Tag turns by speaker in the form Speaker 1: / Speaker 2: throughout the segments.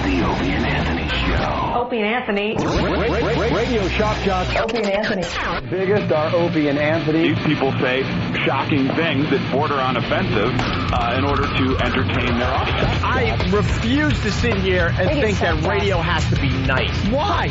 Speaker 1: The Opie and Anthony Show.
Speaker 2: Opie and Anthony.
Speaker 3: Radio Shock Jocks.
Speaker 2: Opie and Anthony.
Speaker 3: Biggest are Opie and Anthony.
Speaker 4: These people say shocking things that border on offensive in order to entertain their audience.
Speaker 5: I refuse to sit here and think that radio has to be nice. Why?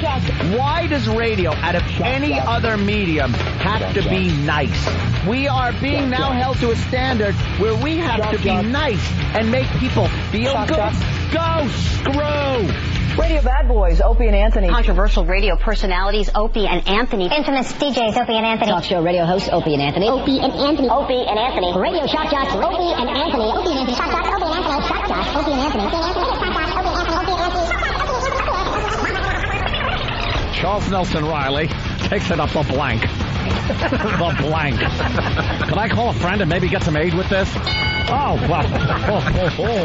Speaker 5: Why does radio, out of any other medium, have to be nice? We are being now held to a standard where we have to be nice and make people feel good. Go screw!
Speaker 2: Radio Bad Boys, Opie and Anthony.
Speaker 6: Controversial radio personalities, Opie and Anthony.
Speaker 7: Infamous DJs, Opie and Anthony.
Speaker 8: Talk show radio hosts, Opie and Anthony.
Speaker 7: Opie and Anthony.
Speaker 8: Opie and Anthony.
Speaker 7: Radio Shock Jocks, Opie and Anthony.
Speaker 8: Opie and Anthony.
Speaker 7: Shock Jocks, Opie and Anthony. Shock Jocks, Opie and Anthony.
Speaker 5: Charles Nelson Riley takes it up the blank. The blank. Can I call a friend and maybe get some aid with this? Oh, well.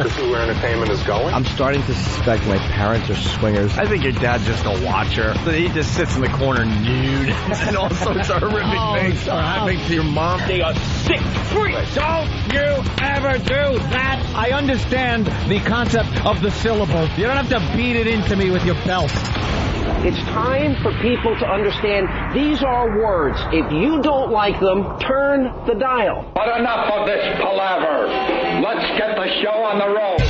Speaker 9: This is where entertainment is going.
Speaker 10: I'm starting to suspect my parents are swingers.
Speaker 5: I think your dad's just a watcher. He just sits in the corner nude and all sorts of horrific things are happening to your mom. They are sick freaks. Don't you ever do that. I understand the concept of the syllable. You don't have to beat it into me with your belt.
Speaker 11: It's time for people to understand these are words. If you don't like them, turn the dial.
Speaker 1: But enough of this palaver. Let's get the show on the road.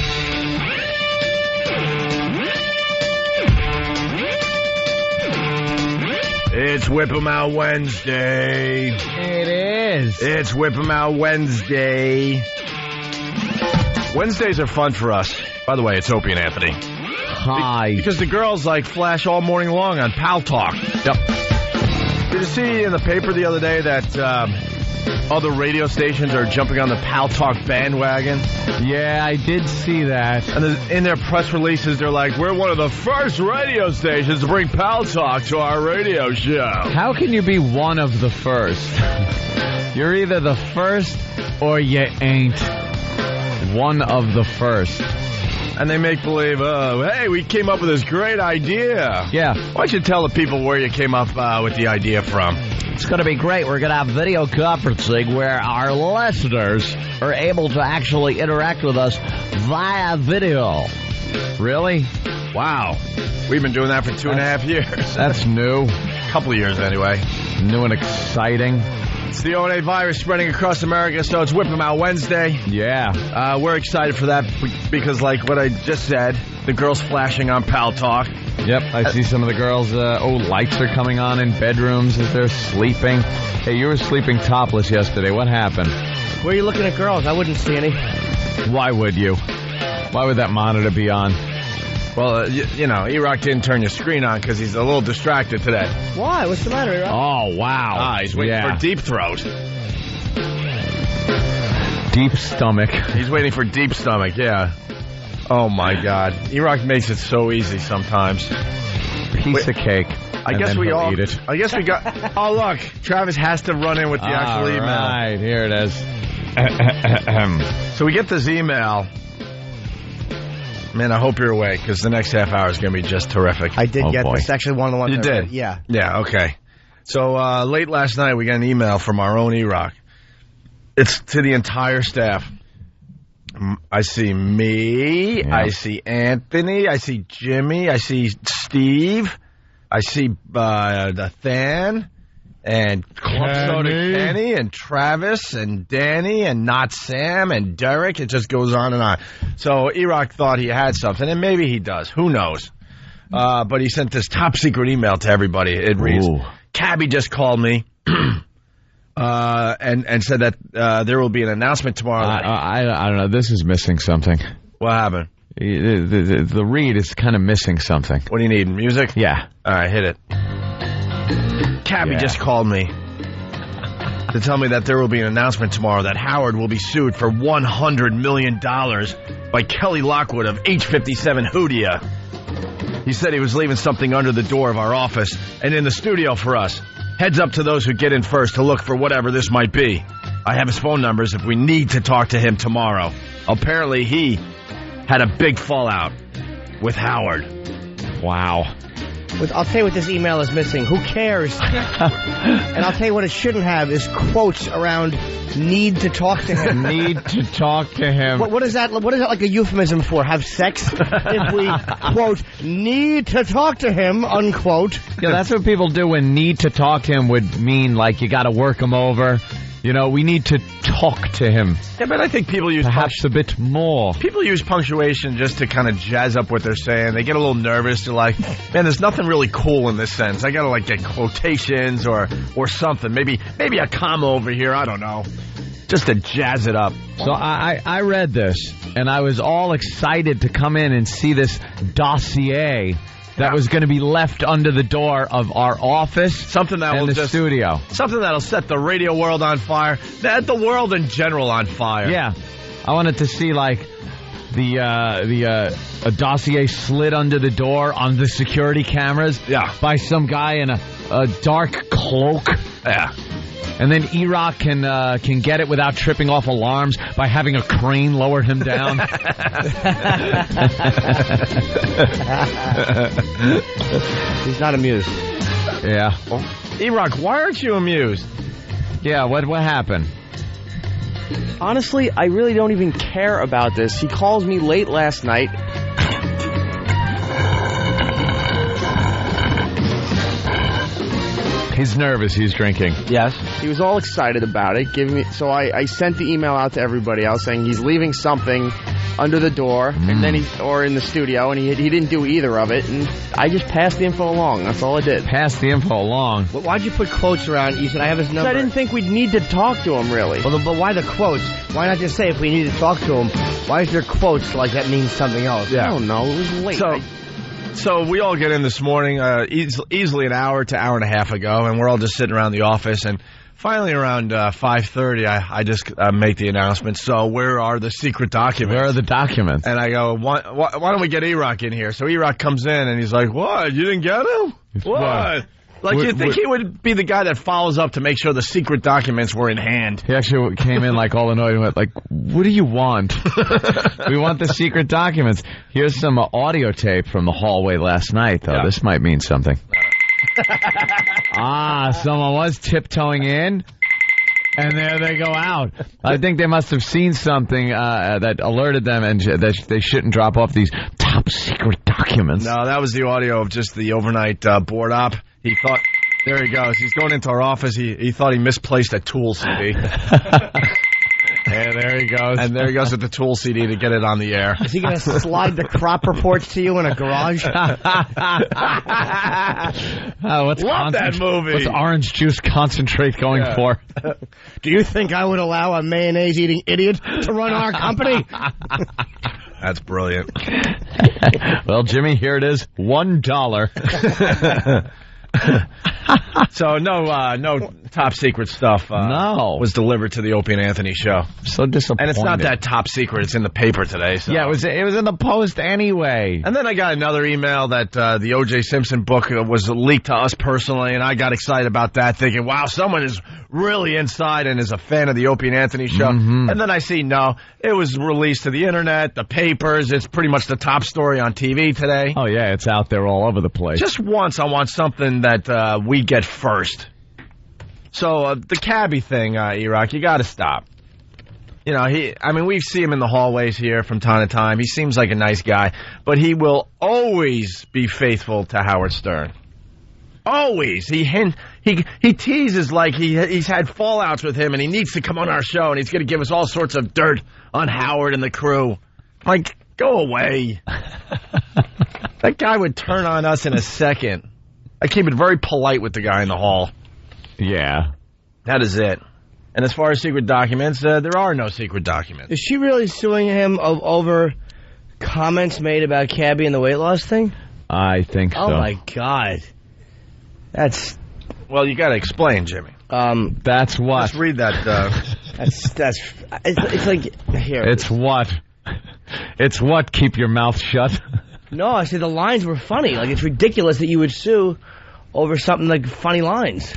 Speaker 12: It's Whip 'em Out Wednesday.
Speaker 5: It is.
Speaker 12: It's Whip 'em Out Wednesday. Wednesdays are fun for us. By the way, it's Opie and Anthony.
Speaker 5: Hi.
Speaker 12: Because the girls flash all morning long on Pal Talk.
Speaker 5: Yep.
Speaker 12: Did you see in the paper the other day that other radio stations are jumping on the Pal Talk bandwagon?
Speaker 5: Yeah, I did see that.
Speaker 12: And in their press releases, they're like, we're one of the first radio stations to bring Pal Talk to our radio show.
Speaker 5: How can you be one of the first? You're either the first or you ain't one of the first.
Speaker 12: And they make believe, oh, hey, we came up with this great idea.
Speaker 5: Yeah.
Speaker 12: Why don't you tell the people where you came up with the idea from?
Speaker 5: It's going to be great. We're going to have video conferencing where our listeners are able to actually interact with us via video. Really?
Speaker 12: Wow. We've been doing that for 2.5 years.
Speaker 5: That's new.
Speaker 12: A couple of years, anyway.
Speaker 5: New and exciting.
Speaker 12: It's the O&A virus spreading across America, so it's Whip 'em Out Wednesday.
Speaker 5: Yeah.
Speaker 12: We're excited for that because, like what I just said, the girls flashing on Pal Talk.
Speaker 5: Yep, I see some of the girls, lights are coming on in bedrooms as they're sleeping. Hey, you were sleeping topless yesterday. What happened?
Speaker 11: Where are you looking at girls? I wouldn't see any.
Speaker 5: Why would you? Why would that monitor be on?
Speaker 12: Well, E-Rock didn't turn your screen on because he's a little distracted today.
Speaker 11: Why? What's the matter, E-Rock?
Speaker 5: Oh, wow.
Speaker 12: He's waiting for Deep Throat.
Speaker 5: Deep Stomach.
Speaker 12: He's waiting for Deep Stomach, yeah. Oh, my God. E-Rock makes it so easy sometimes.
Speaker 5: Piece of cake.
Speaker 12: I guess we all
Speaker 5: eat it.
Speaker 12: I guess we got... Oh, look. Travis has to run in with the actual email.
Speaker 5: All right, here it is.
Speaker 12: So we get this email... Man, I hope you're awake, because the next half hour is going to be just terrific.
Speaker 10: I did get this. Actually, one of the ones
Speaker 12: you did?
Speaker 10: Yeah.
Speaker 12: Yeah, okay. So late last night, we got an email from our own E-Rock. It's to the entire staff. I see me. Yeah. I see Anthony. I see Jimmy. I see Steve. I see the Than. And Club Soda Kenny and Travis and Danny and Not Sam and Derek. It just goes on and on. So E-Rock thought he had something, and maybe he does. Who knows? But he sent this top secret email to everybody. It reads, Cabby just called me and said that there will be an announcement tomorrow.
Speaker 5: I don't know. This is missing something.
Speaker 12: What happened?
Speaker 5: The read is kind of missing something.
Speaker 12: What do you need? Music?
Speaker 5: Yeah.
Speaker 12: All right, hit it. Cabby just called me to tell me that there will be an announcement tomorrow that Howard will be sued for $100 million by Kelly Lockwood of H57 Hoodia. He said he was leaving something under the door of our office and in the studio for us. Heads up to those who get in first to look for whatever this might be. I have his phone numbers if we need to talk to him tomorrow. Apparently he had a big fallout with Howard.
Speaker 5: Wow.
Speaker 10: I'll tell you what this email is missing. Who cares? And I'll tell you what it shouldn't have is quotes around need to talk to him.
Speaker 5: Need to talk to him.
Speaker 10: What is that? What is that like a euphemism for? Have sex? If we, quote, need to talk to him, unquote.
Speaker 5: Yeah, that's what people do when need to talk to him would mean like you got to work him over. You know, we need to talk to him.
Speaker 12: Yeah, but I think people use
Speaker 5: perhaps a bit more.
Speaker 12: People use punctuation just to kind of jazz up what they're saying. They get a little nervous. They're like, man, there's nothing really cool in this sentence. I got to like get quotations or something. Maybe a comma over here. I don't know. Just to jazz it up.
Speaker 5: So I read this, and I was all excited to come in and see this dossier that was going to be left under the door of our office,
Speaker 12: something that will
Speaker 5: the studio,
Speaker 12: something that'll set the radio world on fire, the world in general on fire.
Speaker 5: Yeah, I wanted to see like a dossier slid under the door on the security cameras.
Speaker 12: Yeah,
Speaker 5: by some guy in a dark cloak.
Speaker 12: Yeah.
Speaker 5: And then E-Rock can get it without tripping off alarms by having a crane lower him down.
Speaker 10: He's not amused.
Speaker 5: Yeah.
Speaker 12: Well, E-Rock, why aren't you amused?
Speaker 5: Yeah, what happened?
Speaker 10: Honestly, I really don't even care about this. He calls me late last night.
Speaker 5: He's nervous. He's drinking.
Speaker 10: Yes. He was all excited about it. So I sent the email out to everybody else saying he's leaving something under the door, and then or in the studio, and he didn't do either of it, and I just passed the info along. That's all I did.
Speaker 5: Pass the info along.
Speaker 10: But why'd you put quotes around? You said I have his number. I didn't think we'd need to talk to him, really. Well, but why the quotes? Why not just say if we need to talk to him? Why is there quotes like that means something else?
Speaker 12: Yeah.
Speaker 10: I don't know. It was late.
Speaker 12: So we all get in this morning, easily an hour to hour and a half ago, and we're all just sitting around the office. And finally, around 5:30, I just make the announcement. So where are the secret documents?
Speaker 5: Where are the documents?
Speaker 12: And I go, why don't we get E-Rock in here? So E-Rock comes in, and he's like, what? You didn't get him? What? Like, you think he would be the guy that follows up to make sure the secret documents were in hand?
Speaker 5: He actually came in, like, all annoyed and went, like, what do you want? We want the secret documents. Here's some audio tape from the hallway last night, though. Yeah. This might mean something. Someone was tiptoeing in, and there they go out. I think they must have seen something that alerted them and that they shouldn't drop off these top secret documents.
Speaker 12: No, that was the audio of just the overnight board op. He thought, there he goes. He's going into our office. He thought he misplaced a Tool CD.
Speaker 5: And there he goes.
Speaker 12: And there he goes with the Tool CD to get it on the air.
Speaker 10: Is he going to slide the crop reports to you in a garage?
Speaker 12: Love that movie.
Speaker 5: What's orange juice concentrate going for?
Speaker 10: Do you think I would allow a mayonnaise-eating idiot to run our company?
Speaker 12: That's brilliant.
Speaker 5: Well, Jimmy, here it is. $1.
Speaker 12: So no top secret stuff was delivered to the Opie and Anthony show.
Speaker 5: So disappointed.
Speaker 12: And it's not that top secret. It's in the paper today. So.
Speaker 5: Yeah, it was in the Post anyway.
Speaker 12: And then I got another email that the O.J. Simpson book was leaked to us personally, and I got excited about that, thinking, wow, someone is really inside and is a fan of the Opie and Anthony show. Mm-hmm. And then I see, no, it was released to the internet, the papers. It's pretty much the top story on TV today.
Speaker 5: Oh, yeah, it's out there all over the place.
Speaker 12: Just once, I want something that we get first. So the cabbie thing, E-Rock, you got to stop. You know, we see him in the hallways here from time to time. He seems like a nice guy, but he will always be faithful to Howard Stern. Always. He teases like he's had fallouts with him and he needs to come on our show and he's going to give us all sorts of dirt on Howard and the crew. Like, go away. That guy would turn on us in a second. I keep it very polite with the guy in the hall.
Speaker 5: Yeah.
Speaker 12: That is it. And as far as secret documents, there are no secret documents.
Speaker 10: Is she really suing him over comments made about Cabby and the weight loss thing?
Speaker 5: I think so.
Speaker 10: Oh, my God. That's...
Speaker 12: Well, you got to explain, Jimmy.
Speaker 5: That's what?
Speaker 12: Let's read that.
Speaker 10: It's like... Here.
Speaker 5: It's what? It's what? Keep your mouth shut?
Speaker 10: No, I said the lines were funny. Like, it's ridiculous that you would sue over something like funny lines.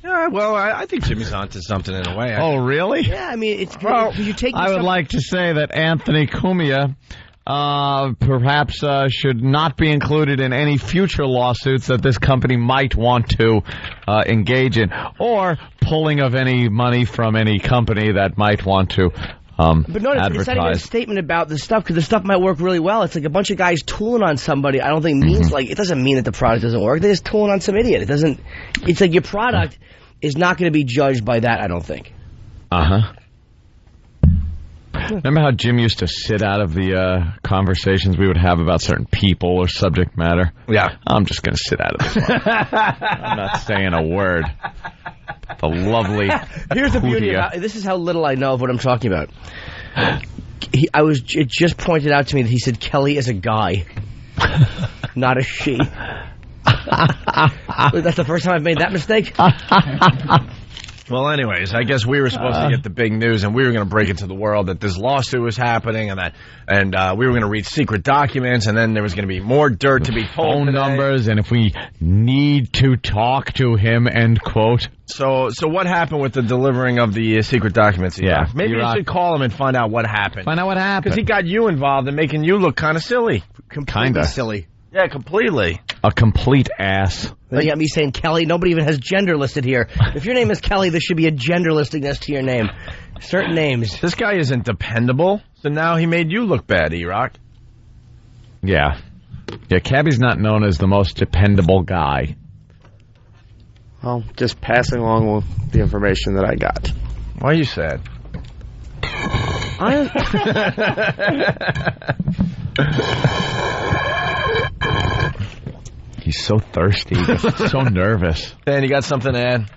Speaker 12: Yeah, well, I think Jimmy's onto something in a way.
Speaker 5: Oh, really?
Speaker 10: Yeah, I mean, it's... Well, you take
Speaker 5: I would like to say that Anthony Cumia
Speaker 13: perhaps should not be included in any future lawsuits that this company might want to engage in, or pulling of any money from any company that might want to
Speaker 10: but no, it's not even a statement about the stuff, because the stuff might work really well. It's like a bunch of guys tooling on somebody. I don't think means like, it doesn't mean that the product doesn't work. They're just tooling on some idiot. It doesn't. It's like your product is not going to be judged by that, I don't think.
Speaker 13: Remember how Jim used to sit out of the conversations we would have about certain people or subject matter?
Speaker 12: Yeah.
Speaker 13: I'm just going to sit out of this one. I'm not saying a word. The lovely
Speaker 10: Here's the beauty about this is how little I know of what I'm talking about. It just pointed out to me that he said Kelly is a guy, not a she. That's the first time I've made that mistake.
Speaker 12: Well, anyways, I guess we were supposed to get the big news, and we were going to break it to the world that this lawsuit was happening, and we were going to read secret documents, and then there was going to be more dirt to be told.
Speaker 13: Phone numbers, and if we need to talk to him, end quote.
Speaker 12: So what happened with the delivering of the secret documents?
Speaker 13: Yeah,
Speaker 12: maybe you should call him and find out what happened.
Speaker 13: Find out what happened,
Speaker 12: because he got you involved in making you look kind of silly.
Speaker 10: Completely silly.
Speaker 12: Yeah, completely.
Speaker 13: A complete ass.
Speaker 10: They got me saying Kelly. Nobody even has gender listed here. If your name is Kelly, there should be a gender listing next to your name. Certain names.
Speaker 12: This guy isn't dependable, so now he made you look bad, E-Rock.
Speaker 13: Yeah. Yeah, Cabby's not known as the most dependable guy.
Speaker 10: Well, just passing along with the information that I got.
Speaker 12: Why are you sad?
Speaker 13: He's so thirsty, so nervous.
Speaker 12: Dan, you got something to add?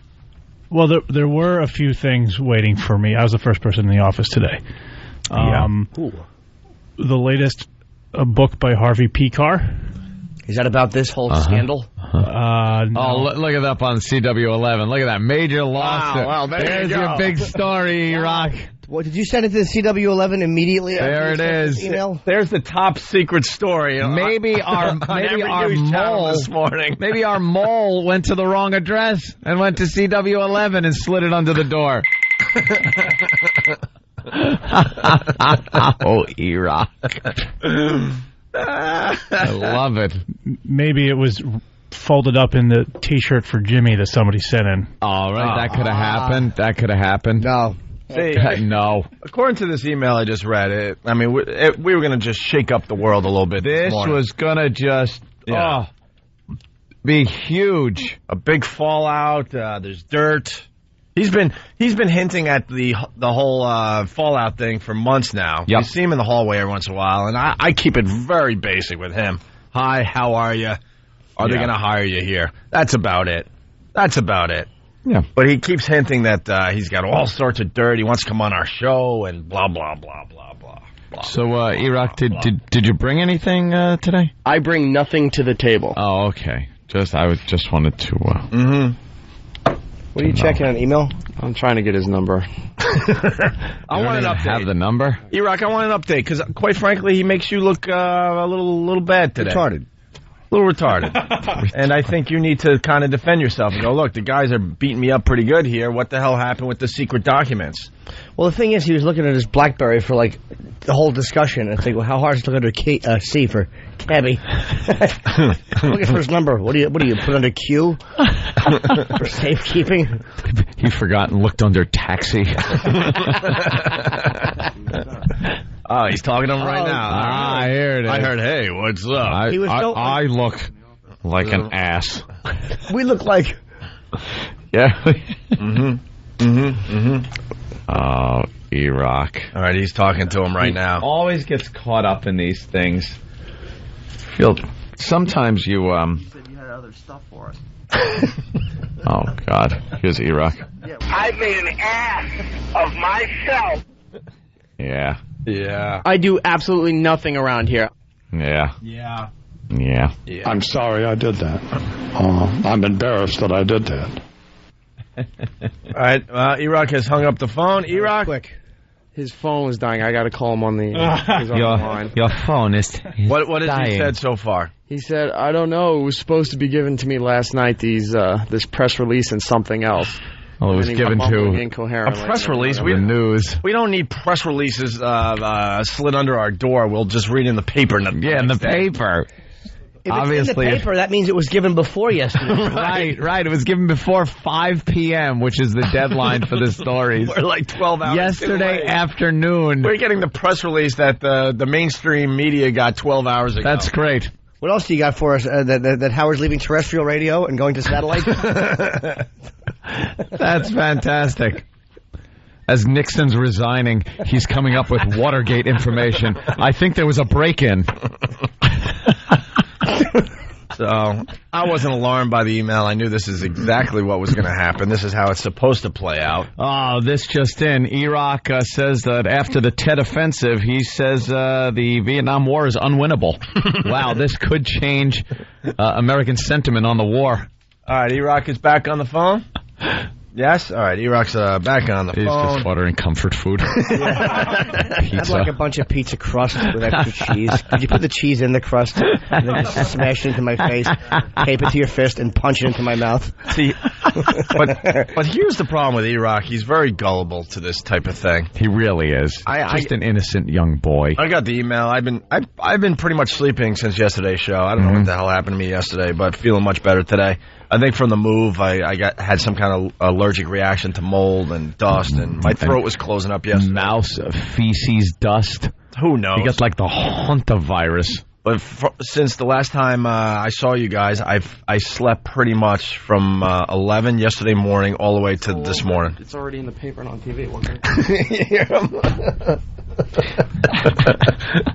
Speaker 14: Well, there were a few things waiting for me. I was the first person in the office today. The latest book by Harvey Pekar.
Speaker 10: Is that about this whole scandal?
Speaker 14: No.
Speaker 13: Look it up on CW11. Look at that major lawsuit.
Speaker 10: Wow,
Speaker 13: there's your big story, Rock.
Speaker 10: What, did you send it to the CW11 immediately?
Speaker 13: There it is.
Speaker 10: Email?
Speaker 12: There's the top secret story.
Speaker 13: Maybe our mole
Speaker 12: this morning.
Speaker 13: Maybe our mole went to the wrong address and went to CW11 and slid it under the door. Oh, E-Rock. I love it.
Speaker 14: Maybe it was folded up in the T-shirt for Jimmy that somebody sent in.
Speaker 13: All right, that could have happened. That could have happened.
Speaker 10: No.
Speaker 12: See,
Speaker 13: no.
Speaker 12: According to this email I just read, we were going to just shake up the world a little bit.
Speaker 13: This was going to just be huge.
Speaker 12: A big fallout. There's dirt. He's been hinting at the whole fallout thing for months now.
Speaker 13: Yep.
Speaker 12: You see him in the hallway every once in a while, and I keep it very basic with him. Hi, how are you? Are they going to hire you here? That's about it. Yeah. But he keeps hinting that he's got all sorts of dirt. He wants to come on our show and blah, blah, blah, blah, blah.
Speaker 13: So, E-Rock, did you bring anything today?
Speaker 10: I bring nothing to the table.
Speaker 13: Oh, okay. I just wanted to...
Speaker 10: What are you checking on email? I'm trying to get his number.
Speaker 12: I want an update.
Speaker 13: Have the number?
Speaker 12: E-Rock, I want an update, because quite frankly, he makes you look a little bad today.
Speaker 10: Retarded.
Speaker 12: A little retarded. And I think you need to kind of defend yourself and go, look, the guys are beating me up pretty good here. What the hell happened with the secret documents?
Speaker 10: Well, the thing is, he was looking at his BlackBerry for, like, the whole discussion. And it's like, well, how hard is it to look under C for Cabby? Looking for his number. What do you put under Q? For safekeeping?
Speaker 13: He forgot and looked under taxi.
Speaker 12: Oh, he's talking to him right now.
Speaker 13: Here it is.
Speaker 12: I heard, hey, what's up?
Speaker 13: I look like an ass.
Speaker 10: We look like...
Speaker 13: Yeah. Oh, E-Rock.
Speaker 12: All right, he's talking to him right now.
Speaker 13: Always gets caught up in these things. Sometimes you...
Speaker 10: You said you had other stuff for us.
Speaker 13: Oh, God. Here's E-Rock.
Speaker 15: I made an ass of myself.
Speaker 13: Yeah.
Speaker 12: Yeah.
Speaker 10: I do absolutely nothing around here.
Speaker 13: Yeah.
Speaker 12: Yeah.
Speaker 13: Yeah.
Speaker 1: I'm sorry I did that. I'm embarrassed that I did that.
Speaker 12: All right. E-Rock has hung up the phone. E-Rock.
Speaker 10: Quick. His phone was dying. I got to call him on the line.
Speaker 13: Your phone is
Speaker 12: What has
Speaker 13: dying.
Speaker 12: he said so far?
Speaker 10: He said, I don't know. It was supposed to be given to me last night, this press release and something else.
Speaker 13: Well, it was given to
Speaker 10: incoherent
Speaker 12: a press release.
Speaker 13: the news.
Speaker 12: We don't need press releases slid under our door. We'll just read in the paper.
Speaker 13: In the paper.
Speaker 5: If
Speaker 13: Obviously,
Speaker 5: it's in the paper, that means it was given before yesterday.
Speaker 13: Right. It was given before 5 p.m., which is the deadline for the stories.
Speaker 12: We're like 12 hours
Speaker 13: Yesterday afternoon.
Speaker 12: We're getting the press release that the mainstream media got 12 hours ago.
Speaker 13: That's great.
Speaker 5: What else do you got for us? That Howard's leaving terrestrial radio and going to satellite?
Speaker 13: That's fantastic. As Nixon's resigning, he's coming up with Watergate information. I think there was a break-in.
Speaker 12: So I wasn't alarmed by the email. I knew this is exactly what was going to happen. This is how it's supposed to play out.
Speaker 13: Oh, this just in. Iraq says that after the Tet Offensive, he says the Vietnam War is unwinnable. Wow, this could change American sentiment on the war.
Speaker 12: All right, Iraq is back on the phone? Yes? All right, Iraq's back on the phone.
Speaker 13: He's just ordering comfort food.
Speaker 5: I'd like a bunch of pizza crust with extra cheese. Could you put the cheese in the crust and then just smash it into my face, tape it to your fist, and punch it into my mouth?
Speaker 12: See, but here's the problem with Iraq. He's very gullible to this type of thing.
Speaker 13: He really is. Just an innocent young boy.
Speaker 12: I got the email. I've been pretty much sleeping since yesterday's show. I don't know what the hell happened to me yesterday, but feeling much better today. I think from the move, I had some kind of allergic reaction to mold and dust, and my throat was closing up yesterday.
Speaker 13: Mouse, feces, dust.
Speaker 12: Who knows?
Speaker 13: You got like the hantavirus.
Speaker 12: But since the last time I saw you guys, I slept pretty much from 11 yesterday morning all the way to this morning.
Speaker 10: It's already in the paper and on TV.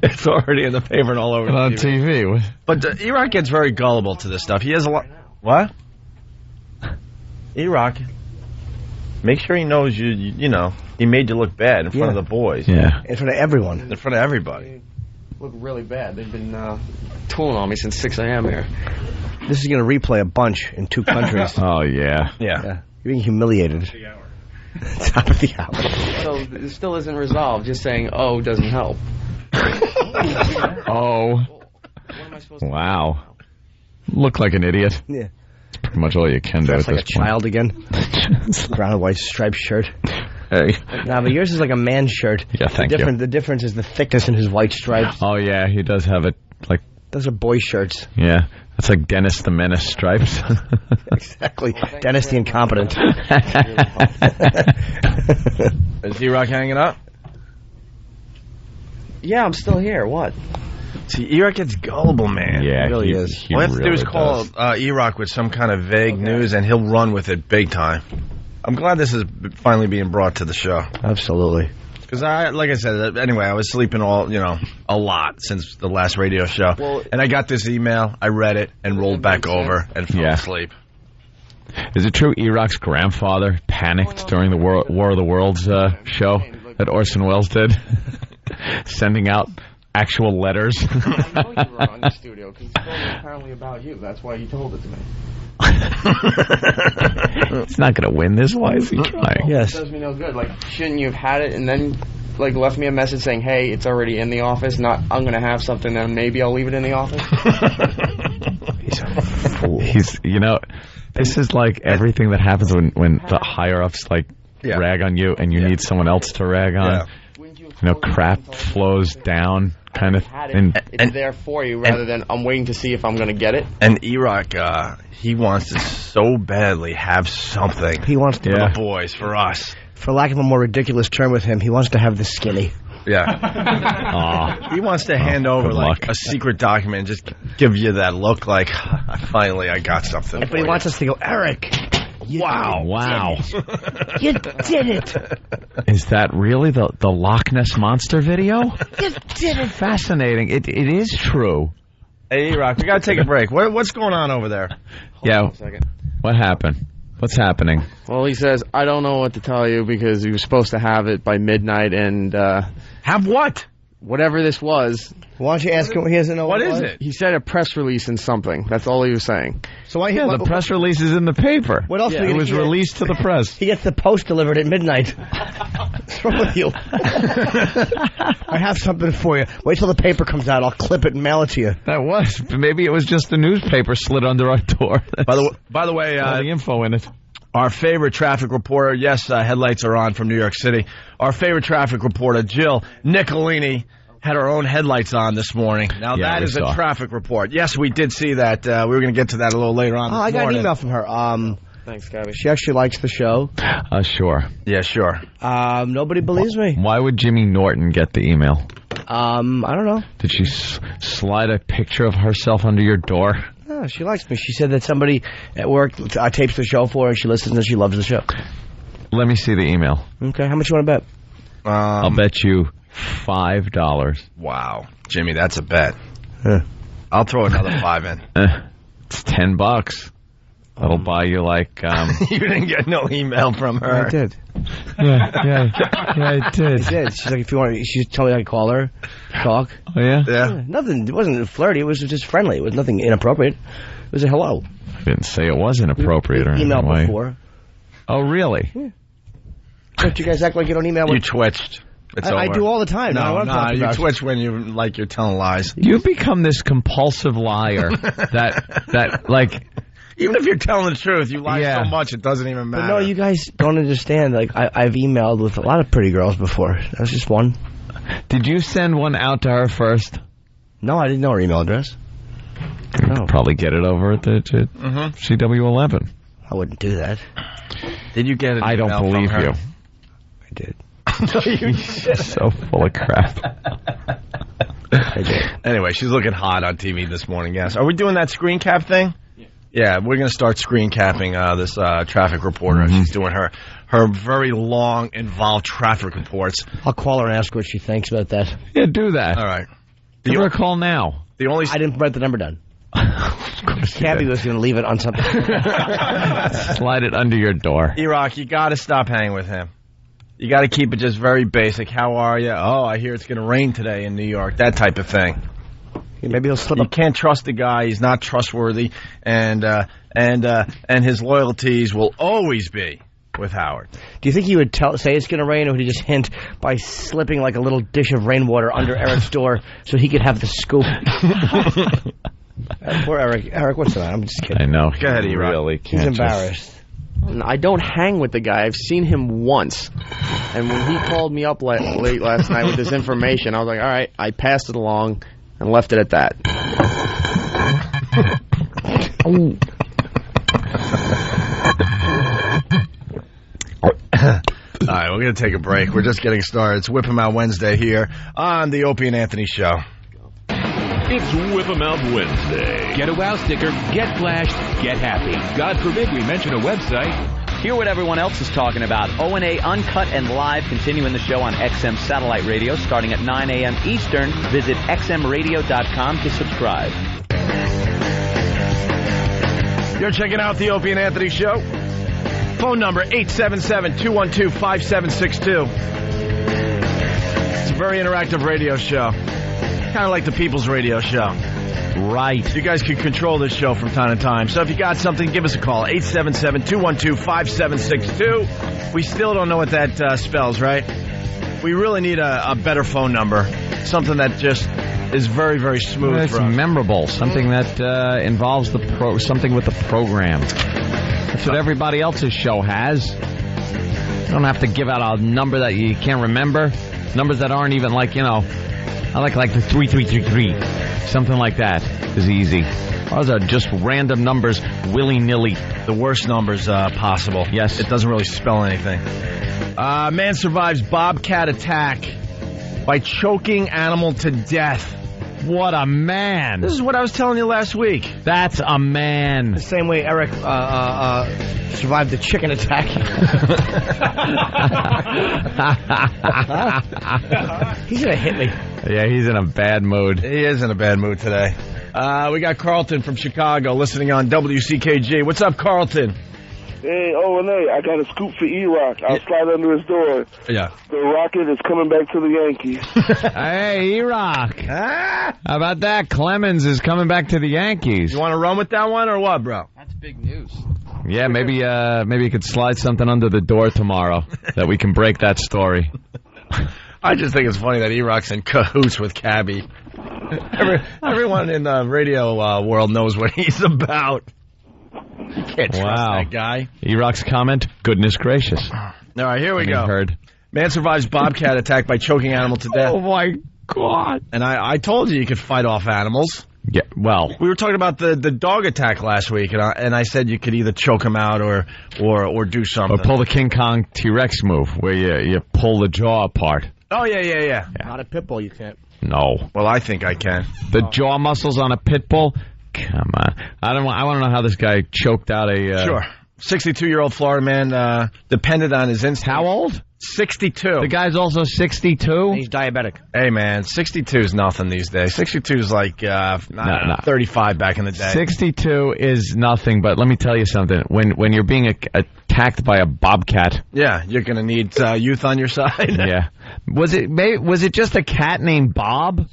Speaker 12: It's already in the paper and all over
Speaker 13: on TV.
Speaker 12: But Iraq gets very gullible to this stuff. He has a lot. What? Iraq. Make sure he knows you know, he made you look bad in front of the boys.
Speaker 13: Yeah.
Speaker 5: In front of everyone.
Speaker 12: In front of everybody.
Speaker 10: Look really bad. They've been tooling on me since 6 a.m. here.
Speaker 5: This is going to replay a bunch in 2 countries.
Speaker 13: Oh, yeah.
Speaker 12: Yeah.
Speaker 5: You're being humiliated. Top of the hour.
Speaker 10: So it still isn't resolved. Just saying, oh, doesn't help.
Speaker 13: Oh.
Speaker 10: What am I supposed to do?
Speaker 13: Wow. Look like an idiot.
Speaker 5: Yeah.
Speaker 13: That's pretty much all you can do at
Speaker 5: Dressed like
Speaker 13: this
Speaker 5: a child again. Brown and white striped shirt.
Speaker 13: Hey.
Speaker 5: Nah, but yours is like a man's shirt.
Speaker 13: Yeah, thank you.
Speaker 5: The difference is the thickness in his white stripes.
Speaker 13: Oh, yeah, he does have it like...
Speaker 5: Those are boy shirts.
Speaker 13: Yeah, that's like Dennis the Menace stripes.
Speaker 5: Exactly. Dennis the Incompetent.
Speaker 12: Is Iraq hanging up?
Speaker 10: Yeah, I'm still here. What?
Speaker 12: See, Iraq gets gullible, man.
Speaker 13: Yeah,
Speaker 5: He really is.
Speaker 12: All I have to do is call Iraq with some kind of vague news, and he'll run with it big time. I'm glad this is finally being brought to the show.
Speaker 5: Absolutely.
Speaker 12: Because like I said, anyway, I was sleeping a lot since the last radio show.
Speaker 10: Well,
Speaker 12: and I got this email, I read it, and rolled back over and fell asleep.
Speaker 13: Is it true Iraq's grandfather panicked during the War of the Worlds show that Orson Welles did? Sending out actual letters?
Speaker 10: I know you were on the studio because he told me apparently about you. That's why he told it to me.
Speaker 13: He's not going to win this. Why is he trying?
Speaker 5: Yes.
Speaker 10: It does me no good. Like, shouldn't you have had it and then like left me a message saying, "Hey, it's already in the office. Not, I'm going to have something, and maybe I'll leave it in the office."
Speaker 13: He's a fool. This is like everything that happens when the higher ups like rag on you, and you need someone else to rag on. Yeah. Crap flows down. Kind of,
Speaker 10: it's there for you rather than I'm waiting to see if I'm going to get it.
Speaker 12: And Iraq, he wants to so badly have something.
Speaker 5: He wants to
Speaker 12: for the boys, for us.
Speaker 5: For lack of a more ridiculous term with him, he wants to have the skinny.
Speaker 12: Yeah. He wants to hand over like a secret document and just give you that look like, finally I got something.
Speaker 5: But he wants us to go, Eric.
Speaker 13: Wow.
Speaker 5: You did it.
Speaker 13: Is that really the Loch Ness Monster video?
Speaker 5: You did it.
Speaker 13: Fascinating. It is true.
Speaker 12: Hey, Iraq, we got to take a break. What's going on over there?
Speaker 10: Hold on a second.
Speaker 13: What happened? What's happening?
Speaker 10: Well, he says, I don't know what to tell you because he was supposed to have it by midnight and...
Speaker 12: have what?
Speaker 10: Whatever this was.
Speaker 5: Why don't you ask him? He doesn't know
Speaker 12: what is it.
Speaker 10: He said a press release and something. That's all he was saying.
Speaker 5: So why?
Speaker 13: The press release is in the paper.
Speaker 5: What else?
Speaker 13: It was released to the press.
Speaker 5: He gets the post delivered at midnight. What's wrong with you? I have something for you. Wait till the paper comes out. I'll clip it and mail it to you.
Speaker 13: That was. Maybe it was just the newspaper slid under our door.
Speaker 12: By the way,
Speaker 13: all the info in it.
Speaker 12: Our favorite traffic reporter, yes, headlights are on from New York City. Our favorite traffic reporter, Jill Nicolini, had her own headlights on this morning. Now, that is a traffic report. Yes, we did see that. We were going to get to that a little later on this morning.
Speaker 10: I got an email from her. Thanks, Gabby. She actually likes the show.
Speaker 13: Sure.
Speaker 12: Yeah, sure.
Speaker 10: Nobody believes me.
Speaker 13: Why would Jimmy Norton get the email?
Speaker 10: I don't know.
Speaker 13: Did she slide a picture of herself under your door?
Speaker 10: No, she likes me. She said that somebody at work tapes the show for her, and she listens and she loves the show.
Speaker 13: Let me see the email.
Speaker 10: Okay, how much you want to bet?
Speaker 13: I'll bet you $5.
Speaker 12: Wow. Jimmy, that's a bet. I'll throw another 5 in.
Speaker 13: It's $10. That'll buy you like...
Speaker 12: You didn't get no email from her.
Speaker 10: I did.
Speaker 13: Yeah, I did.
Speaker 10: I did. She's like, if you want, she told me I could call her, talk.
Speaker 13: Oh, yeah?
Speaker 12: Yeah.
Speaker 10: Nothing. It wasn't flirty. It was just friendly. It was nothing inappropriate. It was a hello.
Speaker 13: I didn't say it was inappropriate or anything.
Speaker 10: Emailed before.
Speaker 13: Oh, really?
Speaker 10: Yeah. Don't you guys act like you don't email?
Speaker 12: You twitched. It's over.
Speaker 10: I do all the time.
Speaker 12: No, you twitch when you're telling lies.
Speaker 13: You've become this compulsive liar that like...
Speaker 12: Even if you're telling the truth, you lie so much it doesn't even matter.
Speaker 10: But no, you guys don't understand. Like I've emailed with a lot of pretty girls before. That was just one.
Speaker 13: Did you send one out to her first?
Speaker 10: No, I didn't know her email address.
Speaker 13: You could probably get it over at the CW11.
Speaker 10: I wouldn't do that.
Speaker 12: Did you get it?
Speaker 13: I don't believe you.
Speaker 10: I did.
Speaker 13: You're so full of crap.
Speaker 10: I did.
Speaker 12: Anyway, she's looking hot on TV this morning, yes. Are we doing that screen cap thing? Yeah, we're going to start screen capping this traffic reporter. She's doing her very long, involved traffic reports.
Speaker 10: I'll call her and ask her what she thinks about that.
Speaker 13: Yeah, do that.
Speaker 12: All right.
Speaker 13: Give her a call now.
Speaker 10: I didn't write the number down. Cabby was going to leave it on something.
Speaker 13: Slide it under your door.
Speaker 12: E-Rock, you got to stop hanging with him. You got to keep it just very basic. How are you? Oh, I hear it's going to rain today in New York. That type of thing.
Speaker 10: Maybe he'll slip up.
Speaker 12: You can't trust the guy. He's not trustworthy, and his loyalties will always be with Howard.
Speaker 10: Do you think he would say it's going to rain, or would he just hint by slipping like a little dish of rainwater under Eric's door so he could have the scoop? Poor Eric. Eric, what's the matter? I'm just kidding.
Speaker 13: I know.
Speaker 12: Go ahead, E-Rock.
Speaker 13: Really
Speaker 10: He's embarrassed. I don't hang with the guy. I've seen him once. And when he called me up late last night with this information, I was like, all right, I passed it along and left it at that.
Speaker 12: All right, we're going to take a break. We're just getting started. It's Whip 'em Out Wednesday here on the Opie and Anthony Show.
Speaker 16: It's Whip 'em Out Wednesday. Get a WOW sticker, get flashed, get happy. God forbid we mention a website.
Speaker 17: Hear what everyone else is talking about. O&A Uncut and Live continuing the show on XM Satellite Radio starting at 9 a.m. Eastern. Visit xmradio.com to subscribe.
Speaker 12: You're checking out the Opie and Anthony Show. Phone number 877-212-5762. It's a very interactive radio show. Kind of like the People's Radio Show.
Speaker 13: Right.
Speaker 12: You guys can control this show from time to time. So if you got something, give us a call. 877-212-5762. We still don't know what that spells, right? We really need a better phone number. Something that just is very, very smooth.
Speaker 13: It's memorable. Something that involves something with the program. That's what everybody else's show has. You don't have to give out a number that you can't remember. Numbers that aren't even like, I like the 3333. Something like that is easy. Those are just random numbers, willy-nilly.
Speaker 12: The worst numbers possible.
Speaker 13: Yes.
Speaker 12: It doesn't really spell anything. Man survives bobcat attack by choking animal to death.
Speaker 13: What a man.
Speaker 12: This is what I was telling you last week.
Speaker 13: That's a man.
Speaker 10: The same way Eric survived the chicken attack. He's going to hit me.
Speaker 13: Yeah, he's in a bad mood.
Speaker 12: He is in a bad mood today. We got Carlton from Chicago listening on WCKG. What's up, Carlton?
Speaker 18: Hey, O&A, I got a scoop for E-Rock. I'll slide under his door.
Speaker 12: Yeah.
Speaker 18: The Rocket is coming back to the Yankees.
Speaker 13: Hey, E-Rock. How about that? Clemens is coming back to the Yankees.
Speaker 12: You want to run with that one or what, bro?
Speaker 10: That's big news.
Speaker 13: Yeah, maybe you could slide something under the door tomorrow that we can break that story.
Speaker 12: I just think it's funny that E-Rock's in cahoots with Cabby. Everyone in the radio world knows what he's about. You can't trust that guy.
Speaker 13: E-Rock's comment, goodness gracious.
Speaker 12: All right, here we go.
Speaker 13: Heard.
Speaker 12: Man survives bobcat attack by choking animal to death.
Speaker 13: Oh, my God.
Speaker 12: And I told you could fight off animals.
Speaker 13: Yeah, well.
Speaker 12: We were talking about the dog attack last week, and I said you could either choke him out or do something.
Speaker 13: Or pull the King Kong T-Rex move, where you pull the jaw apart.
Speaker 12: Oh, yeah.
Speaker 10: Not a pit bull, you can't.
Speaker 13: No.
Speaker 12: Well, I think I can.
Speaker 13: The jaw muscles on a pit bull? Come on. I want to know how this guy choked out a...
Speaker 12: Sure. 62-year-old Florida man depended on his instincts.
Speaker 13: How old?
Speaker 12: 62.
Speaker 13: The guy's also 62?
Speaker 10: He's diabetic.
Speaker 12: Hey, man, 62 is nothing these days. 62 is like 35 back in the day.
Speaker 13: 62 is nothing, but let me tell you something. When you're being attacked by a bobcat...
Speaker 12: Yeah, you're going to need youth on your side.
Speaker 13: Yeah. Was it just a cat named Bob?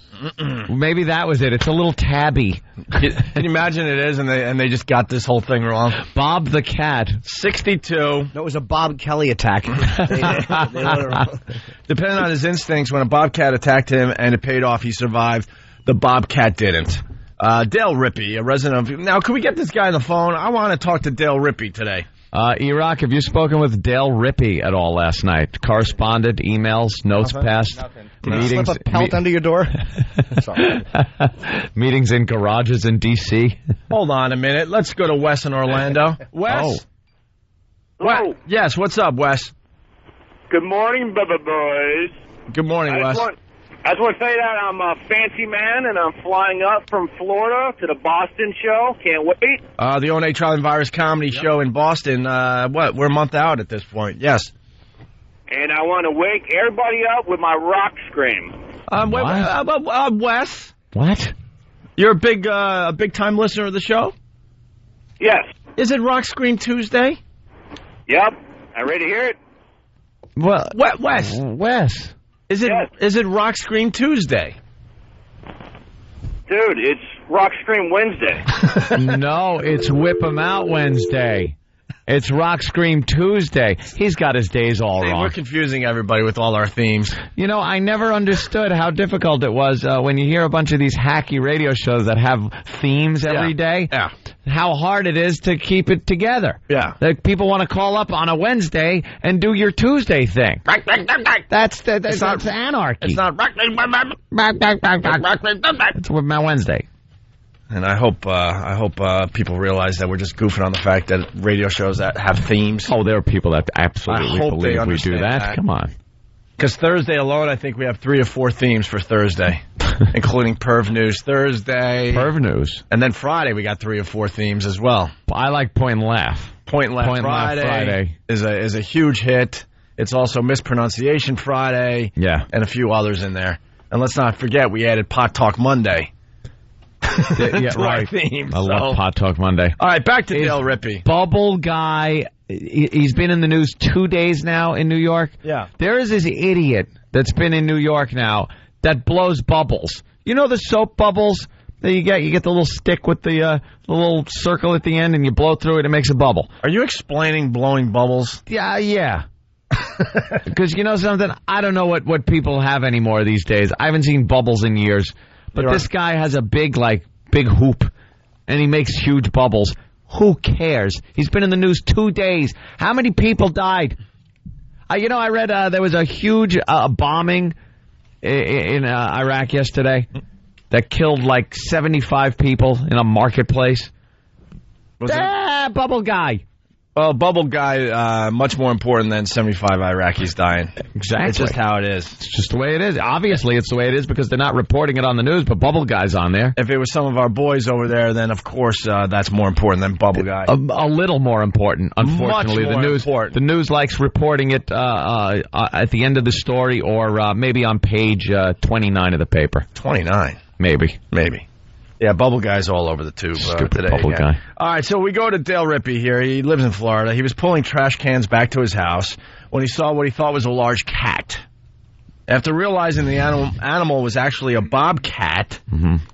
Speaker 13: Maybe that was it. It's a little tabby.
Speaker 12: Can you imagine it is, and they just got this whole thing wrong?
Speaker 13: Bob the cat.
Speaker 12: 62.
Speaker 10: No, it was a Bob Kelly attack.
Speaker 12: Depending on his instincts, when a bobcat attacked him and it paid off, he survived. The bobcat didn't. Dale Rippey, a resident of... Now, can we get this guy on the phone? I want to talk to Dale Rippey today.
Speaker 13: E-Rock, have you spoken with Dale Rippey at all last night? Corresponded, emails, notes passed?
Speaker 10: Nothing. Did he slip a pelt under your door? Sorry.
Speaker 13: Meetings in garages in D.C.?
Speaker 12: Hold on a minute. Let's go to Wes in Orlando. Wes?
Speaker 15: Oh.
Speaker 12: Hello? Yes, what's up, Wes?
Speaker 15: Good morning, Bubba boys.
Speaker 12: Good morning, Wes.
Speaker 15: I just want to say that I'm a fancy man, and I'm flying up from Florida to the Boston show. Can't wait.
Speaker 12: The O&A Trial and Virus comedy show in Boston. We're a month out at this point. Yes.
Speaker 15: And I want to wake everybody up with my rock scream.
Speaker 12: Wes?
Speaker 13: What?
Speaker 12: You're a big time listener of the show?
Speaker 15: Yes.
Speaker 12: Is it Rock Scream Tuesday?
Speaker 15: Yep. I'm ready to hear it.
Speaker 13: Well,
Speaker 12: Wes. Is it Rock Scream Tuesday?
Speaker 15: Dude, it's Rock Scream Wednesday.
Speaker 13: No, it's Whip 'em Out Wednesday. It's Rock Scream Tuesday. He's got his days all wrong.
Speaker 12: We're confusing everybody with all our themes.
Speaker 13: You know, I never understood how difficult it was when you hear a bunch of these hacky radio shows that have themes every day.
Speaker 12: Yeah.
Speaker 13: How hard it is to keep it together.
Speaker 12: Yeah.
Speaker 13: That people want to call up on a Wednesday and do your Tuesday thing. That's anarchy.
Speaker 12: It's not
Speaker 13: It's my Wednesday.
Speaker 12: And I hope people realize that we're just goofing on the fact that radio shows that have themes.
Speaker 13: Oh, there are people that absolutely believe we do
Speaker 12: that.
Speaker 13: Come on.
Speaker 12: Because Thursday alone, I think we have 3 or 4 themes for Thursday, including Perv News Thursday.
Speaker 13: Perv News.
Speaker 12: And then Friday, we got 3 or 4 themes as well.
Speaker 13: I like Point and Laugh.
Speaker 12: Point and Laugh Friday is a huge hit. It's also Mispronunciation Friday.
Speaker 13: Yeah.
Speaker 12: And a few others in there. And let's not forget, we added Pot Talk Monday.
Speaker 13: Yeah, right.
Speaker 12: Theme,
Speaker 13: I love Pot Talk Monday.
Speaker 12: All right, back to Dale Rippey.
Speaker 13: Bubble guy. He's been in the news 2 days now in New York.
Speaker 12: Yeah.
Speaker 13: There is this idiot that's been in New York now that blows bubbles. You know the soap bubbles that you get? You get the little stick with the little circle at the end, and you blow through it, it makes a bubble.
Speaker 12: Are you explaining blowing bubbles?
Speaker 13: Yeah. Because you know something? I don't know what people have anymore these days. I haven't seen bubbles in years. But this guy has a big hoop, and he makes huge bubbles. Who cares? He's been in the news 2 days. How many people died? I read there was a huge bombing in Iraq yesterday that killed 75 people in a marketplace. Bubble guy.
Speaker 12: Well, Bubble Guy, much more important than 75 Iraqis dying.
Speaker 13: Exactly.
Speaker 12: It's just how it is.
Speaker 13: It's just the way it is. Obviously, it's the way it is because they're not reporting it on the news, but Bubble Guy's on there.
Speaker 12: If it was some of our boys over there, then, of course, that's more important than Bubble Guy.
Speaker 13: A little more important, unfortunately.
Speaker 12: Much more important.
Speaker 13: The news likes reporting it at the end of the story or maybe on page 29 of the paper.
Speaker 12: 29?
Speaker 13: Maybe.
Speaker 12: Yeah, Bubble Guy's all over the tube today.
Speaker 13: Bubble Guy.
Speaker 12: All right, so we go to Dale Rippey here. He lives in Florida. He was pulling trash cans back to his house when he saw what he thought was a large cat. After realizing the animal was actually a bobcat,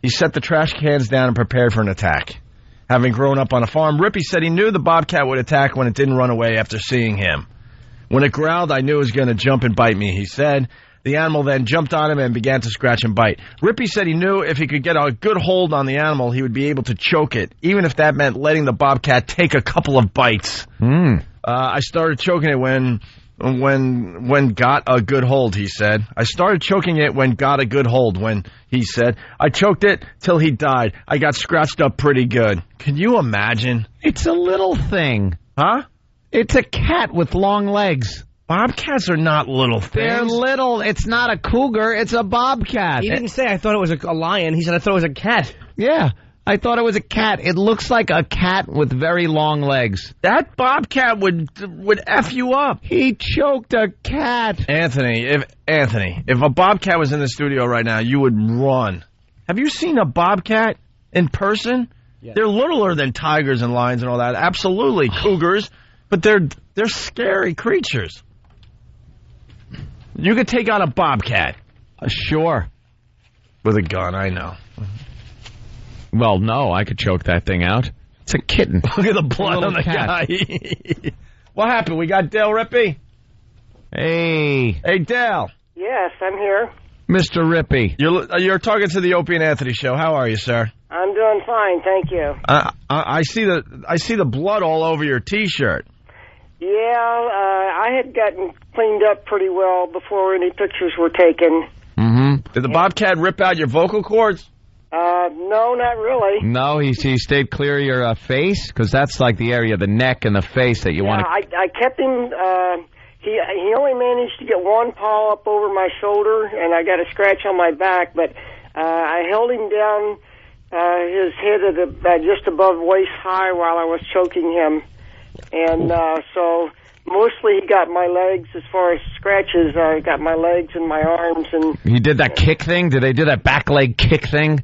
Speaker 12: he set the trash cans down and prepared for an attack. Having grown up on a farm, Rippey said he knew the bobcat would attack when it didn't run away after seeing him. When it growled, I knew it was going to jump and bite me, he said. The animal then jumped on him and began to scratch and bite. Rippy said he knew if he could get a good hold on the animal, he would be able to choke it, even if that meant letting the bobcat take a couple of bites. I started choking it when got a good hold, he said. I started choking it when got a good hold, he said. I choked it till he died. I got scratched up pretty good. Can you imagine?
Speaker 5: It's a little thing.
Speaker 12: Huh?
Speaker 5: It's a cat with long legs.
Speaker 12: Bobcats are not little things.
Speaker 5: They're little. It's not a cougar. It's a bobcat.
Speaker 10: He didn't say I thought it was a lion. He said I thought it was a cat.
Speaker 5: Yeah. I thought it was a cat. It looks like a cat with very long legs.
Speaker 12: That bobcat would F you up.
Speaker 5: He choked a cat.
Speaker 12: Anthony, if a bobcat was in the studio right now, you would run. Have you seen a bobcat in person? Yeah. They're littler than tigers and lions and all that. Absolutely, cougars, but they're scary creatures. You could take out a bobcat.
Speaker 5: Sure.
Speaker 12: With a gun, I know.
Speaker 13: Well, no, I could choke that thing out. It's a kitten.
Speaker 12: Look at the blood on the guy. What happened? We got Dale Rippy?
Speaker 5: Hey,
Speaker 12: Dale.
Speaker 19: Yes, I'm here.
Speaker 5: Mr. Rippy.
Speaker 12: You're talking to the Opie and Anthony show. How are you, sir?
Speaker 19: I'm doing fine, thank you.
Speaker 12: I see the blood all over your T-shirt.
Speaker 19: Yeah, I had gotten cleaned up pretty well before any pictures were taken.
Speaker 5: Mm-hmm.
Speaker 12: Did the bobcat rip out your vocal cords?
Speaker 19: No, not really.
Speaker 5: No, he stayed clear of your face? Because that's like the area of the neck and the face that you want to...
Speaker 19: I kept him... He only managed to get one paw up over my shoulder, and I got a scratch on my back, but I held him down, his head at just above waist high while I was choking him. And so mostly he got my legs. As far as scratches, I got my legs and my arms. And
Speaker 5: he did that kick thing? Did they do that back leg kick thing?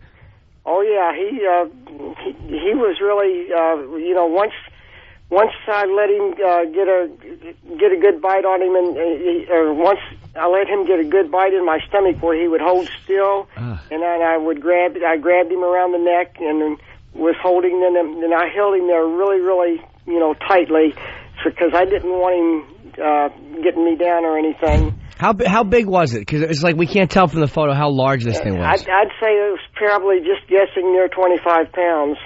Speaker 19: Oh yeah, he was really once I let him get a good bite on him, or once I let him get a good bite in my stomach where he would hold still, and then I grabbed him around the neck and was holding him, and I held him there really tightly because I didn't want him getting me down or anything.
Speaker 10: How big was it? Because it's like we can't tell from the photo how large this thing was.
Speaker 19: I'd say it was probably just guessing near 25 pounds.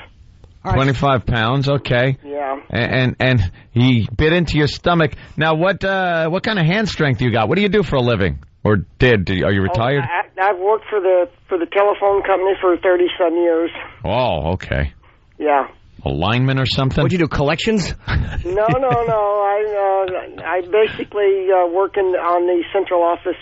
Speaker 5: 25 pounds, okay.
Speaker 19: Yeah.
Speaker 5: And he bit into your stomach. Now, what kind of hand strength you got? What do you do for a living? Or did? Are you retired?
Speaker 19: I've worked for the telephone company for 30-some years.
Speaker 5: Oh, okay.
Speaker 19: Yeah.
Speaker 5: A lineman or something?
Speaker 10: What'd you do, collections?
Speaker 19: No. I basically working on the central office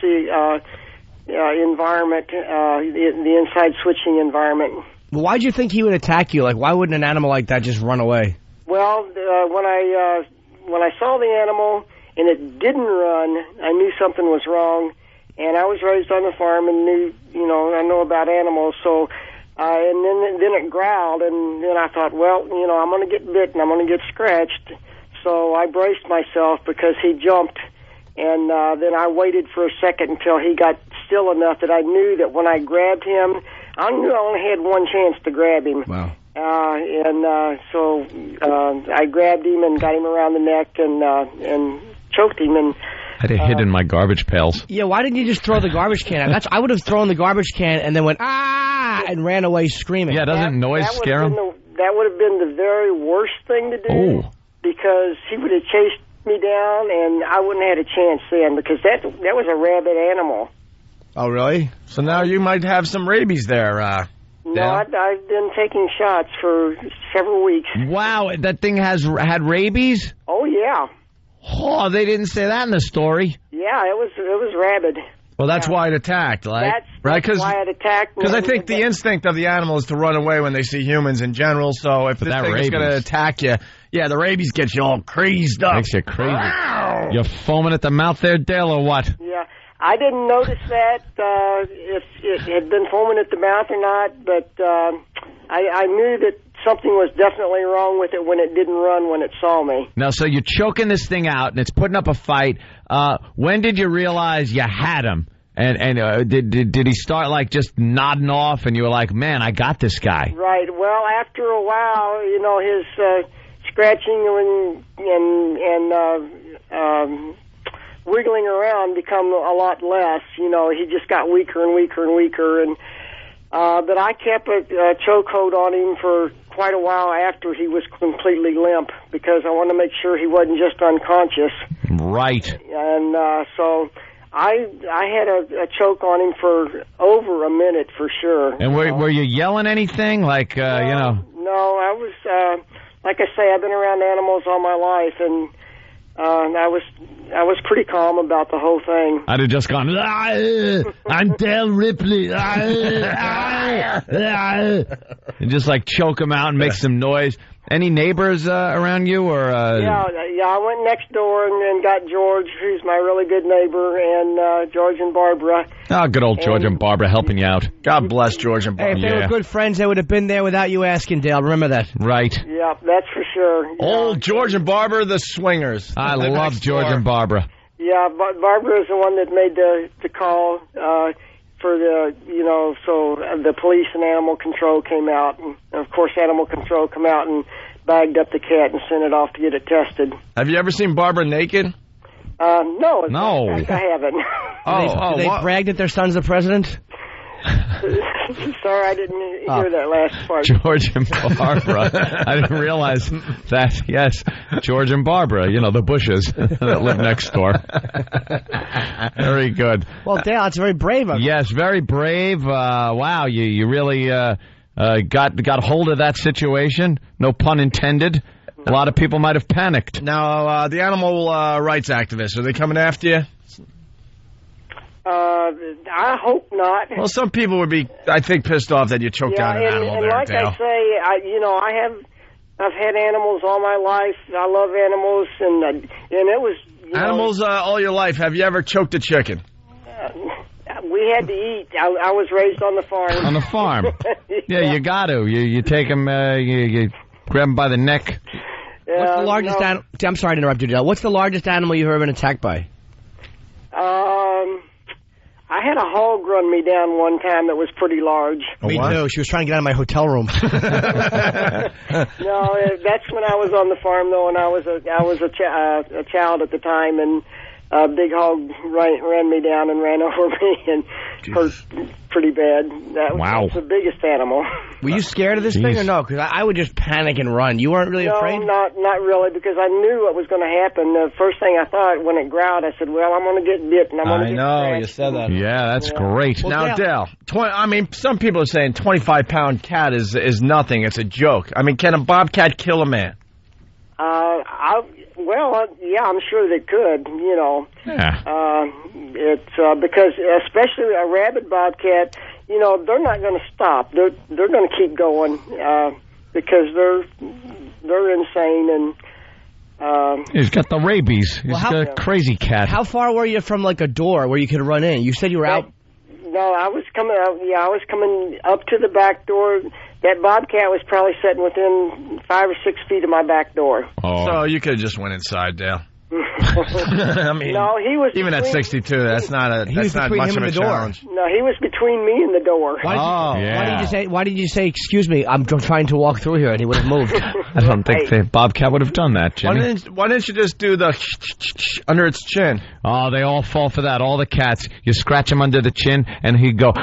Speaker 19: environment, the inside switching environment.
Speaker 10: Well, why'd you think he would attack you? Like, why wouldn't an animal like that just run away?
Speaker 19: Well, when I saw the animal and it didn't run, I knew something was wrong. And I was raised on the farm and I know about animals, so. And then it growled, and then I thought, well, I'm going to get bit and I'm going to get scratched. So I braced myself because he jumped, and then I waited for a second until he got still enough that I knew that when I grabbed him, I knew I only had one chance to grab him.
Speaker 10: Wow.
Speaker 19: So I grabbed him and got him around the neck and choked him, and
Speaker 13: I'd have hidden my garbage pails.
Speaker 10: Yeah, why didn't you just throw the garbage can out? I would have thrown the garbage can and then went, and ran away screaming.
Speaker 13: Yeah, doesn't noise scare him?
Speaker 19: That would have been the very worst thing to do. Because he would have chased me down, and I wouldn't have had a chance then, because that was a rabid animal.
Speaker 12: Oh, really? So now you might have some rabies there,
Speaker 19: No, I've been taking shots for several weeks.
Speaker 5: Wow, that thing had rabies?
Speaker 19: Oh, yeah.
Speaker 5: Oh, they didn't say that in the story.
Speaker 19: Yeah, it was rabid.
Speaker 12: Well, that's why it attacked, right?
Speaker 19: That's why it attacked.
Speaker 12: Because I think the instinct of the animal is to run away when they see humans in general. So if this thing is going to attack you, yeah, the rabies gets you all crazed up.
Speaker 5: Makes you crazy. Wow. You're foaming at the mouth there, Dale, or what?
Speaker 19: Yeah, I didn't notice that if it had been foaming at the mouth or not, but I knew that something was definitely wrong with it when it didn't run when it saw me.
Speaker 5: Now, so you're choking this thing out, and it's putting up a fight. When did you realize you had him? And did he start, like, just nodding off, and you were like, man, I got this guy?
Speaker 19: Right. Well, after a while, his scratching and wiggling around become a lot less. You know, he just got weaker and weaker and weaker. And but I kept a chokehold on him for quite a while after he was completely limp because I wanted to make sure he wasn't just unconscious.
Speaker 13: Right.
Speaker 19: And so I had a choke on him for over a minute for sure.
Speaker 13: And were you yelling anything? Like, you know?
Speaker 19: No, I was, like I say, I've been around animals all my life, and I was pretty calm about the whole thing.
Speaker 13: I'd have just gone, I'm Dale Ripley. And just like choke him out and make some noise. Any neighbors around you? Or
Speaker 19: Yeah, I went next door and got George, who's my really good neighbor, and George and Barbara.
Speaker 13: Oh, good old George and Barbara helping you out.
Speaker 12: God bless George and
Speaker 5: Hey,
Speaker 12: Barbara.
Speaker 5: if they were good friends, they would have been there without you asking, Dale. Remember that.
Speaker 13: Right.
Speaker 19: Yeah, that's for sure.
Speaker 12: Old George and Barbara, the swingers.
Speaker 13: I love George and Barbara.
Speaker 19: Yeah, Barbara is the one that made the call for the, you know, so the police and animal control came out. And, of course, animal control come out and bagged up the cat and sent it off to get it tested.
Speaker 12: Have you ever seen Barbara naked?
Speaker 19: No.
Speaker 13: No.
Speaker 19: In fact, I haven't.
Speaker 5: Do they brag that their son's the president?
Speaker 19: Sorry, I didn't hear that last part.
Speaker 13: George and Barbara. I didn't realize that. Yes, George and Barbara, you know, the Bushes that live next door. Very good.
Speaker 5: Well, Dale, that's very brave of you.
Speaker 13: Yes, very brave. Wow, you really got hold of that situation. No pun intended. A lot of people might have panicked.
Speaker 12: Now, the animal rights activists, are they coming after you?
Speaker 19: I hope not.
Speaker 12: Well, some people would be, I think, pissed off that you choked down an animal
Speaker 19: and
Speaker 12: there,
Speaker 19: like
Speaker 12: Dale.
Speaker 19: I say, I've had animals all my life. I love animals, and it was
Speaker 12: animals all your life. Have you ever choked a chicken?
Speaker 19: We had to eat. I was raised on the farm.
Speaker 13: On the farm. Yeah, you got to. You take them. You grab them by the neck.
Speaker 5: What's the largest animal? I'm sorry to interrupt you, Dale. What's the largest animal you've ever been attacked by?
Speaker 19: I had a hog run me down one time that was pretty large.
Speaker 5: Me too. She was trying to get out of my hotel room.
Speaker 19: No, that's when I was on the farm though, and I was a child at the time, and a big hog ran me down and ran over me and hurt pretty bad. That was the biggest animal.
Speaker 5: Were you scared of this thing or no? Because I would just panic and run. You weren't really afraid?
Speaker 19: No, not really, because I knew what was going to happen. The first thing I thought when it growled, I said, well, I'm going to get bit, and I'm going to get scratched.
Speaker 12: You said that.
Speaker 13: Yeah, that's great.
Speaker 12: Well, now, Dale, some people are saying 25-pound cat is nothing. It's a joke. I mean, can a bobcat kill a man?
Speaker 19: Yeah, I'm sure they could, you know.
Speaker 13: Yeah.
Speaker 19: It's because, especially a rabid bobcat, you know, they're not going to stop. They're going to keep going because they're insane and.
Speaker 13: He's got the rabies. He's got a crazy cat.
Speaker 5: How far were you from like a door where you could run in? You said you were out.
Speaker 19: No, I was coming out. Yeah, I was coming up to the back door. That bobcat was probably sitting within 5 or 6 feet of my back door.
Speaker 12: Oh. So you could have just went inside, Dale. I mean,
Speaker 19: no, he was
Speaker 12: even at 62. That's not much of a challenge.
Speaker 19: No, he was between me and the door.
Speaker 5: Why did you say? Excuse me, I'm trying to walk through here, and he would have moved.
Speaker 13: I don't think the bobcat would have done that, Jimmy.
Speaker 12: Why didn't you just do the under its chin?
Speaker 13: Oh, they all fall for that. All the cats. You scratch him under the chin, and he'd go.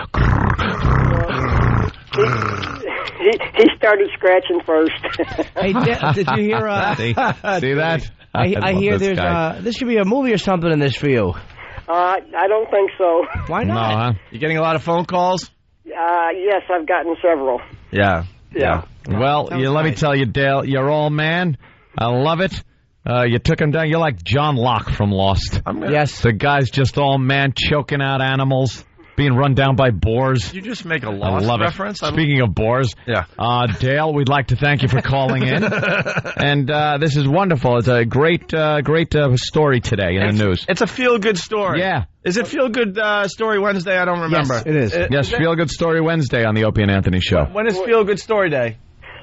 Speaker 19: He started scratching first.
Speaker 5: Hey, did you hear?
Speaker 13: See that?
Speaker 5: I hear this should be a movie or something in this for you.
Speaker 19: I don't think so.
Speaker 5: Why not?
Speaker 13: No, huh?
Speaker 12: You getting a lot of phone calls?
Speaker 19: Yes, I've gotten several.
Speaker 12: Yeah.
Speaker 13: Well, let me tell you, Dale, you're all man. I love it. You took him down. You're like John Locke from Lost.
Speaker 5: Yes.
Speaker 13: The guy's just all man, choking out animals. Being run down by boars.
Speaker 12: Did you just make a Lost reference?
Speaker 13: Speaking of boars, Dale, we'd like to thank you for calling in. And this is wonderful. It's a great story today in the news.
Speaker 12: It's a feel-good story.
Speaker 13: Yeah.
Speaker 12: Is it Feel-Good Story Wednesday? I don't remember.
Speaker 5: Yes, it is.
Speaker 13: Yes, Feel-Good Story Wednesday on the Opie and Anthony Show.
Speaker 12: When is Feel-Good Story Day?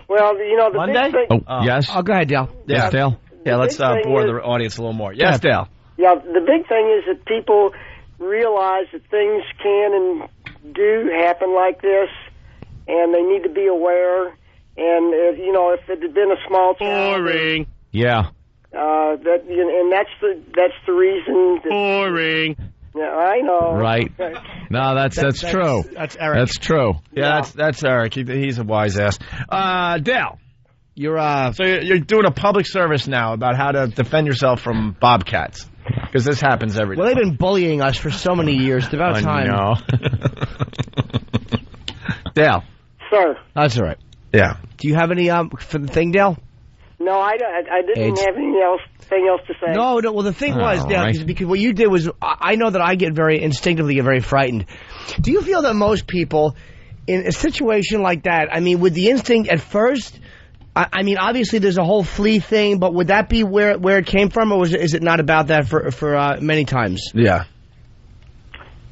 Speaker 19: Well, you know, the
Speaker 12: Monday?
Speaker 19: big thing...
Speaker 13: Oh, yes.
Speaker 5: Oh, go ahead, Dale.
Speaker 13: Yes, Dale?
Speaker 12: Yeah, let's bore the audience a little more. Yes, Dale.
Speaker 19: Yeah, the big thing is that people realize that things can and do happen like this, and they need to be aware. And, you know, if it had been a small town...
Speaker 12: Boring.
Speaker 13: Yeah.
Speaker 19: And that's the reason.
Speaker 5: Boring.
Speaker 19: Yeah, I know.
Speaker 13: Right. No, that's true.
Speaker 14: That's Eric.
Speaker 13: That's true.
Speaker 12: Yeah, that's Eric. He's a wise ass. Dale, you're doing a public service now about how to defend yourself from bobcats, because this happens every day.
Speaker 10: Well, they've been bullying us for so many years. It's about time.
Speaker 13: No.
Speaker 12: Dale.
Speaker 19: Sir.
Speaker 10: That's all right.
Speaker 12: Yeah.
Speaker 10: Do you have any for the thing, Dale?
Speaker 19: No, I didn't have anything else to say.
Speaker 10: No. Well, the thing was, Dale,
Speaker 13: right.
Speaker 10: because what you did was, I know that I get very instinctively very frightened. Do you feel that most people in a situation like that, I mean, with the instinct at first, I mean, obviously there's a whole flea thing, but would that be where it came from, or is it not about that for many times?
Speaker 12: Yeah.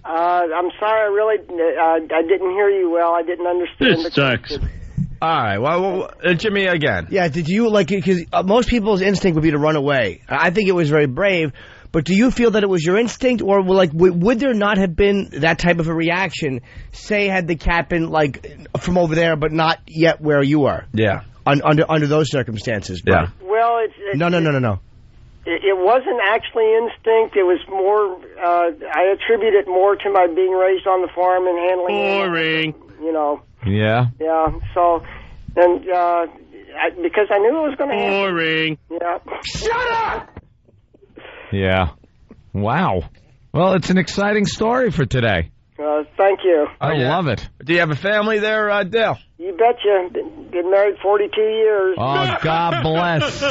Speaker 19: I'm sorry, I really I didn't hear you well. I didn't understand.
Speaker 5: This sucks.
Speaker 12: All right. Well, Jimmy again.
Speaker 10: Yeah. Did you because most people's instinct would be to run away. I think it was very brave. But do you feel that it was your instinct, or would there not have been that type of a reaction? Say, had the cat been from over there, but not yet where you are?
Speaker 12: Yeah.
Speaker 10: Under those circumstances. Bro.
Speaker 12: Yeah.
Speaker 19: Well,
Speaker 10: No.
Speaker 19: It wasn't actually instinct. It was more. I attribute it more to my being raised on the farm and handling.
Speaker 5: Boring.
Speaker 13: Yeah.
Speaker 19: Yeah. So, and because I knew it was going to happen.
Speaker 5: Boring.
Speaker 19: Yeah.
Speaker 5: Shut up.
Speaker 13: Yeah. Wow. Well, it's an exciting story for today.
Speaker 19: Thank you.
Speaker 13: I love it.
Speaker 12: Do you have a family there, Dale?
Speaker 19: You betcha. Been married 42 years.
Speaker 13: Oh, God bless.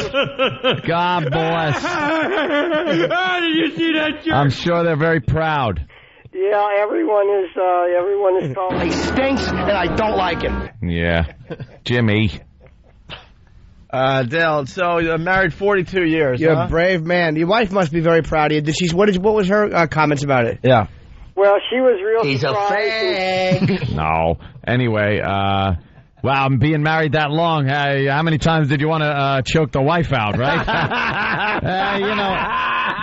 Speaker 13: God bless.
Speaker 5: Did you see that jerk?
Speaker 13: I'm sure they're very proud.
Speaker 19: Yeah, everyone is calling.
Speaker 10: He stinks, and I don't like him.
Speaker 13: Yeah. Jimmy.
Speaker 12: Dale, so you're married 42 years.
Speaker 10: You're a brave man. Your wife must be very proud of you. What was her comments about it?
Speaker 12: Yeah.
Speaker 19: Well, she was real
Speaker 10: He's
Speaker 19: surprised.
Speaker 10: a fake.
Speaker 13: No. Anyway, wow, I'm being married that long. How many times did you want to choke the wife out, right?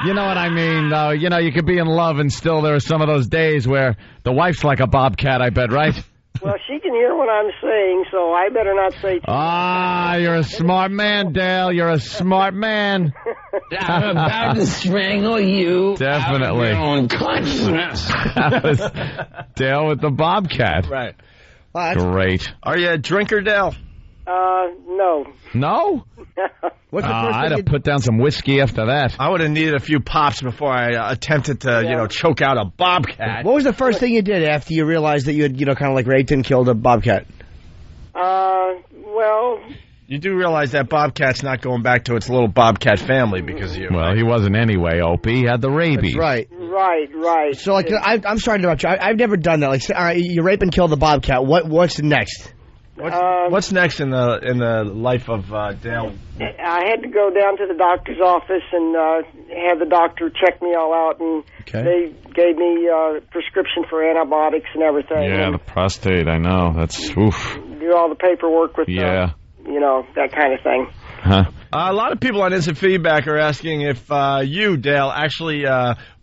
Speaker 13: You know what I mean, though. You could be in love and still there are some of those days where the wife's like a bobcat, I bet, right?
Speaker 19: Well, she can hear what I'm saying, so I better not say too much.
Speaker 13: You're a smart man, Dale. You're a smart man.
Speaker 11: I'm about to strangle you.
Speaker 13: Definitely.
Speaker 11: Out of your own consciousness.
Speaker 13: That was Dale with the bobcat.
Speaker 12: Right.
Speaker 10: Well,
Speaker 13: great.
Speaker 12: Are you a drinker, Dale?
Speaker 19: No.
Speaker 13: No?
Speaker 10: What's the first
Speaker 13: I'd
Speaker 10: thing
Speaker 13: have put down some whiskey after that.
Speaker 12: I would have needed a few pops before I attempted to, choke out a bobcat.
Speaker 10: What was the first thing you did after you realized that you had, kind of like raped and killed a bobcat?
Speaker 19: Well...
Speaker 12: You do realize that bobcat's not going back to its little bobcat family because of you.
Speaker 13: Well, he wasn't anyway, Opie. He had the rabies.
Speaker 10: That's right.
Speaker 19: Right.
Speaker 10: So, I'm sorry to interrupt you. I've never done that. All right, you rape and kill the bobcat. What's next?
Speaker 12: What's next in the life of Dale?
Speaker 19: I had to go down to the doctor's office and have the doctor check me all out, and they gave me a prescription for antibiotics and everything.
Speaker 13: Yeah,
Speaker 19: and
Speaker 13: the prostate, I know. That's, oof.
Speaker 19: Do all the paperwork with that kind of thing.
Speaker 13: Huh?
Speaker 12: A lot of people on Instant Feedback are asking if you, Dale, actually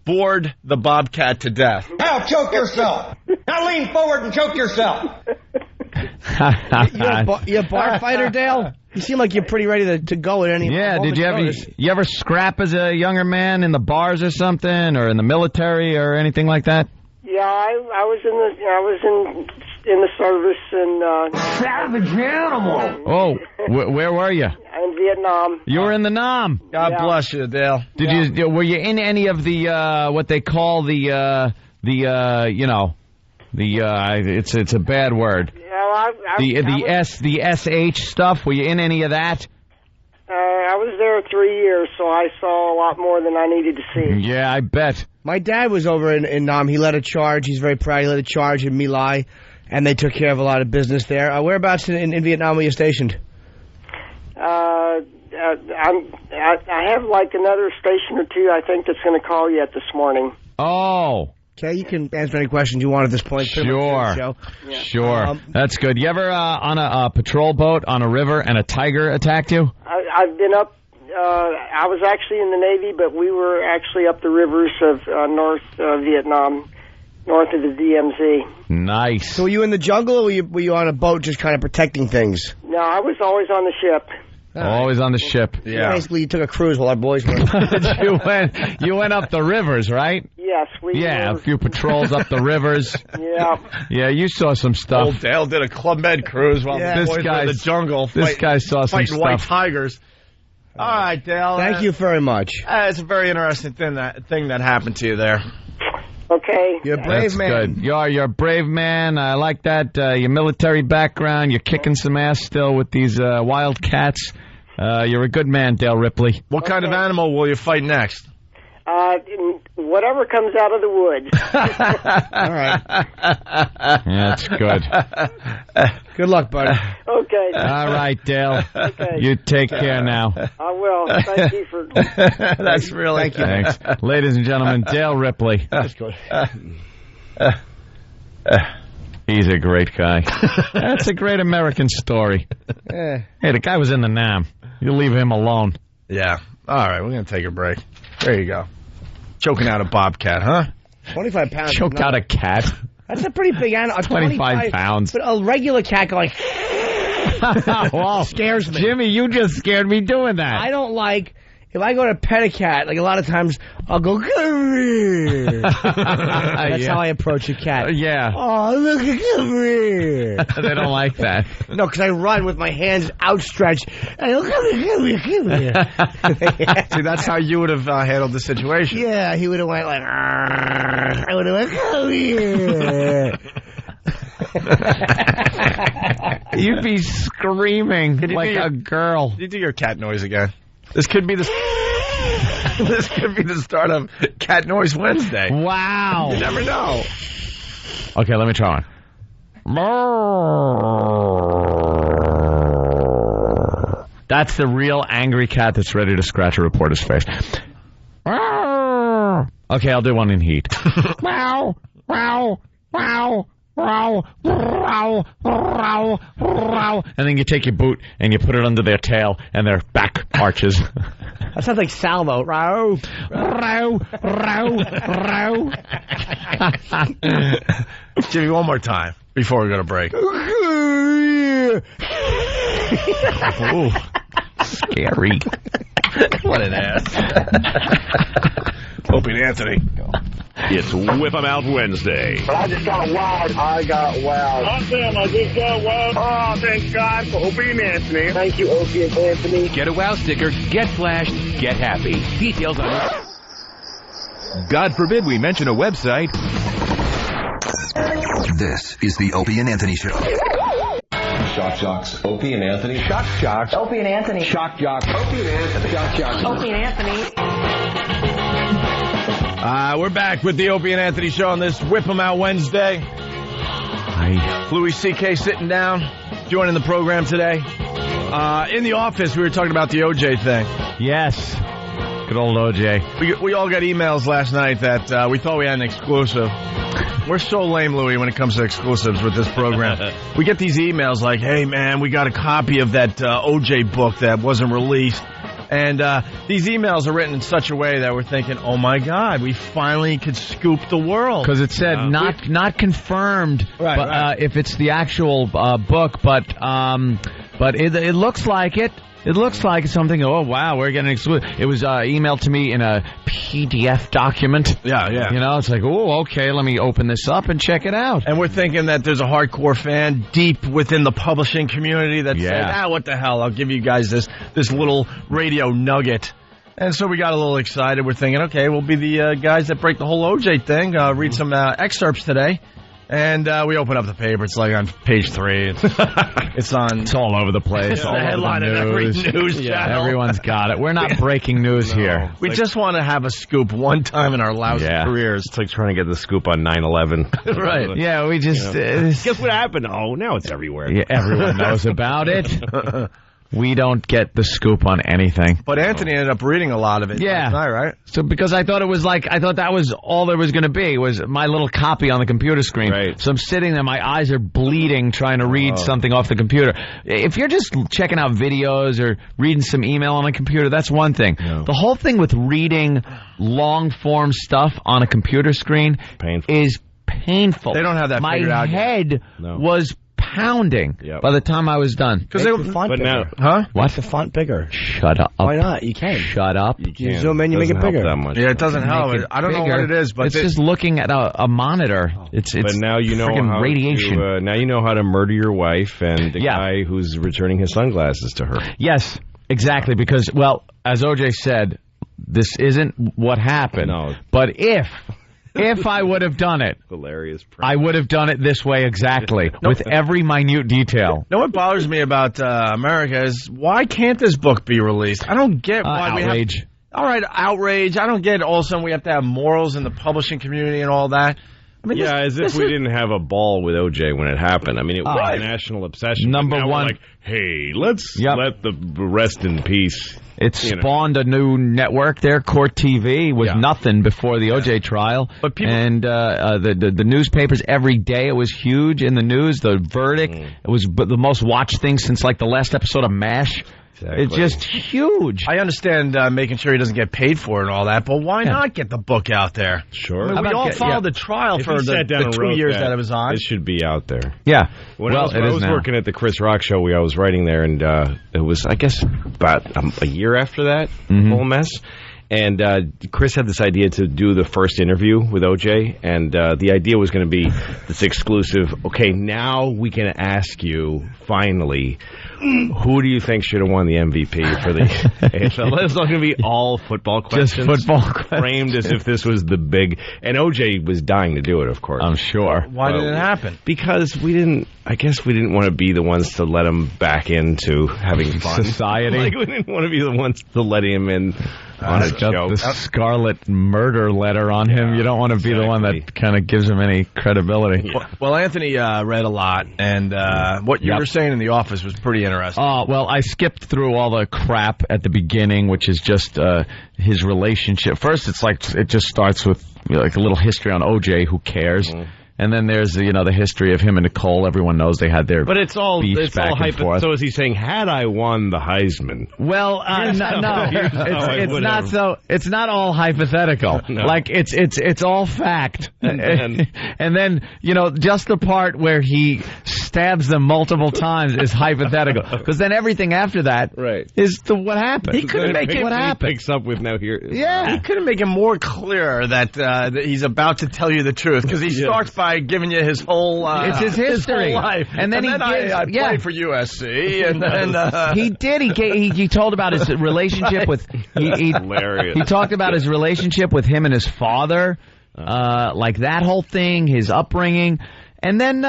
Speaker 12: bored the bobcat to death.
Speaker 11: Now choke yourself. Now lean forward and choke yourself.
Speaker 10: You a bar fighter, Dale? You seem like you're pretty ready to go at any moment.
Speaker 13: Yeah, did you ever scrap as a younger man in the bars or something, or in the military or anything like that?
Speaker 19: Yeah, I was in the service and
Speaker 11: savage animal.
Speaker 13: Oh, where were you?
Speaker 19: In Vietnam.
Speaker 13: You were in the Nam.
Speaker 12: God bless you, Dale.
Speaker 13: Were you in any of the what they call it's a bad word. The SH stuff. Were you in any of that?
Speaker 19: I was there 3 years, so I saw a lot more than I needed to see.
Speaker 13: Yeah, I bet.
Speaker 10: My dad was over in Nam. He led a charge. He's very proud. He led a charge in My Lai, and they took care of a lot of business there. Whereabouts in Vietnam were you stationed?
Speaker 19: I have like another station or two, I think, that's going to call yet this morning.
Speaker 13: Oh.
Speaker 10: Okay, you can answer any questions you want at this point.
Speaker 13: Sure.
Speaker 19: Yeah.
Speaker 13: Sure. That's good. You ever on a patrol boat on a river and a tiger attacked you?
Speaker 19: I've been up. I was actually in the Navy, but we were actually up the rivers of North Vietnam, north of the DMZ.
Speaker 13: Nice.
Speaker 10: So were you in the jungle, or were you on a boat just kind of protecting things?
Speaker 19: No, I was always on the ship.
Speaker 13: Always on the ship.
Speaker 10: Yeah. Basically, you took a cruise while our boys were.
Speaker 13: you went up the rivers, right?
Speaker 19: Yes, we
Speaker 13: a few patrols up the rivers. Yeah, you saw some stuff.
Speaker 12: Old Dale did a Club Med cruise while the boys were in the jungle.
Speaker 13: This guy saw some
Speaker 12: fighting
Speaker 13: stuff.
Speaker 12: white tigers. All right, Dale.
Speaker 10: Thank you very much.
Speaker 12: It's a very interesting thing that happened to you there.
Speaker 19: Okay.
Speaker 10: You're a brave man.
Speaker 13: Good. You're a brave man. I like that. Your military background. You're kicking some ass still with these wildcats. You're a good man, Dale Ripley.
Speaker 12: What kind of animal will you fight next?
Speaker 19: Whatever comes out of the woods.
Speaker 10: All right.
Speaker 13: That's good.
Speaker 10: Good luck, buddy.
Speaker 19: Okay.
Speaker 13: All right, Dale.
Speaker 19: Okay.
Speaker 13: You take care now.
Speaker 19: I will. Thank you for...
Speaker 12: That's really...
Speaker 13: Thanks. Ladies and gentlemen, Dale Ripley.
Speaker 10: That's good.
Speaker 13: He's a great guy. That's a great American story. Hey, the guy was in the Nam. You leave him alone.
Speaker 12: Yeah. All right, we're going to take a break. There you go. Choking out a bobcat, huh?
Speaker 10: 25 pounds.
Speaker 13: Choked out a cat.
Speaker 10: That's a pretty big animal.
Speaker 13: 25 pounds.
Speaker 10: But a regular cat going...
Speaker 13: Wow.
Speaker 10: Scares me.
Speaker 13: Jimmy, you just scared me doing that.
Speaker 10: I don't like... If I go to pet a cat, like a lot of times, I'll go, come here. That's how I approach a cat.
Speaker 13: Yeah.
Speaker 10: Oh, look, come here.
Speaker 13: They don't like that.
Speaker 10: No, because I run with my hands outstretched. And I go, come here.
Speaker 12: See, that's how you would have handled the situation.
Speaker 10: Yeah, he would have went like, I would have went, come here.
Speaker 13: You'd be screaming like a girl.
Speaker 12: You do your cat noise again. This could be the start of Cat Noise Wednesday.
Speaker 13: Wow.
Speaker 12: You never know.
Speaker 13: Okay, let me try one. That's the real angry cat that's ready to scratch a reporter's face. Okay, I'll do one in heat. Wow, wow, wow. Row, row, row, row. And then you take your boot and you put it under their tail and their back arches.
Speaker 10: That sounds like Salmo. Row, row, row, row.
Speaker 12: Jimmy, one more time before we go to break.
Speaker 13: Ooh, scary.
Speaker 12: What an ass. Opie and Anthony.
Speaker 16: It's Whip 'em Out Wednesday.
Speaker 18: But I just got wild. I got wild.
Speaker 15: I just got wild. Oh, thank God for Opie and Anthony.
Speaker 19: Thank you, Opie and Anthony.
Speaker 16: Get a wow sticker, get flashed, get happy. Details on it. God forbid we mention a website.
Speaker 20: This is the Opie and Anthony Show.
Speaker 9: Shock Jocks, Opie and Anthony.
Speaker 2: Shock Jocks.
Speaker 9: Opie and Anthony.
Speaker 2: Shock
Speaker 9: Jocks. Opie and Anthony. Shock Jocks.
Speaker 2: Opie and Anthony.
Speaker 12: We're back with the Opie and Anthony Show on this Whip 'em Out Wednesday.
Speaker 13: Hi.
Speaker 12: Louis C.K. sitting down, joining the program today. In the office, we were talking about the OJ thing.
Speaker 13: Yes. Good old OJ.
Speaker 12: We all got emails last night that we thought we had an exclusive. We're so lame, Louis, when it comes to exclusives with this program. We get these emails like, hey, man, we got a copy of that OJ book that wasn't released. And these emails are written in such a way that we're thinking, oh, my God, we finally could scoop the world.
Speaker 13: Because it said not confirmed
Speaker 12: right.
Speaker 13: If it's the actual book, but it looks like it. It looks like something, oh, wow, we're getting exclusive. It was emailed to me in a PDF document.
Speaker 12: Yeah.
Speaker 13: You know, it's like, oh, okay, let me open this up and check it out.
Speaker 12: And we're thinking that there's a hardcore fan deep within the publishing community that said, what the hell, I'll give you guys this little radio nugget. And so we got a little excited. We're thinking, okay, we'll be the guys that break the whole OJ thing, read some excerpts today. And we open up the paper. It's like on page 3. It's all over the place.
Speaker 13: It's
Speaker 12: all the headline of every news channel.
Speaker 13: Everyone's got it. We're not breaking news here.
Speaker 12: We just want to have a scoop one time in our lousy careers.
Speaker 9: It's like trying to get the scoop on 9/11.
Speaker 12: Right.
Speaker 13: Yeah, we just...
Speaker 9: Guess what happened? Oh, now it's everywhere.
Speaker 13: Yeah, everyone knows about it. We don't get the scoop on anything.
Speaker 12: But Anthony ended up reading a lot of it last night, right?
Speaker 13: So because I thought that was all there was going to be, was my little copy on the computer screen.
Speaker 9: Right.
Speaker 13: So I'm sitting there, my eyes are bleeding trying to read something off the computer. If you're just checking out videos or reading some email on a computer, that's one thing. No. The whole thing with reading long-form stuff on a computer screen is painful.
Speaker 12: They don't have that figured out yet.
Speaker 13: My head was pounding by the time I was done.
Speaker 12: Because
Speaker 21: Make the font bigger.
Speaker 12: Huh?
Speaker 13: What?
Speaker 21: Make the font bigger.
Speaker 13: Shut up.
Speaker 21: Why not? You can.
Speaker 13: Shut up.
Speaker 21: You zoom in, you make it bigger.
Speaker 12: Yeah, it doesn't help.
Speaker 13: Make it
Speaker 12: I don't know
Speaker 13: bigger.
Speaker 12: what it is, but
Speaker 13: it's just looking at a monitor. It's
Speaker 9: but now you know
Speaker 13: friggin'
Speaker 9: how
Speaker 13: radiation.
Speaker 9: To, now you know how to murder your wife and the guy who's returning his sunglasses to her.
Speaker 13: Yes, exactly. Because, well, as OJ said, this isn't what happened.
Speaker 9: No.
Speaker 13: But if I would have done it,
Speaker 9: hilarious.
Speaker 13: I would have done it this way exactly, with every minute detail.
Speaker 12: You know what bothers me about America is why can't this book be released? I don't get why
Speaker 13: outrage.
Speaker 12: we have... All right, outrage. I don't get all of a sudden we have to have morals in the publishing community and all that. I mean,
Speaker 9: as if we didn't have a ball with OJ when it happened. I mean, it was a national obsession.
Speaker 13: Number
Speaker 9: but now
Speaker 13: one.
Speaker 9: we're like, hey, let's let the rest in peace.
Speaker 13: It spawned a new network there. Court TV was nothing before the OJ trial. But and the newspapers every day, it was huge in the news. The verdict, it was the most watched thing since like the last episode of MASH.
Speaker 12: Exactly.
Speaker 13: It's just huge.
Speaker 12: I understand making sure he doesn't get paid for it and all that, but why not get the book out there?
Speaker 9: Sure.
Speaker 12: I mean, we all followed the trial for the 2 years that it was on.
Speaker 9: It should be out there.
Speaker 13: Yeah.
Speaker 9: When I was working at the Chris Rock show, I was writing there, and it was, I guess, about a year after that whole mess. And Chris had this idea to do the first interview with OJ, and the idea was going to be this exclusive, okay, now we can ask you, finally, who do you think should have won the MVP for the AFL? It's not going to be all football questions.
Speaker 13: Just football questions.
Speaker 9: Framed as if this was the big... And OJ was dying to do it, of course.
Speaker 13: I'm sure.
Speaker 12: Why did it happen?
Speaker 9: Because we didn't want to be the ones to let him back into having fun.
Speaker 13: Society.
Speaker 9: Like, we didn't want to be the ones to let him in on a joke.
Speaker 13: The scarlet murder letter on him. You don't want to be the one that kind of gives him any credibility.
Speaker 12: Well, Anthony read a lot, and what you were saying in the office was pretty interesting.
Speaker 13: Well, I skipped through all the crap at the beginning, which is just his relationship. First, it's like it just starts with like a little history on OJ. Who cares? And then there's the history of him and Nicole. Everyone knows they had their
Speaker 9: but it's all
Speaker 13: beef back and forth.
Speaker 9: So is he saying, had I won the Heisman?
Speaker 13: Well, no, it's not so. It's not all hypothetical.
Speaker 9: No.
Speaker 13: Like it's all fact. And then just the part where he stabs them multiple times is hypothetical, because then everything after that is what happened.
Speaker 12: He couldn't make it.
Speaker 13: What happened?
Speaker 9: Picks up with now here.
Speaker 12: Yeah, he couldn't make it more clear that he's about to tell you the truth, because he starts by giving you his whole
Speaker 13: it's his history,
Speaker 12: his whole life.
Speaker 13: And then
Speaker 12: I played for USC, and then
Speaker 13: he did. He told about his relationship with.
Speaker 9: Hilarious.
Speaker 13: He talked about his relationship with him and his father, like that whole thing, his upbringing, and then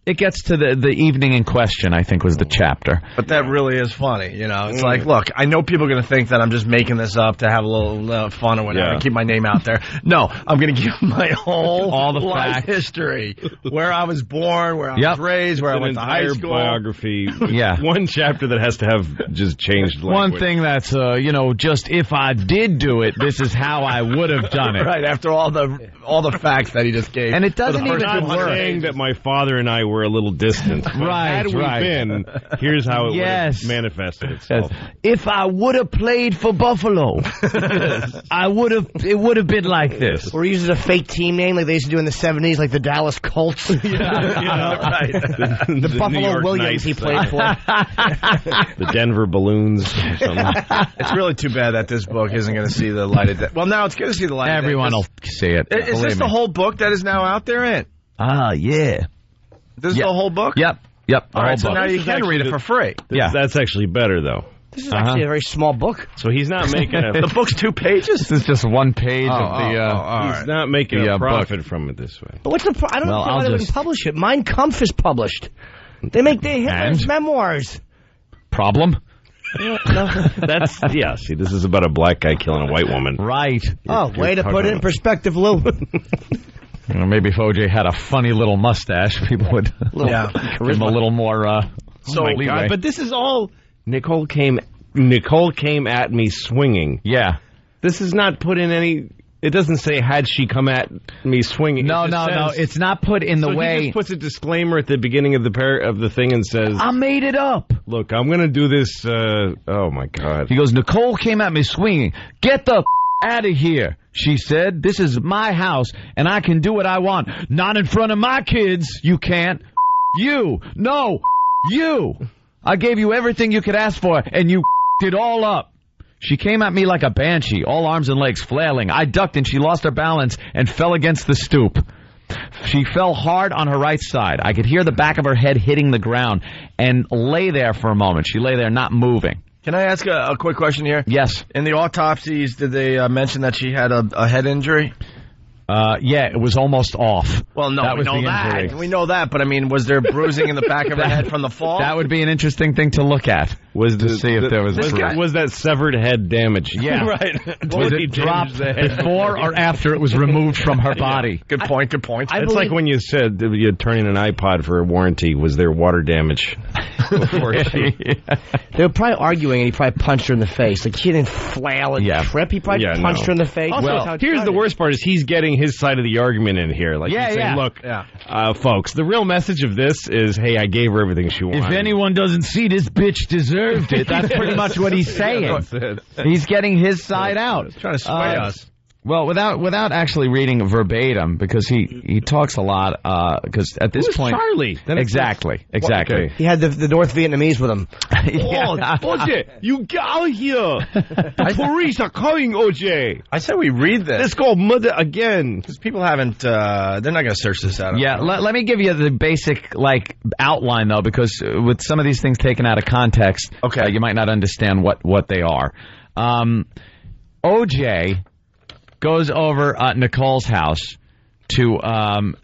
Speaker 13: it gets to the evening in question, I think, was the chapter.
Speaker 12: But that really is funny, It's like, look, I know people are going to think that I'm just making this up to have a little fun or whatever, keep my name out there. No, I'm going to give my whole
Speaker 13: all the
Speaker 12: life
Speaker 13: facts.
Speaker 12: History, where I was born, where I was raised, where I went to high school.
Speaker 9: Biography. One chapter that has to have just changed language.
Speaker 13: One thing that's, just if I did do it, this is how I would have done it.
Speaker 12: Right, after all the facts that he just gave.
Speaker 13: And it doesn't even
Speaker 9: work. Saying that my father and I were a little distant.
Speaker 13: Right,
Speaker 9: Had we been, here's how it would have manifested itself.
Speaker 13: If I would have played for Buffalo, it would have been like this.
Speaker 21: Or uses a fake team name like they used to do in the 70s, like the Dallas Colts.
Speaker 12: Right.
Speaker 21: The Buffalo Williams he played for.
Speaker 9: The Denver Balloons or something.
Speaker 12: It's really too bad that this book isn't going to see the light of day. Well, now it's going to see the light of day.
Speaker 13: Everyone will see it.
Speaker 12: Is this the whole book that is now out there, Ant?
Speaker 13: Yeah.
Speaker 12: This is the whole book?
Speaker 13: Yep.
Speaker 12: All right, so now you can read it for free.
Speaker 9: That's actually better, though.
Speaker 21: This is actually a very small book.
Speaker 9: So he's not making
Speaker 12: the book's 2 pages?
Speaker 13: This is just 1 page of the...
Speaker 9: he's not making a profit from it this way.
Speaker 21: But what's the... I don't know why they wouldn't publish it. Mein Kampf is published. They make Hitler's memoirs.
Speaker 13: Problem?
Speaker 9: That's see, this is about a black guy killing a white woman.
Speaker 13: Right.
Speaker 21: Way to put it in perspective, Lou.
Speaker 13: Maybe if OJ had a funny little mustache, people would give him a little more.
Speaker 9: Oh my God! But this is all Nicole came at me swinging.
Speaker 13: Yeah,
Speaker 9: this is not put in any. It doesn't say had she come at me swinging.
Speaker 13: No. It's not put in the way.
Speaker 9: He just puts a disclaimer at the beginning of the thing and says,
Speaker 13: "I made it up.
Speaker 9: Look, I'm going to do this." Oh my God!
Speaker 13: He goes, Nicole came at me swinging. Get the out of here. She said, "This is my house, and I can do what I want. Not in front of my kids. You can't." you. No, you. I gave you everything you could ask for, and you it all up. She came at me like a banshee, all arms and legs flailing. I ducked and she lost her balance and fell against the stoop. She fell hard on her right side. I could hear the back of her head hitting the ground and lay there for a moment. She lay there not moving.
Speaker 12: Can I ask a quick question here?
Speaker 13: Yes.
Speaker 12: In the autopsies, did they mention that she had a head injury?
Speaker 13: Yeah, it was almost off.
Speaker 12: Well, no, we know that. We know that, but I mean, was there bruising in the back of her head from the fall?
Speaker 13: That would be an interesting thing to look at. To see if there was
Speaker 9: that severed head damaged?
Speaker 13: Yeah.
Speaker 12: Right.
Speaker 13: Was it dropped before or after it was removed from her body?
Speaker 12: Good point.
Speaker 9: It's like when you said you'd turn in an iPod for a warranty. Was there water damage?
Speaker 21: They were probably arguing, and he probably punched her in the face. Like, she didn't flail and trip. He probably punched her in the face.
Speaker 9: Also, here's the worst part: is he's getting his side of the argument in here. Like, he's saying, look, folks, the real message of this is, hey, I gave her everything she wanted.
Speaker 13: If anyone doesn't see this bitch deserved it, that's pretty much what he's saying. He's getting his side out.
Speaker 12: He's trying to sway us.
Speaker 13: Well, without actually reading verbatim, because he talks a lot. Because at this point,
Speaker 9: Charlie?
Speaker 13: Exactly.
Speaker 21: Okay. He had the North Vietnamese with him.
Speaker 9: OJ, you get out here! The police are coming, OJ.
Speaker 12: I said we read this.
Speaker 9: Let's go murder again.
Speaker 12: Because people haven't. They're not going to search this out.
Speaker 13: Yeah, let me give you the basic outline though, because with some of these things taken out of context, you might not understand what they are. OJ goes over at Nicole's house to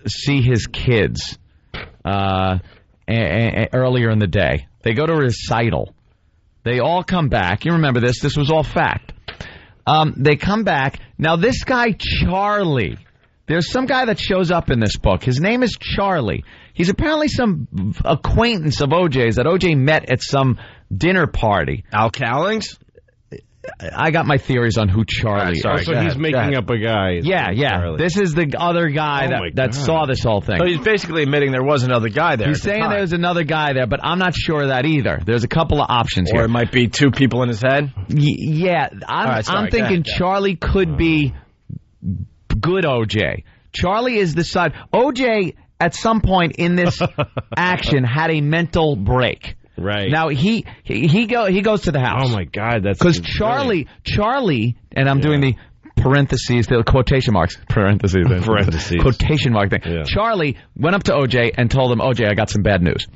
Speaker 13: see his kids earlier in the day. They go to a recital. They all come back. You remember this. This was all fact. They come back. Now, this guy, Charlie, there's some guy that shows up in this book. His name is Charlie. He's apparently some acquaintance of OJ's that OJ met at some dinner party.
Speaker 12: Al Cowlings?
Speaker 13: I got my theories on who Charlie is.
Speaker 9: So he's making up a guy.
Speaker 13: Yeah.
Speaker 9: Charlie.
Speaker 13: This is the other guy that saw this whole thing.
Speaker 12: So he's basically admitting there was another guy there.
Speaker 13: He's saying there's another guy there, but I'm not sure of that either. There's a couple of options here.
Speaker 12: Or it might be two people in his head?
Speaker 13: Yeah. I'm thinking Charlie could be good OJ. Charlie is the side. OJ, at some point in this action, had a mental break.
Speaker 9: Right.
Speaker 13: Now he goes to the house.
Speaker 9: Oh my God, that's
Speaker 13: because Charlie, and I'm doing the parentheses, the quotation marks, parentheses, quotation mark thing. Yeah. Charlie went up to OJ and told him, OJ, I got some bad news.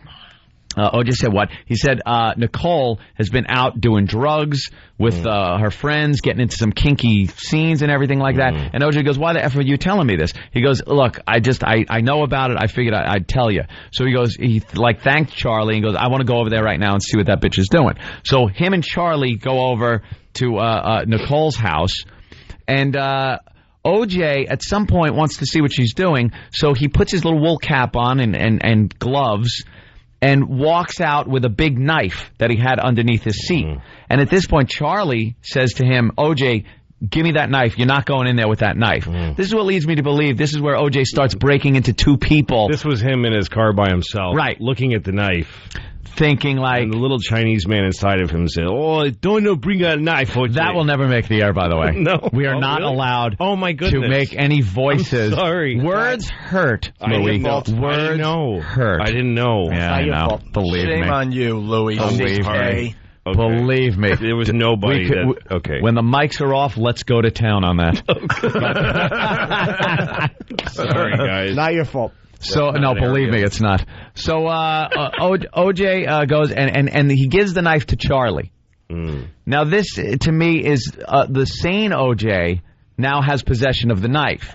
Speaker 13: OJ said what? He said Nicole has been out doing drugs with her friends, getting into some kinky scenes and everything like that. And OJ goes, why the F are you telling me this? He goes, look, I know about it. I figured I'd tell you. So he thanked Charlie and goes, I want to go over there right now and see what that bitch is doing. So him and Charlie go over to Nicole's house, and OJ at some point wants to see what she's doing. So he puts his little wool cap on and gloves, and walks out with a big knife that he had underneath his seat. And at this point, Charlie says to him, OJ, give me that knife. You're not going in there with that knife. This is what leads me to believe this is where OJ starts breaking into two people.
Speaker 9: This was him in his car by himself.
Speaker 13: Right.
Speaker 9: Looking at the knife.
Speaker 13: Thinking like...
Speaker 9: And the little Chinese man inside of him said, oh, don't bring a knife, OJ.
Speaker 13: That will never make the air, by the way.
Speaker 9: No.
Speaker 13: We are not allowed
Speaker 9: to
Speaker 13: make any voices.
Speaker 9: I'm sorry.
Speaker 13: Words hurt, Louis. Words hurt.
Speaker 9: I didn't know.
Speaker 13: Yeah, I know. Believe me.
Speaker 12: Shame on you, Louis.
Speaker 13: Believe me. Okay. Believe me.
Speaker 9: There was nobody okay.
Speaker 13: When the mics are off, let's go to town on that.
Speaker 9: Sorry, guys.
Speaker 21: Not your fault.
Speaker 13: So no, believe me, it's not. So OJ goes and he gives the knife to Charlie. Now this to me is the sane OJ now has possession of the knife,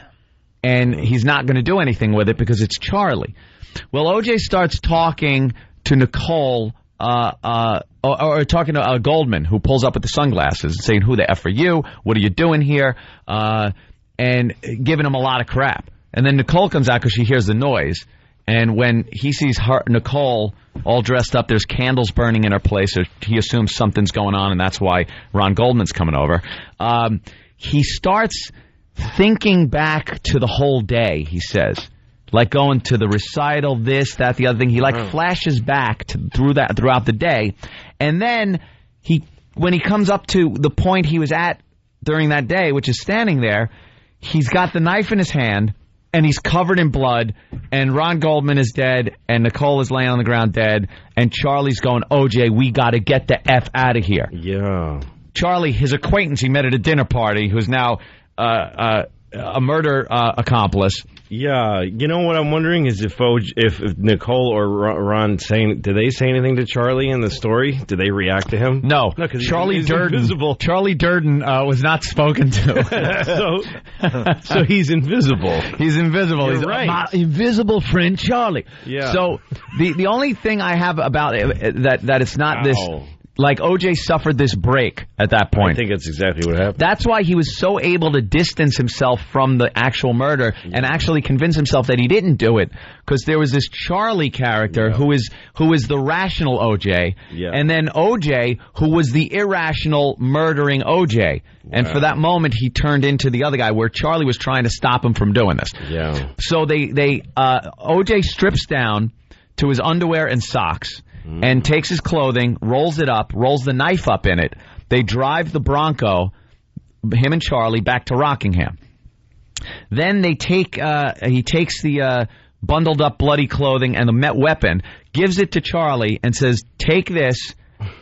Speaker 13: and he's not going to do anything with it because it's Charlie. Well, OJ starts talking to Nicole. Or talking to Goldman, who pulls up with the sunglasses and saying, who the F are you? What are you doing here? And giving him a lot of crap. And then Nicole comes out because she hears the noise. And when he sees Nicole all dressed up, there's candles burning in her place. So he assumes something's going on, and that's why Ron Goldman's coming over. He starts thinking back to the whole day, he says. Like going to the recital, this, that, the other thing. He flashes back throughout the day. And then when he comes up to the point he was at during that day, which is standing there, he's got the knife in his hand, and he's covered in blood, and Ron Goldman is dead, and Nicole is laying on the ground dead, and Charlie's going, OJ, we got to get the F out of here.
Speaker 9: Yeah.
Speaker 13: Charlie, his acquaintance he met at a dinner party, who's now a murder accomplice.
Speaker 9: Yeah, you know what I'm wondering is if Nicole or Ron did they say anything to Charlie in the story? Did they react to him?
Speaker 13: No, Charlie Durden.
Speaker 9: Invisible.
Speaker 13: Charlie Durden was not spoken to.
Speaker 9: so he's invisible.
Speaker 13: He's invisible.
Speaker 9: You're
Speaker 13: He's
Speaker 9: right.
Speaker 13: my invisible friend Charlie.
Speaker 9: Yeah.
Speaker 13: So the only thing I have about it that it's not this. Like, OJ suffered this break at that point.
Speaker 9: I think that's exactly what happened.
Speaker 13: That's why he was so able to distance himself from the actual murder and actually convince himself that he didn't do it, because there was this Charlie character who is the rational OJ, and then OJ, who was the irrational, murdering OJ. And for that moment, he turned into the other guy, where Charlie was trying to stop him from doing this.
Speaker 9: Yeah.
Speaker 13: So OJ strips down to his underwear and socks, and takes his clothing, rolls it up, rolls the knife up in it. They drive the Bronco, him and Charlie, back to Rockingham. Then he takes the bundled up bloody clothing and the weapon, gives it to Charlie, and says, take this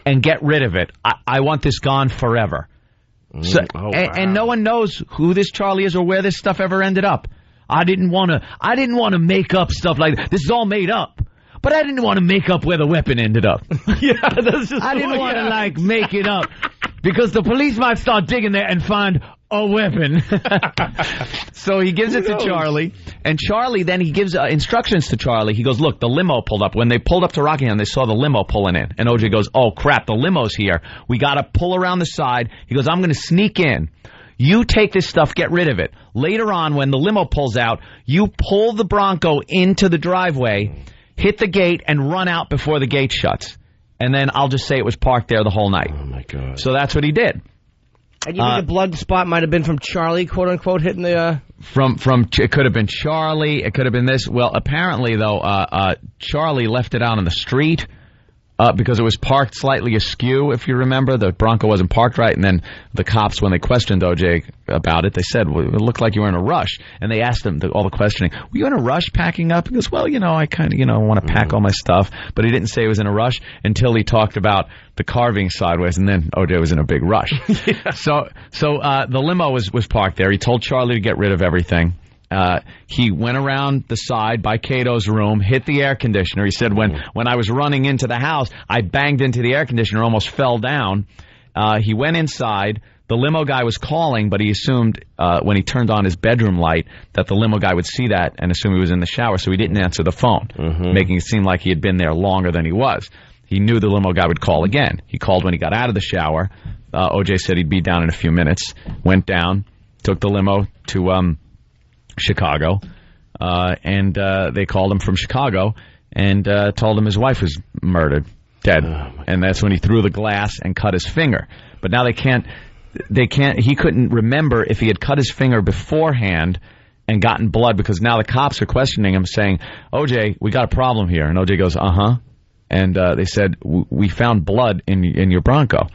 Speaker 13: and get rid of it. I want this gone forever. And no one knows who this Charlie is or where this stuff ever ended up. I didn't want to make up stuff like that. This is all made up. But I didn't want to make up where the weapon ended up.
Speaker 9: I
Speaker 13: didn't want to make it up, because the police might start digging there and find a weapon. So he gives it to Charlie, and Charlie then he gives instructions to Charlie. He goes, look, the limo pulled up. When they pulled up to Rockingham, they saw the limo pulling in, and OJ goes, oh crap, the limo's here. We got to pull around the side. He goes, I'm going to sneak in. You take this stuff, get rid of it. Later on, when the limo pulls out, you pull the Bronco into the driveway, hit the gate, and run out before the gate shuts. And then I'll just say it was parked there the whole night.
Speaker 9: Oh, my God.
Speaker 13: So that's what he did.
Speaker 21: And you think the blood spot might have been from Charlie, quote unquote, hitting the...
Speaker 13: From it could have been Charlie. It could have been this. Well, apparently, though, Charlie left it out on the street because it was parked slightly askew, if you remember. The Bronco wasn't parked right. And then the cops, when they questioned OJ about it, they said, well, it looked like you were in a rush. And they asked him all the questioning, were you in a rush packing up? He goes, well, I kind of, want to pack all my stuff. But he didn't say he was in a rush until he talked about the carving sideways. And then OJ was in a big rush. So the limo was parked there. He told Charlie to get rid of everything. He went around the side by Cato's room, hit the air conditioner. He said, when I was running into the house, I banged into the air conditioner, almost fell down. He went inside. The limo guy was calling, but he assumed when he turned on his bedroom light that the limo guy would see that and assume he was in the shower, so he didn't answer the phone, making it seem like he had been there longer than he was. He knew the limo guy would call again. He called when he got out of the shower. OJ said he'd be down in a few minutes. Went down, took the limo to Chicago, and they called him from Chicago and told him his wife was murdered, dead. And that's when he threw the glass and cut his finger. But now he couldn't remember if he had cut his finger beforehand and gotten blood, because now the cops are questioning him, saying, OJ, we got a problem here. And OJ goes, and they said, we found blood in your Bronco.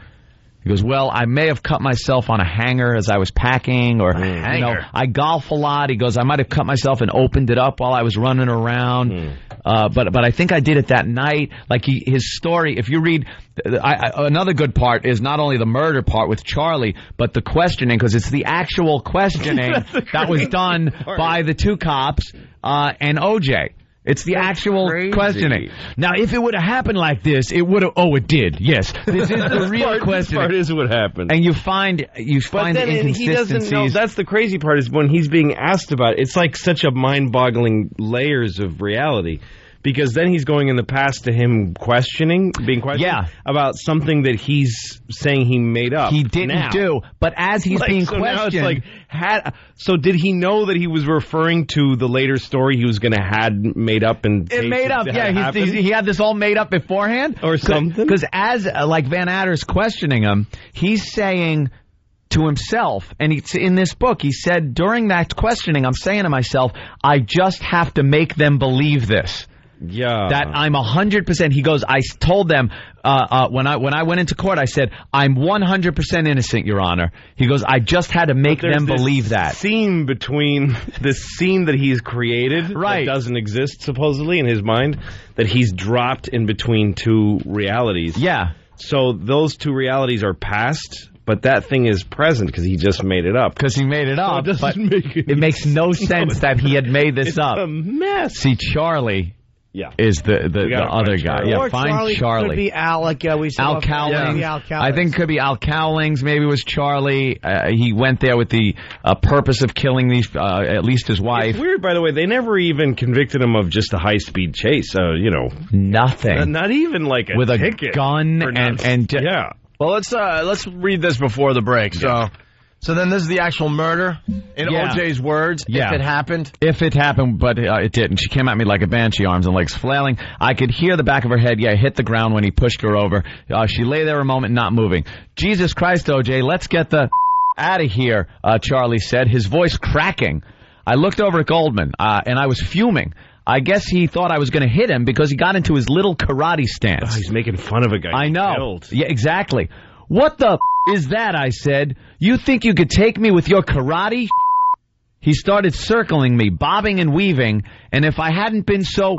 Speaker 13: He goes, well, I may have cut myself on a hanger as I was packing, or, I golf a lot. He goes, I might have cut myself and opened it up while I was running around. But I think I did it that night. Like his story, if you read, another good part is not only the murder part with Charlie, but the questioning, because it's the actual questioning that was done by the two cops and OJ. It's the actual questioning. Now, if it would have happened like this, it would have. Oh, it did. Yes, this is the real question.
Speaker 9: This part is what happened.
Speaker 13: And you find
Speaker 9: but then
Speaker 13: the inconsistencies.
Speaker 9: He doesn't know. That's the crazy part, is when he's being asked about it. It's like such a mind-boggling layers of reality. Because then he's going in the past to him being questioned about something that he's saying he made up.
Speaker 13: He didn't do. But as he's being questioned.
Speaker 9: Now it's so did he know that he was referring to the later story he was going to had made up and
Speaker 13: it made up? Yeah, he had this all made up beforehand
Speaker 9: or something.
Speaker 13: Because as Van Adder's questioning him, he's saying to himself, and in this book, he said during that questioning, I'm saying to myself, I just have to make them believe this.
Speaker 9: Yeah.
Speaker 3: That I'm 100%. He goes, I told them when I went into court, I said, I'm 100% innocent, Your Honor. He goes, I just had to make them believe that.
Speaker 9: Scene between this scene that he's created that doesn't exist, supposedly, in his mind, that he's dropped in between two realities.
Speaker 3: Yeah.
Speaker 9: So those two realities are past, but that thing is present because he just made it up.
Speaker 3: Because he made it up,
Speaker 9: but
Speaker 3: it makes no sense that he had made this up.
Speaker 9: It's a mess.
Speaker 3: See, Charlie is the other guy.
Speaker 21: Charlie.
Speaker 3: Yeah,
Speaker 21: Or
Speaker 3: find
Speaker 21: Charlie. Could be Al, like we saw.
Speaker 3: Al Cowlings.
Speaker 21: Al Cowlings.
Speaker 3: I think it could be Al Cowlings. Maybe it was Charlie. He went there with the purpose of killing these, at least his wife.
Speaker 9: It's weird, by the way. They never even convicted him of just a high-speed chase.
Speaker 3: Nothing.
Speaker 9: Not even like a
Speaker 3: with
Speaker 9: ticket
Speaker 3: a gun and
Speaker 9: yeah.
Speaker 12: Well, let's read this before the break. So then this is the actual murder in OJ's words.
Speaker 3: Yeah.
Speaker 12: If it happened.
Speaker 3: If it happened, but it didn't. She came at me like a banshee, arms and legs flailing. I could hear the back of her head, hit the ground when he pushed her over. She lay there a moment, not moving. Jesus Christ, OJ, let's get the out of here, Charlie said, his voice cracking. I looked over at Goldman, and I was fuming. I guess he thought I was going to hit him because he got into his little karate stance.
Speaker 9: He's making fun of a guy.
Speaker 3: I know.
Speaker 9: Killed.
Speaker 3: Yeah, exactly. What the is that? I said. You think you could take me with your karate? He started circling me, bobbing and weaving, and if I hadn't been so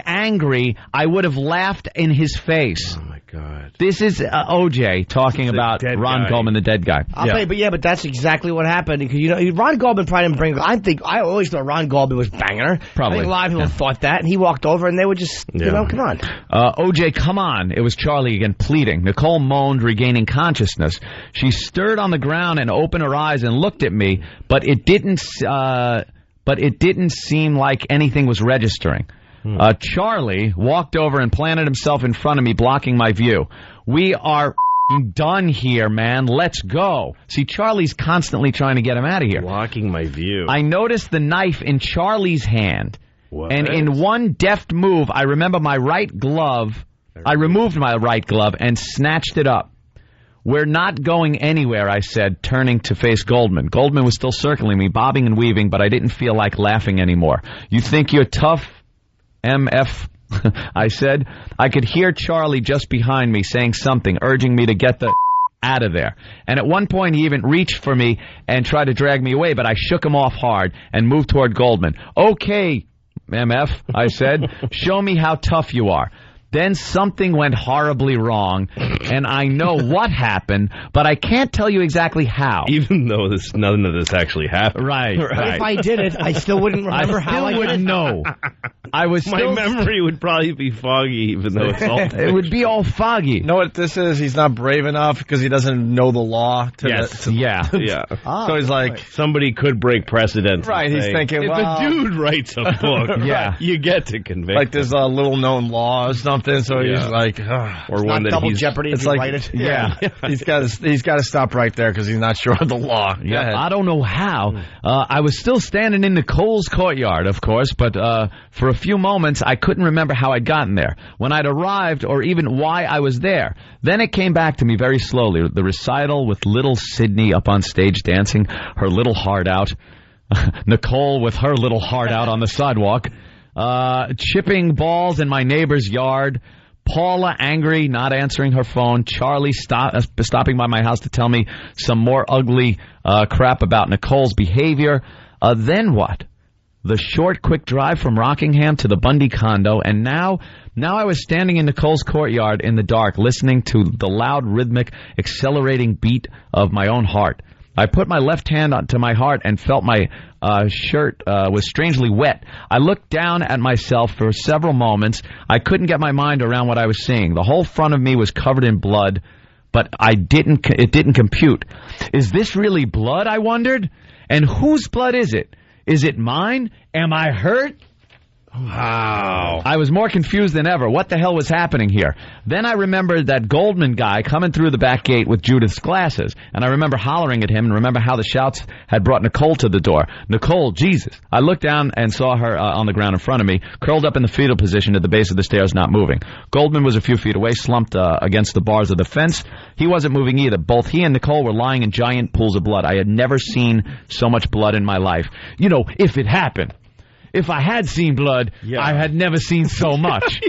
Speaker 3: angry, I would have laughed in his face.
Speaker 9: Oh, my God.
Speaker 3: This is OJ talking about Ron Goldman, the dead guy.
Speaker 21: I'll tell you, but that's exactly what happened. Because, Ron Goldman probably didn't bring... I always thought Ron Goldman was banging her.
Speaker 3: Probably.
Speaker 21: I think a lot of people thought that, and he walked over, and they were just, come on.
Speaker 3: OJ, come on. It was Charlie again, pleading. Nicole moaned, regaining consciousness. She stirred on the ground and opened her eyes and looked at me, but it didn't seem like anything was registering. Charlie walked over and planted himself in front of me, blocking my view. We are done here, man. Let's go. See, Charlie's constantly trying to get him out of here.
Speaker 9: Blocking my view.
Speaker 3: I noticed the knife in Charlie's hand.
Speaker 9: What?
Speaker 3: And in one deft move, I remember my right glove. I removed my right glove and snatched it up. We're not going anywhere, I said, turning to face Goldman. Goldman was still circling me, bobbing and weaving, but I didn't feel like laughing anymore. You think you're tough? MF, I said. I could hear Charlie just behind me saying something, urging me to get the out of there. And at one point he even reached for me and tried to drag me away, but I shook him off hard and moved toward Goldman. Okay, MF, I said, show me how tough you are. Then something went horribly wrong, and I know what happened, but I can't tell you exactly how.
Speaker 9: Even though none of this actually happened.
Speaker 3: Right.
Speaker 21: If I did it, I still wouldn't remember how I did it.
Speaker 3: I wouldn't know.
Speaker 9: My memory would probably be foggy, even though it's all...
Speaker 3: It would be all foggy.
Speaker 12: You know what this is? He's not brave enough because he doesn't know the law.
Speaker 9: Yeah.
Speaker 12: So he's like...
Speaker 9: Somebody could break precedent.
Speaker 12: Right, he's thinking,
Speaker 9: if a dude writes a book, you get to convict
Speaker 12: like there's a little-known law or something, so he's like...
Speaker 21: or one that double jeopardy if you write it.
Speaker 12: Yeah. He's got to stop right there because he's not sure of the law.
Speaker 3: Yeah, I don't know how. I was still standing in Nicole's courtyard, of course, but for a few moments, I couldn't remember how I'd gotten there, when I'd arrived, or even why I was there. Then it came back to me very slowly, the recital with little Sydney up on stage dancing, her little heart out, Nicole with her little heart out on the sidewalk, chipping balls in my neighbor's yard, Paula angry, not answering her phone, Charlie stopping by my house to tell me some more ugly crap about Nicole's behavior. Then what? The short, quick drive from Rockingham to the Bundy condo, and now I was standing in Nicole's courtyard in the dark, listening to the loud, rhythmic, accelerating beat of my own heart. I put my left hand onto my heart and felt my shirt was strangely wet. I looked down at myself for several moments. I couldn't get my mind around what I was seeing. The whole front of me was covered in blood, but it didn't compute. Is this really blood, I wondered? And whose blood is it? Is it mine? Am I hurt?
Speaker 9: Wow.
Speaker 3: I was more confused than ever. What the hell was happening here? Then I remembered that Goldman guy coming through the back gate with Judith's glasses, and I remember hollering at him and remember how the shouts had brought Nicole to the door. Nicole, Jesus. I looked down and saw her on the ground in front of me, curled up in the fetal position at the base of the stairs, not moving. Goldman was a few feet away, slumped against the bars of the fence. He wasn't moving either. Both he and Nicole were lying in giant pools of blood. I had never seen so much blood in my life. You know, if it happened. if I had seen blood, I had never seen so much.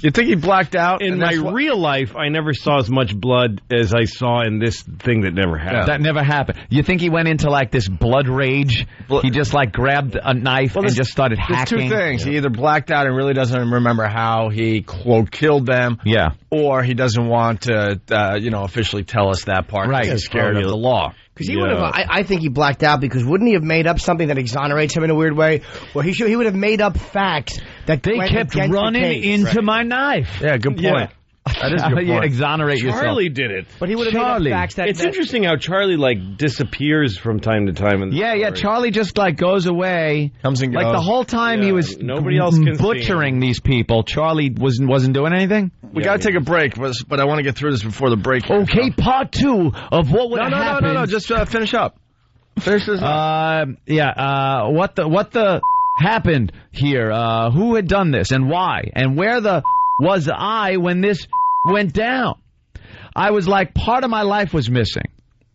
Speaker 12: You think he blacked out?
Speaker 9: In my real life, I never saw as much blood as I saw in this thing that never happened.
Speaker 3: That never happened. You think he went into like this blood rage? He just like grabbed a knife and just started hacking?
Speaker 12: There's two things. He either blacked out and really doesn't remember how he, quote, killed them.
Speaker 3: Yeah.
Speaker 12: Or he doesn't want to, officially tell us that part.
Speaker 21: Right.
Speaker 12: He's scared of the law.
Speaker 21: Because he would have, I think he blacked out because wouldn't he have made up something that exonerates him in a weird way? Or he would have made up facts that
Speaker 3: they kept running into my knife.
Speaker 12: Yeah, good point.
Speaker 3: Yeah.
Speaker 12: That is a good point.
Speaker 3: Exonerate yourself.
Speaker 9: Charlie did it.
Speaker 21: But he would have made up facts that...
Speaker 9: It's interesting how Charlie, disappears from time to time. In the story.
Speaker 3: Charlie just, goes away.
Speaker 12: Comes and goes.
Speaker 3: Like, the whole time he was
Speaker 9: nobody else can
Speaker 3: butchering these people, Charlie wasn't doing anything?
Speaker 12: We got to take a break, but I want to get through this before the break.
Speaker 3: Okay, part 2 of what would happen.
Speaker 12: No, just finish up. Finish this up.
Speaker 3: What the happened here? Who had done this and why? And where was I when this went down? I was like, part of my life was missing.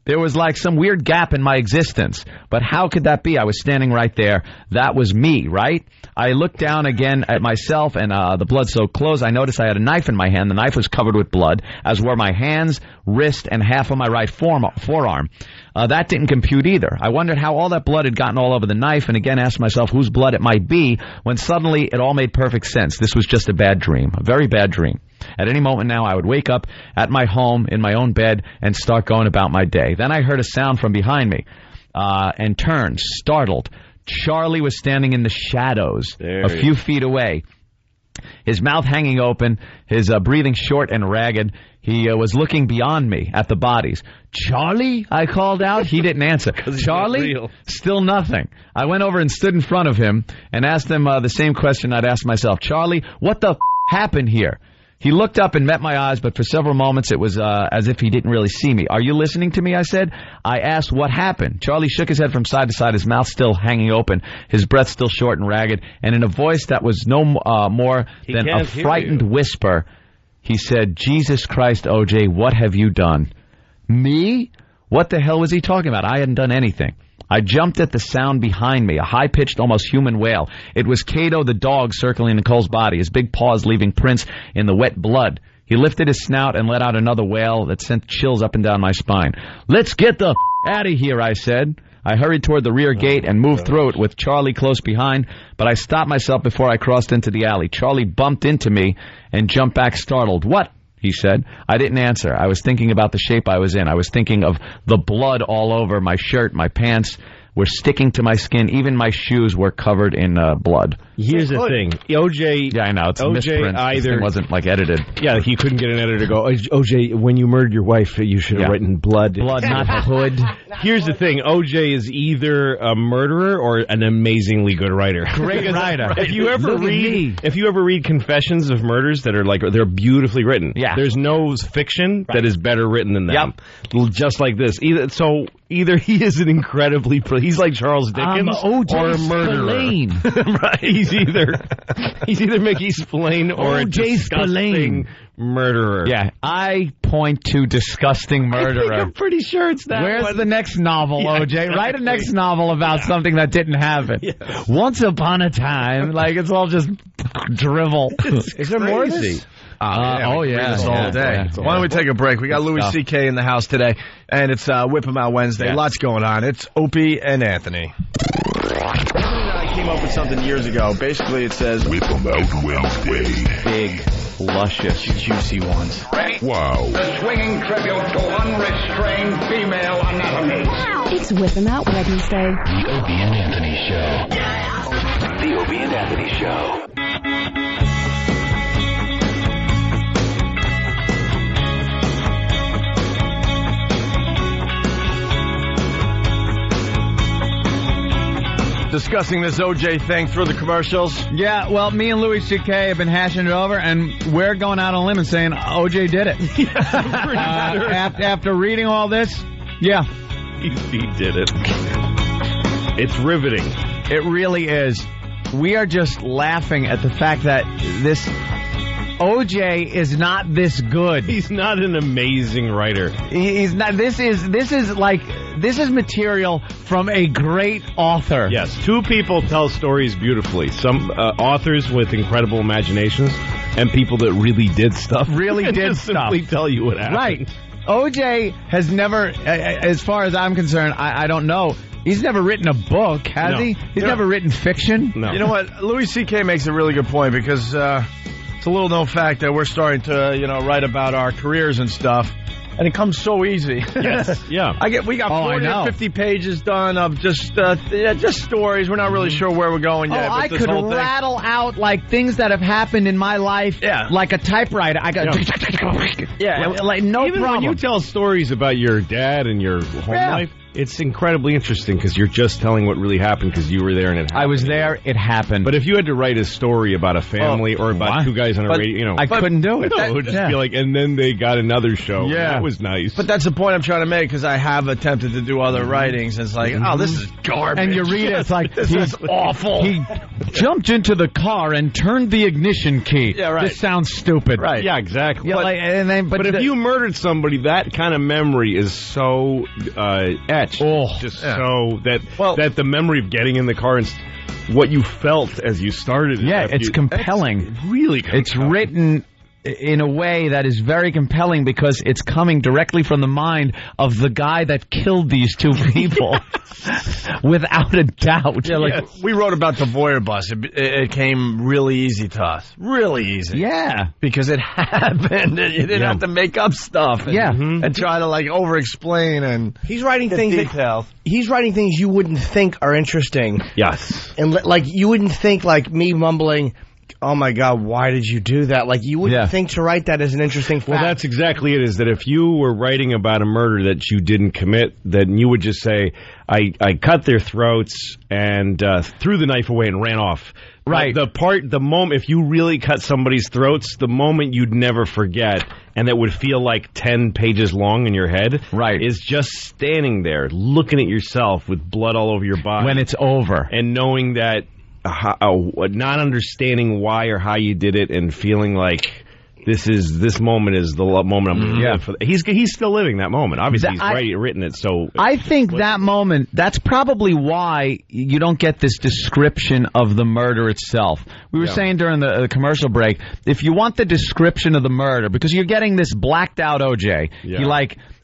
Speaker 3: There was like some weird gap in my existence. But how could that be? I was standing right there. That was me, right? I looked down again at myself and the blood-soaked clothes. I noticed I had a knife in my hand. The knife was covered with blood, as were my hands, wrist, and half of my right forearm. That didn't compute either. I wondered how all that blood had gotten all over the knife and again asked myself whose blood it might be when suddenly it all made perfect sense. This was just a bad dream, a very bad dream. At any moment now, I would wake up at my home in my own bed and start going about my day. Then I heard a sound from behind me and turned, startled. Charlie was standing in the shadows a few feet away, his mouth hanging open, his breathing short and ragged. He was looking beyond me at the bodies. Charlie, I called out. He didn't answer. Charlie, still nothing. I went over and stood in front of him and asked him the same question I'd asked myself. Charlie, what the happened here? He looked up and met my eyes, but for several moments it was as if he didn't really see me. Are you listening to me? I said. I asked what happened. Charlie shook his head from side to side, his mouth still hanging open, his breath still short and ragged, and in a voice that was no more than a frightened whisper, he said, Jesus Christ, OJ, what have you done? Me? What the hell was he talking about? I hadn't done anything. I jumped at the sound behind me, a high-pitched, almost human wail. It was Cato the dog circling Nicole's body, his big paws leaving prints in the wet blood. He lifted his snout and let out another wail that sent chills up and down my spine. Let's get the out of here, I said. I hurried toward the rear gate and moved through it with Charlie close behind, but I stopped myself before I crossed into the alley. Charlie bumped into me and jumped back startled. What? He said. I didn't answer. I was thinking about the shape I was in. I was thinking of the blood all over my shirt, my pants were sticking to my skin. Even my shoes were covered in blood.
Speaker 9: Here's the thing. OJ...
Speaker 3: Yeah, I know. It's a misprint. This thing wasn't, edited.
Speaker 9: Yeah, he couldn't get an editor to go, OJ, when you murdered your wife, you should have written blood.
Speaker 3: Blood, not hood.
Speaker 9: Here's the thing. OJ is either a murderer or an amazingly good writer.
Speaker 3: Great writer.
Speaker 9: If you ever read confessions of murders that are they're beautifully written.
Speaker 3: Yeah.
Speaker 9: There's no fiction that is better written than them. Yep. Just like this. Either he is an incredibly... He's like Charles Dickens or a murderer. Right. He's either Mickey Spillane or a disgusting murderer.
Speaker 3: Yeah, I point to disgusting murderer.
Speaker 9: I'm pretty sure it's that.
Speaker 3: Where's the next novel, OJ? Exactly. Write a next novel about something that didn't happen. Yes. Once upon a time, it's all just drivel.
Speaker 12: Is there more of this?
Speaker 3: All day.
Speaker 12: Yeah. Why don't we take a break? We got Louis C.K. in the house today, and it's Whip 'em Out Wednesday. Yes. Lots going on. It's Opie and Anthony. I came up with something years ago. Basically, it says
Speaker 16: Whip 'em Out Wednesday.
Speaker 3: Big, luscious, juicy ones.
Speaker 16: Wow.
Speaker 4: The swinging tribute to unrestrained female anatomy.
Speaker 22: Wow. It's Whip 'em Out Wednesday.
Speaker 16: The Opie and Anthony Show. Yeah. The Opie and Anthony Show.
Speaker 12: discussing this OJ thing through the commercials.
Speaker 3: Yeah, well, me and Louis C.K. have been hashing it over, and we're going out on a limb and saying OJ did it. After reading all this, yeah.
Speaker 9: He did it. It's riveting.
Speaker 3: It really is. We are just laughing at the fact that this OJ is not this good.
Speaker 9: He's not an amazing writer.
Speaker 3: He's not. This is like this is material from a great author.
Speaker 9: Yes, two people tell stories beautifully. Some authors with incredible imaginations and people that really did stuff.
Speaker 3: Really
Speaker 9: and
Speaker 3: did
Speaker 9: just
Speaker 3: stuff.
Speaker 9: simply tell you what happened.
Speaker 3: Right. OJ has never, as far as I'm concerned, I don't know. He's never written a book, has
Speaker 12: No.
Speaker 3: he? He's never written fiction?
Speaker 9: No.
Speaker 12: You know what? Louis C.K. makes a really good point because it's a little known fact that we're starting to, write about our careers and stuff. And it comes so easy.
Speaker 9: Yes, yeah.
Speaker 12: We got 40 or 50 pages done of just stories. We're not really sure where we're going yet.
Speaker 3: Oh, I
Speaker 12: but this
Speaker 3: could
Speaker 12: whole thing.
Speaker 3: rattle out like things that have happened in my life, like a typewriter. I got, like no
Speaker 9: Even
Speaker 3: problem.
Speaker 9: when you tell stories about your dad and your home life, it's incredibly interesting because you're just telling what really happened because you were there and it happened.
Speaker 3: I was there, it happened.
Speaker 9: But if you had to write a story about a family or about two guys on a radio,
Speaker 3: I couldn't do it.
Speaker 9: No, it would just be like, and then they got another show.
Speaker 12: Yeah.
Speaker 9: That was nice.
Speaker 12: But that's the point I'm trying to make because I have attempted to do other writings. And it's like, oh, this is garbage.
Speaker 3: And you read it, it's like,
Speaker 12: this is awful.
Speaker 3: He jumped into the car and turned the ignition key.
Speaker 12: Yeah, right.
Speaker 3: This sounds stupid.
Speaker 9: Right. Yeah, exactly.
Speaker 3: Yeah,
Speaker 9: but if you murdered somebody, that kind of memory is so etched. So that the memory of getting in the car and what you felt as you started.
Speaker 3: It's compelling.
Speaker 9: It's really compelling.
Speaker 3: It's written in a way that is very compelling because it's coming directly from the mind of the guy that killed these two people. Without a doubt.
Speaker 12: Yeah, we wrote about the Voyeur bus. It came really easy to us. Really easy.
Speaker 3: Yeah.
Speaker 12: Because it happened. And you didn't have to make up stuff. And, and try to over-explain and
Speaker 21: he's writing things
Speaker 12: details.
Speaker 21: He's writing things you wouldn't think are interesting.
Speaker 9: Yes.
Speaker 21: And you wouldn't think like me mumbling, oh my God, why did you do that? Like you wouldn't think to write that as an interesting fact.
Speaker 9: Well, that's exactly it, is that if you were writing about a murder that you didn't commit, then you would just say, I cut their throats and threw the knife away and ran off.
Speaker 3: Right.
Speaker 9: The moment, if you really cut somebody's throats, the moment you'd never forget, and that would feel like 10 pages long in your head, is just standing there, looking at yourself with blood all over your body.
Speaker 3: When it's over.
Speaker 9: And knowing that, not understanding why or how you did it, and feeling like this moment is the moment I'm going to live for. He's still living that moment. Obviously, he's written it. So
Speaker 3: I think that moment, that's probably why you don't get this description of the murder itself. We were saying during the commercial break, if you want the description of the murder, because you're getting this blacked out OJ, he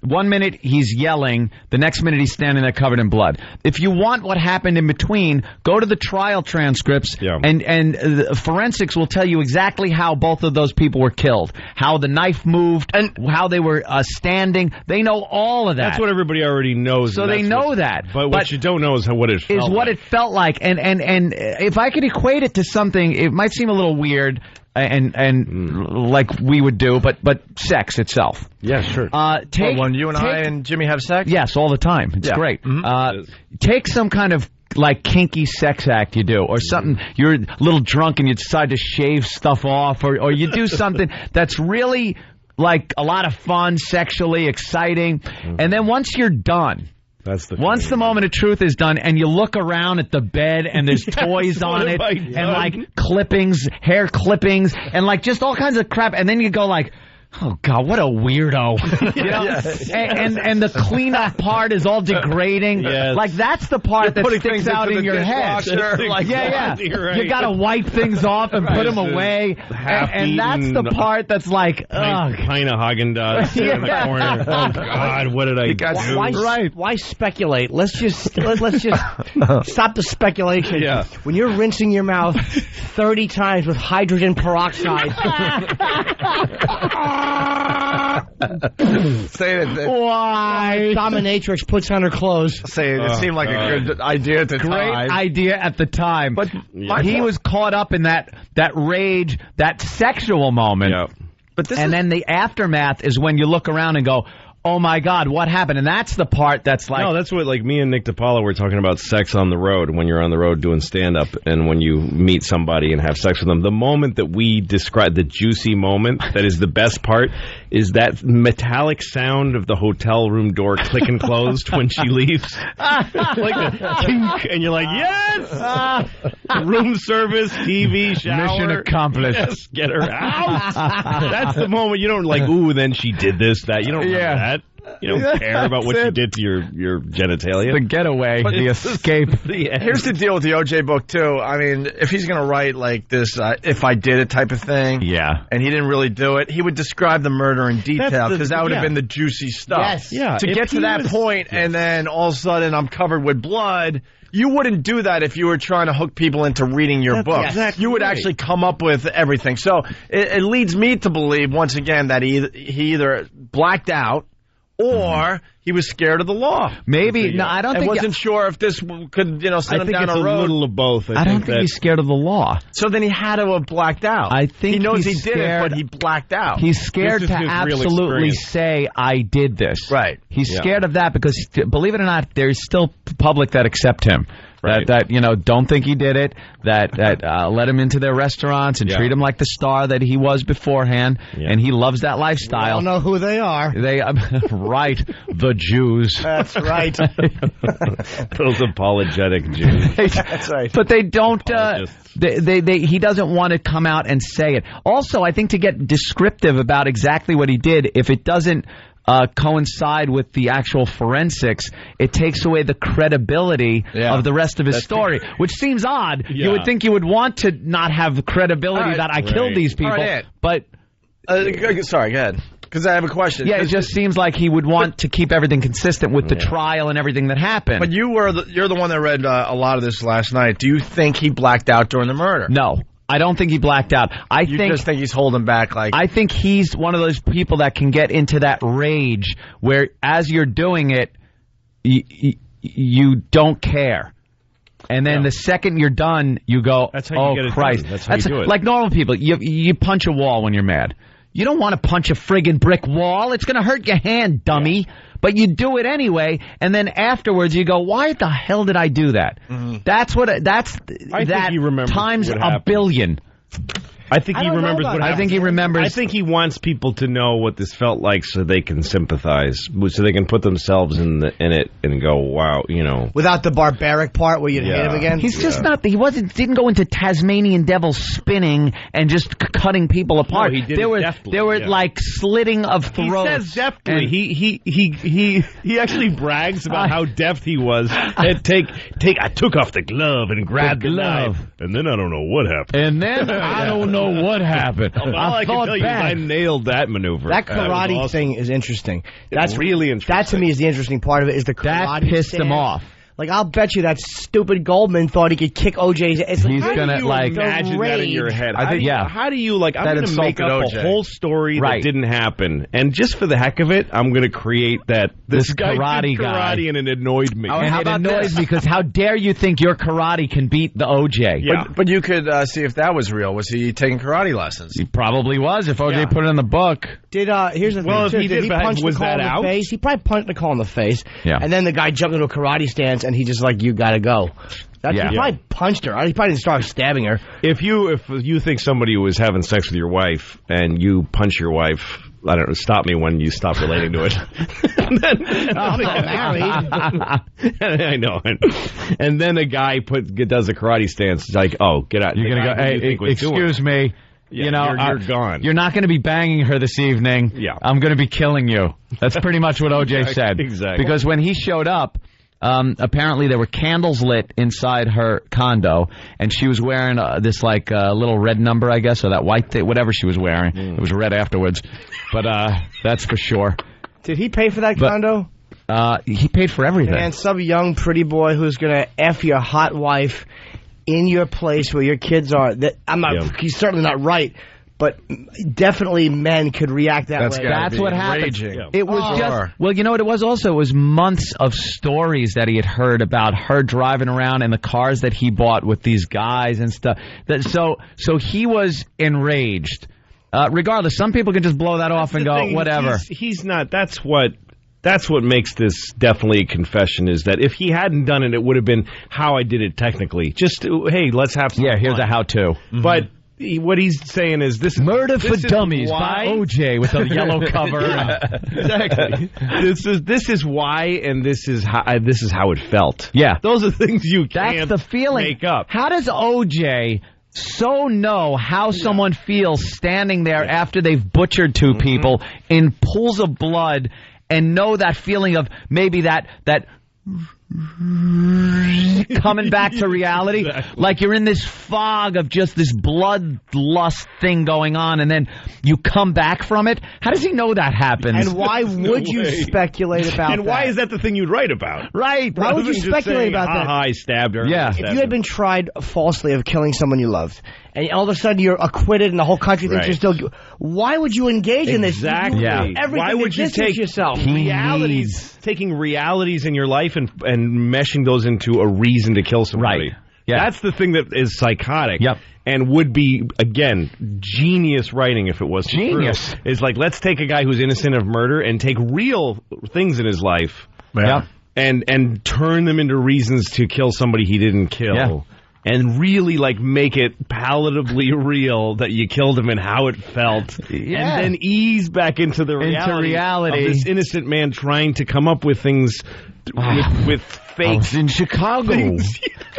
Speaker 3: 1 minute he's yelling, the next minute he's standing there covered in blood. If you want what happened in between, go to the trial transcripts, and forensics will tell you exactly how both of those people were killed, how the knife moved, and how they were standing. They know all of that.
Speaker 9: That's what everybody already knows.
Speaker 3: So they know that.
Speaker 9: But what you don't know is what it felt like.
Speaker 3: It felt like. And if I could equate it to something, it might seem a little weird. And like we would do, but sex itself.
Speaker 9: Yeah, sure.
Speaker 12: When you and I and Jimmy have sex?
Speaker 3: Yes, all the time. It's great. Take some kind of kinky sex act you do, or something. You're a little drunk and you decide to shave stuff off, or you do something that's really like a lot of fun, sexually exciting, and then once you're done. Once the moment of truth is done and you look around at the bed and there's toys on it and clippings, hair clippings, and just all kinds of crap, and then you go oh God, what a weirdo! And the cleanup part is all degrading. That's the part that sticks out in your head. You got to wipe things off and put them away, and that's the part that's ugh.
Speaker 9: Pint of Haagen-Dazs in the corner. Oh God, what did I do?
Speaker 21: Why speculate? Let's just stop the speculation. When you're rinsing your mouth 30 times with hydrogen peroxide.
Speaker 12: Say it.
Speaker 21: Why? Dominatrix puts on her clothes.
Speaker 12: Say it. It seemed like a good idea at the time.
Speaker 3: Great idea at the time. But he was caught up in that rage, that sexual moment.
Speaker 12: But
Speaker 3: then the aftermath is when you look around and go, oh my God, what happened? And that's the part that's
Speaker 9: No, that's what, me and Nick DiPaolo were talking about sex on the road, when you're on the road doing stand-up, and when you meet somebody and have sex with them. The moment that we describe, the juicy moment, that is the best part, is that metallic sound of the hotel room door clicking closed when she leaves. Like the tink, and you're like, yes! Room service, TV, shower.
Speaker 3: Mission accomplished.
Speaker 9: Yes, get her out. That's the moment you don't ooh, then she did this, that. You don't remember that. You don't care about what you did to your genitalia.
Speaker 3: The getaway, the escape.
Speaker 12: Here's the deal with the OJ book, too. I mean, if he's going to write like this, if I did it type of thing, and he didn't really do it, he would describe the murder in detail because that would have been the juicy stuff.
Speaker 21: Yes.
Speaker 12: Yeah. To get to that point, and then all of a sudden I'm covered with blood. You wouldn't do that if you were trying to hook people into reading your book.
Speaker 21: Exactly
Speaker 12: you would actually come up with everything. So it leads me to believe, once again, that he either blacked out or he was scared of the law.
Speaker 3: Maybe. No, I don't think...
Speaker 12: I wasn't sure if this could, send him down a road.
Speaker 9: A little of both.
Speaker 3: I don't think he's scared of the law.
Speaker 12: So then he had to have blacked out.
Speaker 3: I think
Speaker 12: he knows he
Speaker 3: scared,
Speaker 12: did it, but he blacked out.
Speaker 3: He's scared to absolutely say, I did this.
Speaker 12: Right.
Speaker 3: He's scared of that because, believe it or not, there's still public that accept him.
Speaker 9: Right.
Speaker 3: That don't think he did it, that let him into their restaurants and treat him like the star that he was beforehand, and he loves that lifestyle.
Speaker 21: I don't know who they are.
Speaker 3: They right, the Jews.
Speaker 21: That's right.
Speaker 9: Those apologetic Jews.
Speaker 21: That's right.
Speaker 3: But they don't. He doesn't want to come out and say it. Also, I think to get descriptive about exactly what he did, if it doesn't coincide with the actual forensics, it takes away the credibility of the rest of his story, which seems odd. You would think you would want to not have the credibility that I killed these people, but...
Speaker 12: sorry, go ahead. Because I have a question.
Speaker 3: Yeah, it just seems like he would want to keep everything consistent with the trial and everything that happened.
Speaker 12: But you're the one that read a lot of this last night. Do you think he blacked out during the murder?
Speaker 3: No. I don't think he blacked out.
Speaker 12: You just think he's holding back?
Speaker 3: I think he's one of those people that can get into that rage where, as you're doing it, you don't care. And then the second you're done, you go,
Speaker 9: That's how you get it
Speaker 3: Christ.
Speaker 9: done. That's how you do it.
Speaker 3: Like normal people, you punch a wall when you're mad. You don't want to punch a friggin' brick wall. It's going to hurt your hand, dummy. But you do it anyway, and then afterwards you go, why the hell did I do that?
Speaker 9: Mm-hmm.
Speaker 3: I think he remembers times a billion.
Speaker 9: I think he remembers what happened.
Speaker 3: I think he remembers.
Speaker 9: I think he wants people to know what this felt like so they can sympathize, so they can put themselves in it and go, wow,
Speaker 21: Without the barbaric part where you'd hate him again?
Speaker 3: He's just not, didn't go into Tasmanian devil spinning and just cutting people apart.
Speaker 9: No, he did it deftly,
Speaker 3: there were like slitting of throats.
Speaker 9: He says deftly. He actually brags about how deft he was. I took off the glove and grabbed the knife, and then I don't know what happened.
Speaker 3: And then I don't know what happened.
Speaker 9: All I can tell you is I nailed that maneuver.
Speaker 21: That karate thing is interesting. That's
Speaker 9: really interesting.
Speaker 21: That to me is the interesting part of it. Is the karate
Speaker 3: that pissed
Speaker 21: stand.
Speaker 3: him off.
Speaker 21: Like, I'll bet you that stupid Goldman thought he could kick OJ's. It's like,
Speaker 3: he's
Speaker 21: how
Speaker 3: gonna
Speaker 21: do you
Speaker 9: imagine that in your head. How do you I'm going to make up a whole story that didn't happen, and just for the heck of it, I'm going to create that this guy
Speaker 3: karate
Speaker 9: did karate and it annoyed me.
Speaker 3: And it annoys me because how dare you think your karate can beat the OJ?
Speaker 12: Yeah. But you could see if that was real. Was he taking karate lessons?
Speaker 3: He probably was. If OJ put it in the book.
Speaker 21: Here's the thing.
Speaker 9: Well, if he did,
Speaker 21: he punch
Speaker 9: was
Speaker 21: Nicole
Speaker 9: that
Speaker 21: in
Speaker 9: out?
Speaker 21: the face? He probably punched Nicole in the face.
Speaker 3: Yeah.
Speaker 21: And then the guy jumped into a karate stance, and he just like, you gotta go. He probably punched her. He probably didn't start stabbing her.
Speaker 9: If you think somebody was having sex with your wife and you punch your wife, I don't know, stop me when you stop relating to it.
Speaker 21: I'm not married.
Speaker 9: I know. And then a guy does a karate stance. It's like, oh, get out.
Speaker 3: You're going to go, hey, excuse me.
Speaker 9: Yeah, you're gone.
Speaker 3: You're not going to be banging her this evening.
Speaker 9: Yeah.
Speaker 3: I'm going to be killing you. That's pretty much what OJ said.
Speaker 9: Exactly.
Speaker 3: Because when he showed up, apparently there were candles lit inside her condo, and she was wearing this like little red number, I guess, or that white thing, whatever she was wearing. It was red afterwards, but that's for sure.
Speaker 21: Did he pay for that condo?
Speaker 3: He paid for everything.
Speaker 21: And some young pretty boy who's going to F your hot wife in your place where your kids are. He's certainly not right. But definitely men could react that way.
Speaker 3: That's what happened.
Speaker 12: Yeah.
Speaker 3: It was just, well, you know what it was also? It was months of stories that he had heard about her driving around in the cars that he bought with these guys and stuff. So he was enraged. Regardless, some people can just blow that off and go, whatever.
Speaker 9: He's not. That's what makes this definitely a confession, is that if he hadn't done it, it would have been how I did it technically. Just, hey, let's have some fun.
Speaker 3: Here's a how-to.
Speaker 9: Mm-hmm. But what he's saying is this:
Speaker 3: Murder for Dummies by OJ with a yellow cover.
Speaker 9: Exactly. This is why, and this is how it felt.
Speaker 3: Yeah,
Speaker 9: those are things you can't
Speaker 3: That's the feeling.
Speaker 9: make up.
Speaker 3: How does OJ so know how someone feels standing there after they've butchered two people in pools of blood and know that feeling of maybe that coming back to reality, like you're in this fog of just this bloodlust thing going on, and then you come back from it. How does he know that happens?
Speaker 21: And why would you speculate about that?
Speaker 9: And why is that the thing you'd write about?
Speaker 3: Right.
Speaker 21: Why would you speculate about that?
Speaker 9: I stabbed her.
Speaker 3: Yeah.
Speaker 21: If you had been tried falsely of killing someone you loved, and all of a sudden you're acquitted and the whole country thinks you're still... Why would you engage in this?
Speaker 9: Exactly.
Speaker 21: Why
Speaker 9: would you take
Speaker 21: yourself?
Speaker 9: taking realities in your life and meshing those into a reason to kill somebody?
Speaker 3: Right. Yeah.
Speaker 9: That's the thing that is psychotic.
Speaker 3: Yep.
Speaker 9: And would be, again, genius writing if it was
Speaker 3: genius.
Speaker 9: True. Is like, let's take a guy who's innocent of murder and take real things in his life and turn them into reasons to kill somebody he didn't kill.
Speaker 3: Yeah.
Speaker 9: And really, like, make it palatably real that you killed him and how it felt.
Speaker 3: Yeah.
Speaker 9: And then ease back into the reality of this innocent man trying to come up with things with fake...
Speaker 3: I was in Chicago.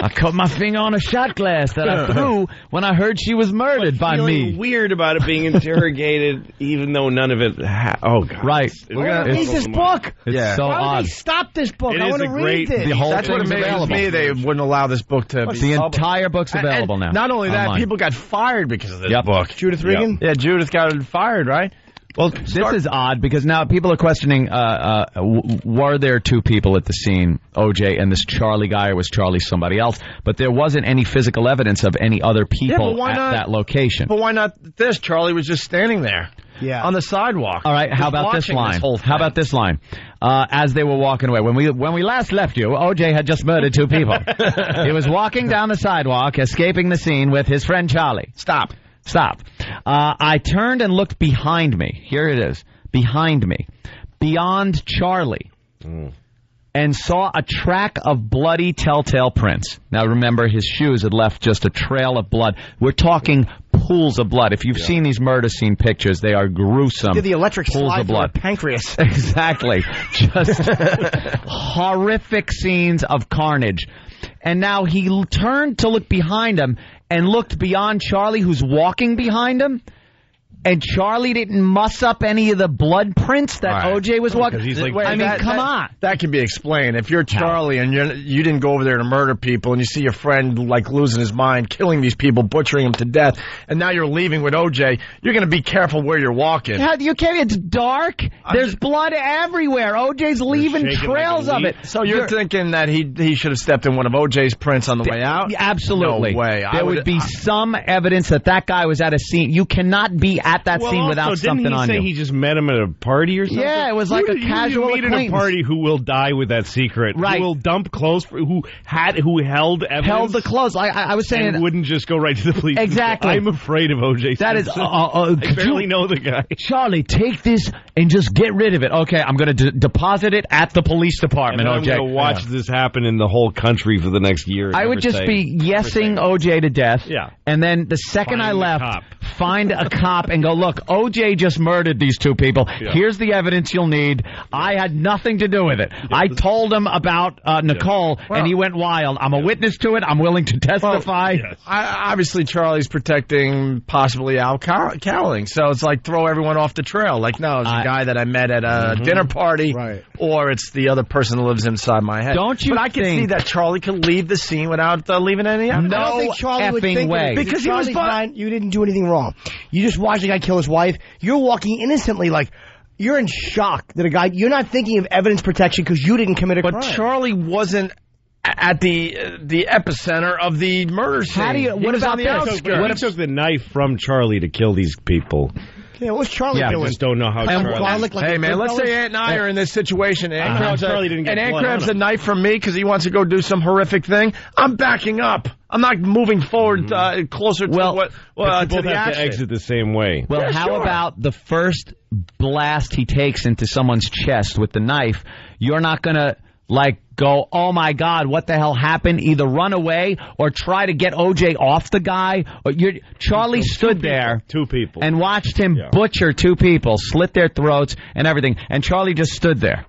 Speaker 3: I cut my finger on a shot glass that I threw when I heard she was murdered by me.
Speaker 9: Weird about it being interrogated, even though none of it... oh, God.
Speaker 3: Right.
Speaker 21: Read this book.
Speaker 3: It's so
Speaker 21: Why would
Speaker 3: odd.
Speaker 21: they stop this book?
Speaker 9: It
Speaker 21: I
Speaker 9: is
Speaker 21: want to
Speaker 9: a
Speaker 21: read
Speaker 9: great-
Speaker 21: this.
Speaker 3: The whole
Speaker 12: That's what
Speaker 3: thing's
Speaker 12: amazes
Speaker 3: available.
Speaker 12: me. They wouldn't allow this book to be
Speaker 3: The
Speaker 12: published.
Speaker 3: entire book's available
Speaker 12: And
Speaker 3: now.
Speaker 12: Not only that,
Speaker 3: online.
Speaker 12: people got fired because of this
Speaker 3: Yep.
Speaker 12: book.
Speaker 21: Judith Regan?
Speaker 12: Yeah, Judith got fired, right?
Speaker 3: Well, this is odd because now people are questioning, were there two people at the scene, OJ and this Charlie guy, or was Charlie somebody else? But there wasn't any physical evidence of any other people
Speaker 12: why
Speaker 3: at
Speaker 12: not?
Speaker 3: that location.
Speaker 12: But why not this? Charlie was just standing there.
Speaker 21: Yeah.
Speaker 12: On the sidewalk.
Speaker 3: All right, how
Speaker 12: Just
Speaker 3: about this
Speaker 12: watching
Speaker 3: line?
Speaker 12: whole thing.
Speaker 3: How about this line? As they were walking away, when we last left you, OJ had just murdered two people. He was walking down the sidewalk, escaping the scene with his friend Charlie. Stop. I turned and looked behind me. Here it is. Behind me. Beyond Charlie. And saw a track of bloody telltale prints. Now remember, his shoes had left just a trail of blood. We're talking pools of blood. If you've seen these murder scene pictures, they are gruesome.
Speaker 21: Did the electric
Speaker 3: pools
Speaker 21: slide
Speaker 3: of
Speaker 21: through
Speaker 3: blood.
Speaker 21: her pancreas?
Speaker 3: Exactly. Just horrific scenes of carnage. And now he turned to look behind him and looked beyond Charlie, who's walking behind him. And Charlie didn't muss up any of the blood prints that OJ was walking.
Speaker 9: He's like,
Speaker 3: I mean, come on.
Speaker 12: That can be explained. If you're Charlie and you didn't go over there to murder people, and you see your friend like losing his mind, killing these people, butchering them to death, and now you're leaving with OJ, you're going to be careful where you're walking.
Speaker 3: You can't. It's dark. There's blood everywhere. OJ's leaving trails of it.
Speaker 12: So you're thinking that he should have stepped in one of OJ's prints on the way out?
Speaker 3: Absolutely.
Speaker 12: No way.
Speaker 3: There would be some evidence that guy was at a scene. You cannot be at that scene without something on you.
Speaker 9: Didn't he say he just met him at a party or something?
Speaker 3: Yeah, it was like a casual
Speaker 9: you meet at a
Speaker 3: acquaintance.
Speaker 9: party who will die with that secret.
Speaker 3: Right.
Speaker 9: Who will dump clothes, who held evidence.
Speaker 3: Held the clothes. I was saying...
Speaker 9: And wouldn't just go right to the police.
Speaker 3: Exactly.
Speaker 9: I'm afraid of O.J.
Speaker 3: That is...
Speaker 9: Simpson. I barely know the guy.
Speaker 3: Charlie, take this and just get rid of it. Okay, I'm going to deposit it at the police department,
Speaker 9: And
Speaker 3: OJ.
Speaker 9: I'm going to watch this happen in the whole country for the next year.
Speaker 3: I would just be yesing OJ to death.
Speaker 9: Yeah.
Speaker 3: And then the second
Speaker 9: Find
Speaker 3: I
Speaker 9: the
Speaker 3: left,
Speaker 9: cop.
Speaker 3: find a cop and go, look, OJ just murdered these two people.
Speaker 9: Yeah.
Speaker 3: Here's the evidence you'll need. I had nothing to do with it. I told him about Nicole, and he went wild. I'm a witness to it. I'm willing to testify.
Speaker 12: Obviously, Charlie's protecting possibly Al Cowling, so it's like throw everyone off the trail. Like, no, it's a guy that I met at a dinner party, or it's the other person who lives inside my head.
Speaker 3: Don't you
Speaker 12: But I can
Speaker 3: think-
Speaker 12: see that Charlie could leave the scene without leaving any evidence.
Speaker 21: I don't think Charlie would think
Speaker 3: way.
Speaker 21: because he was fine. You didn't do anything wrong. You just watched a guy kill his wife. You're walking innocently, like you're in shock that a guy. You're not thinking of evidence protection because you didn't commit a crime.
Speaker 12: But Charlie wasn't at the epicenter of the murder scene.
Speaker 3: How do you?
Speaker 12: He
Speaker 3: What
Speaker 12: was
Speaker 3: about
Speaker 12: on the
Speaker 3: this?
Speaker 12: outskirts.
Speaker 9: What if took the knife from Charlie to kill these people?
Speaker 21: Yeah, what's Charlie
Speaker 9: I
Speaker 21: doing?
Speaker 9: just don't know how Charlie...
Speaker 12: Hey, man, let's say Aunt and I are in this situation. And Aunt grabs,
Speaker 9: Charlie didn't get
Speaker 12: and Aunt
Speaker 9: blood
Speaker 12: grabs
Speaker 9: on
Speaker 12: a
Speaker 9: him.
Speaker 12: knife from me because he wants to go do some horrific thing. I'm backing up. I'm not moving forward closer to
Speaker 9: But you
Speaker 12: to
Speaker 9: both
Speaker 12: the
Speaker 9: have
Speaker 12: action.
Speaker 9: to exit the same way.
Speaker 3: Well,
Speaker 12: Yeah,
Speaker 3: how
Speaker 12: sure.
Speaker 3: about the first blast he takes into someone's chest with the knife? You're not going to, like, go, oh, my God, what the hell happened? Either run away or try to get O.J. off the guy. Or Charlie stood there
Speaker 9: Two people.
Speaker 3: and watched him butcher two people, slit their throats and everything. And Charlie just stood there.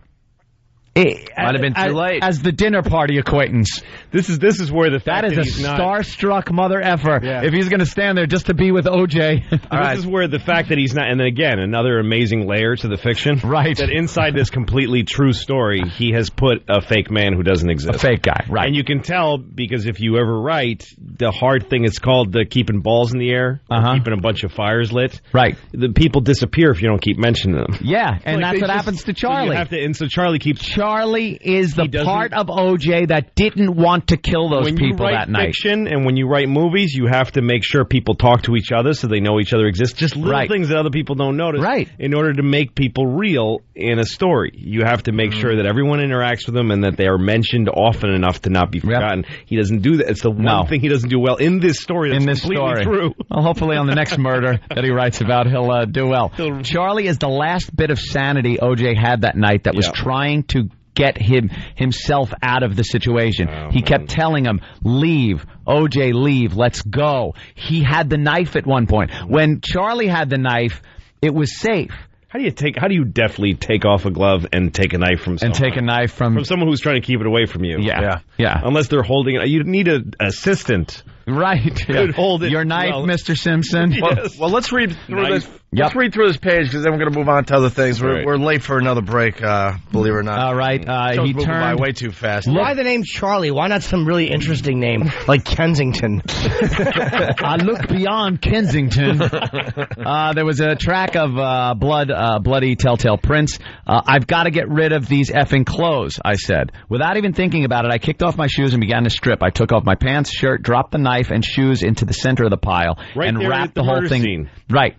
Speaker 3: Might have been too late. As the dinner party acquaintance.
Speaker 9: This is where the fact
Speaker 3: that is
Speaker 9: that
Speaker 3: a
Speaker 9: he's not,
Speaker 3: starstruck mother effer.
Speaker 9: Yeah.
Speaker 3: If he's going to stand there just to be with OJ.
Speaker 9: This is where the fact that he's not, and then again, another amazing layer to the fiction.
Speaker 3: Right.
Speaker 9: That inside this completely true story, he has put a fake man who doesn't exist.
Speaker 3: A fake guy, right.
Speaker 9: And you can tell because if you ever write, the hard thing is called keeping balls in the air, or keeping a bunch of fires lit.
Speaker 3: Right.
Speaker 9: The people disappear if you don't keep mentioning them.
Speaker 3: Yeah, and that's what happens to Charlie.
Speaker 9: So Charlie keeps.
Speaker 3: Charlie is the part of OJ that didn't want to kill those people that night.
Speaker 9: When you write fiction and when you write movies, you have to make sure people talk to each other so they know each other exists. Just little things that other people don't notice.
Speaker 3: Right.
Speaker 9: In order to make people real in a story, you have to make sure that everyone interacts with them and that they are mentioned often enough to not be forgotten. He doesn't do that. It's the one thing he doesn't do well in this story. That's completely true.
Speaker 3: Well, hopefully on the next murder that he writes about, he'll do well. Charlie is the last bit of sanity OJ had that night that was trying to get himself out of the situation. He kept telling him, leave, OJ, leave, let's go. He had the knife at one point. When Charlie had the knife, it was safe.
Speaker 9: How do you deftly take off a glove and take a knife from someone?
Speaker 3: And take a knife from
Speaker 9: someone who's trying to keep it away from you.
Speaker 3: Yeah.
Speaker 9: Unless they're holding it. You need an assistant.
Speaker 3: Right.
Speaker 9: Could hold it.
Speaker 3: Your knife, Mr. Simpson.
Speaker 9: Yes.
Speaker 12: Well, let's read through this. Let's read through this page because then we're going to move on to other things. We're late for another break, believe it or not.
Speaker 3: All right. He
Speaker 12: moving by
Speaker 3: turned
Speaker 12: way too fast.
Speaker 21: Why the name Charlie? Why not some really interesting name like Kensington?
Speaker 3: I look beyond Kensington. There was a track of bloody telltale prints. I've got to get rid of these effing clothes, I said. Without even thinking about it, I kicked off my shoes and began to strip. I took off my pants, shirt, dropped the knife and shoes into the center of the pile and wrapped the whole thing.
Speaker 9: Scene.
Speaker 3: Right.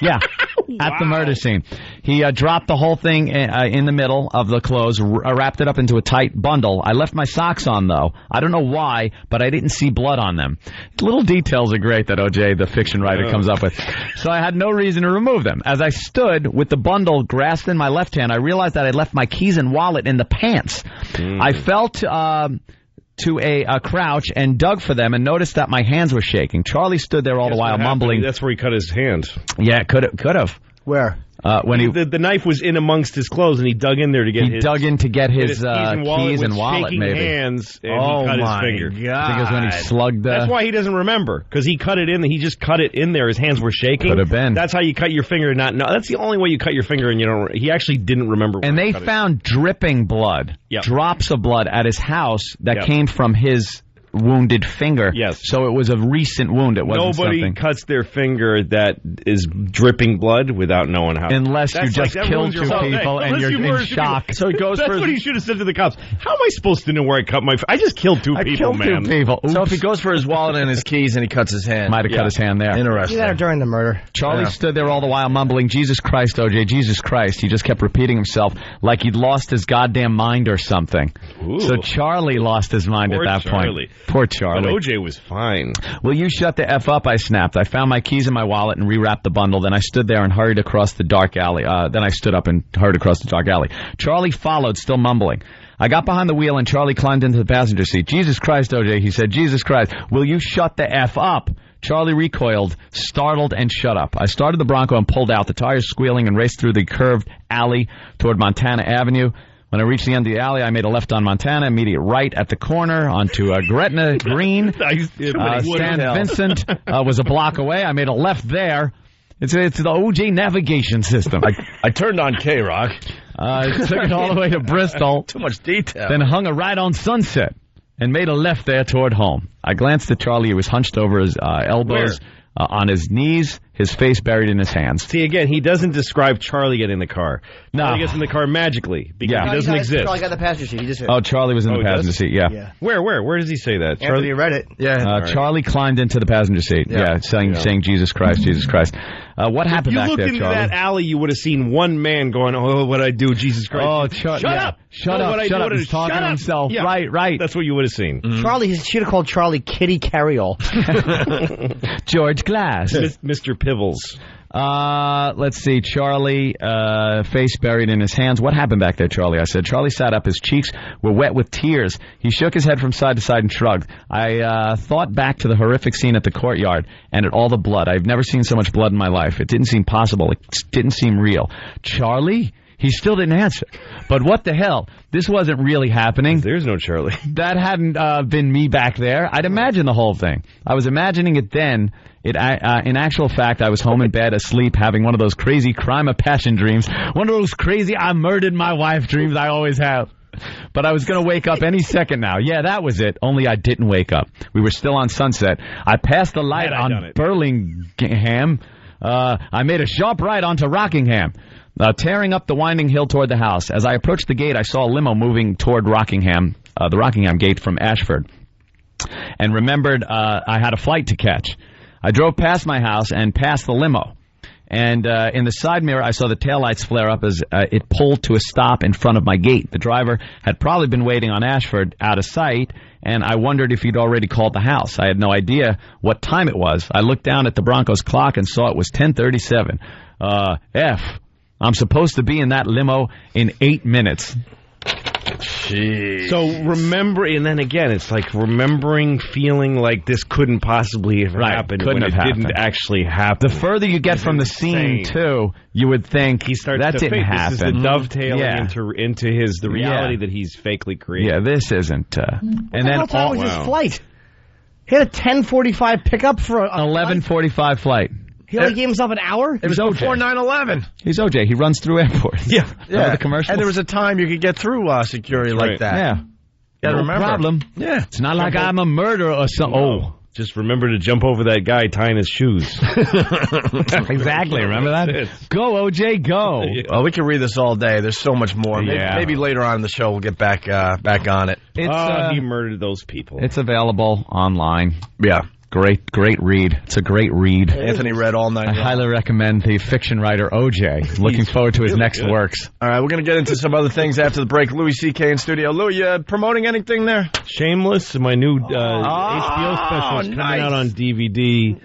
Speaker 3: Yeah. At the murder scene. He dropped the whole thing in the middle of the clothes, wrapped it up into a tight bundle. I left my socks on, though. I don't know why, but I didn't see blood on them. Little details are great that OJ, the fiction writer, comes up with. So I had no reason to remove them. As I stood with the bundle grasped in my left hand, I realized that I left my keys and wallet in the pants. I felt to a crouch and dug for them and noticed that my hands were shaking. Charlie stood there all the while mumbling.
Speaker 9: That's where he cut his hand.
Speaker 3: Yeah, could have.
Speaker 21: Where?
Speaker 3: When
Speaker 9: the knife was in amongst his clothes, and he dug in there to get his keys and wallet, maybe. Hands, and he cut his finger.
Speaker 3: God. I think it was when he slugged.
Speaker 9: That's why he doesn't remember, because he cut it in. He just cut it in there. His hands were shaking.
Speaker 3: Could have been.
Speaker 9: That's how you cut your finger. That's the only way you cut your finger, and you don't. He actually didn't remember.
Speaker 3: And they found dripping blood, drops of blood at his house that came from his wounded finger.
Speaker 9: Yes.
Speaker 3: So it was a recent wound. It wasn't
Speaker 9: Nobody
Speaker 3: something.
Speaker 9: cuts their finger that is dripping blood without knowing how.
Speaker 3: Unless you just killed two people and you're in shock.
Speaker 9: So he goes. That's what he should have said to the cops. How am I supposed to know where I cut my? I just killed two people, man.
Speaker 3: Two people. Oops.
Speaker 12: So if he goes for his wallet and his keys and he cuts his hand,
Speaker 3: might have cut his hand there.
Speaker 12: Interesting.
Speaker 21: Do that during the murder.
Speaker 3: Charlie stood there all the while mumbling, "Jesus Christ, OJ, Jesus Christ." He just kept repeating himself like he'd lost his goddamn mind or something.
Speaker 9: Ooh.
Speaker 3: So Charlie lost his mind
Speaker 9: Poor
Speaker 3: at that
Speaker 9: Charlie.
Speaker 3: point. Poor Charlie.
Speaker 9: But OJ was fine.
Speaker 3: Will you shut the F up? I snapped. I found my keys in my wallet and rewrapped the bundle. Then I stood there and hurried across the dark alley. Then I stood up and hurried across the dark alley. Charlie followed, still mumbling. I got behind the wheel and Charlie climbed into the passenger seat. "Jesus Christ, OJ," he said. "Jesus Christ, will you shut the F up?" Charlie recoiled, startled, and shut up. I started the Bronco and pulled out, the tires squealing, and raced through the curved alley toward Montana Avenue. When I reached the end of the alley, I made a left on Montana, immediate right at the corner onto Gretna Green. San Vincent was a block away. I made a left there. It's the OJ navigation system.
Speaker 12: I turned on K-Rock.
Speaker 3: Took it all the way to Bristol.
Speaker 12: Too much detail.
Speaker 3: Then hung a right on Sunset and made a left there toward home. I glanced at Charlie. He was hunched over his elbows. On his knees, his face buried in his hands.
Speaker 9: See, again, he doesn't describe Charlie getting in the car.
Speaker 3: No.
Speaker 9: Charlie gets in the car magically because he doesn't exist.
Speaker 21: Charlie got the passenger seat. He just
Speaker 3: Charlie was in the passenger seat, yeah.
Speaker 9: Where does he say that?
Speaker 21: Anthony read it.
Speaker 12: Yeah.
Speaker 3: Charlie climbed into the passenger seat, saying Jesus Christ, Jesus Christ. What happened back there, Charlie?
Speaker 9: If you looked into that alley, you would have seen one man going, "Oh, what I do, Jesus Christ."
Speaker 3: Oh, shut up. Shut up. He's talking to himself.
Speaker 9: Yeah.
Speaker 3: Right.
Speaker 9: That's what you would have seen.
Speaker 21: Charlie, he should have called Charlie Kitty Carryall.
Speaker 3: George Glass.
Speaker 9: Mr. Pibbles.
Speaker 3: Let's see. Charlie, face buried in his hands. What happened back there, Charlie? I said. Charlie sat up. His cheeks were wet with tears. He shook his head from side to side and shrugged. I thought back to the horrific scene at the courtyard and at all the blood. I've never seen so much blood in my life. It didn't seem possible. It didn't seem real. Charlie? He still didn't answer. But what the hell? This wasn't really happening.
Speaker 9: There's no Charlie.
Speaker 3: That hadn't been me back there. I'd imagine the whole thing. I was imagining it then. In actual fact, I was home in bed, asleep, having one of those crazy crime of passion dreams. One of those crazy I murdered my wife dreams I always have. But I was going to wake up any second now. Yeah, that was it. Only I didn't wake up. We were still on Sunset. I passed the light on Burlingham. I made a sharp right onto Rockingham, tearing up the winding hill toward the house. As I approached the gate, I saw a limo moving toward Rockingham, the Rockingham gate from Ashford, and remembered I had a flight to catch. I drove past my house and past the limo. And in the side mirror, I saw the taillights flare up as it pulled to a stop in front of my gate. The driver had probably been waiting on Ashford out of sight, and I wondered if he'd already called the house. I had no idea what time it was. I looked down at the Broncos clock and saw it was 10:37. I'm supposed to be in that limo in 8 minutes.
Speaker 9: Jeez. So remember, and then again, it's like remembering feeling like this couldn't possibly have happened
Speaker 3: couldn't
Speaker 9: when
Speaker 3: have
Speaker 9: it
Speaker 3: happened.
Speaker 9: didn't actually happen.
Speaker 3: The further you get from the scene, too, you would think
Speaker 9: he starts
Speaker 3: that
Speaker 9: to
Speaker 3: didn't
Speaker 9: fake.
Speaker 3: happen.
Speaker 9: This is the dovetailing into the reality that he's fakely created.
Speaker 3: Yeah, this isn't.
Speaker 21: And then what time was his flight? He had a 10:45 pickup for an
Speaker 3: 11:45 flight.
Speaker 21: He only gave himself an hour?
Speaker 12: It was before 9/11.
Speaker 3: He's OJ. He runs through airports.
Speaker 12: Yeah.
Speaker 3: The commercials.
Speaker 12: And there was a time you could get through security like that.
Speaker 3: Yeah.
Speaker 12: Gotta
Speaker 3: No
Speaker 12: remember.
Speaker 3: problem.
Speaker 12: Yeah.
Speaker 3: It's not like I'm a murderer or something.
Speaker 9: Oh. Just remember to jump over that guy tying his shoes.
Speaker 3: Exactly. Remember that? Go, OJ, go.
Speaker 12: Well, we can read this all day. There's so much more.
Speaker 3: Yeah.
Speaker 12: Maybe later on in the show we'll get back on it.
Speaker 3: It's,
Speaker 9: he murdered those people.
Speaker 3: It's available online.
Speaker 12: Yeah.
Speaker 3: Great read. It's a great read.
Speaker 12: Anthony read all night
Speaker 3: I
Speaker 12: long.
Speaker 3: highly recommend the fiction writer OJ. Looking forward to his next works.
Speaker 12: All right, we're going to get into some other things after the break. Louis C.K. in studio. Louis, you promoting anything there?
Speaker 9: Shameless, my new HBO special is coming out on DVD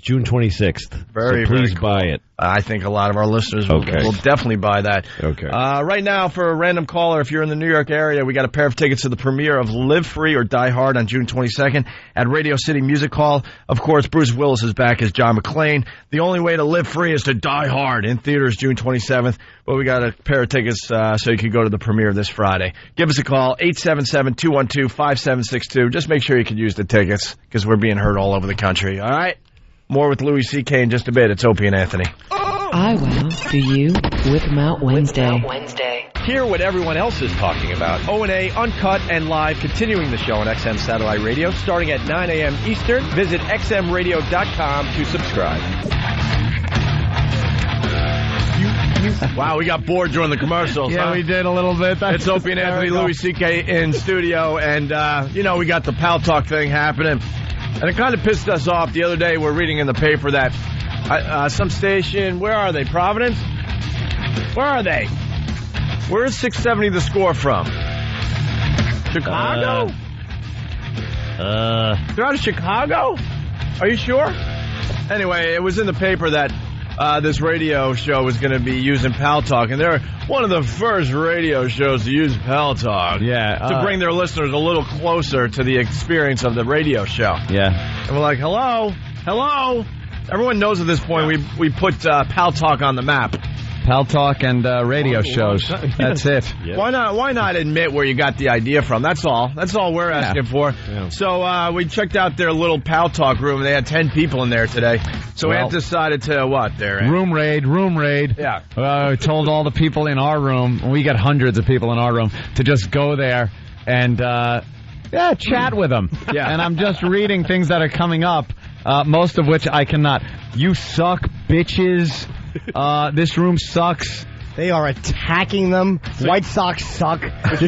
Speaker 9: June 26th.
Speaker 12: Very,
Speaker 9: so please
Speaker 12: very cool.
Speaker 9: buy it.
Speaker 12: I think a lot of our listeners will definitely buy that.
Speaker 9: Okay.
Speaker 12: Right now, for a random caller, if you're in the New York area, we got a pair of tickets to the premiere of Live Free or Die Hard on June 22nd at Radio City Music Hall. Of course, Bruce Willis is back as John McClane. The only way to live free is to die hard in theaters June 27th. But we got a pair of tickets so you can go to the premiere this Friday. Give us a call, 877-212-5762. Just make sure you can use the tickets because we're being heard all over the country. All right? More with Louis C.K. in just a bit. It's Opie and Anthony.
Speaker 22: I will. Do you? With Mount Wednesday.
Speaker 5: Hear what everyone else is talking about. O&A Uncut and Live, continuing the show on XM Satellite Radio, starting at 9 a.m. Eastern. Visit xmradio.com to subscribe.
Speaker 12: Wow, we got bored during the commercials.
Speaker 3: Yeah, we did a little bit.
Speaker 12: It's Opie and Anthony, Louis C.K. in studio, and, we got the Pal Talk thing happening. And it kind of pissed us off. The other day, we're reading in the paper that some station, where are they, Providence? Where are they? Where is 670 The Score from? Chicago? They're out of Chicago? Are you sure? Anyway, it was in the paper that this radio show was going to be using Pal Talk, and they're one of the first radio shows to use Pal Talk.
Speaker 3: Yeah.
Speaker 12: To bring their listeners a little closer to the experience of the radio show.
Speaker 3: Yeah.
Speaker 12: And we're like, hello? Everyone knows at this point we put Pal Talk on the map.
Speaker 3: Pal Talk and radio shows. That's it.
Speaker 12: Yeah. Why not admit where you got the idea from? That's all we're asking for.
Speaker 9: Yeah.
Speaker 12: So we checked out their little Pal Talk room. They had 10 people in there today. So we decided to what there?
Speaker 3: Room raid.
Speaker 12: Yeah.
Speaker 3: We told all the people in our room, we got hundreds of people in our room, to just go there and chat with them.
Speaker 12: Yeah.
Speaker 3: And I'm just reading things that are coming up, most of which I cannot. You suck, bitches. This room sucks.
Speaker 21: They are attacking them. White Sox suck.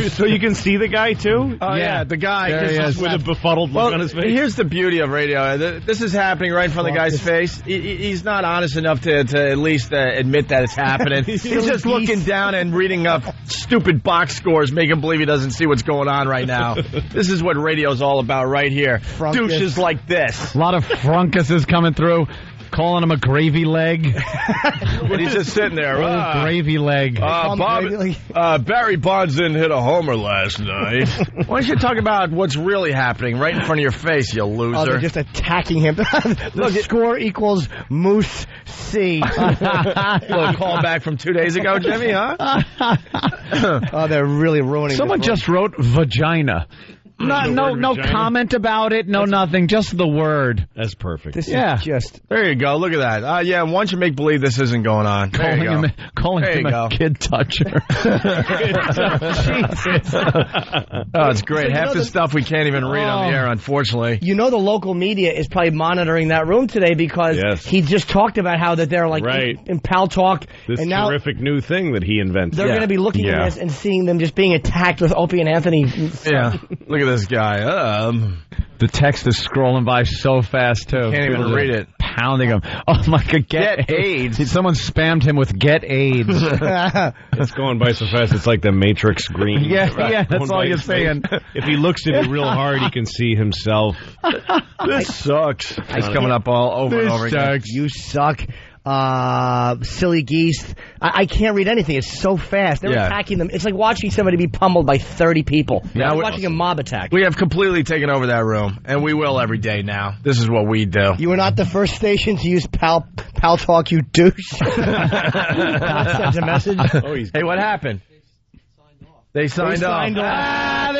Speaker 9: So you can see the guy, too?
Speaker 12: Oh, yeah, the guy.
Speaker 3: There he is.
Speaker 9: With a befuddled look on his face.
Speaker 12: Here's the beauty of radio. This is happening right in front of the guy's face. He's not honest enough to at least admit that it's happening. He's just looking down and reading up stupid box scores, making believe he doesn't see what's going on right now. This is what radio's all about right here.
Speaker 21: Frunkus.
Speaker 12: Douches like this.
Speaker 3: A lot of frunkuses coming through. Calling him a gravy leg.
Speaker 12: And he's just sitting there.
Speaker 3: Old gravy leg.
Speaker 12: Barry Bonds didn't hit a homer last night. Why don't you talk about what's really happening right in front of your face, you loser?
Speaker 21: Oh, they're just attacking him. The score equals Moose C.
Speaker 12: Little call back from 2 days ago, Jimmy, huh?
Speaker 21: Oh, they're really ruining.
Speaker 3: Someone just wrote vagina. No comment about it. No nothing. Just the word.
Speaker 9: That's perfect.
Speaker 21: This is just.
Speaker 12: There you go. Look at that. Why don't you make believe this isn't going on? There you go.
Speaker 3: Calling him a kid toucher.
Speaker 12: Jesus. Oh, it's great. Half the stuff we can't even read on the air, unfortunately.
Speaker 21: You know the local media is probably monitoring that room today because he just talked about how that they're like in Pal Talk.
Speaker 9: This
Speaker 21: and now
Speaker 9: terrific new thing that he invented.
Speaker 21: They're going to be looking at this and seeing them just being attacked with Opie and Anthony.
Speaker 12: Yeah. Look at this guy.
Speaker 3: The text is scrolling by so fast, too.
Speaker 12: Can't even read it.
Speaker 3: Pounding him. Oh, my God. Get AIDS. Someone spammed him with get AIDS.
Speaker 9: It's going by so fast, it's like the Matrix green.
Speaker 3: Yeah, that's all you're saying.
Speaker 9: If he looks at it real hard, he can see himself.
Speaker 12: This sucks. He's coming up all over and over again.
Speaker 21: You suck. Silly geese. I can't read anything. It's so fast. They're attacking them. It's like watching somebody be pummeled by 30 people.
Speaker 12: Yeah,
Speaker 21: it's watching a mob attack.
Speaker 12: We have completely taken over that room, and we will every day now. This is what we do.
Speaker 21: You were not the first station to use Pal Talk, you douche. That sends a message.
Speaker 12: Hey, what happened? They signed off.
Speaker 21: They just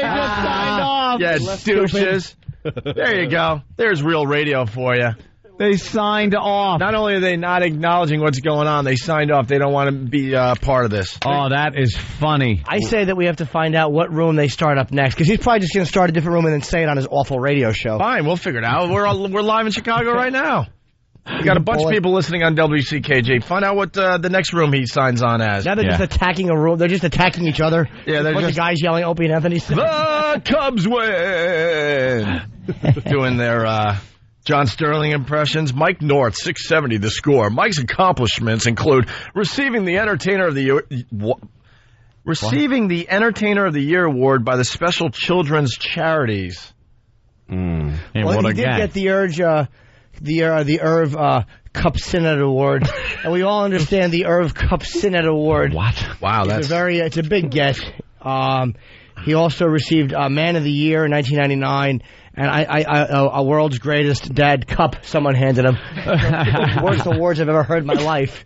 Speaker 21: signed off.
Speaker 12: Yeah, douches. There you go. There's real radio for you.
Speaker 3: They signed off.
Speaker 12: Not only are they not acknowledging what's going on, they signed off. They don't want to be part of this.
Speaker 3: Oh, that is funny.
Speaker 21: I say that we have to find out what room they start up next, because he's probably just going to start a different room and then say it on his awful radio show.
Speaker 12: Fine, we'll figure it out. We're live in Chicago right now. We got a bunch of people listening on WCKJ. Find out what the next room he signs on as.
Speaker 21: Now they're just attacking a room. They're just attacking each other.
Speaker 12: Yeah, they're
Speaker 21: just the guys yelling Opie and Anthony.
Speaker 12: The Cubs win. Doing their John Sterling impressions. Mike North, 670 The Score. Mike's accomplishments include receiving the Entertainer of the Year. Receiving the Entertainer of the Year award by the Special Children's Charities.
Speaker 21: Well, he did get the Irv Cup Synod Award, and we all understand the Irv Cup Synod Award.
Speaker 3: What?
Speaker 12: Wow,
Speaker 21: it's a big get. He also received Man of the Year in 1999. And a world's greatest dad cup someone handed him. Worst awards I've ever heard in my life.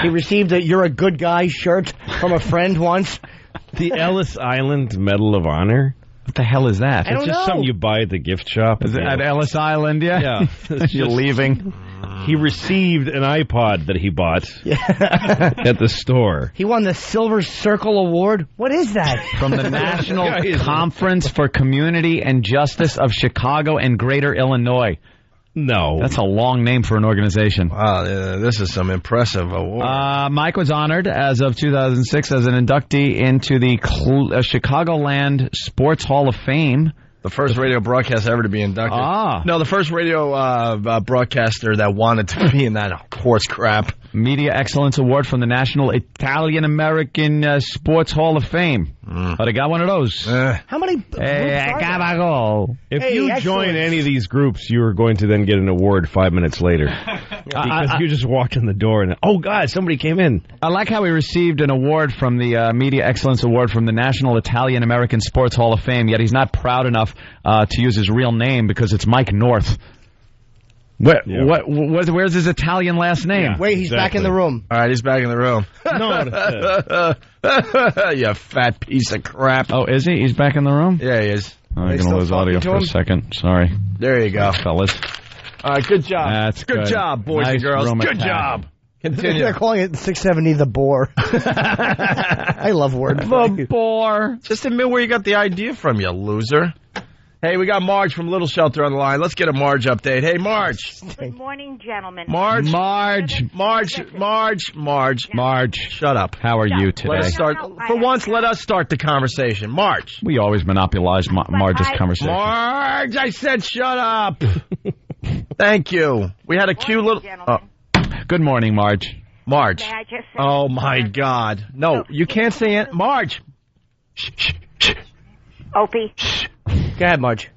Speaker 21: He received a "You're a Good Guy" shirt from a friend once.
Speaker 9: The Ellis Island Medal of Honor.
Speaker 3: What the hell is that?
Speaker 9: It's just something you buy at the gift shop.
Speaker 3: Is it at Ellis Island? Yeah. You're leaving.
Speaker 9: He received an iPod that he bought at the store.
Speaker 21: He won the Silver Circle Award. What is that?
Speaker 3: From the National Conference for Community and Justice of Chicago and Greater Illinois.
Speaker 9: No.
Speaker 3: That's a long name for an organization.
Speaker 12: Wow, this is some impressive award.
Speaker 3: Mike was honored as of 2006 as an inductee into the Chicagoland Sports Hall of Fame.
Speaker 12: The first radio broadcast ever to be inducted. No, the first radio broadcaster that wanted to be in that horse crap.
Speaker 3: Media Excellence Award from the National Italian-American Sports Hall of Fame. But I got one of those.
Speaker 21: How many groups are there?
Speaker 9: If you join any of these groups, you are going to then get an award 5 minutes later. Because you just walked in the door and, oh, God, somebody came in.
Speaker 3: I like how he received an award from the Media Excellence Award from the National Italian-American Sports Hall of Fame, yet he's not proud enough to use his real name because it's Mike North. Where's his Italian last name?
Speaker 21: Yeah, wait, he's back in the room.
Speaker 12: All right, he's back in the room.
Speaker 21: No.
Speaker 12: You fat piece of crap.
Speaker 3: Oh, is he? He's back in the room?
Speaker 12: Yeah, he is.
Speaker 3: I'm going to lose audio for a second. Sorry.
Speaker 12: There you go.
Speaker 3: Fellas.
Speaker 12: All right, good job.
Speaker 3: That's
Speaker 12: good job, boys and girls. Good job. Continue.
Speaker 21: They're calling it 670 the Boar. I love wordplay.
Speaker 3: The Boar.
Speaker 12: Just admit where you got the idea from, you loser. Hey, we got Marge from Little Shelter on the line. Let's get a Marge update. Hey, Marge.
Speaker 6: Good morning, gentlemen.
Speaker 12: Marge. Shut up.
Speaker 3: How are you today?
Speaker 12: Let us start. For once, let us start the conversation. Marge.
Speaker 3: We always monopolize Marge's conversation.
Speaker 12: Marge, I said shut up. Thank you. We had a cute little...
Speaker 3: Good morning, Marge.
Speaker 6: May I just say
Speaker 12: oh, my God. No, you can't say it. Marge. Shh.
Speaker 6: Opie.
Speaker 21: Go ahead, Marge.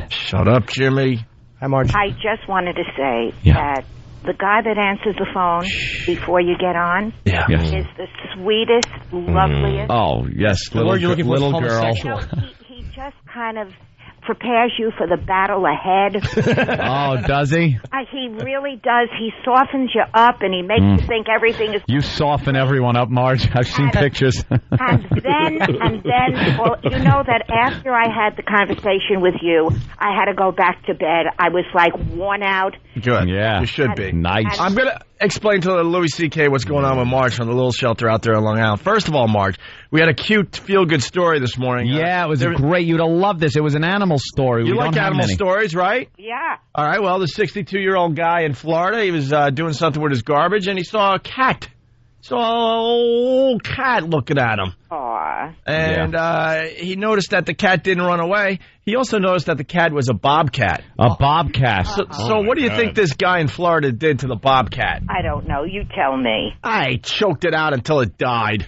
Speaker 12: Shut up, Jimmy.
Speaker 21: Hi, Marge.
Speaker 6: I just wanted to say that the guy that answers the phone before you get on is the sweetest, loveliest.
Speaker 3: Oh, yes,
Speaker 21: The word you're looking for is
Speaker 3: little girl.
Speaker 21: homosexual.
Speaker 6: He just kind of prepares you for the battle ahead.
Speaker 3: Oh, does he?
Speaker 6: He really does. He softens you up, and he makes you think everything is...
Speaker 3: You soften everyone up, Marge. I've seen pictures.
Speaker 6: And then, well, you know that after I had the conversation with you, I had to go back to bed. I was, like, worn out.
Speaker 12: Good.
Speaker 3: Yeah.
Speaker 12: You should be.
Speaker 3: Nice.
Speaker 12: I'm going to explain to Louis C.K. what's going on with Marge from the little shelter out there in Long Island. First of all, Marge, we had a cute, feel-good story this morning.
Speaker 3: Yeah, it was great. You'd have loved this. It was an animal story.
Speaker 12: You
Speaker 3: We
Speaker 12: like
Speaker 3: don't have
Speaker 12: animal
Speaker 3: many.
Speaker 12: stories, right?
Speaker 6: Yeah.
Speaker 12: All right, well, the 62-year-old guy in Florida, he was doing something with his garbage, and he saw a cat. Saw an old cat looking at him.
Speaker 6: Aw.
Speaker 12: And he noticed that the cat didn't run away. He also noticed that the cat was a bobcat.
Speaker 3: A bobcat.
Speaker 12: So what do you think this guy in Florida did to the bobcat?
Speaker 6: I don't know. You tell me.
Speaker 12: I choked it out until it died.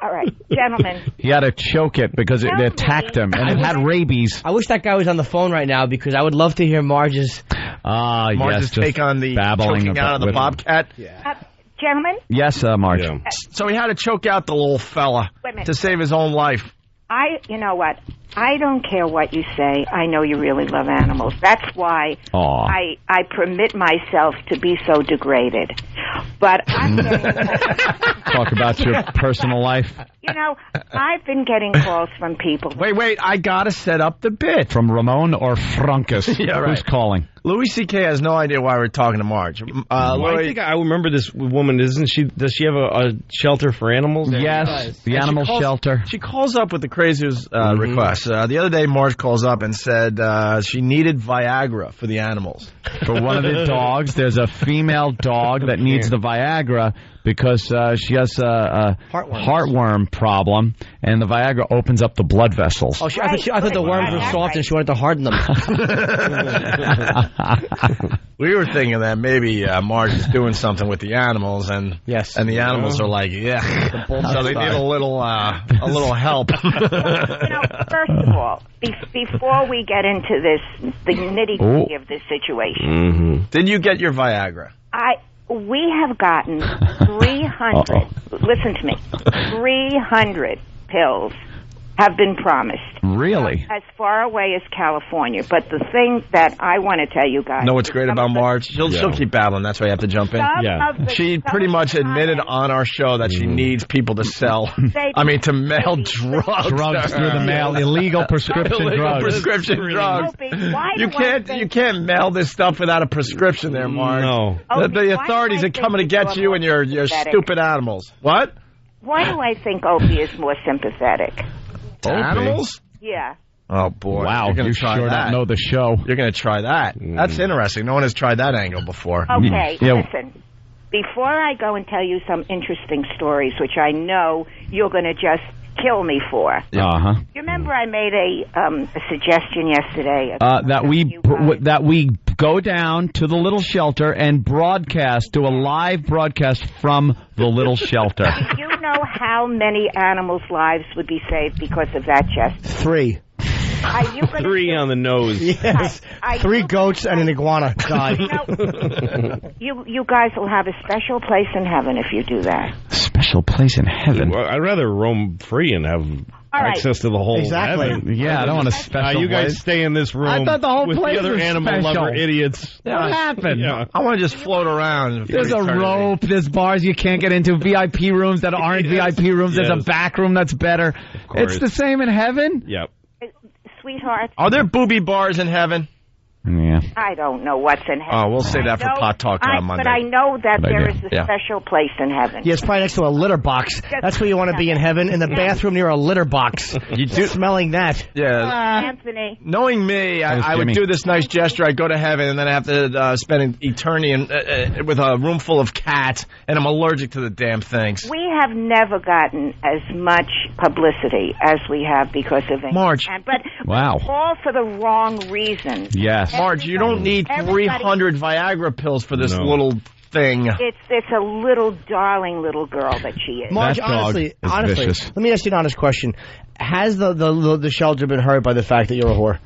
Speaker 6: All right, gentlemen.
Speaker 3: He had to choke it because it attacked him, and it had rabies.
Speaker 21: I wish that guy was on the phone right now because I would love to hear Marge's
Speaker 12: Marge's take on the choking out of the bobcat.
Speaker 6: Gentlemen?
Speaker 3: Yes, Marge.
Speaker 12: So he had to choke out the little fella
Speaker 6: Wait a minute.
Speaker 12: to save his own life.
Speaker 6: You know what? I don't care what you say. I know you really love animals. That's why I permit myself to be so degraded. But I'm getting...
Speaker 3: Talk about your personal life.
Speaker 6: You know, I've been getting calls from people.
Speaker 12: Wait, I gotta set up the bit.
Speaker 3: From Ramon or Frunkus?
Speaker 12: Yeah, right.
Speaker 3: Who's calling?
Speaker 12: Louis C.K. has no idea why we're talking to Marge.
Speaker 9: I think I remember this woman. Does she have a shelter for animals?
Speaker 3: Yes, the animal shelter.
Speaker 12: She calls up with the craziest requests. The other day, Marge calls up and said she needed Viagra for the animals.
Speaker 3: For one of the dogs, there's a female dog that needs the Viagra because she has a heartworm problem, and the Viagra opens up the blood vessels.
Speaker 21: Oh, I thought the worms were soft and she wanted to harden them.
Speaker 12: We were thinking that maybe Marge is doing something with the animals, and the animals are like, so they need a little help.
Speaker 6: First of all, before we get into this, the nitty-gritty of this situation,
Speaker 12: Did you get your Viagra?
Speaker 6: we have gotten 300. Listen to me, 300 pills have been promised.
Speaker 3: Really?
Speaker 6: As far away as California. But the thing that I want to tell you guys...
Speaker 12: Know what's great about Marge? She'll keep battling. That's why you have to jump in. She pretty much admitted on our show that she needs people to sell. To mail drugs.
Speaker 3: Drugs through the mail. Illegal prescription drugs.
Speaker 12: Prescription drugs. You can't mail this stuff without a prescription there, Marge.
Speaker 9: No.
Speaker 12: The authorities are coming to get you and your stupid animals. What?
Speaker 6: Why do I think Opie is more sympathetic?
Speaker 12: To animals?
Speaker 6: Yeah.
Speaker 12: Oh, boy.
Speaker 3: Wow,
Speaker 12: You're gonna
Speaker 3: you
Speaker 12: try
Speaker 3: sure
Speaker 12: that.
Speaker 3: don't know the show.
Speaker 12: You're going to try that. That's interesting. No one has tried that angle before.
Speaker 6: Okay, listen. Before I go and tell you some interesting stories, which I know you're going to just kill me for.
Speaker 3: Uh-huh.
Speaker 6: You remember I made a suggestion yesterday?
Speaker 3: That we go down to the little shelter and do a live broadcast from the little shelter.
Speaker 6: Do you know how many animals' lives would be saved because of that, Jess?
Speaker 21: 3.
Speaker 6: Are you gonna
Speaker 9: 3 on the nose.
Speaker 21: Yes. 3 goats and an iguana died.
Speaker 6: You guys will have a special place in heaven if you do that.
Speaker 3: Special place in heaven?
Speaker 9: Well, I'd rather roam free and have access to the whole heaven.
Speaker 3: Yeah, I don't want a special
Speaker 9: you guys
Speaker 3: place.
Speaker 9: stay in this room
Speaker 3: I thought the whole
Speaker 9: with
Speaker 3: place
Speaker 9: the other
Speaker 3: was
Speaker 9: animal
Speaker 3: special.
Speaker 9: lover idiots.
Speaker 3: What happened?
Speaker 9: Yeah.
Speaker 12: I want to just float around.
Speaker 3: There's a rope. There's bars you can't get into. VIP rooms that aren't VIP rooms. There's a back room that's better. It's the same in heaven?
Speaker 9: Yep.
Speaker 6: Sweetheart.
Speaker 12: Are there booby bars in heaven?
Speaker 3: Yeah.
Speaker 6: I don't know what's in heaven.
Speaker 12: Oh, we'll say that for Pot Talk on Monday.
Speaker 6: But I know that
Speaker 3: Good
Speaker 6: there
Speaker 3: idea.
Speaker 6: is a special place in heaven.
Speaker 21: Yeah, it's probably next to a litter box. That's where you want to be in heaven, in the bathroom near a litter box.
Speaker 12: You do
Speaker 21: smelling that.
Speaker 12: Yeah.
Speaker 6: Anthony.
Speaker 12: Knowing me, I would do this nice gesture. I'd go to heaven, and then I have to spend an eternity with a room full of cats, and I'm allergic to the damn things.
Speaker 6: We have never gotten as much publicity as we have because of it.
Speaker 12: Marge.
Speaker 6: But all for the wrong reasons.
Speaker 3: Yes.
Speaker 12: Marge, you don't need 300 Viagra pills for this little thing.
Speaker 6: It's a little darling little girl that she is.
Speaker 21: Marge, honestly, let me ask you an honest question. Has the shelter been hurt by the fact that you're a whore?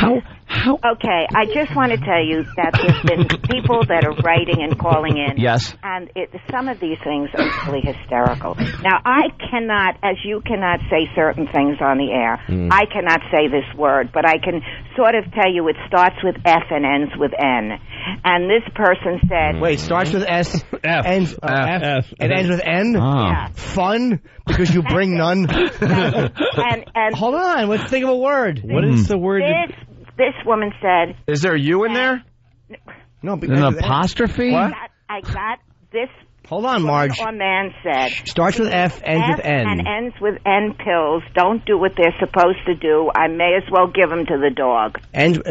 Speaker 6: Okay, I just want to tell you that there's been people that are writing and calling in.
Speaker 3: Yes.
Speaker 6: And some of these things are really hysterical. Now, I cannot, as you cannot say certain things on the air, I cannot say this word, but I can sort of tell you it starts with F and ends with N. And this person said...
Speaker 21: Wait, starts with S,
Speaker 9: F,
Speaker 21: ends, F, and ends with N?
Speaker 6: Yeah.
Speaker 21: Fun? Because you bring none?
Speaker 6: and
Speaker 21: hold on, let's think of a word.
Speaker 9: What is the word?
Speaker 6: This woman said...
Speaker 12: Is there you in there?
Speaker 21: No,
Speaker 3: an apostrophe?
Speaker 21: What?
Speaker 6: I got this...
Speaker 21: Hold on, Marge.
Speaker 6: Or man said...
Speaker 21: Starts with F, ends with N.
Speaker 6: And ends with N pills. Don't do what they're supposed to do. I may as well give them to the dog.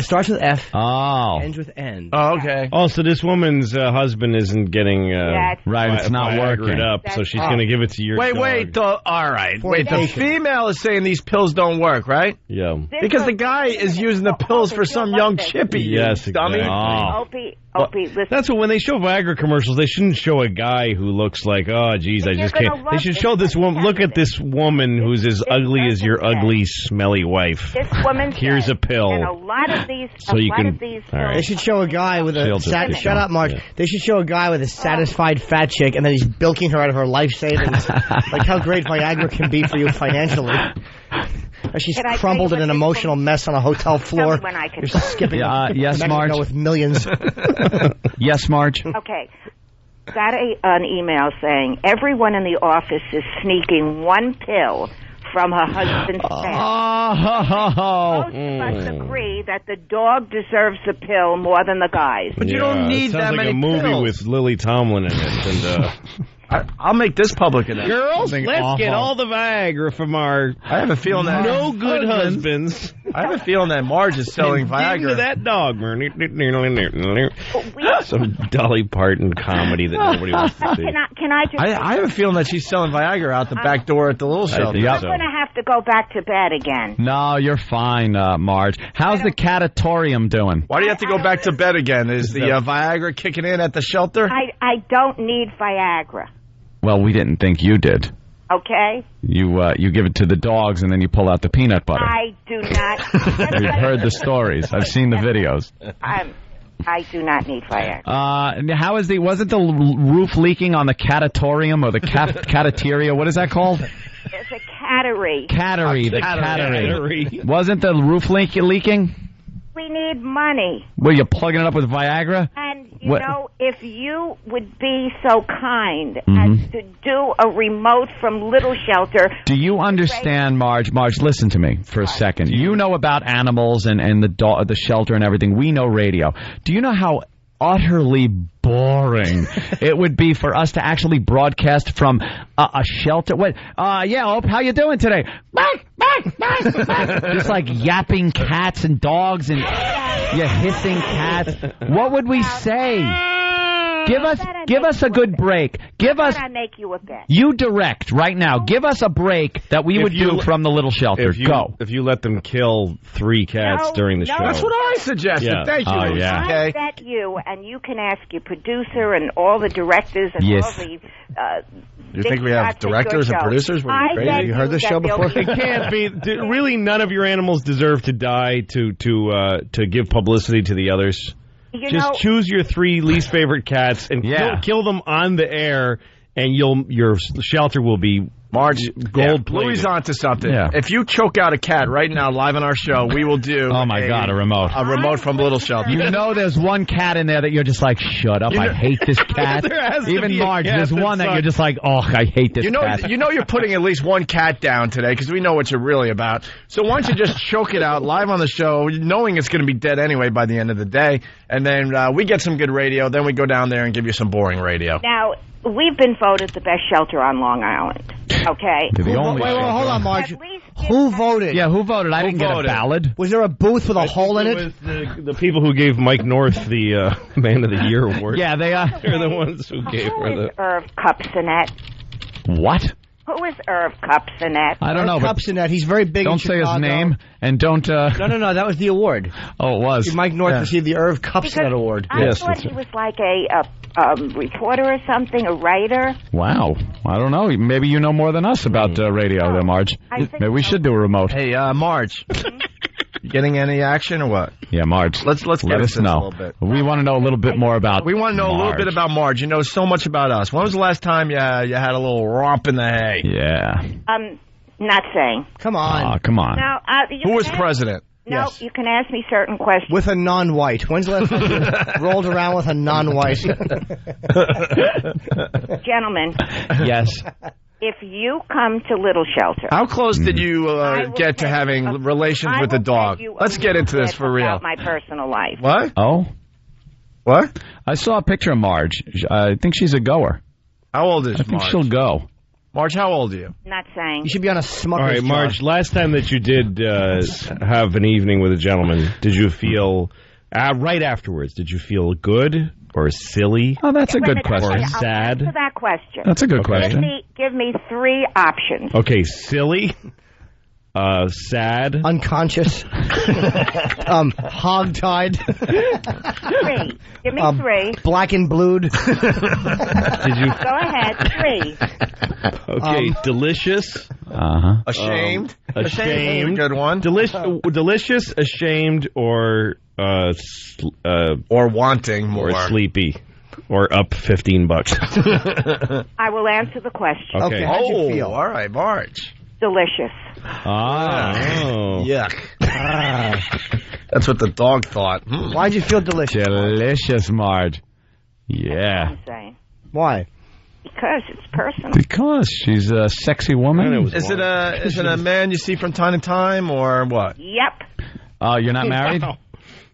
Speaker 21: Starts with F.
Speaker 3: Oh.
Speaker 21: Ends with N.
Speaker 12: Oh, okay.
Speaker 9: Oh, so this woman's husband isn't getting...
Speaker 3: right, it's not working.
Speaker 9: Up, so she's going to give it to your dog.
Speaker 12: Wait, all right. Wait, the female is saying these pills don't work, right?
Speaker 9: Yeah.
Speaker 12: Because the guy is using the pills for some young chippy.
Speaker 9: Yes,
Speaker 12: dummy.
Speaker 9: exactly.
Speaker 6: Opie, listen.
Speaker 9: That's what when they show Viagra commercials, they shouldn't show a guy who looks like, oh, geez, I just can't. They should show this woman. Look at this woman who's as ugly as your ugly, smelly wife.
Speaker 6: This woman
Speaker 9: Here's
Speaker 6: said,
Speaker 9: a pill.
Speaker 6: And a lot of these.
Speaker 9: So you can.
Speaker 21: They should show a guy with a. Shut up, Marge. Yeah. They should show a guy with a satisfied fat chick, and then he's bilking her out of her life savings. Like how great Viagra can be for you financially. She's crumbled in an emotional mess on a hotel floor.
Speaker 6: When I can
Speaker 21: You're skipping.
Speaker 3: Yes,
Speaker 21: Mexico
Speaker 3: Marge.
Speaker 21: with millions.
Speaker 3: Yes, Marge.
Speaker 6: Okay. Got an email saying everyone in the office is sneaking one pill from her husband's family. Most of us agree that the dog deserves the pill more than the guys.
Speaker 12: But you don't need that many pills.
Speaker 9: Sounds like a movie with Lily Tomlin in it. And
Speaker 12: I'll make this public enough.
Speaker 9: Girls, let's get all the Viagra from our
Speaker 12: I have a feeling that
Speaker 9: no good husbands.
Speaker 12: I have a feeling that Marge is selling Viagra.
Speaker 9: Give me that dog. Some Dolly Parton comedy that nobody wants to see.
Speaker 6: Can I just...
Speaker 12: I have a feeling that she's selling Viagra out the back door at the little shelter.
Speaker 6: I'm going to have to go back to bed again.
Speaker 3: No, you're fine, Marge. How's the catatorium doing?
Speaker 12: Why do you have to go back to bed again? Is the Viagra kicking in at the shelter?
Speaker 6: I don't need Viagra.
Speaker 3: Well, we didn't think you did.
Speaker 6: Okay?
Speaker 3: You give it to the dogs and then you pull out the peanut butter.
Speaker 6: I do not.
Speaker 3: We've heard the stories. I've seen the videos.
Speaker 6: I do not need Viagra.
Speaker 3: Wasn't the roof leaking on the catatorium or the catateria? What is that called?
Speaker 6: It's a cattery.
Speaker 3: The cattery. Wasn't the roof leaking?
Speaker 6: We need money.
Speaker 3: Were you plugging it up with Viagra?
Speaker 6: And, you know, if you would be so kind as to do a remote from Little Shelter.
Speaker 3: Do you understand, Marge? Marge, listen to me for a second. You know about animals and the shelter and everything. We know radio. Do you know how utterly boring it would be for us to actually broadcast from a shelter? What? How you doing today? Just like yapping cats and dogs and hissing cats. What would we say? Give us a good break.
Speaker 6: I make you a bet.
Speaker 3: You direct right now. Give us a break that we would do from the little shelter. Go.
Speaker 9: If you let them kill 3 cats during the show.
Speaker 12: That's what I suggested.
Speaker 9: Yeah.
Speaker 12: Thank you.
Speaker 6: I bet you, and you can ask your producer and all the directors and all the...
Speaker 12: you think we have directors and producers? Were you crazy? You heard this show before?
Speaker 9: It can't be. Really, none of your animals deserve to die to give publicity to the others. Just choose your 3 least favorite cats and kill them on the air, and your shelter will be
Speaker 12: Marge,
Speaker 9: gold-plated.
Speaker 12: Louis onto something. Yeah. If you choke out a cat right now live on our show, we will do
Speaker 3: a remote.
Speaker 12: A remote from Little Shelter.
Speaker 3: You know there's one cat in there that you're just like, shut up, I hate this cat. Even Marge, there's one that you're just like, oh, I hate this cat.
Speaker 12: You know you're putting at least one cat down today because we know what you're really about. So why don't you just choke it out live on the show, knowing it's going to be dead anyway by the end of the day, and then we get some good radio, then we go down there and give you some boring radio.
Speaker 6: Now, we've been voted the best shelter on Long Island. Okay.
Speaker 21: Wait, hold on, Marge. Who voted?
Speaker 3: Yeah, who voted? I didn't get a ballot.
Speaker 21: Was there a booth with a hole in it?
Speaker 9: The people who gave Mike North the Man of the Year award.
Speaker 3: Yeah, they are.
Speaker 9: They're the ones who gave her the...
Speaker 6: Irv Kupcinet.
Speaker 3: What?
Speaker 6: Who is Irv Kupcinet?
Speaker 3: I don't know.
Speaker 21: Kupcinet. He's very big in Chicago.
Speaker 3: Don't say his name and don't...
Speaker 21: No, that was the award.
Speaker 3: Oh, it was.
Speaker 21: Mike North received the Irv Kupcinet Award.
Speaker 6: I thought he was like a reporter or something, a writer.
Speaker 3: Wow. I don't know. Maybe you know more than us about radio there, Marge. Maybe we should do a remote.
Speaker 12: Hey, Marge. You getting any action or what?
Speaker 3: Yeah, Marge.
Speaker 12: Let's
Speaker 3: let
Speaker 12: get
Speaker 3: us
Speaker 12: into this
Speaker 3: know.
Speaker 12: a little bit.
Speaker 3: We want to know a little bit more about.
Speaker 12: We want to know a little bit about Marge. You know so much about us. When was the last time you had a little romp in the hay?
Speaker 3: Yeah.
Speaker 6: Not saying.
Speaker 21: Come on.
Speaker 3: Oh, come on.
Speaker 6: Now,
Speaker 12: Who was president?
Speaker 6: No,
Speaker 21: Yes.
Speaker 6: you can ask me certain questions.
Speaker 21: With a non-white. When's the last time you rolled around with a non-white?
Speaker 6: Gentlemen,
Speaker 3: Yes.
Speaker 6: if you come to Little Shelter,
Speaker 12: How close did you
Speaker 6: I will
Speaker 12: get to
Speaker 6: tell
Speaker 12: having
Speaker 6: you-
Speaker 12: relations
Speaker 6: I
Speaker 12: with the
Speaker 6: will tell
Speaker 12: dog?
Speaker 6: you a
Speaker 12: Let's get into this
Speaker 6: bit
Speaker 12: for real.
Speaker 6: about my personal life.
Speaker 12: What?
Speaker 3: Oh.
Speaker 12: What?
Speaker 3: I saw a picture of Marge. I think she's a goer.
Speaker 12: How old is
Speaker 3: I think
Speaker 12: Marge?
Speaker 3: she'll go.
Speaker 12: Marge, how old are you?
Speaker 6: Not saying.
Speaker 21: You should be on a Smucker's
Speaker 9: All right, Marge, last time that you did have an evening with a gentleman, did you feel, right afterwards, did you feel good or silly?
Speaker 3: Oh, that's a
Speaker 6: Wait
Speaker 3: good
Speaker 6: minute,
Speaker 3: question.
Speaker 6: I'll
Speaker 9: Sad?
Speaker 6: answer that question.
Speaker 3: That's a good
Speaker 9: Okay.
Speaker 3: question.
Speaker 6: Give me three options.
Speaker 9: Okay, silly, sad,
Speaker 21: Unconscious. Hogtied.
Speaker 6: Three. Give me three.
Speaker 21: Black and blued.
Speaker 9: Did you?
Speaker 6: Go ahead. Three.
Speaker 9: Okay, delicious.
Speaker 3: Uh-huh.
Speaker 12: Ashamed.
Speaker 9: Ashamed.
Speaker 12: Good one.
Speaker 9: Delicious, ashamed, or
Speaker 12: or wanting more.
Speaker 9: or sleepy, or up $15.
Speaker 6: I will answer the question.
Speaker 9: Okay.
Speaker 21: How'd you feel?
Speaker 12: All right, Marge.
Speaker 6: Delicious.
Speaker 9: Oh.
Speaker 12: Yuck. That's what the dog thought.
Speaker 21: Why'd you feel delicious?
Speaker 3: Delicious, Marge. Yeah.
Speaker 6: I'm saying.
Speaker 21: Why?
Speaker 6: Because it's personal.
Speaker 3: Because she's a sexy woman.
Speaker 12: Is it a man you see from time to time or what?
Speaker 6: Yep.
Speaker 3: You're not married?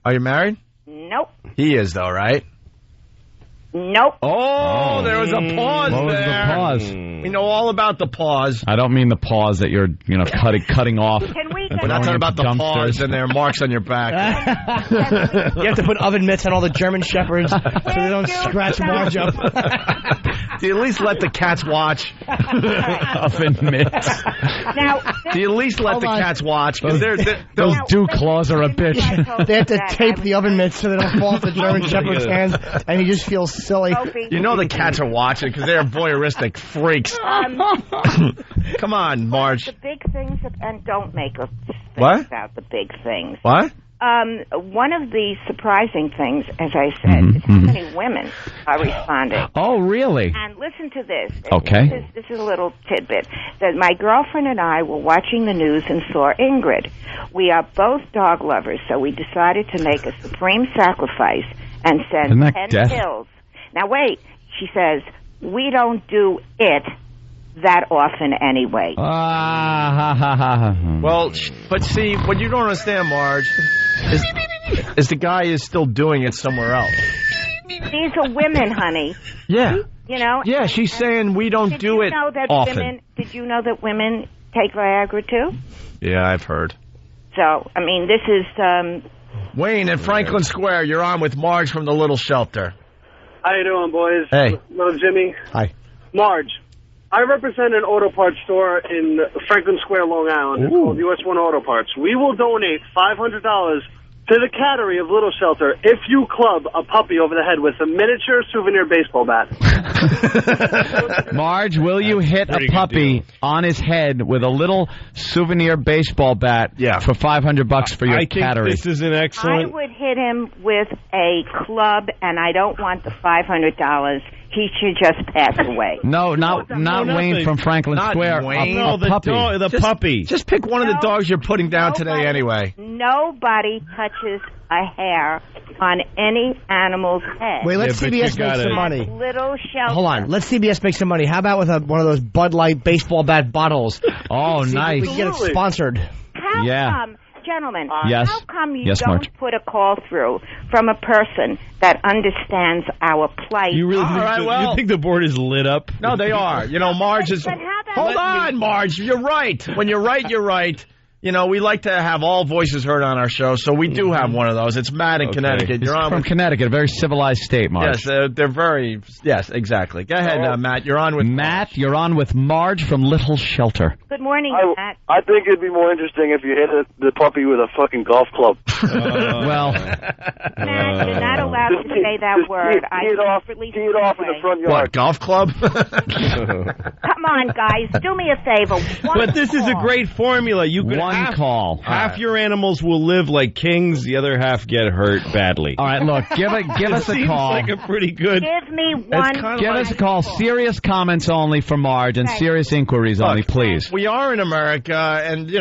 Speaker 12: Are you married?
Speaker 6: Nope.
Speaker 12: He is though, right?
Speaker 6: Nope.
Speaker 12: Oh, there was a pause
Speaker 3: What was
Speaker 12: there.
Speaker 3: the pause?
Speaker 12: We know all about the pause.
Speaker 3: I don't mean the pause that you're, cutting off.
Speaker 6: Can we
Speaker 3: and
Speaker 6: get
Speaker 12: We're not
Speaker 3: throwing
Speaker 12: talking about the
Speaker 3: into
Speaker 12: pause
Speaker 3: dumpsters.
Speaker 12: and there are marks on your back.
Speaker 21: You have to put oven mitts on all the German shepherds so they don't scratch Marge up.
Speaker 12: Do you at least let the cats watch?
Speaker 3: Oven mitts.
Speaker 6: Now,
Speaker 12: Do you at least let
Speaker 21: Hold
Speaker 12: the
Speaker 21: on.
Speaker 12: cats watch? Because
Speaker 3: Those dew claws are a bitch.
Speaker 21: They have to tape the oven mitts so they don't fall off the German shepherd's hands, and he just feels silly.
Speaker 12: you know the cats are watching because they're voyeuristic freaks. Come on, Marge.
Speaker 6: The big things, and don't make us think
Speaker 12: What?
Speaker 6: about the big things.
Speaker 12: What?
Speaker 6: One of the surprising things, as I said, is how many women are responding.
Speaker 3: Oh, really?
Speaker 6: And listen to this.
Speaker 3: Okay.
Speaker 6: This is a little tidbit. That my girlfriend and I were watching the news and saw Ingrid. We are both dog lovers, so we decided to make a supreme sacrifice and send
Speaker 3: Isn't that
Speaker 6: 10
Speaker 3: death?
Speaker 6: pills. Now, wait. She says, we don't do it that often anyway.
Speaker 12: Well, but see, what you don't understand, Marge, is the guy is still doing it somewhere else.
Speaker 6: These are women, honey.
Speaker 12: Yeah.
Speaker 6: You know?
Speaker 12: Yeah, she's saying we don't do it often.
Speaker 6: Did you know that women take Viagra too?
Speaker 12: Yeah, I've heard.
Speaker 6: So, I mean, this is...
Speaker 12: Wayne in Franklin Square, you're on with Marge from the Little Shelter.
Speaker 15: How you doing, boys?
Speaker 12: Hey.
Speaker 15: Little Jimmy.
Speaker 21: Hi.
Speaker 15: Marge, I represent an auto parts store in Franklin Square, Long Island. It's called US 1 Auto Parts. We will donate $500 to the Cattery of Little Shelter if you club a puppy over the head with a miniature souvenir baseball bat.
Speaker 3: Marge, will you hit a puppy on his head with a little souvenir baseball bat for $500 for your cattery?
Speaker 9: This is an excellent...
Speaker 6: I would hit him with a club, and I don't want the $500. He should just pass away.
Speaker 3: No, not Wayne from Franklin
Speaker 12: Not
Speaker 3: Square.
Speaker 12: Wayne.
Speaker 3: A puppy.
Speaker 12: Puppy. Just pick one of the dogs you're putting down today anyway.
Speaker 6: Nobody touches a hair on any animal's head.
Speaker 21: Wait, let's CBS make some money.
Speaker 6: Little Shelter.
Speaker 21: Hold on. Let's CBS make some money. How about with one of those Bud Light baseball bat bottles?
Speaker 3: Oh,
Speaker 21: See if
Speaker 3: nice.
Speaker 21: we can get it sponsored.
Speaker 6: How
Speaker 3: Yeah.
Speaker 6: come, gentlemen,
Speaker 3: Yes.
Speaker 6: how come you
Speaker 3: Yes,
Speaker 6: don't
Speaker 3: Marge.
Speaker 6: put a call through from a person that understands our plight?
Speaker 9: You really
Speaker 12: All right, well-
Speaker 9: you think the board is lit up?
Speaker 12: No, they are. You know, Marge is...
Speaker 6: But how about-
Speaker 12: Hold on, Marge. You're right. When you're right, you're right. You know, we like to have all voices heard on our show, so we do have one of those. It's Matt in Connecticut.
Speaker 3: He's
Speaker 12: You're on
Speaker 3: from
Speaker 12: with...
Speaker 3: Connecticut, a very civilized state, Marge.
Speaker 12: Yes, they're very... Yes, exactly. Go ahead, Matt. You're on with...
Speaker 3: Matt, you're on with Marge from Little Shelter.
Speaker 6: Good morning, Matt.
Speaker 18: I think it'd be more interesting if you hit the puppy with a fucking golf club.
Speaker 3: Well,
Speaker 6: Matt, you're not allowed to say that word.
Speaker 18: Tee it off in the front yard.
Speaker 12: What, golf club?
Speaker 6: Come on, guys. Do me a favor.
Speaker 9: But this is a great formula. You could half your animals will live like kings, the other half get hurt badly.
Speaker 3: all right, look, give us a
Speaker 9: Seems
Speaker 3: call.
Speaker 9: like a pretty good.
Speaker 6: Give me one.
Speaker 3: Give us a call. Serious comments only for Marge and serious inquiries only, please.
Speaker 12: We are in America, and,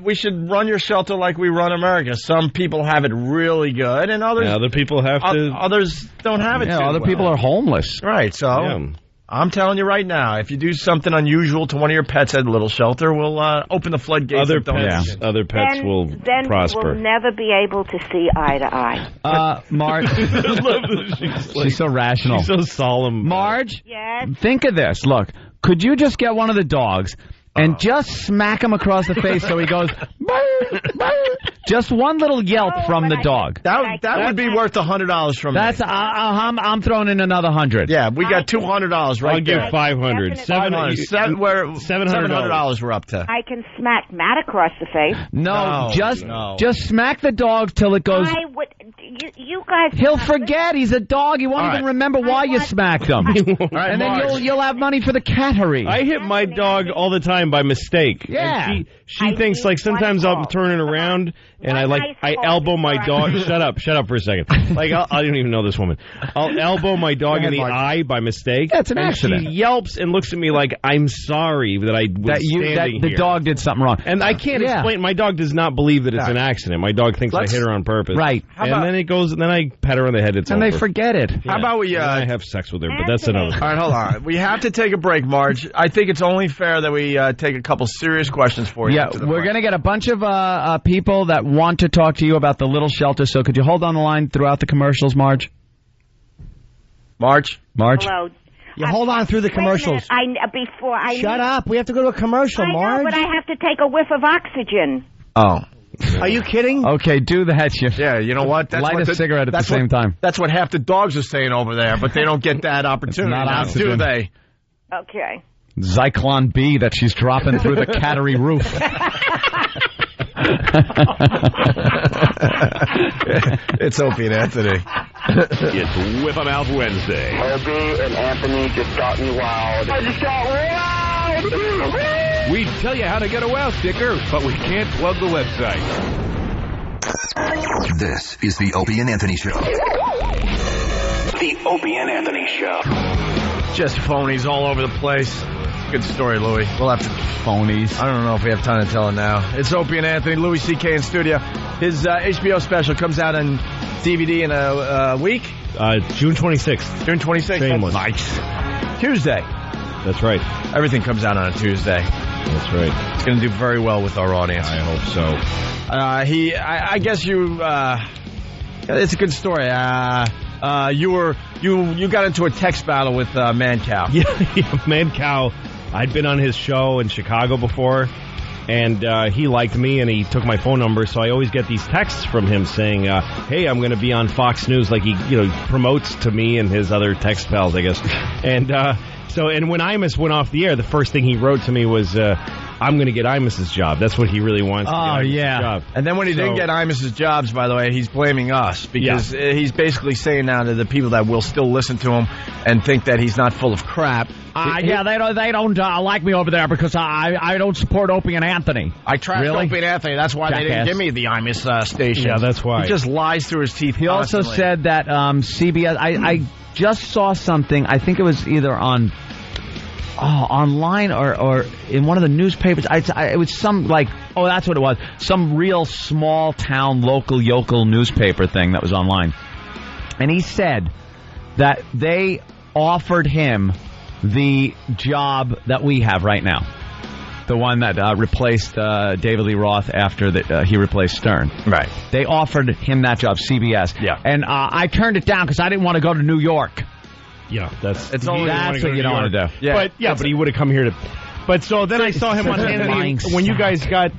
Speaker 12: we should run your shelter like we run America. Some people have it really good, and others...
Speaker 9: Other people have to...
Speaker 12: Others don't have it too
Speaker 3: other
Speaker 12: well.
Speaker 3: people are homeless.
Speaker 12: Right, so...
Speaker 9: Yeah.
Speaker 12: I'm telling you right now, if you do something unusual to one of your pets at a little shelter, we'll open the floodgates.
Speaker 9: Other pets will prosper.
Speaker 6: We'll never be able to see eye to eye.
Speaker 3: Marge, she's so rational.
Speaker 9: She's so solemn.
Speaker 3: Marge,
Speaker 6: Yes.
Speaker 3: think of this. Look, could you just get one of the dogs and just smack him across the face so he goes, "Brr, brr." Just one little yelp from the dog.
Speaker 12: That would be worth $100 from
Speaker 3: That's
Speaker 12: me.
Speaker 3: I'm throwing in another 100.
Speaker 12: Yeah, we got $200 right
Speaker 9: I'll give
Speaker 12: there.
Speaker 9: 500.
Speaker 12: $700 we're up to.
Speaker 6: I can smack Matt across the face.
Speaker 3: No, just smack the dog till it goes.
Speaker 6: I would. You guys.
Speaker 3: He'll forget he's a dog. He won't even remember why you smacked him. And then you'll have money for the cattery.
Speaker 9: I hit my dog all the time by mistake.
Speaker 3: Yeah.
Speaker 9: And she thinks like sometimes I'm turning around and I elbow my dog. Shut up for a second. Like I don't even know this woman. I'll elbow my dog in the eye by mistake.
Speaker 3: Yeah, it's an accident.
Speaker 9: She yelps and looks at me like I'm sorry that I was standing
Speaker 3: the
Speaker 9: here.
Speaker 3: dog did something wrong.
Speaker 9: And I can't explain. My dog does not believe that it's an accident. My dog thinks I hit her on purpose.
Speaker 3: Right.
Speaker 9: Then it goes. Then I pat her on the head. It's
Speaker 3: and
Speaker 9: over.
Speaker 3: they forget it.
Speaker 12: How about we...
Speaker 9: I have sex with her, but that's another.
Speaker 12: All right, hold on. We have to take a break, Marge. I think it's only fair that we take a couple serious questions for you.
Speaker 3: Yeah, we're going to get a bunch of people that want to talk to you about the little shelter, so could you hold on the line throughout the commercials, Marge? Marge?
Speaker 6: Hello.
Speaker 21: You hold on through the commercials.
Speaker 6: Before I
Speaker 21: Shut up. We have to go to a commercial,
Speaker 6: I
Speaker 21: Marge.
Speaker 6: know, but I have to take a whiff of oxygen.
Speaker 12: Oh.
Speaker 21: Are you kidding?
Speaker 3: Okay, do that.
Speaker 12: Yeah, you know what?
Speaker 3: Light a cigarette at the same time.
Speaker 12: That's what half the dogs are saying over there, but they don't get that opportunity.
Speaker 3: Not
Speaker 12: now,
Speaker 3: oxygen.
Speaker 12: do they?
Speaker 6: Okay.
Speaker 3: Zyklon B that she's dropping through the cattery roof.
Speaker 12: It's Opie and Anthony.
Speaker 16: It's Whip 'em Out Wednesday.
Speaker 18: Opie and Anthony just got me wild. I just got wild!
Speaker 16: We tell you how to get a wow sticker, but we can't plug the website.
Speaker 20: This is the Opie and Anthony Show.
Speaker 16: The Opie and Anthony Show.
Speaker 12: Just phonies all over the place. Good story, Louie. We'll have to...
Speaker 3: Phonies.
Speaker 12: I don't know if we have time to tell it now. It's Opie and Anthony, Louis C.K. in studio. His HBO special comes out on DVD in a week.
Speaker 9: June 26th.
Speaker 12: June 26th.
Speaker 9: Shameless.
Speaker 12: Nice. Tuesday.
Speaker 9: That's right.
Speaker 12: Everything comes out on a Tuesday.
Speaker 9: That's right.
Speaker 12: It's going to do very well with our audience.
Speaker 9: I hope so.
Speaker 12: I guess you... it's a good story. You got into a text battle with Mancow.
Speaker 9: Yeah, Mancow. I'd been on his show in Chicago before, and he liked me, and he took my phone number, so I always get these texts from him saying, hey, I'm going to be on Fox News, like he promotes to me and his other text pals, I guess. And when Imus went off the air, the first thing he wrote to me was, I'm going to get Imus's job. That's what he really wants. To get Imus's job.
Speaker 12: And then when he didn't get Imus's jobs, by the way, he's blaming us because he's basically saying now to the people that will still listen to him and think that he's not full of crap.
Speaker 3: They don't like me over there because I don't support Opie and Anthony.
Speaker 12: I trashed Opie and Anthony. That's why they didn't give me the Imus station.
Speaker 9: Yeah, that's why.
Speaker 12: He just lies through his teeth.
Speaker 3: He also said that CBS. I just saw something. I think it was either on. Online or in one of the newspapers. It was some that's what it was. Some real small town local yokel newspaper thing that was online. And he said that they offered him the job that we have right now. The one that replaced David Lee Roth after he replaced Stern.
Speaker 12: Right.
Speaker 3: They offered him that job, CBS.
Speaker 12: Yeah.
Speaker 3: And I turned it down because I didn't want to go to New York.
Speaker 9: Yeah, that's
Speaker 3: what you don't want to do.
Speaker 9: Yeah. But he would have come here to. But so then I saw him on Hannity when you guys got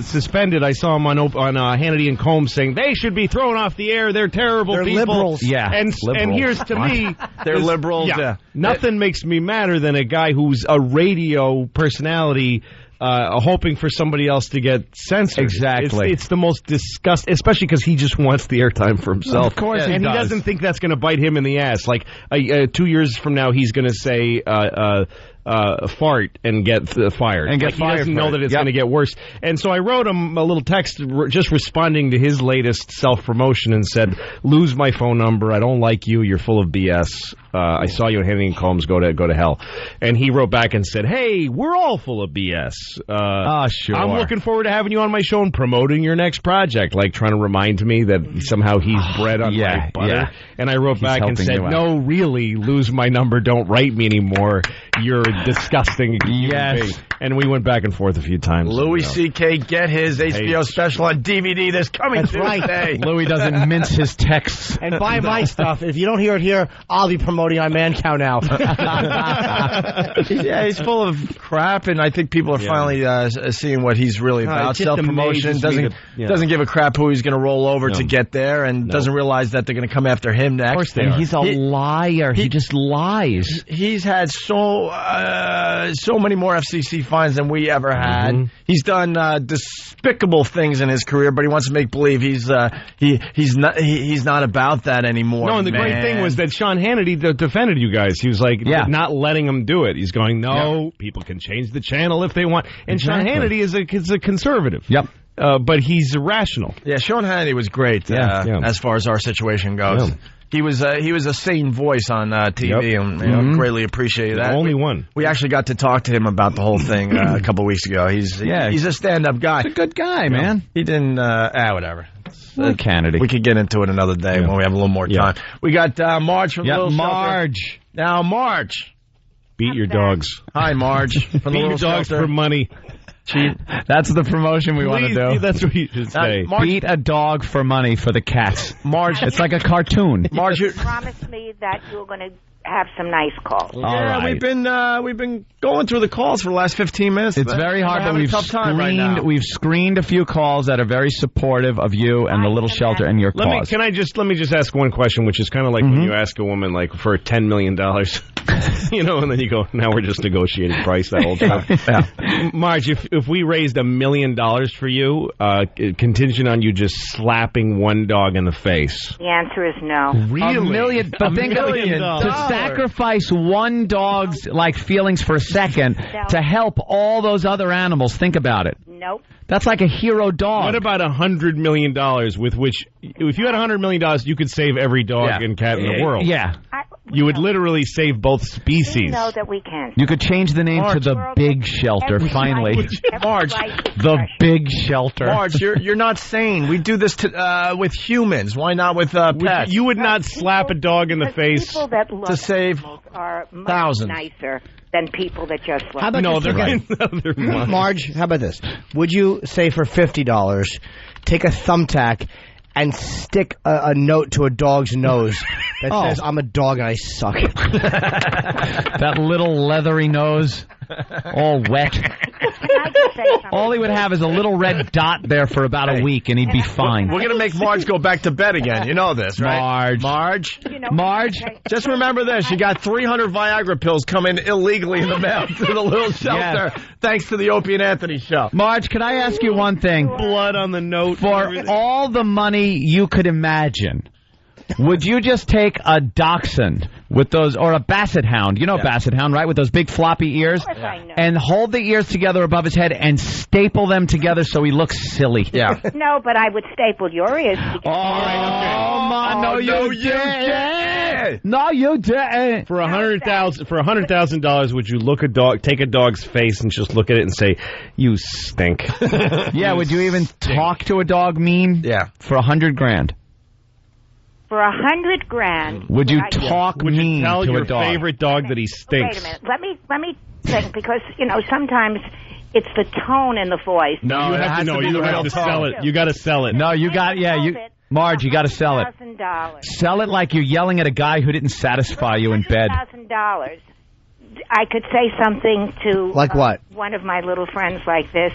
Speaker 9: suspended, I saw him on Hannity and Combs saying they should be thrown off the air. They're terrible
Speaker 21: They're
Speaker 9: people.
Speaker 21: liberals.
Speaker 3: Yeah,
Speaker 9: and
Speaker 3: liberals.
Speaker 9: here's to me,
Speaker 12: They're liberals.
Speaker 9: Yeah, nothing makes me madder than a guy who's a radio personality. Hoping for somebody else to get censored.
Speaker 3: Exactly.
Speaker 9: It's the most disgusting, especially because he just wants the airtime for himself.
Speaker 3: Of course he
Speaker 9: and
Speaker 3: does.
Speaker 9: he doesn't think that's going to bite him in the ass. Like 2 years from now, he's going to say fart and get fired.
Speaker 3: And get
Speaker 9: He
Speaker 3: fired
Speaker 9: doesn't
Speaker 3: for
Speaker 9: know
Speaker 3: it.
Speaker 9: that it's
Speaker 3: Yep.
Speaker 9: going to get worse. And so I wrote him a little text just responding to his latest self-promotion and said, lose my phone number. I don't like you. You're full of BS. I saw you on Hannity and Combs. Go to hell. And he wrote back and said, hey, we're all full of BS.
Speaker 3: Sure.
Speaker 9: I'm looking forward to having you on my show and promoting your next project, like trying to remind me that somehow he's bread on my butter.
Speaker 3: Yeah.
Speaker 9: And I wrote back and
Speaker 3: helping
Speaker 9: said,
Speaker 3: you out.
Speaker 9: no, really, lose my number. Don't write me anymore. You're disgusting.
Speaker 3: Yes.
Speaker 9: Being. And we went back and forth a few times.
Speaker 12: Louis C.K. get his HBO special on DVD this coming
Speaker 21: That's
Speaker 12: Tuesday.
Speaker 21: right.
Speaker 3: Louis doesn't mince his texts.
Speaker 21: And buy my stuff. If you don't hear it here, I'll be promoting on Man Cow now.
Speaker 12: Yeah, he's full of crap, and I think people are finally seeing what he's really about.
Speaker 9: it just
Speaker 12: Self-promotion,
Speaker 9: amazes me
Speaker 12: doesn't give a crap who he's going to roll over to get there, and doesn't realize that they're going to come after him next.
Speaker 9: Of course they
Speaker 3: And
Speaker 9: are.
Speaker 3: he's a liar. He just lies.
Speaker 12: He's had so many more FCC fines than we ever had.
Speaker 9: Mm-hmm.
Speaker 12: He's done despicable things in his career, but he wants to make believe he's not about that anymore.
Speaker 9: No, and the great thing was that Sean Hannity defended you guys. He was like, not letting him do it. He's going, people can change the channel if they want. And Sean Hannity is a conservative.
Speaker 3: Yep.
Speaker 9: But he's rational.
Speaker 12: Yeah, Sean Hannity was great as far as our situation goes.
Speaker 9: Yeah.
Speaker 12: He was a sane voice on TV, and greatly appreciated that.
Speaker 9: The only one.
Speaker 12: We actually got to talk to him about the whole thing a couple weeks ago. He's a stand-up guy.
Speaker 3: He's a good guy, man.
Speaker 12: He didn't. Whatever.
Speaker 3: Hannity.
Speaker 12: We could get into it another day when we have a little more time. We got Marge from the Little
Speaker 3: Marge.
Speaker 12: Shelter. Now, Marge.
Speaker 9: Beat your dogs.
Speaker 12: Hi, Marge. From the
Speaker 9: Beat your
Speaker 12: Little
Speaker 9: dogs
Speaker 12: Shelter.
Speaker 9: for money.
Speaker 3: That's the promotion we want to do.
Speaker 9: That's what you should say.
Speaker 3: Beat a dog for money for the cats. Marge, it's like a cartoon.
Speaker 12: Marge,
Speaker 6: You promised me that you were going to have some nice calls.
Speaker 12: Yeah, we've been going through the calls for the last 15 minutes.
Speaker 3: It's very hard, but we've screened a few calls that are very supportive of you and the Little Shelter and your cause.
Speaker 9: Let me just ask one question, which is kind of like when you ask a woman like for $10 million, and then you go, now we're just negotiating price that whole time. Marge, if we raised $1 million for you, contingent on you just slapping one dog in the face.
Speaker 6: The answer is no.
Speaker 3: Really? $1 million, but think of it, to sacrifice one dog's feelings for a second to help all those other animals. Think about it.
Speaker 6: Nope.
Speaker 3: That's like a hero dog.
Speaker 9: What about $100 million with which, if you had $100 million, you could save every dog and cat in the world?
Speaker 3: Yeah.
Speaker 9: You would literally save both species.
Speaker 6: We know that we can.
Speaker 3: You could change the name to the Big Shelter, finally.
Speaker 12: Marge,
Speaker 3: the Big Shelter.
Speaker 12: Marge, you're not sane. We do this with humans. Why not with pets?
Speaker 9: You would not slap a dog in the face
Speaker 6: People that love
Speaker 12: to save
Speaker 6: are much
Speaker 12: thousands.
Speaker 6: nicer than people that just love
Speaker 21: How about
Speaker 9: No,
Speaker 21: this?
Speaker 9: they're not.
Speaker 21: Marge, how about this? Would you say for $50, take a thumbtack and stick a note to a dog's nose that says, "I'm a dog and I suck."
Speaker 3: That little leathery nose, all wet. All he would have is a little red dot there for about a week, and he'd be fine.
Speaker 12: We're going to make Marge go back to bed again. You know this, right? Marge.
Speaker 3: Marge.
Speaker 12: Just remember this. You got 300 Viagra pills coming illegally in the mail to the Little Shelter, thanks to the Opie and Anthony show.
Speaker 3: Marge, could I ask you one thing?
Speaker 9: Blood on the note.
Speaker 3: For all the money you could imagine, would you just take a dachshund with those, or a basset hound, basset hound, right, with those big floppy ears, and hold the ears together above his head and staple them together so he looks silly?
Speaker 12: Yeah.
Speaker 6: No, but I would staple your ears together.
Speaker 3: No, you didn't. No, you didn't.
Speaker 9: For $100,000, would you take a dog's face and just look at it and say, "You stink"?
Speaker 3: Yeah. Would you even talk to a dog mean?
Speaker 12: Yeah.
Speaker 3: For $100,000.
Speaker 6: For $100,000,
Speaker 3: would you talk
Speaker 9: Would
Speaker 3: mean
Speaker 9: you tell
Speaker 3: to
Speaker 9: your
Speaker 3: a dog?
Speaker 9: favorite dog that he stinks?
Speaker 6: Wait a minute. Let me think, because sometimes it's the tone in the voice.
Speaker 9: No, you have to sell it. You got to sell it.
Speaker 3: No, you got Marge, you got to sell it.
Speaker 6: $1,000.
Speaker 3: Sell it like you're yelling at a guy who didn't satisfy you in bed.
Speaker 6: $1,000. I could say something to
Speaker 21: like what?
Speaker 6: One of my little friends like this.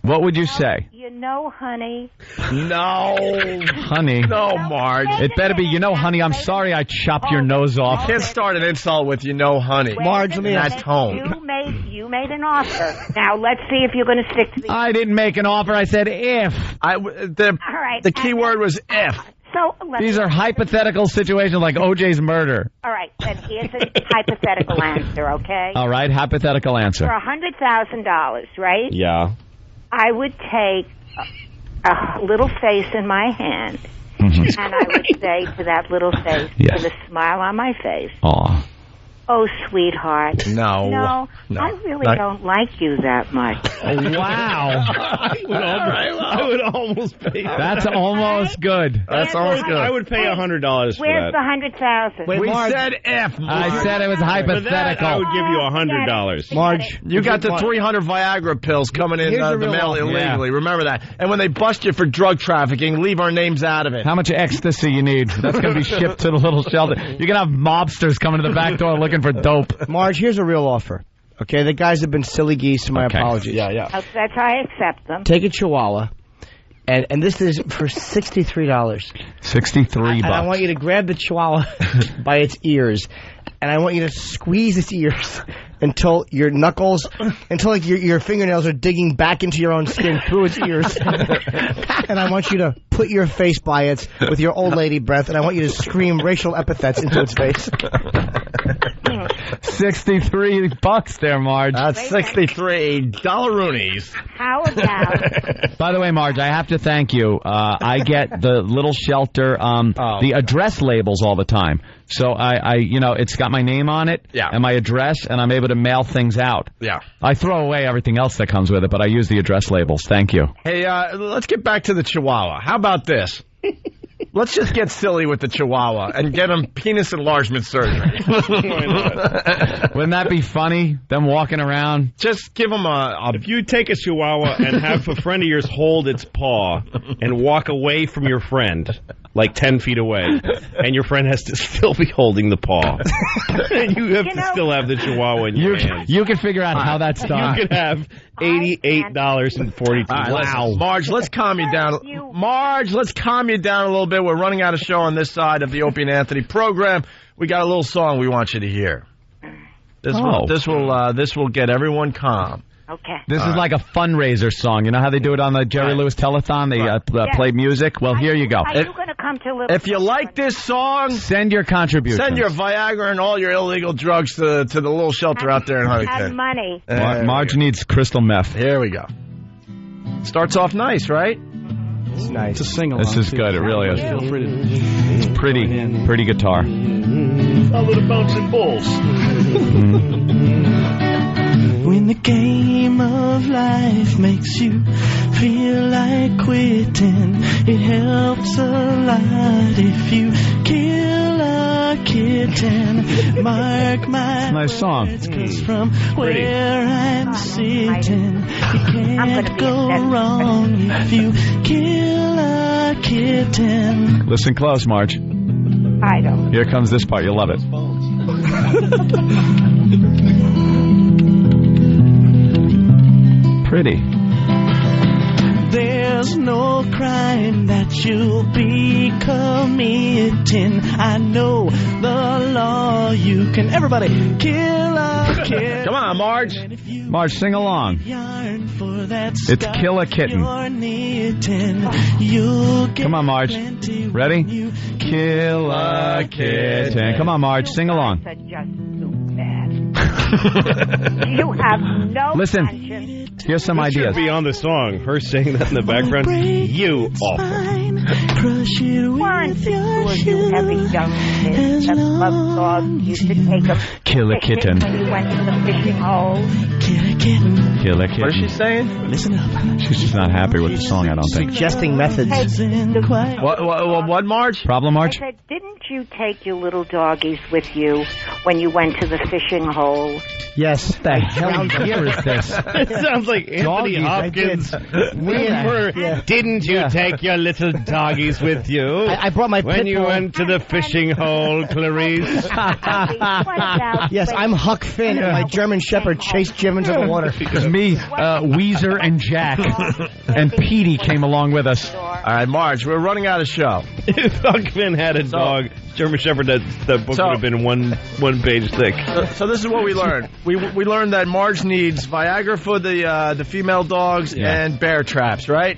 Speaker 3: What would you say?
Speaker 6: You know, honey.
Speaker 12: No.
Speaker 3: Honey.
Speaker 12: No, Marge.
Speaker 3: It better be, honey, I'm sorry I chopped your nose off.
Speaker 12: You can't start an insult with honey.
Speaker 21: Marge, let me
Speaker 12: that
Speaker 21: ask
Speaker 12: tone.
Speaker 6: You made an offer. Now let's see if you're going to stick to the.
Speaker 3: I didn't make an offer. I said if.
Speaker 6: All right.
Speaker 12: The key word was if.
Speaker 6: So
Speaker 3: these are hypothetical situations like O.J.'s murder.
Speaker 6: All right, then here's a hypothetical answer, okay?
Speaker 3: All right, hypothetical answer.
Speaker 6: For $100,000, right?
Speaker 9: Yeah.
Speaker 6: I would take a little face in my hand, and I would say to that little face, with a smile on my face,
Speaker 3: Aw.
Speaker 6: "Oh, sweetheart.
Speaker 12: No.
Speaker 6: I really don't like you that much."
Speaker 3: Wow.
Speaker 9: I would almost pay that.
Speaker 3: That's almost good.
Speaker 12: That's almost good.
Speaker 9: I would pay $100 for
Speaker 6: Where's
Speaker 9: that.
Speaker 6: the $100,000?
Speaker 12: We said if.
Speaker 3: I said it was hypothetical.
Speaker 9: For that, I would give you $100.
Speaker 21: Marge,
Speaker 12: You got the 300 Viagra pills coming in the mail illegally. Remember that. And when they bust you for drug trafficking, leave our names out of it.
Speaker 3: How much ecstasy you need? That's going to be shipped to the little shelter. You're going to have mobsters coming to the back door looking for dope.
Speaker 21: Marge, here's a real offer. Okay, the guys have been silly geese. My apologies.
Speaker 12: Yeah.
Speaker 6: That's how I accept them.
Speaker 21: Take a Chihuahua, and this is for $63.
Speaker 3: $63.
Speaker 21: And I want you to grab the Chihuahua by its ears, and I want you to squeeze its ears until your knuckles, until like your fingernails are digging back into your own skin through its ears. And I want you to put your face by it with your old lady breath, and I want you to scream racial epithets into its face.
Speaker 3: $63 there, Marge.
Speaker 12: That's $63 Roonies.
Speaker 6: How about...
Speaker 3: By the way, Marge, I have to thank you. I get the little shelter, the address labels all the time. So I it's got my name on it and my address, and I'm able to mail things out.
Speaker 12: Yeah.
Speaker 3: I throw away everything else that comes with it, but I use the address labels. Thank you.
Speaker 12: Hey, let's get back to the Chihuahua. How about this? Let's just get silly with the Chihuahua and get him penis enlargement surgery.
Speaker 3: Wouldn't that be funny? Them walking around.
Speaker 12: Just give him a...
Speaker 9: If you take a Chihuahua and have a friend of yours hold its paw and walk away from your friend, like 10 feet away, and your friend has to still be holding the paw, and you have to still have the Chihuahua in your hands.
Speaker 3: You can figure out how that's done.
Speaker 9: You could have $88.42.
Speaker 12: Wow. Marge, let's calm you down. Marge, let's calm you down a little bit. We're running out of show on this side of the Opie and Anthony program. We got a little song we want you to hear. This will get everyone calm.
Speaker 6: Okay.
Speaker 3: This is like a fundraiser song. You know how they do it on the Jerry Lewis Telethon? They play music? Well, here you go.
Speaker 6: Are you going to come to Little...
Speaker 12: If you like this song,
Speaker 3: send your contribution.
Speaker 12: Send your Viagra and all your illegal drugs to the little shelter out there in
Speaker 6: Have
Speaker 12: Huntington.
Speaker 6: money.
Speaker 3: Marge needs crystal meth.
Speaker 12: Here we go. Starts off nice, right?
Speaker 21: It's nice.
Speaker 14: It's a sing-along.
Speaker 3: This is good. It really is.
Speaker 14: Feel free to...
Speaker 3: It's pretty guitar.
Speaker 12: Follow the bouncing bulls.
Speaker 7: When the game of life makes you feel like quitting, it helps a lot if you kill a kitten. Mark my
Speaker 3: Nice song.
Speaker 7: words, 'cause from where I'm sitting, you can't go wrong if you kill a kitten.
Speaker 3: Listen close, Marge.
Speaker 6: I don't.
Speaker 3: Here comes this part. You'll love it. Pretty.
Speaker 7: There's no crime that you'll be committing. I know the law. You can, everybody, kill a kitten.
Speaker 12: Come on, Marge.
Speaker 3: Marge, sing along. It's Kill a Kitten. Come on, Marge. Ready? Kill a kitten. Come on, Marge, sing along.
Speaker 6: That's just too bad. You have no
Speaker 3: Listen.
Speaker 6: conscience.
Speaker 3: Here's some
Speaker 9: That
Speaker 3: ideas.
Speaker 9: should be on the song. Her saying that in the background. You awful.
Speaker 7: Crush it
Speaker 6: Weren't
Speaker 7: with
Speaker 6: the
Speaker 7: your
Speaker 6: two of you having
Speaker 7: shoes.
Speaker 6: young kids that loved dogs used to take them
Speaker 3: Kill a
Speaker 6: fishing
Speaker 3: kitten.
Speaker 6: when you went to the fishing holes?
Speaker 7: Kill a kitten.
Speaker 3: Kill a kitten.
Speaker 12: What is she saying?
Speaker 7: Listen up.
Speaker 3: She's just not happy with the song, I don't think.
Speaker 21: Suggesting methods.
Speaker 12: What, Marge?
Speaker 3: Problem,
Speaker 6: I
Speaker 3: Marge?
Speaker 6: said, didn't you take your little doggies with you when you went to the fishing hole?
Speaker 21: Yes.
Speaker 13: What the hell year is this?
Speaker 5: It sounds like Anthony Hopkins. Didn't you take your little doggies with you?
Speaker 21: I brought my
Speaker 5: when
Speaker 21: pit
Speaker 5: you
Speaker 21: bull.
Speaker 5: went to the fishing hole, Clarice.
Speaker 21: Yes, I'm Huck Finn, and my German Shepherd chased Jim into the water.
Speaker 13: It was me, Weezer, and Jack. And Petey came along with us.
Speaker 12: All right, Marge, we're running out of show.
Speaker 5: If Huck Finn had a dog, German Shepherd, that book would have been one page thick.
Speaker 12: So this is what we learned. We learned that Marge needs Viagra for the female dogs and bear traps, right?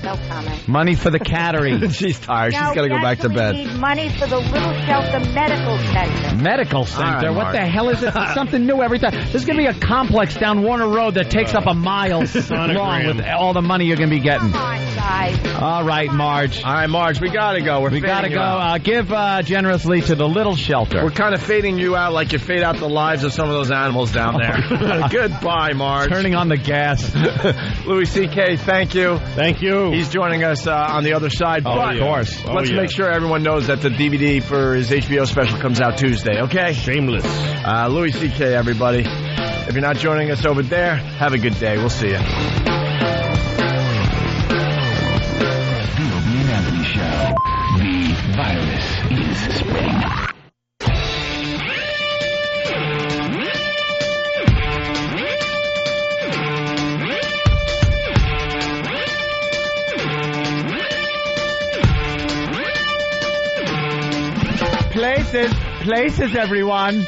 Speaker 6: No comment.
Speaker 3: Money for the cattery.
Speaker 12: She's tired. She's got to go back to bed.
Speaker 6: We need money for the Little Shelter Medical Center.
Speaker 3: Medical Center?
Speaker 12: All right,
Speaker 3: what the
Speaker 12: Mark.
Speaker 3: hell is it? Something new every time. There's going to be a complex down Warner Road that takes up a mile long with all the money you're going to be getting.
Speaker 6: Come on, guys.
Speaker 3: All right, Marge.
Speaker 12: All right, Marge, we got to go.
Speaker 3: We got to go. Give generously to the Little Shelter.
Speaker 12: We're kind of fading you out like you fade out the lives of some of those animals down there. Goodbye, Marge.
Speaker 3: Turning on the gas.
Speaker 12: Louis C.K., thank you.
Speaker 5: Thank you.
Speaker 12: He's joining us on the other side. But
Speaker 3: of course.
Speaker 12: Let's make sure everyone knows that the DVD for his HBO special comes out Tuesday, okay?
Speaker 5: Shameless.
Speaker 12: Louis C.K., everybody. If you're not joining us over there, have a good day. We'll see you.
Speaker 20: The Opie and Anthony Show. The virus is spreading.
Speaker 3: Places, everyone. It's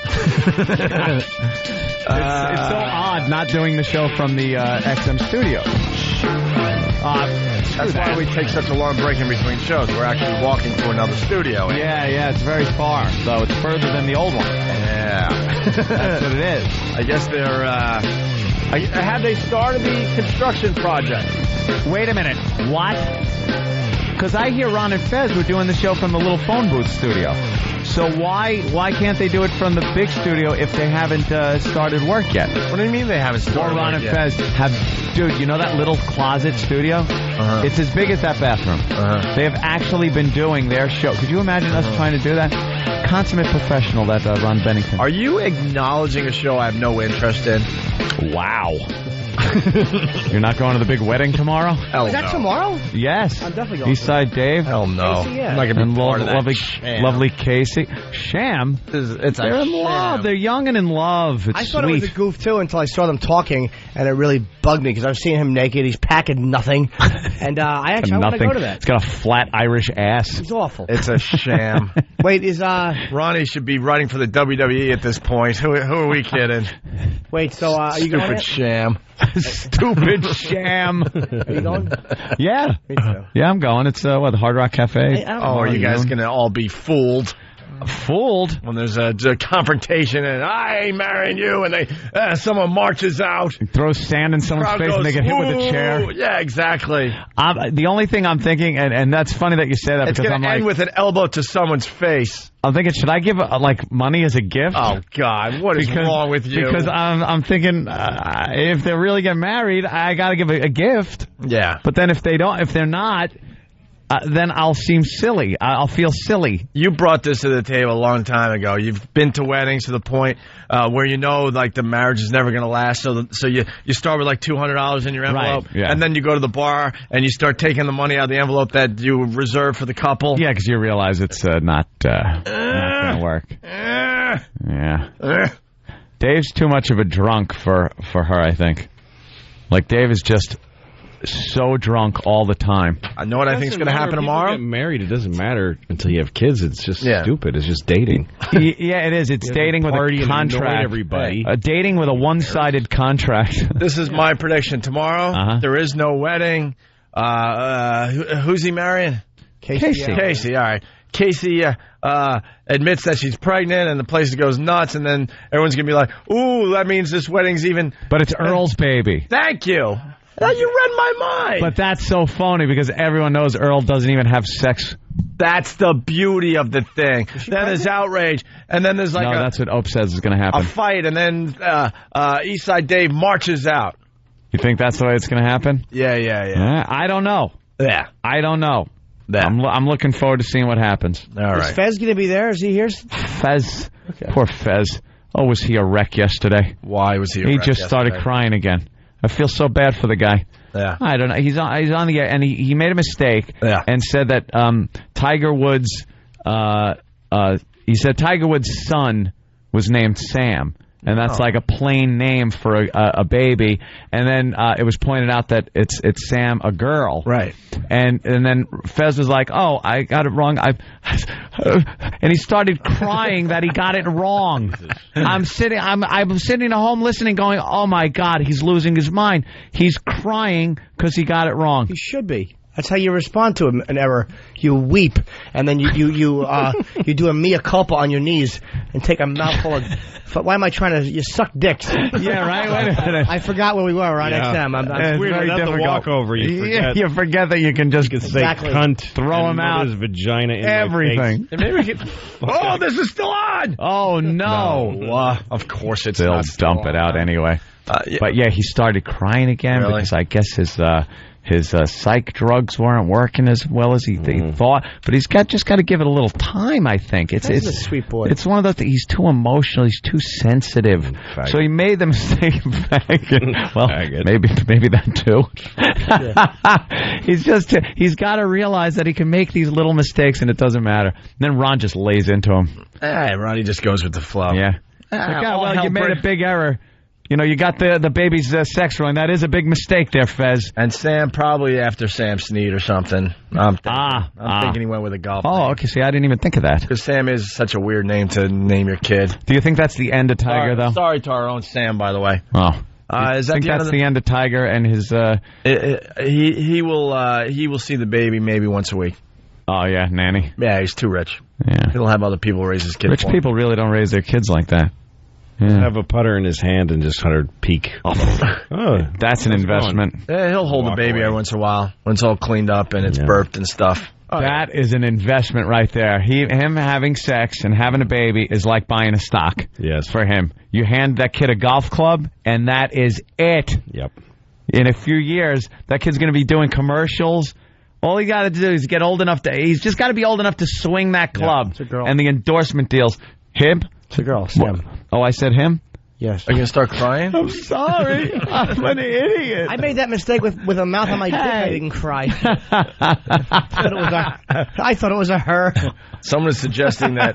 Speaker 3: so odd not doing the show from the XM studio.
Speaker 12: That's why we take such a long break in between shows. We're actually walking to another studio.
Speaker 3: Yeah, it's very far, so it's further than the old one.
Speaker 12: Yeah.
Speaker 3: That's what it is.
Speaker 12: I guess they're, have they started the construction project?
Speaker 3: Wait a minute. What? Because I hear Ron and Fez were doing the show from the little phone booth studio. So why can't they do it from the big studio if they haven't started work yet?
Speaker 12: What do you mean they haven't started
Speaker 3: Or Ron
Speaker 12: work
Speaker 3: and Fez have... Dude, you know that little closet studio?
Speaker 12: Uh-huh.
Speaker 3: It's as big as that bathroom.
Speaker 12: Uh-huh.
Speaker 3: They have actually been doing their show. Could you imagine us trying to do that? Consummate professional, that Ron Bennington.
Speaker 12: Are you acknowledging a show I have no interest in?
Speaker 3: Wow. You're not going to the big wedding tomorrow?
Speaker 12: Hell
Speaker 21: Is that
Speaker 12: no.
Speaker 21: tomorrow?
Speaker 3: Yes.
Speaker 21: I'm definitely going.
Speaker 3: Eastside Dave.
Speaker 12: Hell no.
Speaker 21: Casey, yeah.
Speaker 12: I'm not going to
Speaker 3: And
Speaker 12: be part of that.
Speaker 3: lovely Casey. Sham?
Speaker 12: It's
Speaker 3: They're
Speaker 12: a
Speaker 3: in love.
Speaker 12: sham.
Speaker 3: They're young and in love. It's
Speaker 21: I thought
Speaker 3: sweet.
Speaker 21: it was a goof, too, until I saw them talking, and it really bugged me, because I've seen him naked. He's packing nothing. And I actually want to go to that.
Speaker 3: It's got a flat Irish ass.
Speaker 21: It's awful.
Speaker 12: It's a sham.
Speaker 21: Wait, is
Speaker 12: Ronnie should be writing for the WWE at this point. Who are we kidding?
Speaker 21: Wait, so are you going?
Speaker 12: Stupid sham.
Speaker 3: Stupid sham.
Speaker 21: Are you going?
Speaker 3: Yeah.
Speaker 21: Me too.
Speaker 3: Yeah, I'm going. It's the Hard Rock Cafe.
Speaker 21: I don't
Speaker 12: Oh, are you guys going to all be fooled?
Speaker 3: Fooled?
Speaker 12: When there's a confrontation and I ain't marrying you and someone marches out.
Speaker 3: Throws sand in someone's
Speaker 12: Crowd
Speaker 3: face and they
Speaker 12: goes,
Speaker 3: get hit with a chair.
Speaker 12: "Ooh." Yeah, exactly.
Speaker 3: The only thing I'm thinking, and that's funny that you say that,
Speaker 12: It's
Speaker 3: because
Speaker 12: going
Speaker 3: I'm
Speaker 12: to end
Speaker 3: like,
Speaker 12: with an elbow to someone's face.
Speaker 3: I'm thinking, should I give money as a gift?
Speaker 12: Oh God, what is wrong with you?
Speaker 3: Because I'm thinking, if they really get married, I got to give a gift.
Speaker 12: Yeah.
Speaker 3: But then if they're not, then I'll seem silly. I'll feel silly.
Speaker 12: You brought this to the table a long time ago. You've been to weddings to the point where you know, like, the marriage is never going to last. So you start with like $200 in your envelope,
Speaker 3: Right, yeah.
Speaker 12: and then you go to the bar and you start taking the money out of the envelope that you reserved for the couple.
Speaker 3: Yeah, because you realize it's not going to work. Yeah. Dave's too much of a drunk for her, I think. Like, Dave is just so drunk all the time.
Speaker 12: I know what I think is going to happen tomorrow.
Speaker 9: Get married, it doesn't matter until you have kids. It's just stupid. It's just dating.
Speaker 3: Yeah, it is. It's dating with a contract.
Speaker 9: Everybody.
Speaker 3: Dating with a one-sided contract.
Speaker 12: This is my prediction. Tomorrow, there is no wedding. Who's he marrying?
Speaker 21: Casey.
Speaker 12: Casey, all right. Casey admits that she's pregnant, and the place goes nuts, and then everyone's going to be like, ooh, that means this wedding's even...
Speaker 3: But it's Earl's baby.
Speaker 12: Thank you. You read my mind.
Speaker 3: But that's so phony because everyone knows Earl doesn't even have sex.
Speaker 12: That's the beauty of the thing. Then there's outrage, and then there's like
Speaker 3: that's what Ope says is going to happen.
Speaker 12: a fight, and then Eastside Dave marches out.
Speaker 3: You think that's the way it's going to happen?
Speaker 12: Yeah.
Speaker 3: I don't know.
Speaker 12: Yeah.
Speaker 3: I don't know. I'm looking forward to seeing what happens.
Speaker 12: All
Speaker 21: Is Fez going to be there? Is he here?
Speaker 3: Fez. Poor Fez. Oh, was he a wreck yesterday?
Speaker 12: Why was he a wreck
Speaker 3: He just started
Speaker 12: yesterday?
Speaker 3: crying again. I feel so bad for the guy.
Speaker 12: Yeah.
Speaker 3: I don't know. He's on the air, and he made a mistake and said that Tiger Woods. He said Tiger Woods' son was named Sam. And that's like a plain name for a baby. And then it was pointed out that it's Sam, a girl.
Speaker 12: Right.
Speaker 3: And then Fez was like, "Oh, I got it wrong." And he started crying that he got it wrong. I'm sitting at home listening, going, "Oh my God, he's losing his mind." He's crying because he got it wrong.
Speaker 21: He should be. That's how you respond to an error. You weep, and then you do a mea culpa on your knees and take a mouthful of. Why am I trying to? You suck dicks.
Speaker 3: Yeah, right. Wait a minute.
Speaker 21: I forgot where we were. We're on XM.
Speaker 13: It's weird.
Speaker 3: very
Speaker 13: Without the
Speaker 3: difficult.
Speaker 13: walkover, you forget.
Speaker 3: You forget that you can just
Speaker 13: say
Speaker 21: Exactly.
Speaker 13: cunt,
Speaker 3: throw him out.
Speaker 13: His vagina in
Speaker 3: Everything.
Speaker 13: My face.
Speaker 12: Oh, this is still on.
Speaker 3: Oh no!
Speaker 12: Of course it's
Speaker 3: They'll
Speaker 12: not
Speaker 3: dump it out anyway. But yeah, he started crying again because I guess his psych drugs weren't working as well as he thought. But he's just got to give it a little time. I think it's
Speaker 21: a sweet boy.
Speaker 3: It's one of those things. He's too emotional. He's too sensitive. So he made the mistake. Well, maybe that too. He's got to realize that he can make these little mistakes and it doesn't matter. And then Ron just lays into him.
Speaker 12: Hey, Ronnie just goes with the flow.
Speaker 3: Yeah. Well, you made a big error. You know, you got the baby's sex wrong. That is a big mistake there, Fez.
Speaker 12: And Sam, probably after Sam Snead or something. I'm thinking he went with a golf name.
Speaker 3: Oh, okay. See, I didn't even think of that.
Speaker 12: Because Sam is such a weird name to name your kid.
Speaker 3: Do you think that's the end of Tiger, though?
Speaker 12: Sorry to our own Sam, by the way.
Speaker 3: Oh.
Speaker 12: Is that
Speaker 3: the end of Tiger and his...
Speaker 12: He will see the baby maybe once a week.
Speaker 3: Oh, yeah, nanny.
Speaker 12: Yeah, he's too rich.
Speaker 3: Yeah.
Speaker 12: He'll have other people raise his kids.
Speaker 3: Rich people really don't raise their kids like that.
Speaker 13: Yeah. Have a putter in his hand and just 100 peek.
Speaker 3: Oh, that's an investment.
Speaker 12: Yeah, he'll hold the baby every once in a while when it's all cleaned up and it's burped and stuff.
Speaker 3: That is an investment right there. Him having sex and having a baby is like buying a stock.
Speaker 13: Yes.
Speaker 3: For him. You hand that kid a golf club, and that is it.
Speaker 13: Yep.
Speaker 3: In a few years, that kid's going to be doing commercials. All he got to do is get old enough he's just got to be old enough to swing that club.
Speaker 21: It's a girl.
Speaker 3: And the endorsement deals. Him?
Speaker 21: It's a girl, Sam.
Speaker 3: Oh, I said him?
Speaker 21: Yes.
Speaker 12: Are you going to start crying?
Speaker 3: I'm sorry. I'm an idiot.
Speaker 21: I made that mistake with a mouth on my dick. I didn't cry. I thought it was a her.
Speaker 12: Someone is suggesting that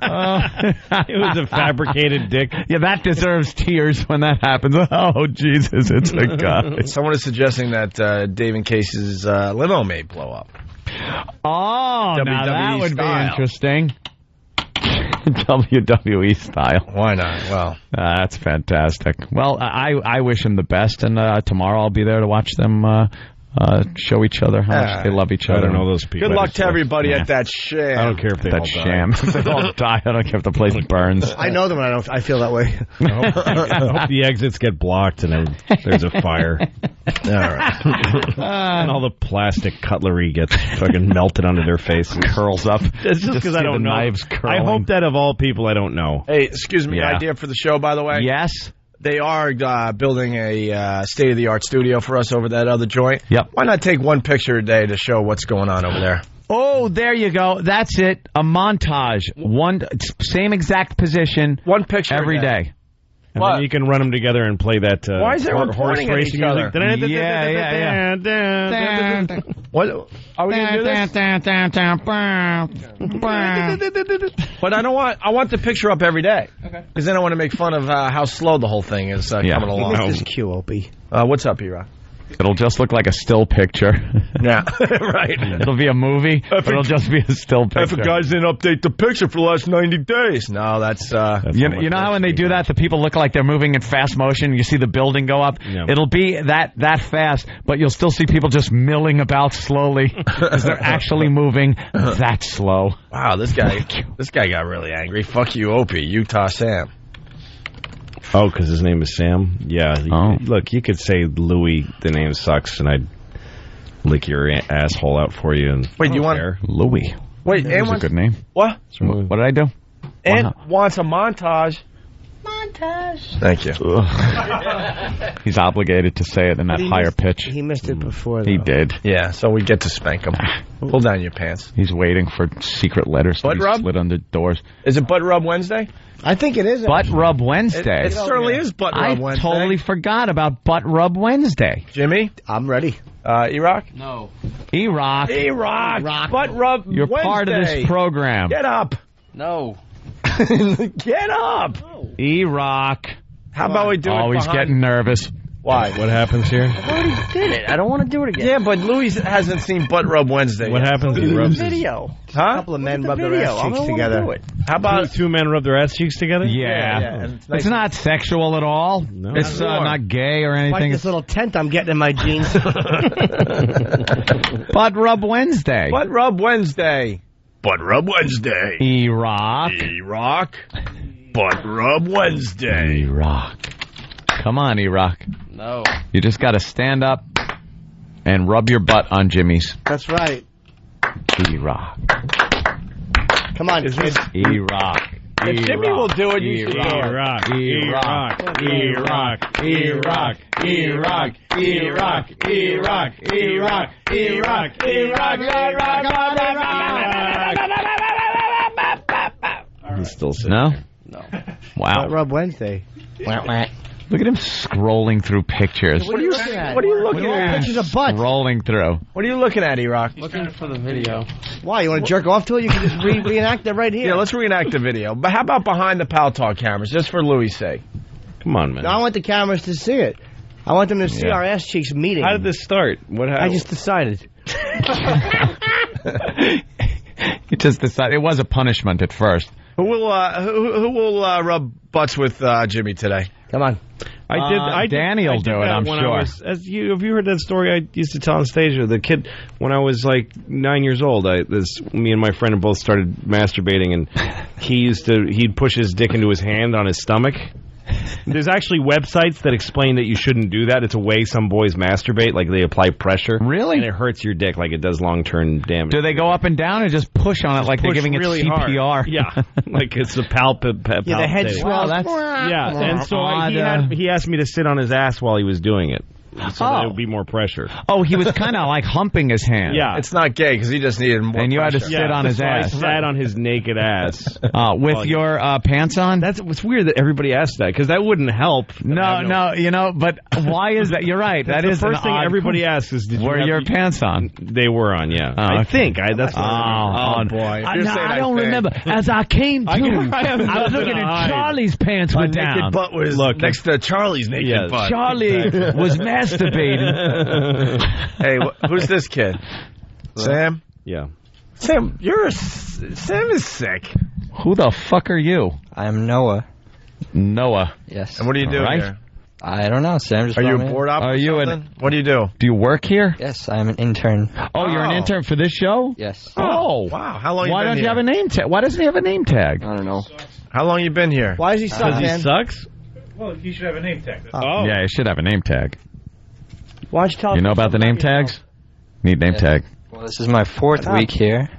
Speaker 13: it was a fabricated dick.
Speaker 3: Yeah, that deserves tears when that happens. Oh, Jesus, it's a guy.
Speaker 12: Someone is suggesting that Dave and Case's limo may blow up.
Speaker 3: Oh,
Speaker 12: WWE
Speaker 3: now that would
Speaker 12: style.
Speaker 3: be interesting. WWE style.
Speaker 12: Why not? Well,
Speaker 3: that's fantastic. Well, I wish him the best, and tomorrow I'll be there to watch them show each other how much they love each other.
Speaker 13: I don't know those people.
Speaker 12: Good luck to everybody at that sham.
Speaker 13: I don't care if they all
Speaker 3: sham.
Speaker 13: die.
Speaker 3: If they all die, I don't care if the place burns.
Speaker 21: I know them, and I feel that way.
Speaker 13: I hope the exits get blocked and there's a fire.
Speaker 12: All right.
Speaker 13: And all the plastic cutlery gets fucking melted onto their faces.
Speaker 3: Curls up.
Speaker 13: It's just because I don't know.
Speaker 3: Knives
Speaker 13: I hope that of all people I don't know.
Speaker 12: Hey, excuse me,
Speaker 3: Yeah.
Speaker 12: idea for the show, by the way?
Speaker 3: Yes.
Speaker 12: They are building a state-of-the-art studio for us over that other joint.
Speaker 3: Yep.
Speaker 12: Why not take one picture a day to show what's going on over there?
Speaker 3: Oh, there you go. That's it. A montage. Same exact position.
Speaker 12: One picture
Speaker 3: every
Speaker 12: a day.
Speaker 3: day.
Speaker 13: And then you can run them together and play that
Speaker 12: Why is everyone
Speaker 13: horse
Speaker 12: pointing at
Speaker 13: racing
Speaker 12: each other?
Speaker 13: music.
Speaker 3: Yeah.
Speaker 12: What? Are we going to do this? But I want the picture up every day. Okay. Because then I want to make fun of how slow the whole thing is coming along.
Speaker 21: This is cute, Opie.
Speaker 12: What's up, E-Rock?
Speaker 3: It'll just look like a still picture.
Speaker 12: Yeah, right.
Speaker 3: It'll be a movie, but it'll just be a still picture.
Speaker 12: guys didn't update the picture for the last 90 days. No, that's...
Speaker 3: You know how when they do that, the people look like they're moving in fast motion? You see the building go up?
Speaker 13: Yeah.
Speaker 3: It'll be that fast, but you'll still see people just milling about slowly because they're actually moving that slow.
Speaker 12: Wow, this guy got really angry. Fuck you, Opie. Utah Sam.
Speaker 13: Oh, because his name is Sam? Yeah. Look, you could say Louis, the name sucks, and I'd lick your asshole out for you. And
Speaker 12: Wait, you want...
Speaker 3: Louis.
Speaker 12: Wait,
Speaker 3: That's a good name.
Speaker 12: What?
Speaker 3: What did I do?
Speaker 12: And wants a montage.
Speaker 21: Tash.
Speaker 12: Thank you.
Speaker 13: He's obligated to say it in that higher pitch.
Speaker 21: He missed it before, though.
Speaker 13: He did.
Speaker 12: Yeah, so we get to spank him. Pull down your pants.
Speaker 13: He's waiting for secret letters to
Speaker 12: Butt
Speaker 13: be
Speaker 12: rub?
Speaker 13: slid under doors.
Speaker 12: Is it Butt Rub Wednesday?
Speaker 21: I think it is.
Speaker 13: Butt Rub Wednesday.
Speaker 12: It certainly is Butt Rub Wednesday.
Speaker 13: I totally forgot about Butt Rub Wednesday.
Speaker 12: Jimmy?
Speaker 21: I'm ready.
Speaker 12: E-Rock?
Speaker 17: No.
Speaker 13: E-Rock.
Speaker 12: E-Rock. Butt Rub
Speaker 13: You're
Speaker 12: Wednesday.
Speaker 13: part of this program.
Speaker 12: Get up.
Speaker 17: No.
Speaker 12: Get up.
Speaker 13: E-Rock.
Speaker 12: How about we do it
Speaker 13: Always
Speaker 12: behind...
Speaker 13: getting nervous.
Speaker 12: Why?
Speaker 9: What happens here?
Speaker 21: I already did it. I don't want to do it again.
Speaker 12: Yeah, but Louis hasn't seen Butt Rub Wednesday.
Speaker 9: What happens? He rubs his...
Speaker 21: Video.
Speaker 12: Huh?
Speaker 21: A couple of men rub their ass cheeks together.
Speaker 12: How about
Speaker 9: two men rub their ass cheeks together?
Speaker 13: Yeah.
Speaker 12: and
Speaker 13: It's not sexual at all.
Speaker 9: No.
Speaker 13: It's not gay or
Speaker 21: Like
Speaker 13: anything.
Speaker 21: this little tent I'm getting in my jeans.
Speaker 13: Butt Rub Wednesday.
Speaker 12: Butt Rub Wednesday? Butt Rub Wednesday.
Speaker 13: E-Rock.
Speaker 12: E-Rock. Butt Rub Wednesday.
Speaker 13: E-Rock. Come on, E-Rock.
Speaker 17: No.
Speaker 13: You just got to stand up and rub your butt on Jimmy's.
Speaker 21: That's right.
Speaker 13: E-Rock.
Speaker 21: Come on, kid.
Speaker 13: E-Rock.
Speaker 12: If Jimmy will do it, you should do it.
Speaker 13: E-Rock. E-Rock. E-Rock. E-Rock. E-Rock. E-Rock. E-Rock. E-Rock. E-Rock. E-Rock.
Speaker 9: He's still sitting.
Speaker 13: No?
Speaker 17: No.
Speaker 13: Wow.
Speaker 21: Butt Rub Wednesday.
Speaker 13: Look at him scrolling through pictures.
Speaker 21: What are you looking at?
Speaker 12: What are you looking at?
Speaker 21: Pictures of butt.
Speaker 13: Scrolling through.
Speaker 12: What are you looking at, E-Rock?
Speaker 17: Looking for the video.
Speaker 21: Why? You want to jerk off to it? You can just reenact it right here.
Speaker 12: Yeah, let's reenact the video. But how about behind the Pal Talk cameras, just for Louis' sake?
Speaker 9: Come on, man.
Speaker 21: No, I want the cameras to see it. I want them to see
Speaker 9: Yeah.
Speaker 21: our ass cheeks meeting.
Speaker 9: How did this start? What happened?
Speaker 21: I just decided.
Speaker 13: He just decided. It was a punishment at first.
Speaker 12: Who will rub butts with Jimmy today?
Speaker 21: Come on.
Speaker 9: I did.
Speaker 13: Danny will do it, I'm sure.
Speaker 9: Have you heard that story I used to tell on stage? The kid, when I was like 9 years old, me and my friend both started masturbating, and he'd push his dick into his hand on his stomach. There's actually websites that explain that you shouldn't do that. It's a way some boys masturbate, like they apply pressure.
Speaker 13: Really?
Speaker 9: And it hurts your dick like it does long-term damage.
Speaker 13: Do they go up and down or just push on it like they're
Speaker 9: Push
Speaker 13: giving
Speaker 9: really
Speaker 13: it CPR?
Speaker 9: hard. Yeah, like it's a palpitating.
Speaker 21: Yeah, the head swells.
Speaker 9: Yeah, and so he asked me to sit on his ass while he was doing it, so that it would be more pressure.
Speaker 13: Oh, he was kind of like humping his hand.
Speaker 9: Yeah.
Speaker 12: It's not gay because he just needed more
Speaker 13: And you had to
Speaker 12: pressure.
Speaker 13: sit on his
Speaker 9: so
Speaker 13: ass.
Speaker 9: I sat on his naked ass.
Speaker 13: With your pants on?
Speaker 9: It's weird that everybody asked that, because that wouldn't help.
Speaker 13: No, but why is that? You're right. That is
Speaker 9: the first
Speaker 13: an
Speaker 9: thing
Speaker 13: odd
Speaker 9: everybody asks is, did you
Speaker 13: were
Speaker 9: have
Speaker 13: your pants on?
Speaker 9: They were on, yeah.
Speaker 13: Oh,
Speaker 9: I
Speaker 13: okay.
Speaker 9: think. That's what
Speaker 12: Oh, boy. If you're saying
Speaker 13: I don't remember. As I came to, I was looking at Charlie's pants
Speaker 12: My
Speaker 13: were down.
Speaker 12: naked butt was next to Charlie's naked butt.
Speaker 13: Charlie was masturbating.
Speaker 12: Hey, who's this kid? Sam?
Speaker 9: Yeah.
Speaker 12: Sam, Sam is sick.
Speaker 13: Who the fuck are you?
Speaker 1: I'm Noah.
Speaker 13: Noah.
Speaker 1: Yes.
Speaker 12: And what are you doing
Speaker 13: Right.
Speaker 12: here?
Speaker 1: I don't know, Sam. Just
Speaker 12: Are you
Speaker 1: brought
Speaker 12: a
Speaker 1: me
Speaker 12: board
Speaker 1: in.
Speaker 12: op?
Speaker 13: Are you
Speaker 12: What do you do?
Speaker 13: Do you work here?
Speaker 1: Yes, I'm an intern.
Speaker 13: Oh, you're an intern for this show?
Speaker 1: Yes.
Speaker 13: Oh.
Speaker 12: Wow. How long
Speaker 13: Why
Speaker 12: you been
Speaker 13: don't
Speaker 12: here?
Speaker 13: you have a name tag? Why doesn't he have a name tag?
Speaker 1: I don't know.
Speaker 12: How long you been here?
Speaker 21: Why does he suck,
Speaker 9: Because he
Speaker 21: man?
Speaker 9: sucks?
Speaker 14: Well, you should have a name tag.
Speaker 9: Oh.
Speaker 13: Yeah, you should have a name tag.
Speaker 21: Why don't you tell
Speaker 13: You
Speaker 21: us
Speaker 13: know about the name tags? Need name tag.
Speaker 1: Well, this is my fourth week here.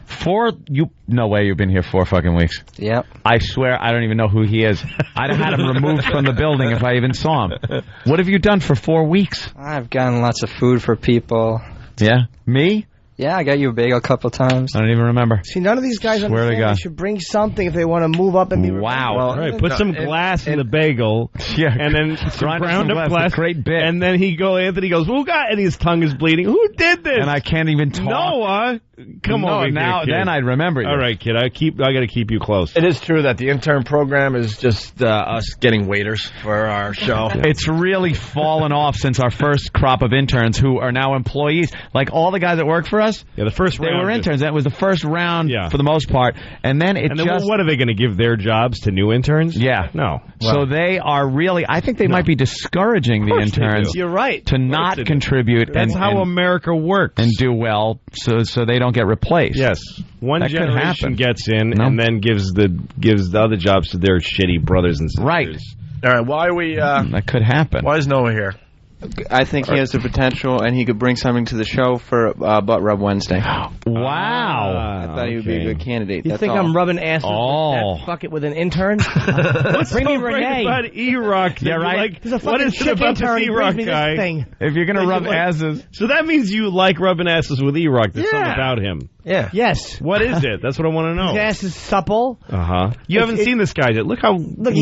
Speaker 13: No way you've been here 4 fucking weeks.
Speaker 1: Yep.
Speaker 13: I swear I don't even know who he is. I'd have had him removed from the building if I even saw him. What have you done for 4 weeks?
Speaker 1: I've gotten lots of food for people.
Speaker 13: Yeah? Me?
Speaker 1: Yeah, I got you a bagel a couple times.
Speaker 13: I don't even remember.
Speaker 21: See, none of these guys
Speaker 13: Swear to
Speaker 21: understand
Speaker 13: God.
Speaker 21: they should bring something if they want to move up and be
Speaker 13: Wow.
Speaker 9: All right, put some glass in the bagel,
Speaker 13: Yeah,
Speaker 9: and then some ground up glass.
Speaker 13: Great bit.
Speaker 9: And then Anthony goes, "Who got?" And his tongue is bleeding. Who did this?
Speaker 13: And I can't even talk.
Speaker 9: Noah, come
Speaker 13: No,
Speaker 9: over
Speaker 13: now,
Speaker 9: here, kid.
Speaker 13: then I'd remember you.
Speaker 9: All right, kid. I got to keep you close.
Speaker 12: It is true that the intern program is just us getting waiters for our show.
Speaker 13: It's really fallen off since our first crop of interns who are now employees. Like all the guys that work for us,
Speaker 9: Yeah, the first
Speaker 13: they
Speaker 9: round
Speaker 13: were interns. That was the first round
Speaker 9: Yeah.
Speaker 13: for the most part. And then it
Speaker 9: And then,
Speaker 13: just...
Speaker 9: what are they going to give their jobs to new interns?
Speaker 13: Yeah.
Speaker 9: No.
Speaker 13: So they are really... I think they might be discouraging the
Speaker 9: course they
Speaker 13: interns
Speaker 9: do.
Speaker 21: You're right.
Speaker 13: to not
Speaker 9: they do.
Speaker 13: contribute
Speaker 9: That's
Speaker 13: and,
Speaker 9: how
Speaker 13: and,
Speaker 9: America works.
Speaker 13: and do well so they don't get replaced.
Speaker 9: Yes, one
Speaker 13: That could
Speaker 9: generation
Speaker 13: happen.
Speaker 9: gets in
Speaker 13: No.
Speaker 9: and then gives the other jobs to their shitty brothers and sisters.
Speaker 13: Right.
Speaker 12: All right, why are we...
Speaker 13: That could happen.
Speaker 12: why is Noah here?
Speaker 8: I think he has the potential, and he could bring something to the show for Butt Rub Wednesday.
Speaker 3: Wow.
Speaker 8: I thought he would be a good candidate.
Speaker 21: You
Speaker 8: That's
Speaker 21: think
Speaker 8: all.
Speaker 21: I'm rubbing asses with that fuck it with an intern?
Speaker 11: What's
Speaker 21: Bring
Speaker 11: so
Speaker 21: me
Speaker 11: great
Speaker 21: Renee.
Speaker 11: about E-Rock?
Speaker 3: Yeah, right.
Speaker 21: He's a
Speaker 11: What
Speaker 21: fucking
Speaker 11: is it
Speaker 21: chick
Speaker 11: about
Speaker 21: intern.
Speaker 11: this
Speaker 21: He
Speaker 11: E-Rock
Speaker 21: brings me
Speaker 11: guy?
Speaker 21: this thing.
Speaker 3: If you're going to rub asses.
Speaker 11: So that means you like rubbing asses with E-Rock. There's something about him.
Speaker 12: Yeah.
Speaker 21: Yes.
Speaker 11: What is it? That's what I want to know.
Speaker 21: His ass is supple.
Speaker 11: Uh-huh. You haven't seen this guy yet. Look how
Speaker 21: Look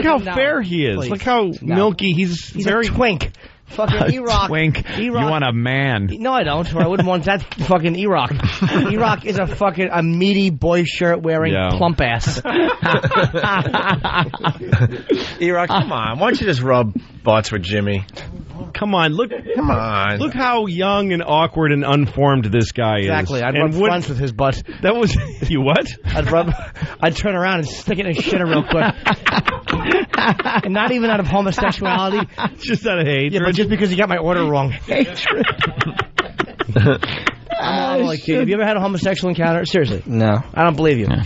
Speaker 11: how
Speaker 21: no,
Speaker 11: fair he is.
Speaker 21: please.
Speaker 11: Look how milky. He's
Speaker 21: very
Speaker 11: a
Speaker 21: twink. Fucking E-Rock.
Speaker 3: Twink.
Speaker 21: E-Rock.
Speaker 3: You want a man.
Speaker 21: No, I don't. Or I wouldn't want that fucking E-Rock. E-Rock is a meaty boy shirt wearing plump ass.
Speaker 12: E-Rock, come on. Why don't you just rub butts with Jimmy?
Speaker 11: Come on, look how young and awkward and unformed this guy is.
Speaker 21: Exactly. I'd rub fronts with his butt.
Speaker 11: That was you what?
Speaker 21: I'd turn around and stick it in his shitter real quick. And not even out of homosexuality.
Speaker 11: Just out of hatred.
Speaker 21: Yeah, but just because you got my order wrong. Hatred. I'm only kidding. Have you ever had a homosexual encounter? Seriously.
Speaker 1: No.
Speaker 21: I don't believe you.
Speaker 1: Wow.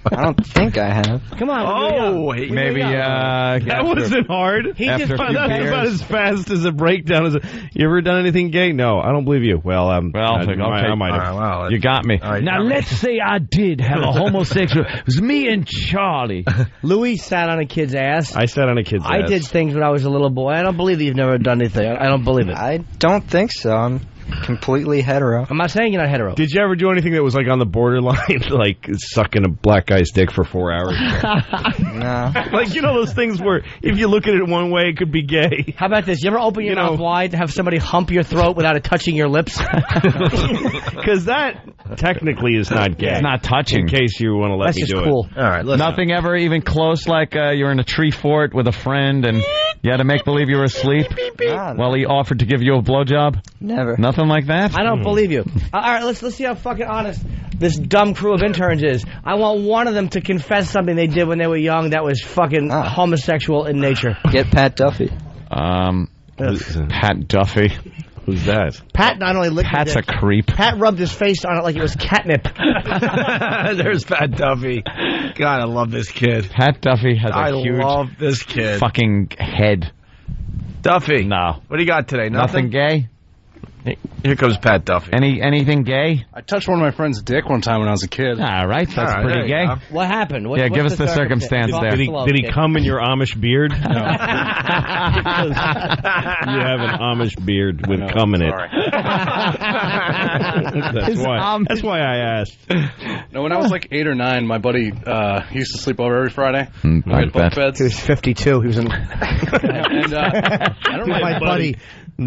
Speaker 1: I don't think I have.
Speaker 21: Come on.
Speaker 3: Maybe
Speaker 11: that wasn't hard.
Speaker 3: After a few
Speaker 11: That's
Speaker 3: beers.
Speaker 11: about as fast as a breakdown. You ever done anything gay? No, I don't believe you. Well, I might have.
Speaker 3: You got me. Now, let's say I did have a homosexual. It was me and Charlie.
Speaker 21: Louis sat on a kid's ass.
Speaker 11: I sat on a kid's ass.
Speaker 21: I did things when I was a little boy. I don't believe that you've never done anything. I don't believe it.
Speaker 1: I don't think so. I'm completely hetero.
Speaker 21: I'm not saying you're not hetero.
Speaker 11: Did you ever do anything that was like on the borderline, like sucking a black guy's dick for 4 hours?
Speaker 1: No.
Speaker 11: Like, you know those things where if you look at it one way, it could be gay.
Speaker 21: How about this? You ever open your mouth wide to have somebody hump your throat without it touching your lips?
Speaker 11: Because that technically is not gay.
Speaker 3: It's not touching.
Speaker 11: In case you want to let
Speaker 21: That's
Speaker 11: me
Speaker 21: just
Speaker 11: do
Speaker 21: cool.
Speaker 11: it. All right, listen.
Speaker 3: Nothing ever even close like you're in a tree fort with a friend and you had to make believe you were asleep while he offered to give you a blowjob?
Speaker 1: Never.
Speaker 3: Nothing like that?
Speaker 21: I don't believe you. All right, let's see how fucking honest this dumb crew of interns is. I want one of them to confess something they did when they were young that was fucking homosexual in nature.
Speaker 1: Get Pat Duffy.
Speaker 3: Pat Duffy.
Speaker 11: Who's that?
Speaker 21: Pat not only licked
Speaker 3: Pat's
Speaker 21: his
Speaker 3: a
Speaker 21: dick,
Speaker 3: creep.
Speaker 21: Pat rubbed his face on it like it was catnip.
Speaker 12: There's Pat Duffy. God, I love this kid.
Speaker 3: Pat Duffy has a huge
Speaker 12: love this kid.
Speaker 3: fucking head.
Speaker 12: Duffy.
Speaker 3: No.
Speaker 12: What do you got today?
Speaker 3: Nothing gay?
Speaker 12: Here comes Pat Duffy.
Speaker 3: Anything gay?
Speaker 23: I touched one of my friend's dick one time when I was a kid.
Speaker 3: All right, that's pretty gay.
Speaker 21: What happened?
Speaker 3: Yeah, give us the circumstance there.
Speaker 11: Did he come in your Amish beard? No. You have an Amish beard with cum in it. That's why I asked.
Speaker 23: No, when I was like 8 or 9, my buddy he used to sleep over every Friday. We had bunk beds.
Speaker 21: He was 52. He was in.
Speaker 23: And I don't know
Speaker 21: my buddy.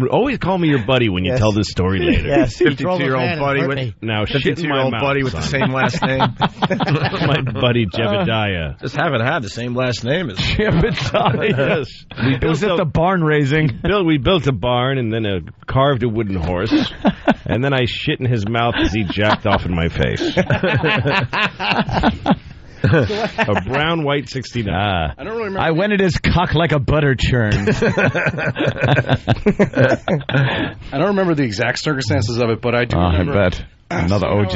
Speaker 11: Always call me your buddy when you tell this story later.
Speaker 21: Yes,
Speaker 12: 52-year-old buddy with
Speaker 11: now 52-year-old
Speaker 12: buddy with the same last name.
Speaker 11: My buddy Jebediah.
Speaker 12: Just haven't had the same last name as
Speaker 3: Jebediah.
Speaker 11: Yes.
Speaker 3: It was at the barn raising.
Speaker 11: We built a barn and then carved a wooden horse. And then I shit in his mouth as he jacked off in my face. A brown white 69.
Speaker 23: I don't really remember.
Speaker 3: I went at his cock like a butter churn.
Speaker 23: I don't remember the exact circumstances of it, but I do remember.
Speaker 3: I bet. Another OJ.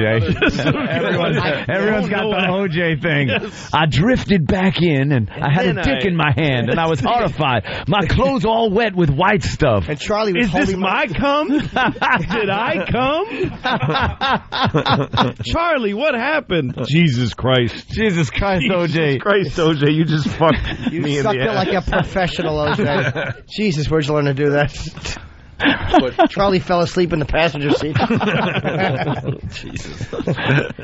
Speaker 3: Everyone's got the OJ thing. Yes. I drifted back in, and I had a dick in my hand, and I was horrified. My clothes all wet with white stuff.
Speaker 21: And Charlie was
Speaker 11: Is this my cum? Did I come? Charlie, what happened? Jesus Christ.
Speaker 3: Jesus Christ, OJ.
Speaker 11: Jesus Christ, OJ, you just fucked me in
Speaker 21: sucked
Speaker 11: the
Speaker 21: it
Speaker 11: ass.
Speaker 21: like a professional, OJ. Jesus, where'd you learn to do that? But Charlie fell asleep in the passenger seat.
Speaker 23: Jesus.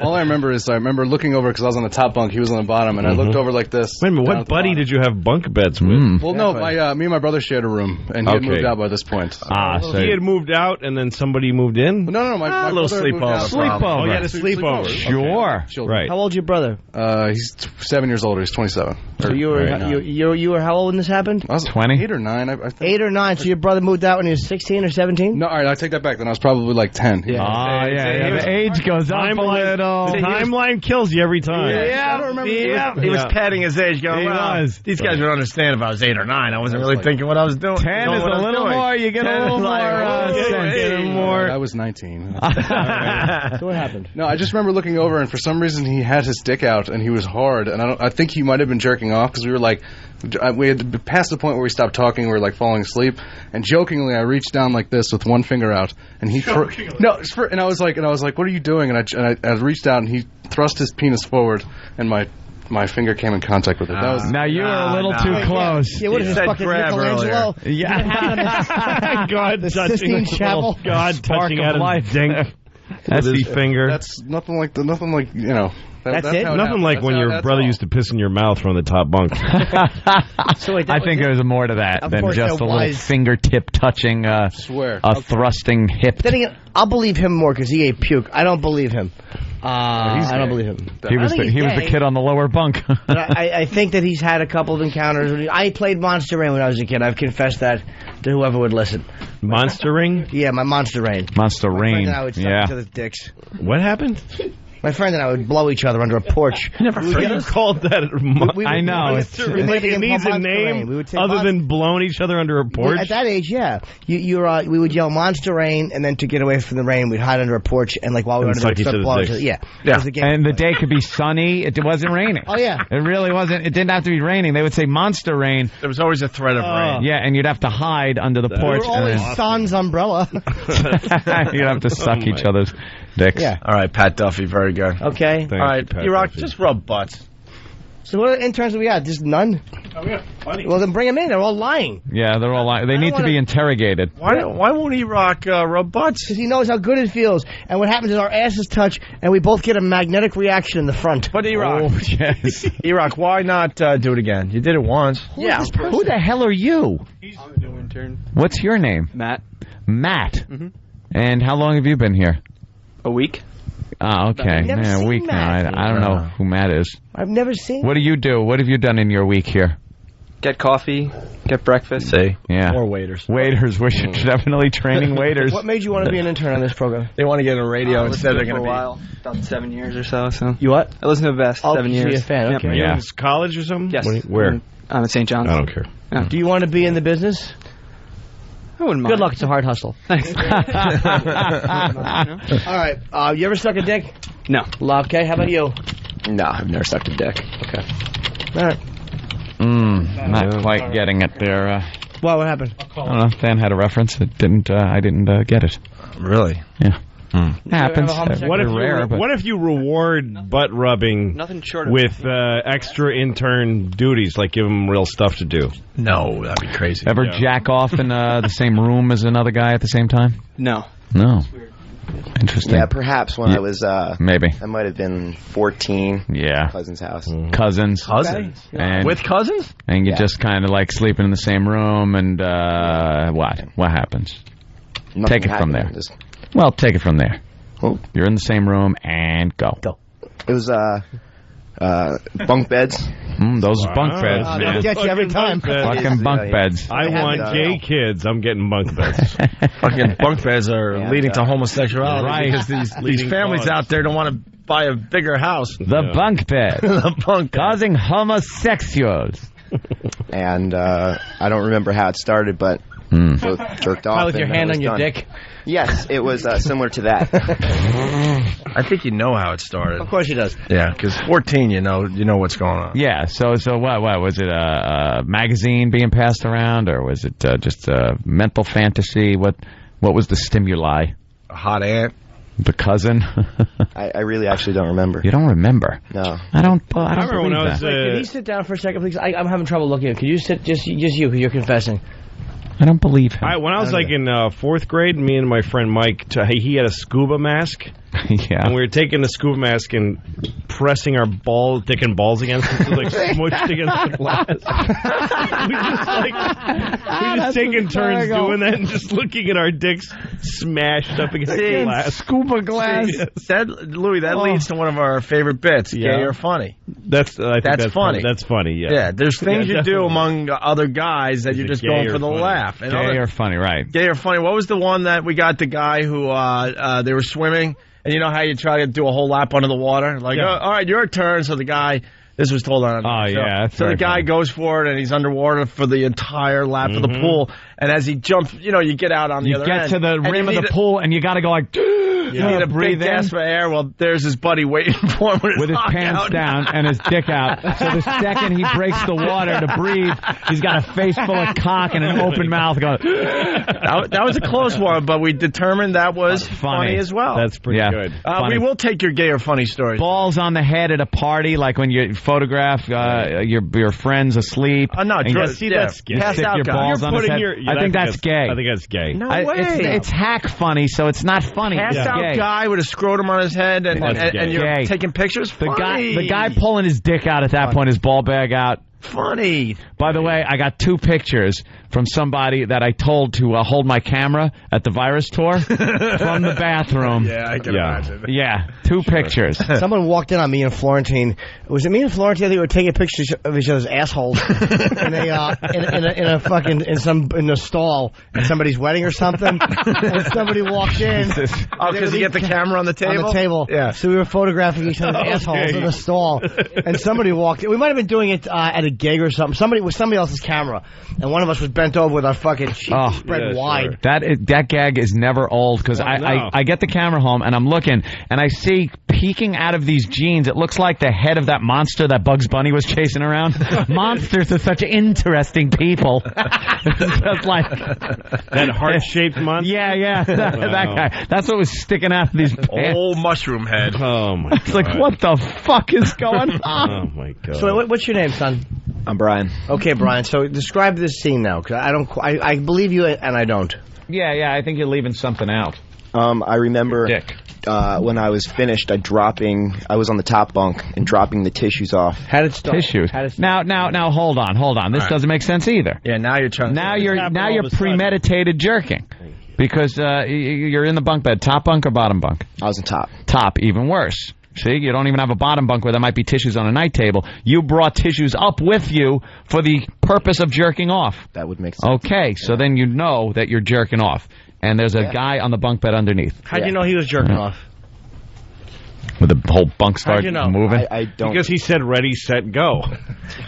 Speaker 23: All I remember is I remember looking over because I was on the top bunk, he was on the bottom, and I looked over like this.
Speaker 11: Wait a minute, what buddy did you have bunk beds with?
Speaker 23: Well, no, me and my brother shared a room, and he had moved out by this point.
Speaker 11: So he had moved out, and then somebody moved in?
Speaker 23: No, my
Speaker 11: little
Speaker 23: brother moved out.
Speaker 11: sleepover. Oh, you had a sleepover.
Speaker 3: Sure.
Speaker 11: Right.
Speaker 21: How old's your brother?
Speaker 23: He's 7 years older. He's 27.
Speaker 21: So you were how old when this happened?
Speaker 23: I was
Speaker 3: 20?
Speaker 23: 8 or 9. I think.
Speaker 21: 8 or 9. So your brother moved out when he was 16? 16 or 17?
Speaker 23: No, all right, I take that back. Then I was probably like 10.
Speaker 21: Yeah.
Speaker 13: Oh, yeah. The age goes up a little.
Speaker 11: The timeline kills you every time.
Speaker 21: I don't remember.
Speaker 12: He was padding his age, going, these guys would understand if I was 8 or 9. I wasn't really thinking what I was doing.
Speaker 13: 10 is a little more. You get a little more.
Speaker 23: I was 19.
Speaker 21: So what happened?
Speaker 23: No, I just remember looking over, and for some reason he had his dick out, and he was hard, and I think he might have been jerking off, because we were like, we had passed the point where we stopped talking, we were like falling asleep, and jokingly I reached down like this with one finger out, and he and I was like, what are you doing? And I reached out, and he thrust his penis forward, and my finger came in contact with it. That was
Speaker 13: now you were a little too close.
Speaker 21: Yeah, what is this fucking Michelangelo?
Speaker 13: Yeah.
Speaker 11: God
Speaker 21: the
Speaker 11: touching
Speaker 21: Sistine Chapel.
Speaker 11: God touching Adam's dink.
Speaker 13: That's the finger.
Speaker 23: That's nothing like you know.
Speaker 21: That's it?
Speaker 23: how
Speaker 11: Nothing
Speaker 23: happened.
Speaker 11: like
Speaker 23: That's
Speaker 11: when
Speaker 23: how-
Speaker 11: your
Speaker 23: that's
Speaker 11: brother
Speaker 23: all.
Speaker 11: used to piss in your mouth from the top bunk.
Speaker 21: So wait,
Speaker 13: I think there was more to that
Speaker 21: Of
Speaker 13: than
Speaker 21: course
Speaker 13: just a
Speaker 21: there
Speaker 13: little
Speaker 21: was.
Speaker 13: fingertip touching
Speaker 23: Swear.
Speaker 13: a thrusting hip.
Speaker 21: Then again, I'll believe him more because he ate puke. I don't believe him. I don't believe him.
Speaker 13: He was the kid on the lower bunk.
Speaker 21: But I think that he's had a couple of encounters. I played Monster Rain when I was a kid. I've confessed that to whoever would listen.
Speaker 11: Monster Ring?
Speaker 21: Yeah, my Monster Rain.
Speaker 13: Monster
Speaker 21: My friend
Speaker 13: Rain.
Speaker 21: and I would suck
Speaker 13: Yeah.
Speaker 21: each other's dicks.
Speaker 11: What happened?
Speaker 21: My friend and I would blow each other under a porch.
Speaker 11: Never called that.
Speaker 13: I know.
Speaker 11: It needs a name other than blowing each other under a porch.
Speaker 21: At that age, yeah. We would yell Monster Rain, and then to get away from the rain, we'd hide under a porch, and like while we were under
Speaker 11: suck
Speaker 21: the
Speaker 11: each other's
Speaker 21: blow
Speaker 11: dicks.
Speaker 21: Yeah.
Speaker 13: Yeah.
Speaker 21: It was a game.
Speaker 13: And the day could be sunny. It wasn't raining.
Speaker 21: Oh, yeah.
Speaker 13: It really wasn't. It didn't have to be raining. They would say monster rain.
Speaker 12: There was always a threat of rain.
Speaker 13: Yeah, and you'd have to hide under the
Speaker 21: We
Speaker 13: porch.
Speaker 21: were always
Speaker 13: and
Speaker 21: Sans umbrella.
Speaker 13: you'd have to suck each other's dicks.
Speaker 21: Yeah.
Speaker 12: All right, Pat Duffy, very good.
Speaker 21: Okay.
Speaker 12: All right, E-Rock, just rub butts.
Speaker 21: So what interns do we got? Just none?
Speaker 23: Oh, yeah, funny.
Speaker 21: Well, then bring them in. They're all lying.
Speaker 13: Yeah, they're all lying. They need to be interrogated.
Speaker 12: Why won't E-Rock rub butts?
Speaker 21: Because he knows how good it feels. And what happens is our asses touch, and we both get a magnetic reaction in the front.
Speaker 12: But E-Rock,
Speaker 13: Oh, yes.
Speaker 12: E-Rock, why not do it again? You did it once.
Speaker 21: Who is this person?
Speaker 13: Who the hell are you?
Speaker 23: I'm a new intern.
Speaker 13: What's your name?
Speaker 2: Matt.
Speaker 13: Matt. And how long have you been here?
Speaker 2: A week.
Speaker 13: Oh, okay.
Speaker 21: I've never
Speaker 13: Yeah, a
Speaker 21: seen
Speaker 13: week
Speaker 21: Matt.
Speaker 13: now. I don't know who Matt is.
Speaker 21: I've never seen
Speaker 13: What do you do? What have you done in your week here?
Speaker 2: Get coffee. Get breakfast.
Speaker 12: See?
Speaker 13: Yeah.
Speaker 12: Or waiters.
Speaker 13: Waiters. We're definitely training waiters.
Speaker 21: What made you want to be an intern on this program?
Speaker 12: They want to get a radio instead. They're
Speaker 2: for
Speaker 12: going
Speaker 2: a
Speaker 12: to be.
Speaker 2: while. About 7 years or so. So
Speaker 21: You what?
Speaker 2: I listened to the best.
Speaker 21: Oh,
Speaker 2: 7
Speaker 21: so you're
Speaker 2: years.
Speaker 21: a fan,
Speaker 2: Yep.
Speaker 21: okay.
Speaker 13: Yeah.
Speaker 11: It's college or something?
Speaker 2: Yes.
Speaker 11: Where?
Speaker 2: I'm at St. John's.
Speaker 11: I don't care.
Speaker 2: Yeah.
Speaker 21: Do you want to be in the business?
Speaker 2: I wouldn't mind.
Speaker 21: Good luck. It's a hard hustle.
Speaker 2: Thanks.
Speaker 21: All right. You ever suck a dick?
Speaker 2: No.
Speaker 21: Okay. How about you?
Speaker 2: No, I've never sucked a dick.
Speaker 21: Okay. All right.
Speaker 13: Not quite getting it there.
Speaker 21: Well, what happened?
Speaker 13: I don't know. Dan had a reference. It didn't. I didn't get it.
Speaker 12: Really?
Speaker 13: Yeah. Happens.
Speaker 11: What if,
Speaker 13: rare, but
Speaker 11: what if you reward butt rubbing
Speaker 2: Nothing short of
Speaker 11: with extra intern duties, like give them real stuff to do?
Speaker 12: No, that'd be crazy.
Speaker 13: ever jack off in the same room as another guy at the same time?
Speaker 2: No.
Speaker 13: No. Interesting.
Speaker 10: Yeah, perhaps when I was
Speaker 13: maybe.
Speaker 10: I might have been 14.
Speaker 13: Yeah.
Speaker 10: Cousin's house.
Speaker 13: Cousins.
Speaker 12: Cousins?
Speaker 13: And,
Speaker 12: With cousins?
Speaker 13: and you
Speaker 10: Yeah.
Speaker 13: just kind of like sleeping in the same room and what? What happens?
Speaker 10: Nothing
Speaker 13: Take it from
Speaker 10: happened.
Speaker 13: there.
Speaker 10: Just-
Speaker 13: Well, take it from there.
Speaker 10: Oh.
Speaker 13: You're in the same room and go.
Speaker 10: It was bunk beds.
Speaker 13: Those bunk beds,
Speaker 21: They
Speaker 13: man.
Speaker 21: get you every time.
Speaker 13: Fucking bunk beds.
Speaker 11: I want gay kids. I'm getting bunk beds.
Speaker 12: Fucking bunk beds are leading to homosexuality.
Speaker 13: Right.
Speaker 12: Because these
Speaker 11: Leading
Speaker 12: families
Speaker 11: cause.
Speaker 12: out there don't want to buy a bigger house.
Speaker 13: The bunk bed.
Speaker 12: The bunk bed.
Speaker 13: Causing homosexuals.
Speaker 10: And I don't remember how it started, but both jerked off.
Speaker 21: Probably with your
Speaker 10: and
Speaker 21: hand
Speaker 10: it was
Speaker 21: on your
Speaker 10: done.
Speaker 21: dick.
Speaker 10: Yes, it was similar to that.
Speaker 12: I think you know how it started.
Speaker 21: Of course he does.
Speaker 12: Yeah, because 14, you know what's going on.
Speaker 13: Yeah, so what was it a magazine being passed around, or was it just a mental fantasy? What was the stimuli?
Speaker 12: A hot ant.
Speaker 13: The cousin?
Speaker 10: I really actually don't remember.
Speaker 13: You don't remember?
Speaker 10: No.
Speaker 13: I don't
Speaker 11: remember when I was.
Speaker 21: Wait, can you sit down for a second, please? I'm having trouble looking at you. Can you sit, just you, because you're confessing.
Speaker 13: I don't believe him.
Speaker 11: When I was like in fourth grade, me and my friend Mike, he had a scuba mask.
Speaker 13: Yeah.
Speaker 11: And we were taking the scuba mask and pressing our dick and balls against it, like smushed against the glass. we just taking turns doing that and just looking at our dicks smashed up against the glass.
Speaker 13: Scoop of glass.
Speaker 12: Louis, that leads to one of our favorite bits, gay or funny.
Speaker 11: That's funny. That's funny, yeah.
Speaker 12: Yeah, there's things you do
Speaker 11: definitely.
Speaker 12: among other guys that you're just going for the laugh. And
Speaker 3: Gay or funny, right.
Speaker 12: Gay or funny. What was the one that we got the guy who they were swimming, and you know how you try to do a whole lap under the water? Like, all right, your turn. So the guy, this was told on the show.
Speaker 3: That's
Speaker 12: so the
Speaker 3: very
Speaker 12: guy
Speaker 3: funny.
Speaker 12: goes for it, and he's underwater for the entire lap of the pool. And as he jumps, you get out on the other end.
Speaker 3: You get to the rim of the pool, and you got to go like...
Speaker 12: You need a big gasp for air. Well, there's his buddy waiting for him with
Speaker 3: his pants down and his dick out. So the second he breaks the water to breathe, he's got a face full of cock and an open mouth going...
Speaker 12: That was a close one, but we determined that was funny as well.
Speaker 11: That's pretty good.
Speaker 12: We will take your gay or funny stories.
Speaker 3: Balls on the head at a party, like when you photograph your friends asleep.
Speaker 12: No,
Speaker 3: and
Speaker 12: that's gay.
Speaker 3: You stick your balls on his head. I think that's gay.
Speaker 11: I think that's gay.
Speaker 12: No way.
Speaker 3: It's hack funny, so it's not funny.
Speaker 12: Passed out guy with a scrotum on his head, and you're taking pictures.
Speaker 3: The guy pulling his dick out at that point, his ball bag out.
Speaker 12: Funny.
Speaker 3: By the way, I got 2 pictures from somebody that I told to hold my camera at the virus tour from the bathroom.
Speaker 12: Yeah, I can imagine.
Speaker 3: Yeah, 2 pictures.
Speaker 21: Someone walked in on me and Florentine. Was it me and Florentine? I think we were taking pictures of each other's assholes in a stall at somebody's wedding or something. And somebody walked in.
Speaker 12: Because you get the camera on the table?
Speaker 21: On the table.
Speaker 12: Yeah.
Speaker 21: So we were photographing each other's assholes in a stall. And somebody walked in. We might have been doing it at a gig or something. Somebody with somebody else's camera. And one of us was bent over with our fucking cheeks spread wide.
Speaker 3: Sure. That gag is never old because I get the camera home and I'm looking and I see peeking out of these jeans. It looks like the head of that monster that Bugs Bunny was chasing around. Monsters are such interesting people. Just like
Speaker 11: that heart-shaped monster.
Speaker 3: Yeah, that guy. That's what was sticking out of these pants.
Speaker 12: Old mushroom head.
Speaker 11: Oh my
Speaker 3: It's like, what the fuck is going on?
Speaker 11: Oh my god.
Speaker 21: So what's your name, son?
Speaker 10: I'm Brian.
Speaker 21: Okay, Brian. So describe this scene now, because I believe you and I don't.
Speaker 3: Yeah. I think you're leaving something out.
Speaker 10: I remember when I was finished, I was on the top bunk and dropping the tissues off.
Speaker 21: How did it start?
Speaker 3: Tissues. Now, hold on. This doesn't make sense either.
Speaker 12: Yeah, now you're trying.
Speaker 3: Now you're premeditated jerking. Because you're in the bunk bed. Top bunk or bottom bunk?
Speaker 10: I was in top.
Speaker 3: Top, even worse. See, you don't even have a bottom bunk where there might be tissues on a night table. You brought tissues up with you for the purpose of jerking off.
Speaker 10: That would make sense.
Speaker 3: Okay, so then you know that you're jerking off. And there's a guy on the bunk bed underneath.
Speaker 21: How'd you know he was jerking off?
Speaker 3: With the whole bunk start moving?
Speaker 10: I don't.
Speaker 11: Because he said ready, set, go.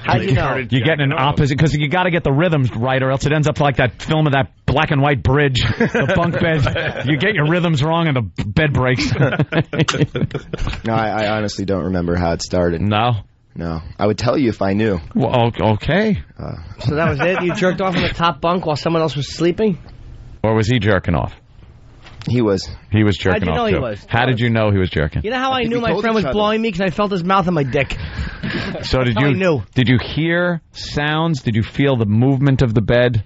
Speaker 21: How'd you know?
Speaker 3: You're getting an opposite, because you got to get the rhythms right, or else it ends up like that film of that black and white bridge, the bunk bed. You get your rhythms wrong and the bed breaks.
Speaker 10: No, I honestly don't remember how it started.
Speaker 3: No?
Speaker 10: No. I would tell you if I knew.
Speaker 3: Well, okay.
Speaker 21: So that was it? You jerked off in the top bunk while someone else was sleeping?
Speaker 3: Or was he jerking off?
Speaker 10: He was.
Speaker 3: He was jerking off,
Speaker 21: How'd you know
Speaker 3: too.
Speaker 21: he was?
Speaker 3: How did you know he was jerking?
Speaker 21: You know how I knew my friend was blowing me? Because I felt his mouth on my dick.
Speaker 3: So
Speaker 21: That's how I knew.
Speaker 3: Did you hear sounds? Did you feel the movement of the bed?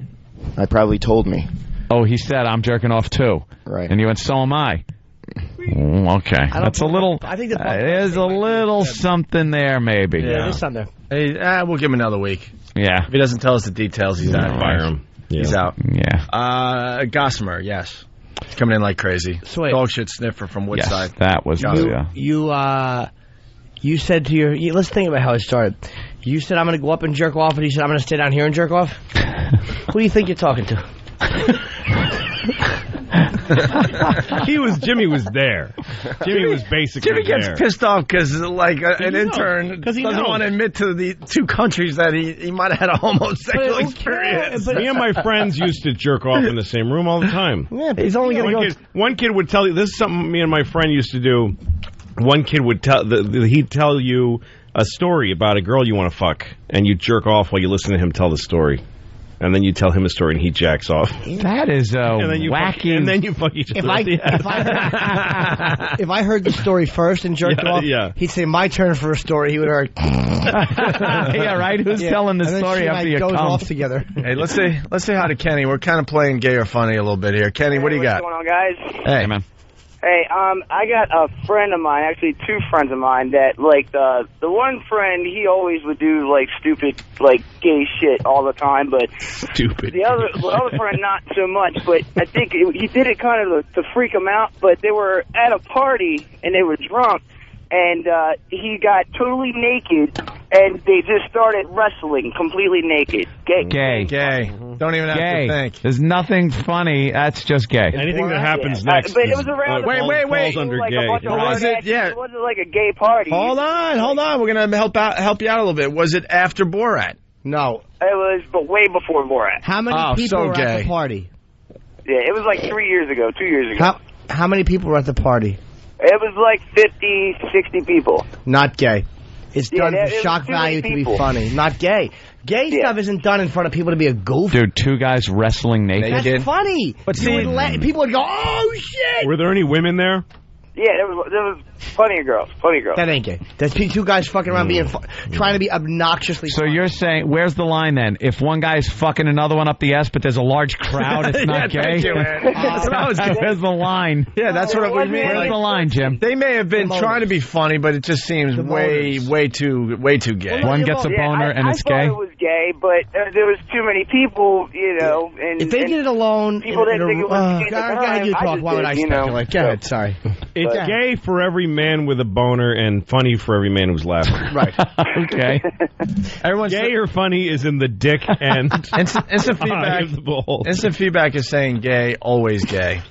Speaker 10: I probably told me.
Speaker 3: Oh, he said, I'm jerking off, too.
Speaker 10: Right.
Speaker 3: And you went, so am I. Okay. That's a little...
Speaker 21: I think
Speaker 3: there's a little something there, maybe.
Speaker 21: Yeah, there's something there.
Speaker 12: Hey, we'll give him another week.
Speaker 3: Yeah.
Speaker 12: If he doesn't tell us the details, he's out.
Speaker 11: Fire him. Yeah.
Speaker 12: He's out.
Speaker 3: Yeah.
Speaker 12: Gossamer, yes. He's coming in like crazy.
Speaker 21: Sweet.
Speaker 12: Dog shit sniffer from Woodside.
Speaker 3: Yes, that was...
Speaker 21: You said to your... Let's think about how it started. You said, I'm going to go up and jerk off, and he said, I'm going to stay down here and jerk off? Who do you think you're talking to?
Speaker 11: Jimmy was there. Jimmy was basically
Speaker 12: Jimmy gets
Speaker 11: there.
Speaker 12: pissed off because, like, an intern doesn't want to admit to the 2 countries that he might have had a homosexual experience.
Speaker 11: Me and my friends used to jerk off in the same room all the time.
Speaker 21: Yeah, but he's only going to go...
Speaker 11: One kid would tell you, this is something me and my friend used to do. One kid would he'd tell you a story about a girl you want to fuck, and you jerk off while you listen to him tell the story. And then you tell him a story and he jacks off.
Speaker 3: That is wacky.
Speaker 11: And then you fuck each other.
Speaker 21: If I heard the story first and jerked off, he'd say, my turn for a story. He would have
Speaker 3: yeah, right? Who's telling the story after you
Speaker 21: goes
Speaker 3: come?
Speaker 21: off together.
Speaker 12: Hey, let's say hi to Kenny. We're kind of playing gay or funny a little bit here. Kenny, what do you got?
Speaker 18: What's going on, guys?
Speaker 3: Hey, man.
Speaker 18: Hey, I got a friend of mine, actually 2 friends of mine, that, like, the one friend, he always would do, like, stupid, like, gay shit all the time, but...
Speaker 11: Stupid.
Speaker 18: The other friend, not so much, but I think he did it kind of to freak him out, but they were at a party, and they were drunk, and he got totally naked, and they just started wrestling completely naked. Gay.
Speaker 12: Gay. Don't even have to think.
Speaker 3: There's nothing funny. That's just gay.
Speaker 11: Anything that happens next.
Speaker 18: But it was around
Speaker 12: wait.
Speaker 11: Falls under
Speaker 18: like
Speaker 11: gay.
Speaker 18: A bunch of
Speaker 12: Was it? Yeah.
Speaker 18: It wasn't like a gay party.
Speaker 12: Hold on. We're gonna help you out a little bit. Was it after Borat?
Speaker 21: No.
Speaker 18: It was, but way before Borat.
Speaker 21: How many people were at the party?
Speaker 18: Yeah, it was like 3 years ago, 2 years ago.
Speaker 21: How many people were at the party?
Speaker 18: It was like 50, 60 people.
Speaker 21: Not gay. It's done
Speaker 18: it
Speaker 21: for
Speaker 18: was
Speaker 21: shock
Speaker 18: too many
Speaker 21: value to be
Speaker 18: people.
Speaker 21: funny. Not gay. Gay stuff isn't done in front of people to be a goof.
Speaker 3: Dude, 2 guys wrestling naked.
Speaker 21: That's funny.
Speaker 12: But
Speaker 21: people would go, oh, shit.
Speaker 11: Were there any women there?
Speaker 18: Yeah, there was plenty of girls.
Speaker 21: That ain't gay. That's 2 guys fucking around trying to be obnoxiously
Speaker 3: So you're saying, where's the line then? If one guy's fucking another one up the ass, but there's a large crowd, it's not gay?
Speaker 12: Thank you, man. That's what I was getting.
Speaker 3: Where's the line?
Speaker 12: Yeah, that's what we mean.
Speaker 3: Where's the line, Jim?
Speaker 12: They may have been trying to be funny, but it just seems way too gay.
Speaker 3: One gets a boner and it's
Speaker 18: I thought
Speaker 3: gay?
Speaker 18: it was gay, but there was too many people, you know. And
Speaker 21: if they did it alone,
Speaker 18: people didn't think it was gay.
Speaker 21: God, you talk. Why would I speculate? Go ahead. Sorry.
Speaker 11: It's gay for every man with a boner and funny for every man who's laughing.
Speaker 21: Right.
Speaker 3: Okay.
Speaker 11: Everyone's gay or funny is in the dick and
Speaker 12: instant feedback.
Speaker 11: Of the behold.
Speaker 12: Instant feedback is saying gay, always gay.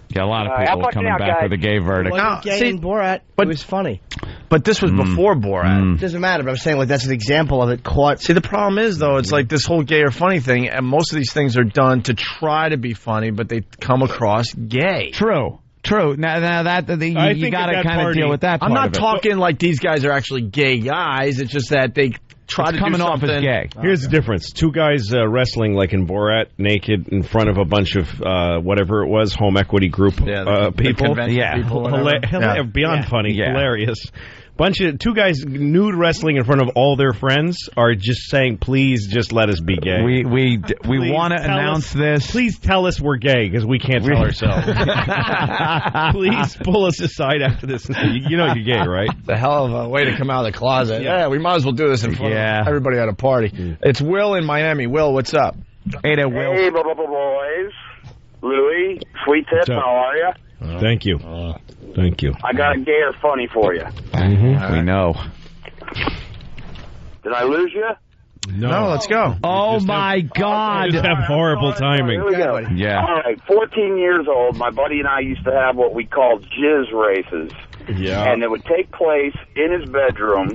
Speaker 3: Yeah, a lot of people coming back with a gay verdict.
Speaker 21: It wasn't gay in Borat. It was funny.
Speaker 12: But this was before Borat.
Speaker 21: It doesn't matter, but I'm saying like that's an example of it caught.
Speaker 12: See, the problem is, though, it's like this whole gay or funny thing, and most of these things are done to try to be funny, but they come across gay.
Speaker 3: True. Now that you got to kind of deal with that part
Speaker 12: I'm not
Speaker 3: of it.
Speaker 12: talking like these guys are actually gay guys. It's just that they try to
Speaker 3: coming
Speaker 12: do
Speaker 3: off
Speaker 12: something.
Speaker 3: as gay.
Speaker 11: Here's the difference. 2 guys wrestling like in Borat, naked in front of a bunch of whatever it was, home equity group people.
Speaker 12: People,
Speaker 11: beyond funny, hilarious. Bunch of 2 guys nude wrestling in front of all their friends are just saying, "Please, just let us be gay."
Speaker 3: We want to announce this.
Speaker 11: Please tell us we're gay because we can't tell ourselves. Please pull us aside after this. You know you're gay, right?
Speaker 12: The hell of a way to come out of the closet. Yeah, we might as well do this in front of everybody at a party. It's Will in Miami. Will, what's up?
Speaker 3: Hey there, Will.
Speaker 18: Hey, boys. Louis, Sweet Tip, how are you?
Speaker 11: Thank you. Thank you.
Speaker 18: I got a gay or funny for you.
Speaker 3: We know.
Speaker 18: Did I lose you?
Speaker 12: No, let's go.
Speaker 3: Oh, my God.
Speaker 11: You just have horrible timing.
Speaker 18: Here we go.
Speaker 3: Yeah.
Speaker 18: All right, 14 years old, my buddy and I used to have what we called jizz races.
Speaker 11: Yeah.
Speaker 18: And it would take place in his bedroom,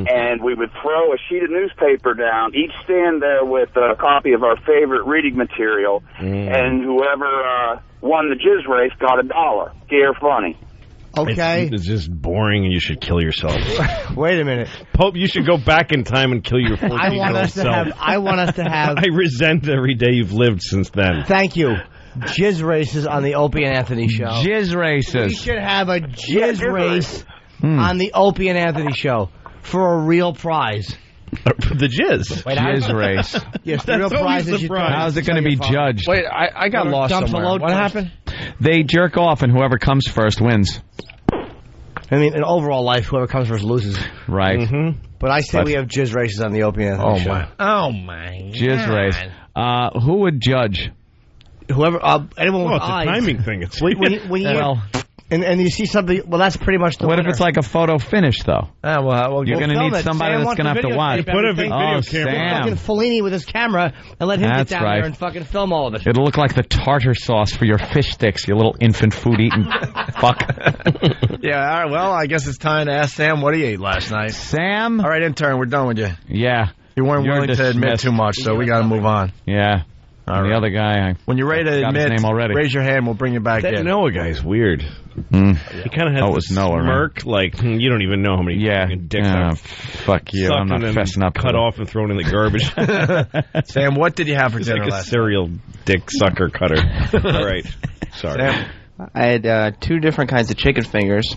Speaker 18: and we would throw a sheet of newspaper down, each stand there with a copy of our favorite reading material, and whoever won the jizz race got $1, gay or funny.
Speaker 21: Okay.
Speaker 11: It's just boring and you should kill yourself.
Speaker 21: Wait a minute.
Speaker 11: Pope, you should go back in time and kill your 14-year-old self.
Speaker 21: I want us to have...
Speaker 11: I resent every day you've lived since then.
Speaker 21: Thank you. Jizz races on the Opie and Anthony show.
Speaker 3: Jizz races.
Speaker 21: We should have a jizz race on the Opie and Anthony show for a real prize.
Speaker 11: The jizz.
Speaker 3: Jizz race.
Speaker 21: Yes, the real prize is
Speaker 3: how's it going to be judged?
Speaker 12: Wait, I got lost somewhere. What happened?
Speaker 3: They jerk off, and whoever comes first wins.
Speaker 21: I mean, in overall life, whoever comes first loses.
Speaker 3: Right.
Speaker 21: But I say we have jizz races on the Opie and Anthony show.
Speaker 12: Oh, my.
Speaker 3: Jizz race. Who would judge?
Speaker 21: Whoever, anyone with
Speaker 11: it's
Speaker 21: eyes.
Speaker 11: a timing thing. It's
Speaker 21: when you and you see something, well, that's pretty much the
Speaker 3: What
Speaker 21: winner.
Speaker 3: if it's like a photo finish, though?
Speaker 21: You're
Speaker 3: You're going to need somebody that's going to have to watch.
Speaker 11: Put a video camera.
Speaker 21: Fucking Fellini with his camera and let him
Speaker 3: That's
Speaker 21: get down
Speaker 3: right.
Speaker 21: there and fucking film all of it.
Speaker 3: It'll look like the tartar sauce for your fish sticks, you little infant food eating fuck.
Speaker 12: Yeah, all right, well, I guess it's time to ask Sam what he ate last night.
Speaker 3: Sam?
Speaker 12: All right, intern, we're done with you.
Speaker 3: Yeah.
Speaker 12: You weren't
Speaker 3: You're
Speaker 12: willing to admit
Speaker 3: dismissed.
Speaker 12: too much, so we got to move on.
Speaker 3: Yeah.
Speaker 12: All
Speaker 3: The
Speaker 12: right.
Speaker 3: other guy,
Speaker 12: When you're ready to
Speaker 3: got his
Speaker 12: admit,
Speaker 3: name already.
Speaker 12: raise your hand. We'll bring you back
Speaker 11: That
Speaker 12: in.
Speaker 11: Noah guy's weird. He kind of has
Speaker 3: Oh, it
Speaker 11: a
Speaker 3: was Noah,
Speaker 11: smirk, like, you don't even know how many dicks I've
Speaker 3: fuck you. I'm
Speaker 11: sucked
Speaker 3: not
Speaker 11: and
Speaker 3: fessing up.
Speaker 11: cut
Speaker 3: to it.
Speaker 11: off and thrown in the garbage.
Speaker 12: Sam, what did you have for
Speaker 11: It's
Speaker 12: dinner
Speaker 11: like a
Speaker 12: last
Speaker 11: serial dick sucker cutter. All right. Sorry.
Speaker 12: Sam?
Speaker 8: I had 2 different kinds of chicken fingers.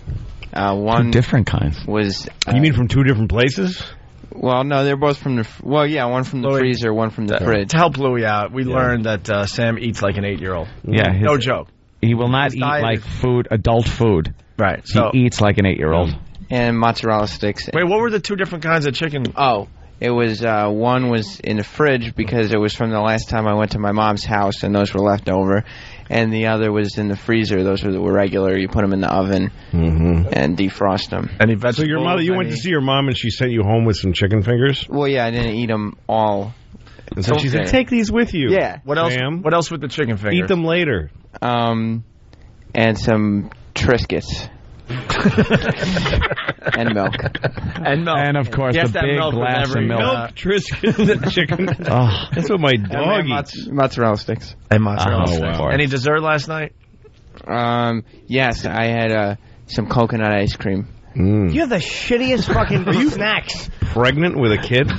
Speaker 8: One
Speaker 3: different kinds.
Speaker 8: Was
Speaker 11: you mean from 2 different places?
Speaker 8: Well, no, they're both from the. One from the freezer, one from the fridge.
Speaker 12: To help Louie out, we learned that Sam eats like an 8-year-old.
Speaker 3: Yeah.
Speaker 12: No joke.
Speaker 3: He will not eat like food, adult food.
Speaker 12: Right.
Speaker 3: He eats like an 8-year-old.
Speaker 8: And mozzarella sticks.
Speaker 12: Wait, what were the two different kinds of chicken?
Speaker 8: Oh, it was one was in the fridge because it was from the last time I went to my mom's house, and those were left over. And the other was in the freezer. Those were regular. You put them in the oven and defrost them.
Speaker 12: Any vegetables?
Speaker 11: So your mother, you went to see your mom, and she sent you home with some chicken fingers?
Speaker 8: Well, yeah, I didn't eat them all.
Speaker 11: And so she said, "Take these with you."
Speaker 8: Yeah.
Speaker 12: What else?
Speaker 11: Sam?
Speaker 12: What else with the chicken fingers?
Speaker 11: Eat them later.
Speaker 8: And some Triscuits. And milk.
Speaker 3: And of course, the big glass of milk.
Speaker 11: Triscuits, and chicken. That's what my dog eats.
Speaker 8: Mozzarella sticks.
Speaker 12: And mozzarella sticks.
Speaker 11: Wow.
Speaker 12: Any dessert last night?
Speaker 8: Yes, I had some coconut ice cream.
Speaker 21: You have the shittiest fucking snacks.
Speaker 11: Pregnant with a kid?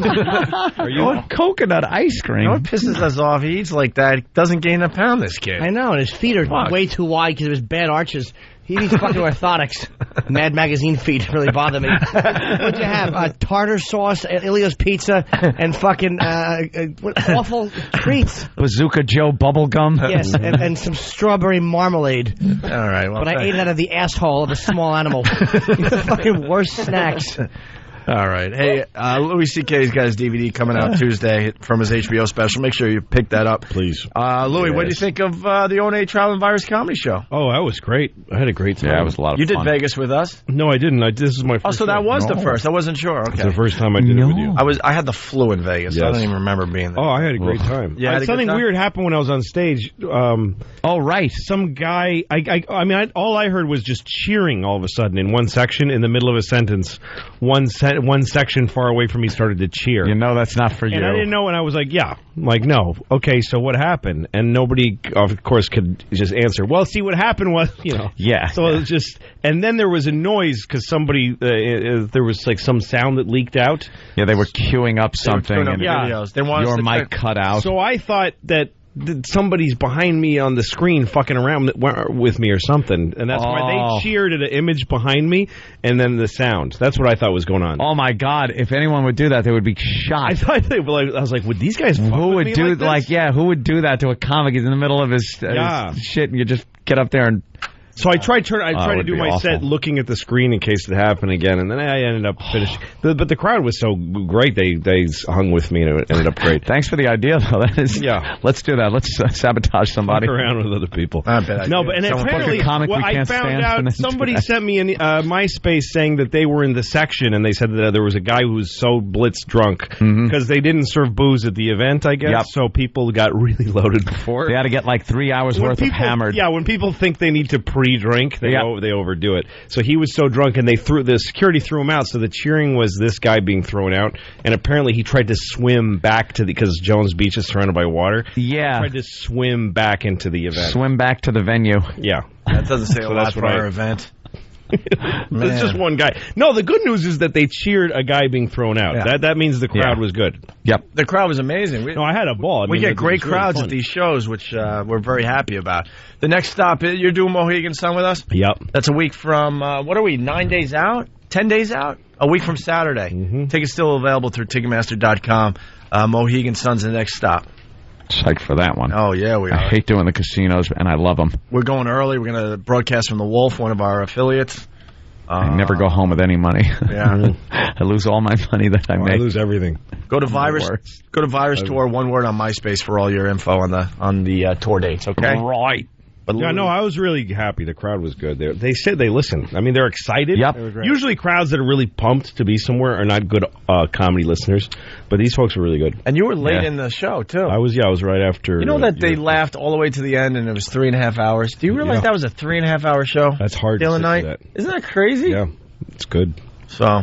Speaker 3: Are you coconut ice cream?
Speaker 12: You know what pisses us off? He eats like that. He doesn't gain a pound, this kid.
Speaker 21: I know, and his feet are way too wide because of his bad arches. He needs fucking orthotics. Mad Magazine feet really bother me. What'd you have? Tartar sauce, Ilio's pizza, and fucking awful treats.
Speaker 3: Bazooka Joe bubble gum.
Speaker 21: Yes, and some strawberry marmalade.
Speaker 12: All right. Well,
Speaker 21: but I ate it out of the asshole of a small animal. The fucking worst snacks.
Speaker 12: All right. Hey, Louis C.K.'s got his DVD coming out Tuesday from his HBO special. Make sure you pick that up.
Speaker 11: Please.
Speaker 12: Louis, what do you think of the O&A Traveling Virus Comedy Show?
Speaker 11: Oh, that was great. I had a great time.
Speaker 3: Yeah, it was a lot of
Speaker 12: You
Speaker 3: fun.
Speaker 12: did Vegas with us?
Speaker 11: No, I didn't. This is my first
Speaker 12: Oh, so that
Speaker 11: time.
Speaker 12: was the first. I wasn't sure. Okay.
Speaker 11: It's the first time I did it with you.
Speaker 12: I had the flu in Vegas.
Speaker 11: Yes.
Speaker 12: I don't even remember being there.
Speaker 11: Oh, I had a great time.
Speaker 12: Yeah, had a
Speaker 11: something
Speaker 12: good time?
Speaker 11: weird happened when I was on stage.
Speaker 3: Oh, right.
Speaker 11: Some guy, I mean, all I heard was just cheering all of a sudden in one section in the middle of a sentence. One section far away from me started to cheer.
Speaker 3: You know that's not for you.
Speaker 11: And I didn't know, and I was like, yeah. I'm like, no. Okay, so what happened? And nobody, of course, could just answer. Well, see, what happened was,
Speaker 3: Yeah.
Speaker 11: So it was just, and then there was a noise because somebody, there was like some sound that leaked out.
Speaker 3: Yeah, they were queuing up something. And
Speaker 12: videos. They wanted
Speaker 3: your
Speaker 12: us to
Speaker 3: mic cut out.
Speaker 11: So I thought that somebody's behind me on the screen fucking around with me or something, and that's why they cheered at an image behind me and then the sound. That's what I thought was going on.
Speaker 3: Oh my God, if anyone would do that, they would be shot.
Speaker 11: I thought I was like, would these guys fuck
Speaker 3: who
Speaker 11: with
Speaker 3: would
Speaker 11: me
Speaker 3: do
Speaker 11: like this?
Speaker 3: who would do that to a comic? He's in the middle of his shit and you just get up there and
Speaker 11: So I tried to do my set looking at the screen in case it happened again, and then I ended up finishing. But the crowd was so great; they hung with me, and it ended up great.
Speaker 3: Thanks for the idea, though. That is, let's do that. Let's sabotage somebody.
Speaker 11: Fuck around with other people.
Speaker 12: I bet I
Speaker 11: no,
Speaker 12: did.
Speaker 11: but and
Speaker 3: Someone
Speaker 11: apparently,
Speaker 3: book a comic we
Speaker 11: I
Speaker 3: can't
Speaker 11: found
Speaker 3: stand and then
Speaker 11: out somebody
Speaker 3: do that.
Speaker 11: sent me a MySpace saying that they were in the section, and they said that there was a guy who was so blitz drunk because they didn't serve booze at the event. I guess so. People got really loaded before.
Speaker 3: They had to get like 3 hours worth of hammered.
Speaker 11: Yeah, when people think they need to pre-drink, they overdo it. So he was so drunk, and the security threw him out. So the cheering was this guy being thrown out, and apparently he tried to swim back to because Jones Beach is surrounded by water.
Speaker 3: Yeah,
Speaker 11: he tried to swim back into the event.
Speaker 3: Swim back to the venue.
Speaker 11: Yeah,
Speaker 12: that doesn't say a lot for our event.
Speaker 11: It's just one guy. No, the good news is that they cheered a guy being thrown out.
Speaker 12: Yeah.
Speaker 11: That means the crowd was good.
Speaker 3: Yep,
Speaker 12: the crowd was amazing.
Speaker 11: No, I had a ball.
Speaker 12: We get great crowds at these shows, which we're very happy about. The next stop, you're doing Mohegan Sun with us?
Speaker 11: Yep.
Speaker 12: That's a week from, what are we, 9 days out? 10 days out? A week from Saturday. Tickets still available through Ticketmaster.com. Mohegan Sun's the next stop.
Speaker 3: Psyched for that one.
Speaker 12: Oh, yeah, we are.
Speaker 3: I hate doing the casinos, and I love them.
Speaker 12: We're going early. We're going to broadcast from the Wolf, one of our affiliates.
Speaker 3: I never go home with any money.
Speaker 12: Yeah.
Speaker 3: I lose all my money that I make.
Speaker 11: I lose everything.
Speaker 12: Go to Virus Tour, one word on MySpace for all your info on the tour dates, okay?
Speaker 3: Right.
Speaker 12: But
Speaker 11: yeah, no, I was really happy. The crowd was good. They said they listened. I mean, they're excited.
Speaker 3: Yep.
Speaker 11: Usually crowds that are really pumped to be somewhere are not good comedy listeners, but these folks were really good.
Speaker 12: And you were late in the show, too.
Speaker 11: I was right after.
Speaker 12: You know that they laughed all the way to the end and it was 3.5 hours? Do you realize that was a 3.5 hour show?
Speaker 11: That's hard
Speaker 12: the
Speaker 11: to
Speaker 12: other night.
Speaker 11: That.
Speaker 12: Isn't that crazy?
Speaker 11: Yeah, it's good.
Speaker 12: So,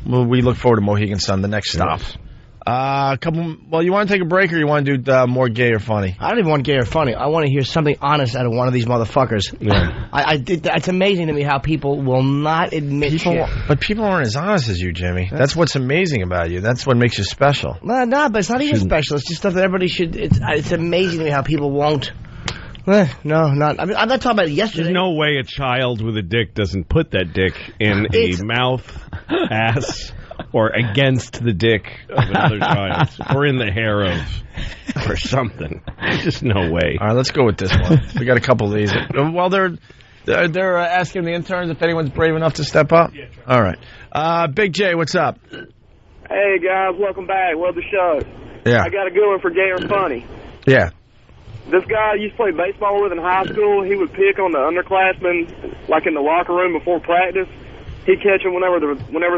Speaker 12: we look forward to Mohegan Sun, the next stop.
Speaker 11: Yes.
Speaker 12: You want to take a break or you want to do more gay or funny?
Speaker 21: I don't even want gay or funny. I want to hear something honest out of one of these motherfuckers.
Speaker 11: Yeah.
Speaker 21: It's amazing to me how people will not admit shit.
Speaker 12: But people aren't as honest as you, Jimmy. That's what's amazing about you. That's what makes you special.
Speaker 21: No, but it's not even special. It's just stuff that everybody should... It's amazing to me how people won't... No, not... I mean, I'm not talking about yesterday.
Speaker 11: There's no way a child with a dick doesn't put that dick in a mouth, ass... or against the dick of another child, or in the hair of, or something. Just no way.
Speaker 12: All right, let's go with this one. We got a couple of these. Well, they're asking the interns if anyone's brave enough to step up. Yeah, sure. All right. Big J, what's up?
Speaker 4: Hey, guys, welcome back. Love the show.
Speaker 12: Yeah.
Speaker 4: I got a good one for Gay or Funny.
Speaker 12: Yeah.
Speaker 4: This guy I used to play baseball with in high school, he would pick on the underclassmen, like in the locker room before practice. He'd catch them whenever they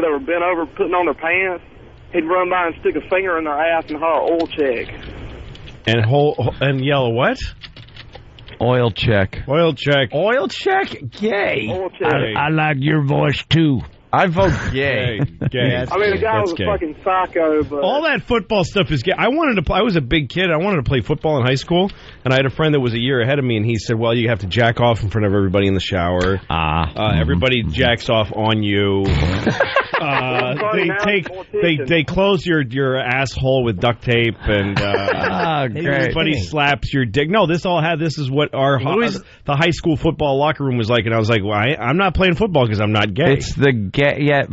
Speaker 4: were bent over putting on their pants. He'd run by and stick a finger in their ass and holler, oil check.
Speaker 11: And yell what?
Speaker 3: Oil check.
Speaker 11: Oil check.
Speaker 12: Oil check? Gay.
Speaker 4: Oil check.
Speaker 14: I like your voice, too.
Speaker 12: I vote gay.
Speaker 11: Gay.
Speaker 4: I mean, the guy was a fucking psycho, but...
Speaker 11: All that football stuff is gay. I was a big kid. I wanted to play football in high school, and I had a friend that was a year ahead of me, and he said, well, you have to jack off in front of everybody in the shower. Everybody jacks off on you. They close your asshole with duct tape, and everybody slaps your dick. No, this is what the high school football locker room was like, and I was like, well, I'm not playing football because I'm not gay.
Speaker 3: It's the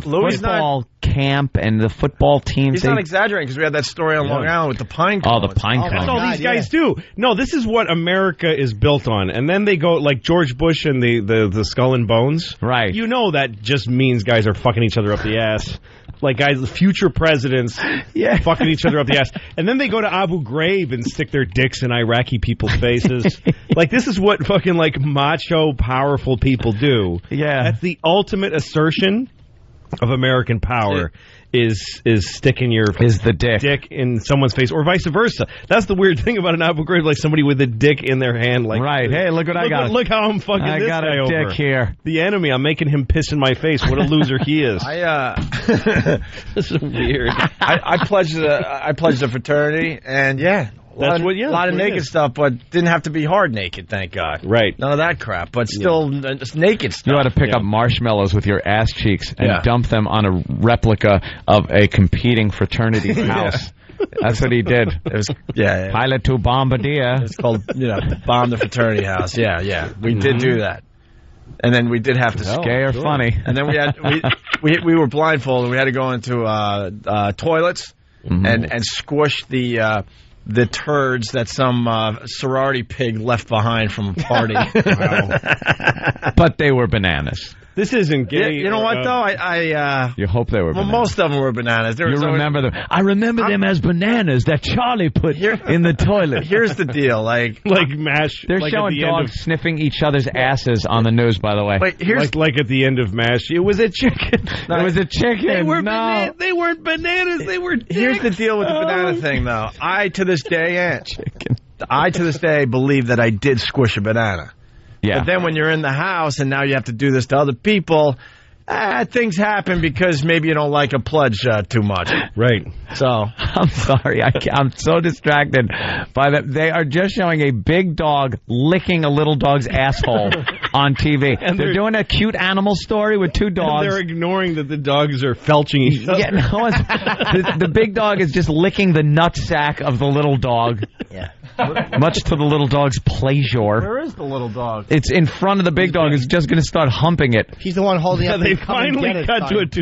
Speaker 3: football camp and the football teams.
Speaker 12: He's not exaggerating because we had that story on Long Island with the pine cones.
Speaker 3: Oh, the pine cones.
Speaker 11: That's all these guys do. No, this is what America is built on. And then they go like George Bush and the Skull and Bones.
Speaker 3: Right.
Speaker 11: You know that just means guys are fucking each other up the ass. Like guys, the future presidents fucking each other up the ass. And then they go to Abu Ghraib and stick their dicks in Iraqi people's faces. Like this is what fucking like macho, powerful people do.
Speaker 3: Yeah.
Speaker 11: That's the ultimate assertion of American power is sticking the dick in someone's face, or vice versa. That's the weird thing about an Abu Ghraib, like somebody with a dick in their hand, like
Speaker 3: right. Hey, look what I got!
Speaker 11: Look how I'm fucking
Speaker 3: I
Speaker 11: this
Speaker 3: got
Speaker 11: guy
Speaker 3: a
Speaker 11: over.
Speaker 3: dick here.
Speaker 11: The enemy. I'm making him piss in my face. What a loser he is.
Speaker 12: This is weird. I pledged the fraternity, and a lot of naked stuff, but didn't have to be hard naked, thank God.
Speaker 11: Right.
Speaker 12: None of that crap, but still just naked stuff.
Speaker 3: You ought to pick up marshmallows with your ass cheeks and dump them on a replica of a competing fraternity's house. That's what he did. It was Pilot to Bombardier.
Speaker 12: It's called bomb the fraternity house. Yeah. We did do that. And then we did have to
Speaker 3: Gay or funny.
Speaker 12: And then we were blindfolded. We had to go into toilets and squish the turds that some sorority pig left behind from a party.
Speaker 3: But they were bananas.
Speaker 11: This isn't gay.
Speaker 12: You know what, though?
Speaker 3: You hope they were bananas.
Speaker 12: Most of them were bananas.
Speaker 3: Remember them. I remember them as bananas that Charlie put in the toilet.
Speaker 12: Here's the deal. Like
Speaker 11: MASH.
Speaker 3: They're showing dogs sniffing each other's asses on the news, by the way.
Speaker 11: Like at the end of MASH. It was a chicken.
Speaker 3: It was a chicken.
Speaker 11: They weren't bananas. They were dicks.
Speaker 12: Here's the deal with the banana thing, though. I, to this day, believe that I did squish a banana.
Speaker 3: Yeah.
Speaker 12: But then when you're in the house and now you have to do this to other people, things happen because maybe you don't like a pledge too much.
Speaker 11: Right.
Speaker 12: So
Speaker 3: I'm sorry. I'm so distracted by that. They are just showing a big dog licking a little dog's asshole on TV. And they're doing a cute animal story with two dogs.
Speaker 11: And they're ignoring that the dogs are felching each other.
Speaker 3: Yeah, no, the big dog is just licking the nutsack of the little dog.
Speaker 21: Yeah.
Speaker 3: Much to the little dog's pleasure.
Speaker 12: Where is the little dog?
Speaker 3: It's in front of the big dog. It's just going to start humping it.
Speaker 21: He's the one holding up.
Speaker 11: They finally cut to it.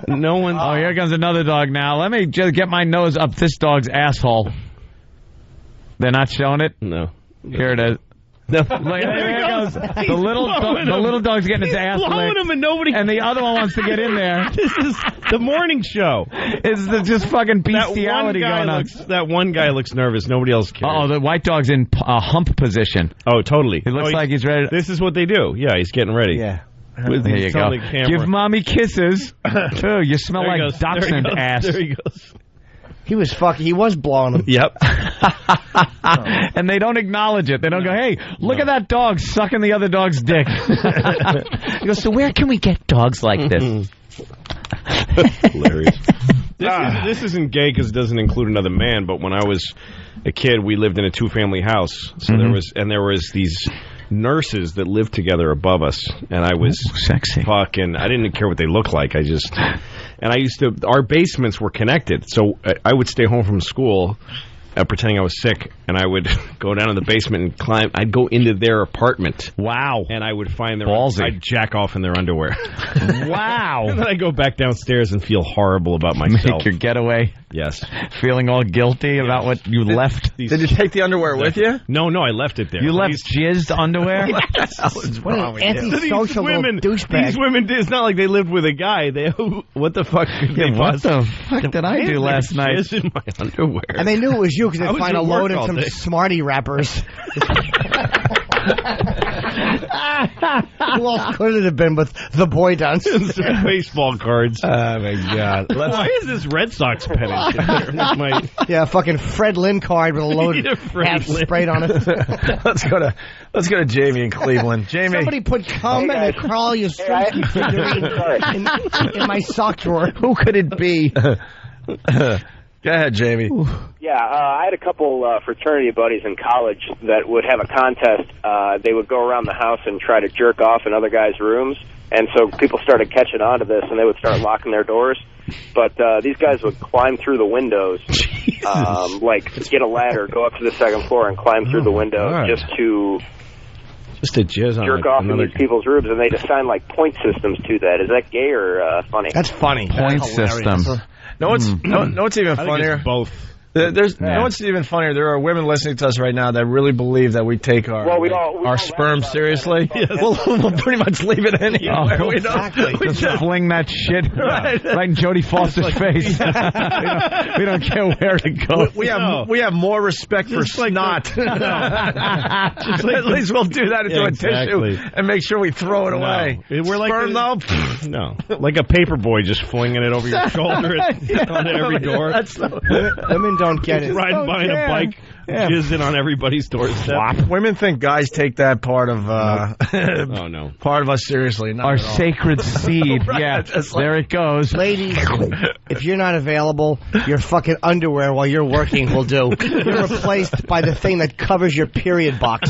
Speaker 11: No one.
Speaker 3: Oh, here comes another dog now. Let me just get my nose up this dog's asshole. They're not showing it?
Speaker 11: No.
Speaker 3: Here it is. There it goes. The little dog's getting his ass licked.
Speaker 11: Him and nobody.
Speaker 3: And the other one wants to get in there.
Speaker 11: This is the morning show.
Speaker 3: It's just fucking bestiality going on.
Speaker 11: That one guy looks nervous. Nobody else cares.
Speaker 3: Oh, the white dog's in hump position.
Speaker 11: Oh, totally.
Speaker 3: He looks like he's ready.
Speaker 11: This is what they do. Yeah, he's getting ready.
Speaker 21: Yeah.
Speaker 3: There you go. Give mommy kisses. Oh, you smell
Speaker 11: like
Speaker 3: dachshund ass.
Speaker 11: There he goes.
Speaker 21: He was blowing him.
Speaker 11: Yep.
Speaker 3: And they don't acknowledge it. They don't go, hey, look at that dog sucking the other dog's dick. He goes, so where can we get dogs like this?
Speaker 11: Hilarious. This isn't gay because it doesn't include another man, but when I was a kid, we lived in a two-family house. So there was these nurses that lived together above us, and I was
Speaker 3: sexy.
Speaker 11: Fucking, I didn't care what they looked like. Our basements were connected, so I would stay home from school pretending I was sick and I would go down to the basement and climb. I'd go into their apartment.
Speaker 3: Wow.
Speaker 11: And I would find their
Speaker 3: Ballsy.
Speaker 11: I'd jack off in their underwear.
Speaker 3: Wow.
Speaker 11: And then I'd go back downstairs and feel horrible about myself.
Speaker 3: Make your getaway.
Speaker 11: Yes.
Speaker 3: Feeling all guilty about what you left.
Speaker 12: Did you take the underwear with you?
Speaker 11: No, I left it there.
Speaker 3: You left jizzed underwear?
Speaker 21: What an antisocial little douchebag.
Speaker 11: These women, it's not like they lived with a guy. What the fuck did they
Speaker 3: what the fuck did I do last night?
Speaker 11: Jizz in my underwear.
Speaker 21: And they knew it was you because
Speaker 11: I
Speaker 21: they'd
Speaker 11: was
Speaker 21: find
Speaker 11: at
Speaker 21: a load
Speaker 11: work
Speaker 21: in
Speaker 11: all
Speaker 21: some
Speaker 11: day.
Speaker 21: Smartie wrappers. Who else could it have been with the boy dance?
Speaker 11: Some baseball cards.
Speaker 12: Oh, my God.
Speaker 11: Why is this Red Sox pennant in there?
Speaker 21: Yeah, fucking Fred Lynn card with a load of half sprayed on it.
Speaker 12: Let's go to Jamie in Cleveland. Jamie.
Speaker 21: Somebody put cum in a Carl Yastrzemski figurine in my sock drawer.
Speaker 3: Who could it be?
Speaker 12: Go ahead, Jamie.
Speaker 15: Yeah, I had a couple fraternity buddies in college that would have a contest. They would go around the house and try to jerk off in other guys' rooms. And so people started catching on to this, and they would start locking their doors. But these guys would climb through the windows, like get a ladder, go up to the second floor, and climb through the window
Speaker 11: God.
Speaker 15: just to
Speaker 11: jizz on
Speaker 15: jerk off in these people's rooms. And they'd assign like point systems to that. Is that gay or funny?
Speaker 21: That's funny.
Speaker 3: Point system.
Speaker 12: No, what's even
Speaker 11: I think
Speaker 12: funnier?
Speaker 11: it's both.
Speaker 12: No, what's even funnier? There are women listening to us right now that really believe that we take our our sperm seriously. We'll pretty much leave it anywhere.
Speaker 3: Oh,
Speaker 12: We don't-
Speaker 3: exactly.
Speaker 12: we
Speaker 3: Just fling that shit right in Jodie Foster's face. we don't care where to go.
Speaker 12: We have more respect for snot. At least we'll do that into a tissue and make sure we throw it away.
Speaker 11: We're like
Speaker 12: Sperm, though?
Speaker 11: No, like a paper boy just flinging it over your shoulder on every door.
Speaker 21: Women don't get it.
Speaker 11: Riding behind a bike, jizzing on everybody's doorstep.
Speaker 12: Women think guys take that part of
Speaker 11: Oh no,
Speaker 12: part of us seriously. Not
Speaker 3: Our
Speaker 12: at all.
Speaker 3: sacred seed.
Speaker 12: Right,
Speaker 3: Yeah,
Speaker 12: just like-
Speaker 3: there it goes.
Speaker 21: Ladies, if you're not available, your fucking underwear while you're working will do. You're replaced by the thing that covers your period box.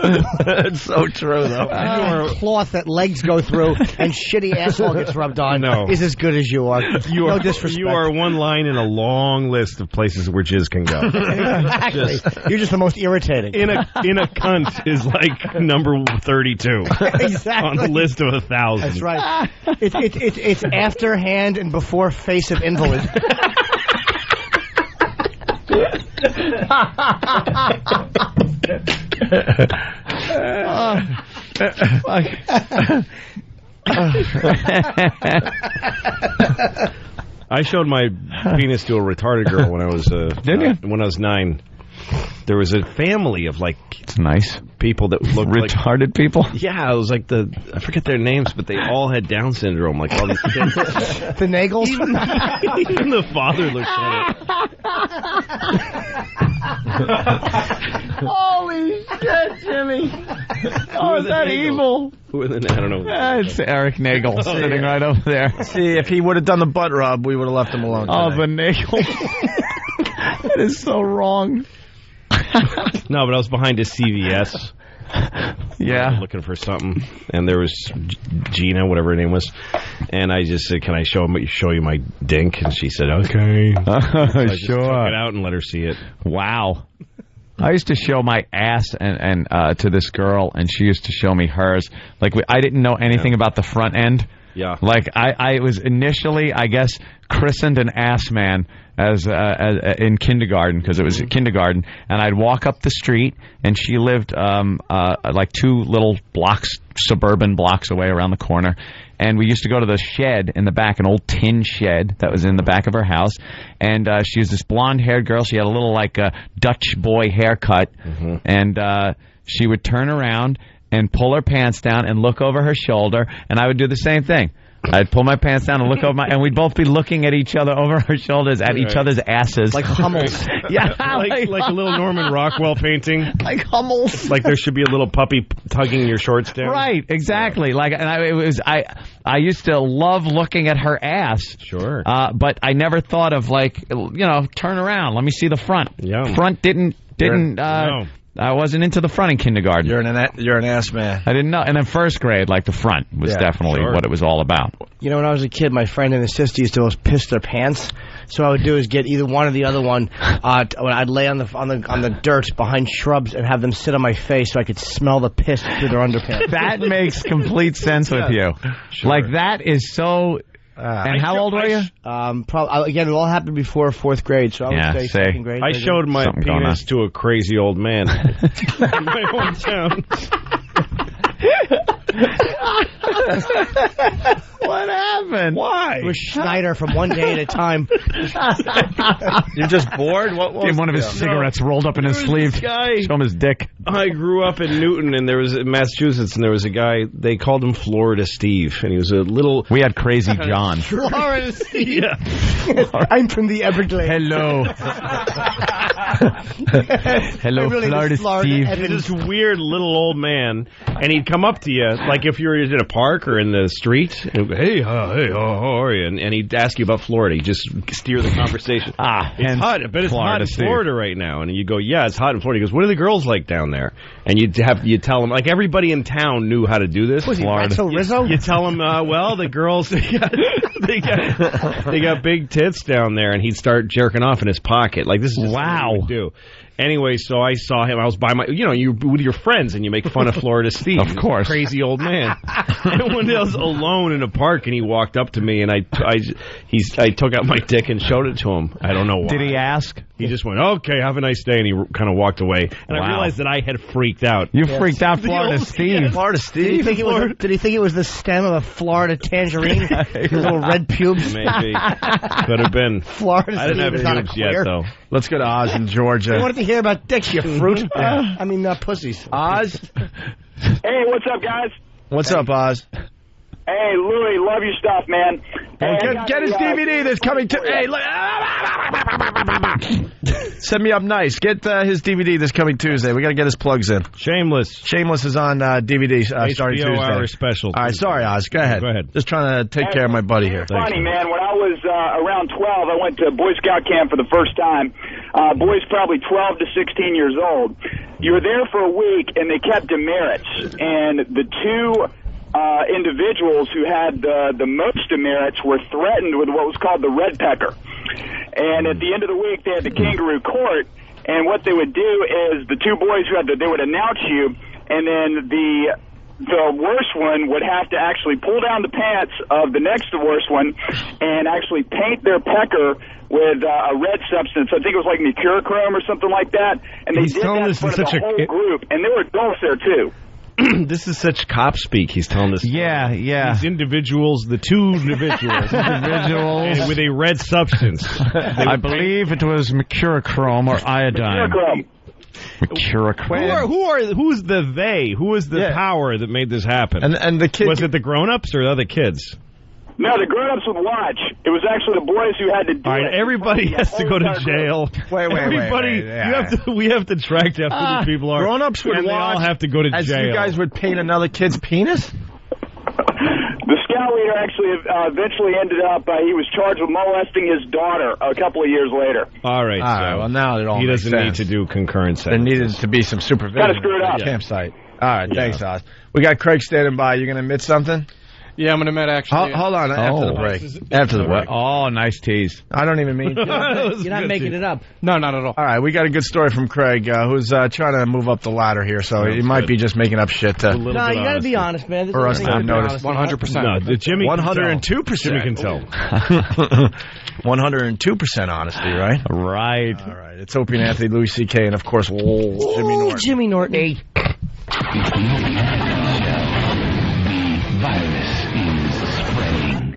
Speaker 12: It's so true, though.
Speaker 21: Your cloth that legs go through and shitty asshole gets rubbed on is as good as you are. No disrespect.
Speaker 11: You are one line in a long list of places where jizz can go.
Speaker 21: Exactly. You're just the most irritating.
Speaker 11: In a cunt is like number 32
Speaker 21: Exactly.
Speaker 11: on the list of 1,000.
Speaker 21: That's right. It's after hand and before face of invalid.
Speaker 11: I showed my penis to a retarded girl when I was when I was 9. There was a family of like
Speaker 3: it's nice
Speaker 11: people that looked
Speaker 3: retarded people.
Speaker 11: Yeah, it was like I forget their names, but they all had Down syndrome. Like all these kids.
Speaker 21: The Nagels.
Speaker 11: Even the father looked at it.
Speaker 3: Holy shit, Jimmy! Oh, is that evil?
Speaker 11: Who are the I don't know.
Speaker 3: It's Eric Nagel sitting right over there.
Speaker 12: See, if he would have done the butt rub, we would have left him alone.
Speaker 3: Oh,
Speaker 12: today.
Speaker 3: the Nagel. That is so wrong.
Speaker 11: No, but I was behind a CVS.
Speaker 3: Yeah,
Speaker 11: looking for something, and there was Gina, whatever her name was, and I just said, "Can I show you my dink?" And she said, "Okay." So I just took it out and let her see it.
Speaker 3: Wow. I used to show my ass and to this girl, and she used to show me hers. Like I didn't know anything about the front end.
Speaker 11: Yeah.
Speaker 3: Like I was initially, I guess, christened an ass man as in kindergarten because it was kindergarten, and I'd walk up the street, and she lived like 2 little blocks, suburban blocks away around the corner. And we used to go to the shed in the back, an old tin shed that was in the back of her house. And she was this blonde-haired girl. She had a little, like, Dutch boy haircut. Mm-hmm. And she would turn around and pull her pants down and look over her shoulder. And I would do the same thing. I'd pull my pants down and look over and we'd both be looking at each other over our shoulders at each other's asses.
Speaker 21: Like Hummels.
Speaker 3: Yeah.
Speaker 11: like a little Norman Rockwell painting.
Speaker 21: Like Hummels.
Speaker 11: Like there should be a little puppy tugging your shorts down.
Speaker 3: Right, exactly. Yeah. Like, and I used to love looking at her ass.
Speaker 11: Sure.
Speaker 3: But I never thought of turn around. Let me see the front.
Speaker 11: Yeah.
Speaker 3: Front didn't
Speaker 11: No.
Speaker 3: I wasn't into the front in kindergarten.
Speaker 12: You're an ass man.
Speaker 3: I didn't know. And in first grade, like the front was definitely what it was all about.
Speaker 21: You know, when I was a kid, my friend and his sister used to always piss their pants. So what I would do is get either one or the other one. When I'd lay on the dirt behind shrubs and have them sit on my face so I could smell the piss through their underpants.
Speaker 3: That makes complete sense with you. Sure. Like that is so. And how old were you?
Speaker 21: Again, it all happened before 4th grade, so I would say second grade.
Speaker 11: I showed my penis to a crazy old man in my hometown.
Speaker 3: What happened?
Speaker 11: Why?
Speaker 21: It was Schneider from One Day at a Time.
Speaker 12: You're just bored? What was
Speaker 3: Gave one of his cigarettes rolled up in his sleeve. Show him his dick.
Speaker 11: I grew up in Newton, and there was in Massachusetts, and there was a guy, they called him Florida Steve, and he was a little...
Speaker 3: We had Crazy John.
Speaker 21: Florida Steve.
Speaker 11: Yeah.
Speaker 21: I'm from the Everglades.
Speaker 3: Hello. Hello,
Speaker 21: really
Speaker 3: Florida Steve.
Speaker 11: He's this weird little old man, and he'd come up to you, like if you were in a park or in the street, and he'd go, hey, how are you? And he'd ask you about Florida. He'd just steer the conversation. It's hot. I bet it's hot in Florida right now. And you go, yeah, it's hot in Florida. He goes, what are the girls like down there? And you'd tell him, like everybody in town knew how to do this.
Speaker 21: Was he Florida. Rizzo?
Speaker 11: You tell him, well, the girls, they got big tits down there, and he'd start jerking off in his pocket. Like, this is just what he would do. Anyway, so I saw him. I was by you with your friends, and you make fun of Florida Steve.
Speaker 3: Of course.
Speaker 11: Crazy old man. And one day I was alone in a park, and he walked up to me, and I took out my dick and showed it to him. I don't know why.
Speaker 3: Did he ask?
Speaker 11: He just went, okay, have a nice day, and he kind of walked away. And I realized that I had freaked out.
Speaker 3: You freaked out, Florida Steve.
Speaker 12: Florida Steve?
Speaker 21: Did he think it was the stem of a Florida tangerine? His little red pubes?
Speaker 11: Maybe. Could have been.
Speaker 21: Florida
Speaker 11: I didn't have pubes yet, though.
Speaker 12: Let's go to Oz in Georgia.
Speaker 21: I wanted to hear about dicks, you fruit. I mean, pussies.
Speaker 12: Oz?
Speaker 16: Hey, what's up, guys?
Speaker 12: What's up, Oz?
Speaker 16: Hey, Louie, love your stuff, man.
Speaker 12: Hey, get his DVD that's coming to... Hey, look... Set me up nice. Get his DVD this coming Tuesday. We got to get his plugs in.
Speaker 11: Shameless.
Speaker 12: Shameless is on DVD starting Tuesday.
Speaker 11: Hour special.
Speaker 12: All right, sorry, Oz. Go ahead. Just trying to take care of my buddy here.
Speaker 16: Funny, man. When I was around 12, I went to Boy Scout camp for the first time. Boys probably 12 to 16 years old. You were there for a week, and they kept demerits. And the two... individuals who had the most demerits were threatened with what was called the red pecker. And at the end of the week, they had the kangaroo court, and what they would do is the two boys they would announce you, and then the worst one would have to actually pull down the pants of the next worst one and actually paint their pecker with a red substance. I think it was like mercurochrome or something like that. And they did that in front of the whole group, and there were adults there too.
Speaker 11: This is such cop speak. He's telling us.
Speaker 3: Yeah.
Speaker 11: These individuals, the two individuals, with a red substance.
Speaker 3: I believe it was mercurochrome or iodine. Mercurochrome.
Speaker 11: Who's the they? Who is the power that made this happen?
Speaker 12: And the kids.
Speaker 11: Was it the grown-ups or the other kids?
Speaker 16: No, the grown-ups would watch. It was actually the boys who had to do it.
Speaker 11: All right, everybody has to go to jail.
Speaker 12: Wait.
Speaker 11: We have to track down who these people are.
Speaker 12: Grown-ups would
Speaker 11: and
Speaker 12: watch.
Speaker 11: They all have to go to
Speaker 12: as
Speaker 11: jail.
Speaker 12: You guys would paint another kid's penis?
Speaker 16: The scout leader actually eventually ended up, he was charged with molesting his daughter a couple of years later.
Speaker 11: All right,
Speaker 12: well, now it all
Speaker 11: he
Speaker 12: makes
Speaker 11: doesn't
Speaker 12: sense.
Speaker 11: need to do concurrent
Speaker 12: There
Speaker 11: sentences.
Speaker 12: needed to be some supervision
Speaker 16: Kind of screwed
Speaker 12: at
Speaker 16: up.
Speaker 12: the campsite. All right, thanks, Oz. We got Craig standing by. You going to admit something?
Speaker 23: Yeah, I'm going to admit, actually.
Speaker 12: Hold on, after the break. After the break.
Speaker 3: Oh, nice tease.
Speaker 12: I don't even mean...
Speaker 21: You're not making it up.
Speaker 23: No, not at all.
Speaker 12: All right, we got a good story from Craig, who's trying to move up the ladder here, so he might be just making up shit.
Speaker 21: No, you got to be honest, man.
Speaker 12: For us to notice.
Speaker 23: 100%.
Speaker 11: No, Jimmy
Speaker 12: 102%.
Speaker 11: Jimmy can tell.
Speaker 12: 102% honesty, right?
Speaker 3: Right.
Speaker 12: All right. It's Opie and Anthony, Louis C.K., and, of course, Jimmy Norton.
Speaker 21: Jimmy Norton.
Speaker 20: Virus is spreading.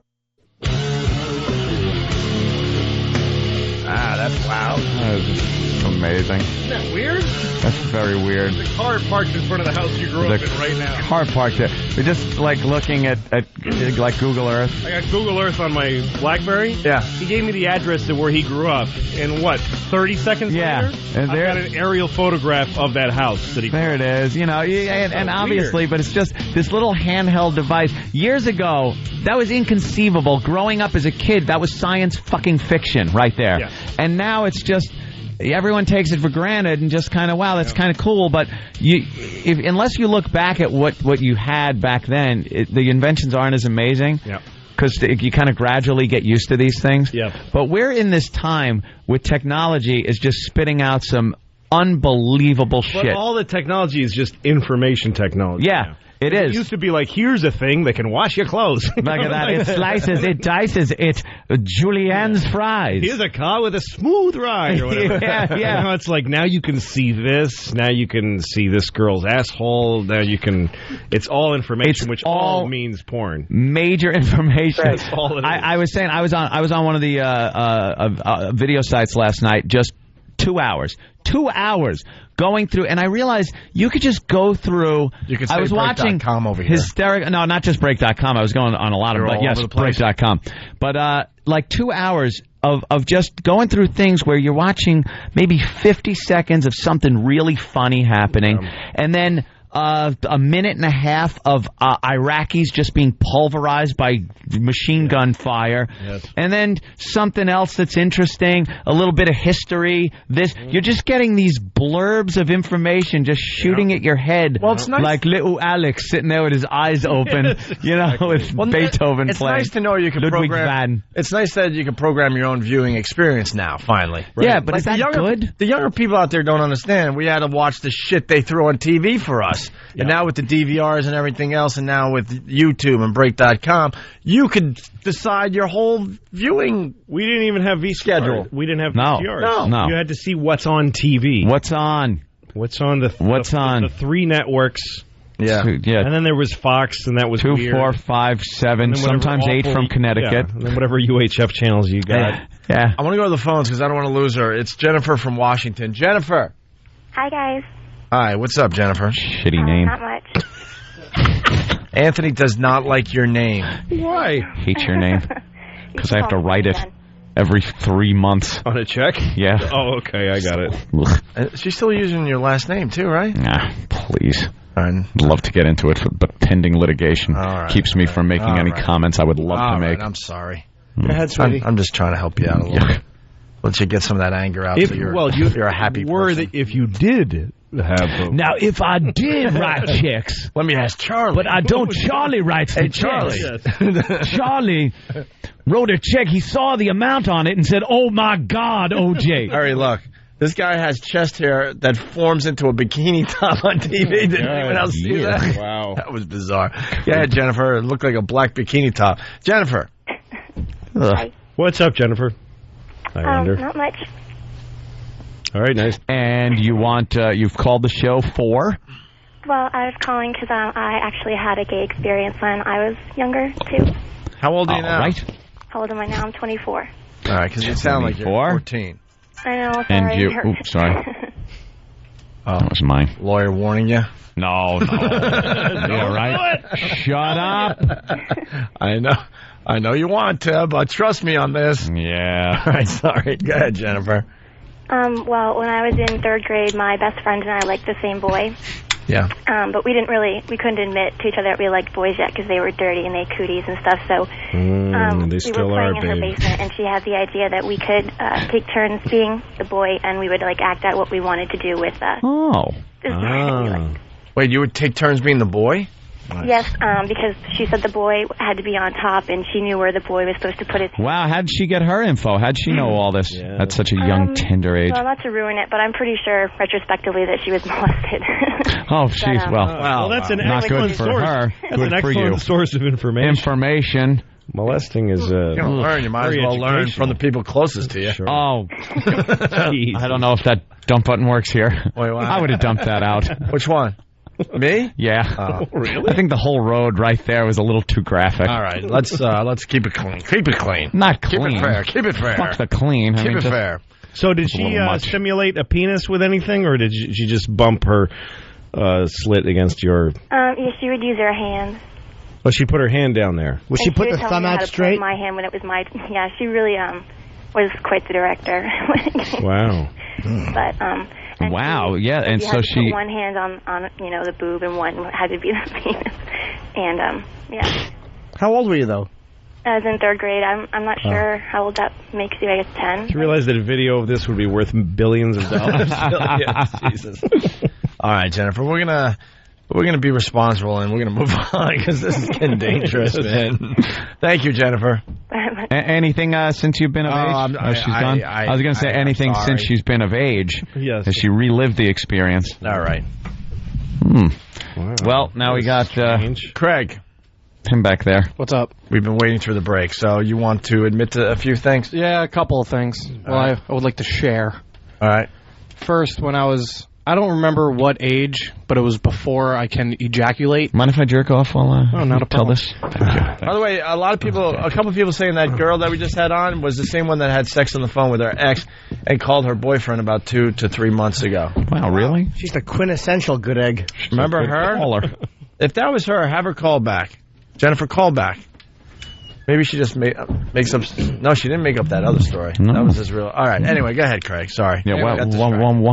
Speaker 12: That's loud.
Speaker 3: That's amazing.
Speaker 11: Isn't that weird?
Speaker 3: That's very weird.
Speaker 11: The car parked in front of the house you grew up in right now.
Speaker 3: Car parked there. We're just like looking at like Google Earth.
Speaker 11: I got Google Earth on my BlackBerry.
Speaker 12: Yeah.
Speaker 11: He gave me the address of where he grew up. And 30 seconds later?
Speaker 3: And
Speaker 11: I've got an aerial photograph of that house that he
Speaker 3: There it is. You know, and obviously, but it's just this little handheld device. Years ago, that was inconceivable. Growing up as a kid, that was science fucking fiction right there.
Speaker 11: Yeah.
Speaker 3: And now it's just everyone takes it for granted and just kind of, wow, that's kind of cool. But unless you look back at what you had back then, the inventions aren't as amazing.
Speaker 11: Yeah.
Speaker 3: Because you kind of gradually get used to these things.
Speaker 11: Yep.
Speaker 3: But we're in this time with technology is just spitting out some unbelievable shit.
Speaker 11: But all the technology is just information technology.
Speaker 3: Yeah, it is.
Speaker 11: It used to be like, here's a thing that can wash your clothes.
Speaker 3: Look at that. It slices, it dices, it julienne's fries.
Speaker 11: Here's a car with a smooth ride or whatever.
Speaker 3: Yeah.
Speaker 11: Now it's like, now you can see this. Now you can see this girl's asshole. Now you can... It's all information, which all means porn.
Speaker 3: Major information.
Speaker 11: That's all it is.
Speaker 3: I was saying, I was on one of the video sites last night, just 2 hours. 2 hours going through, and I realized you could just go through.
Speaker 12: You could say
Speaker 3: I was watching
Speaker 12: break.com over here.
Speaker 3: hysterical. No, not just break.com. I was going on a lot of
Speaker 12: You're
Speaker 3: them,
Speaker 12: all
Speaker 3: but yes,
Speaker 12: over the place.
Speaker 3: break.com. But like 2 hours of just going through things where you're watching maybe 50 seconds of something really funny happening, and then a minute and a half of Iraqis just being pulverized by machine gun fire, and then something else that's interesting, a little bit of history. You're just getting these blurbs of information just shooting at your head.
Speaker 12: Well, it's nice.
Speaker 3: Like little Alex sitting there with his eyes open, with Beethoven
Speaker 12: it's
Speaker 3: playing.
Speaker 12: nice to know you can
Speaker 3: Ludwig
Speaker 12: program.
Speaker 3: van.
Speaker 12: It's nice that you can program your own viewing experience now. Finally,
Speaker 3: Yeah, but
Speaker 12: like
Speaker 3: is that good?
Speaker 12: The younger people out there don't understand. We had to watch the shit they threw on TV for us, and now with the DVRs and everything else, and now with YouTube and Break.com, you could decide your whole viewing.
Speaker 11: We didn't even have
Speaker 12: schedule.
Speaker 11: We didn't have
Speaker 3: No.
Speaker 11: VCRs.
Speaker 3: No.
Speaker 11: You had to see what's on TV.
Speaker 3: What's on?
Speaker 11: What's on the
Speaker 3: on?
Speaker 11: the three networks.
Speaker 3: Yeah.
Speaker 11: And then there was Fox, and that was
Speaker 3: 2,
Speaker 11: weird.
Speaker 3: 4, 5, 7,
Speaker 11: And then whatever
Speaker 3: sometimes 8
Speaker 11: awful-
Speaker 3: from Connecticut.
Speaker 11: Yeah, and then whatever UHF channels you got.
Speaker 3: Yeah.
Speaker 12: I want to go to the phones because I don't want to lose her. It's Jennifer from Washington. Jennifer.
Speaker 7: Hi, guys.
Speaker 12: Hi, what's up, Jennifer?
Speaker 3: Shitty name.
Speaker 7: Not much.
Speaker 12: Anthony does not like your name.
Speaker 11: Why?
Speaker 3: Hate your name. Because I have to write it every 3 months.
Speaker 11: On a check?
Speaker 3: Yeah.
Speaker 11: Oh, okay, I got it.
Speaker 12: She's still using your last name, too, right?
Speaker 3: Nah, please.
Speaker 12: I'd
Speaker 3: love to get into it, but pending litigation keeps me from making any comments I would love to make.
Speaker 12: I'm sorry.
Speaker 21: Go ahead, sweetie.
Speaker 12: I'm just trying to help you out a little bit. Let you get some of that anger out.
Speaker 11: If,
Speaker 12: So you're a happy
Speaker 11: person. If you did have...
Speaker 3: Now, if I did write checks...
Speaker 12: Let me ask Charlie.
Speaker 3: But I don't... Charlie writes the checks. Charlie wrote a check. He saw the amount on it and said, "Oh, my God, OJ."
Speaker 12: All right, look. This guy has chest hair that forms into a bikini top on TV. Did anyone else see that?
Speaker 11: Wow.
Speaker 12: That was bizarre. Yeah, Jennifer. It looked like a black bikini top. Jennifer.
Speaker 7: Hi.
Speaker 11: What's up, Jennifer? I wonder.
Speaker 7: Not much.
Speaker 11: All right, nice.
Speaker 3: And you want... you've called the show for...
Speaker 7: Well, I was calling because I actually had a gay experience when I was younger, too.
Speaker 12: How old are you now?
Speaker 3: Right.
Speaker 7: How old am I now? I'm 24.
Speaker 12: All right, because you sound like you're
Speaker 3: 24.
Speaker 12: 14.
Speaker 7: I know, sorry.
Speaker 3: And you... Oops, sorry. That was mine.
Speaker 12: Lawyer warning you?
Speaker 3: No. Yeah, right? Shut up.
Speaker 12: I know you want to, but trust me on this.
Speaker 3: Yeah.
Speaker 12: All right, sorry. Go ahead, Jennifer.
Speaker 7: Well, when I was in 3rd grade, my best friend and I liked the same boy.
Speaker 12: Yeah.
Speaker 7: But we couldn't admit to each other that we liked boys yet because they were dirty and they had cooties and stuff. So
Speaker 11: they
Speaker 7: we
Speaker 11: still
Speaker 7: were
Speaker 11: are,
Speaker 7: playing in her
Speaker 11: babe.
Speaker 7: basement, and she had the idea that we could take turns being the boy, and we would act out what we wanted to do with this boy that we liked.
Speaker 12: Wait, you would take turns being the boy?
Speaker 7: Yes, because she said the boy had to be on top, and she knew where the boy was supposed to put his.
Speaker 3: Wow, how did she get her info? How'd she know all this at such a young, tender age?
Speaker 7: Well, not to ruin it, but I'm pretty sure retrospectively that she was molested.
Speaker 3: Oh, jeez.
Speaker 11: Well, that's an
Speaker 3: not
Speaker 11: excellent
Speaker 3: good for
Speaker 11: source.
Speaker 3: her.
Speaker 11: That's
Speaker 3: Good
Speaker 11: an
Speaker 3: for
Speaker 11: excellent
Speaker 3: you.
Speaker 11: source of information.
Speaker 3: Molesting
Speaker 11: is...
Speaker 12: You don't learn. You might as
Speaker 11: very
Speaker 12: well learn
Speaker 11: educational.
Speaker 12: from the people closest to you.
Speaker 11: Sure.
Speaker 3: Oh. I don't know if that dump button works here.
Speaker 12: Wait, what?
Speaker 3: I would have dumped that out.
Speaker 12: Which one? Me?
Speaker 3: Yeah.
Speaker 12: Oh, really?
Speaker 3: I think the whole road right there was a little too graphic.
Speaker 12: All right, let's keep it clean. Keep it clean.
Speaker 3: Not
Speaker 12: Keep
Speaker 3: clean.
Speaker 12: it fair. Keep it fair.
Speaker 3: Fuck the clean.
Speaker 12: Keep it
Speaker 3: just-
Speaker 12: fair.
Speaker 11: So did
Speaker 3: a
Speaker 11: she
Speaker 3: little much.
Speaker 11: stimulate a penis with anything, or did she just bump her slit against your...
Speaker 7: Yeah, she would use her hands.
Speaker 11: Oh, she put her hand down there.
Speaker 21: Was she
Speaker 7: And
Speaker 21: put
Speaker 7: would
Speaker 21: the
Speaker 7: tell
Speaker 21: thumb
Speaker 7: me how
Speaker 21: out
Speaker 7: to
Speaker 21: straight?
Speaker 7: put my hand when it was my. Yeah, she really was quite the director.
Speaker 11: Wow.
Speaker 7: But and
Speaker 3: Wow, yeah, and
Speaker 7: you
Speaker 3: so
Speaker 7: had to
Speaker 3: she...
Speaker 7: put one hand on the boob, and one had to be the penis. And yeah,
Speaker 21: How old were you, though?
Speaker 7: I was in 3rd grade. I'm not sure how old that makes you. I guess 10.
Speaker 11: You realize that a video of this would be worth billions of dollars? Jesus.
Speaker 12: All right, Jennifer, we're gonna be responsible and we're gonna move on because this is getting dangerous, man. Thank you, Jennifer.
Speaker 13: Anything since you've been of age? She's gone. I was going to say anything since she's been of age.
Speaker 11: Yes.
Speaker 13: Has she relived the experience?
Speaker 12: All right.
Speaker 13: Wow. Well, now we got
Speaker 12: Craig.
Speaker 13: Him back there.
Speaker 6: What's up?
Speaker 12: We've been waiting through the break, so you want to admit to a few things?
Speaker 6: Yeah, a couple of things. I would like to share.
Speaker 12: All right.
Speaker 6: First, when I don't remember what age, but it was before I can ejaculate.
Speaker 13: Mind if I jerk off while
Speaker 6: not a
Speaker 13: tell
Speaker 6: problem.
Speaker 13: this? Thank you.
Speaker 12: By the way, a couple of people saying that girl that we just had on was the same one that had sex on the phone with her ex and called her boyfriend about 2 to 3 months ago.
Speaker 13: Wow, really?
Speaker 21: She's the quintessential good egg.
Speaker 12: Remember her? If that was her, have her call back. Jennifer, call back. Maybe she just makes up... No, she didn't make up that other story.
Speaker 13: No.
Speaker 12: That was his real... All right, anyway, go ahead, Craig. Sorry.
Speaker 13: Yeah, what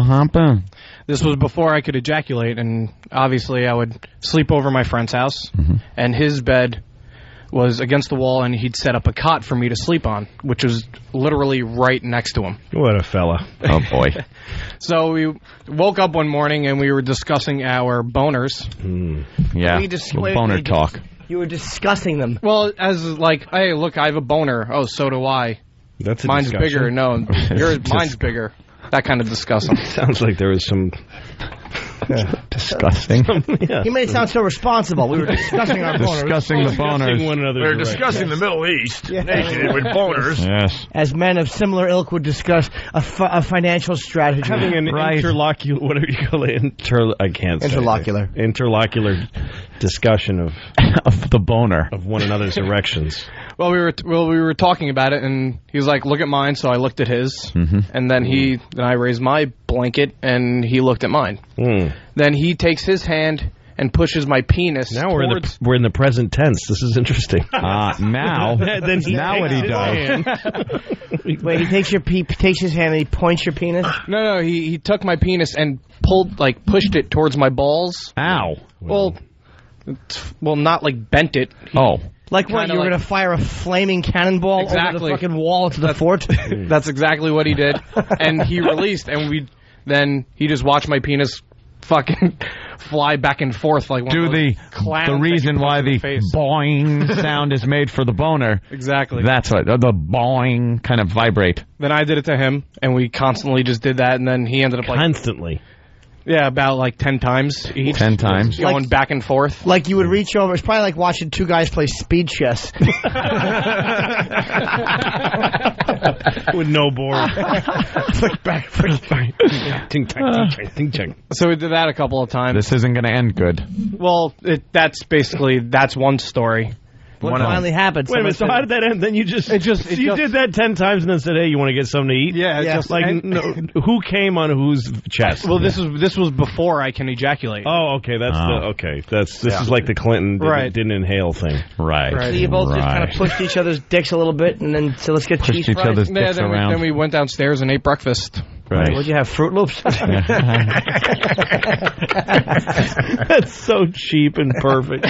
Speaker 13: happened?
Speaker 6: This was before I could ejaculate, and obviously I would sleep over my friend's house, and his bed was against the wall, and he'd set up a cot for me to sleep on, which was literally right next to him.
Speaker 11: What a fella.
Speaker 13: Oh, boy.
Speaker 6: So we woke up one morning, and we were discussing our boners.
Speaker 13: Yeah, boner talk.
Speaker 21: You were discussing them.
Speaker 6: Well, as like, hey, look, I have a boner. Oh, so do I.
Speaker 11: That's a
Speaker 6: mine's
Speaker 11: discussion.
Speaker 6: bigger. No, mine's bigger. That kind of discussing.
Speaker 11: Sounds like there was some...
Speaker 13: Disgusting.
Speaker 21: He made it sound so responsible. We were discussing our boners.
Speaker 13: Discussing the boners.
Speaker 11: One another's
Speaker 12: We were discussing the Middle East.
Speaker 21: Yeah.
Speaker 12: Naked with boners.
Speaker 13: Yes.
Speaker 21: As men of similar ilk would discuss a financial strategy.
Speaker 11: Having an interlocular, whatever you call it, I can't say
Speaker 21: Interlocular.
Speaker 11: it. Interlocular discussion of
Speaker 13: the boner
Speaker 11: of one another's erections.
Speaker 6: Well, we were talking about it, and he was like, "Look at mine." So I looked at his, and then I raised my blanket, and he looked at mine. Then he takes his hand and pushes my penis.
Speaker 11: Now we're in the present tense. This is interesting.
Speaker 13: Now
Speaker 11: then
Speaker 13: now what he does?
Speaker 21: Wait, he takes his hand and he points your penis.
Speaker 6: No, he took my penis and pushed it towards my balls.
Speaker 13: Ow.
Speaker 6: Well, not like bent it.
Speaker 21: Like what? You were going to fire a flaming cannonball over the fucking wall to the fort?
Speaker 6: That's exactly what he did. And he released, and then he just watched my penis fucking fly back and forth like one of those clowns.
Speaker 13: The reason why the boing sound is made for the boner.
Speaker 6: Exactly.
Speaker 13: That's what the boing kind of vibrate.
Speaker 6: Then I did it to him, and we constantly just did that, and then he ended up
Speaker 11: constantly.
Speaker 6: Yeah, about like 10 times each.
Speaker 13: 10 times.
Speaker 6: Going back and forth.
Speaker 21: Like you would reach over. It's probably like watching two guys play speed chess.
Speaker 11: With no board.
Speaker 21: Flick back.
Speaker 11: Ting tang, ting tang.
Speaker 6: So we did that a couple of times.
Speaker 13: This isn't going to end good.
Speaker 6: Well, that's one story.
Speaker 21: What finally happened?
Speaker 11: Wait a minute, so how did that end? Then you did that 10 times and then said, hey, you want to get something to eat?
Speaker 6: Yeah.
Speaker 11: Just like, who came on whose chest?
Speaker 6: Well, this was before I can ejaculate.
Speaker 11: Oh, okay, this is like the Clinton didn't inhale thing.
Speaker 13: Right.
Speaker 21: So you both just kind of pushed each other's dicks a little bit, and then let's get cheese fries.
Speaker 13: Each other's dicks around.
Speaker 6: Then we went downstairs and ate breakfast.
Speaker 13: Right.
Speaker 21: What'd you have, Fruit Loops?
Speaker 11: That's so cheap and perfect.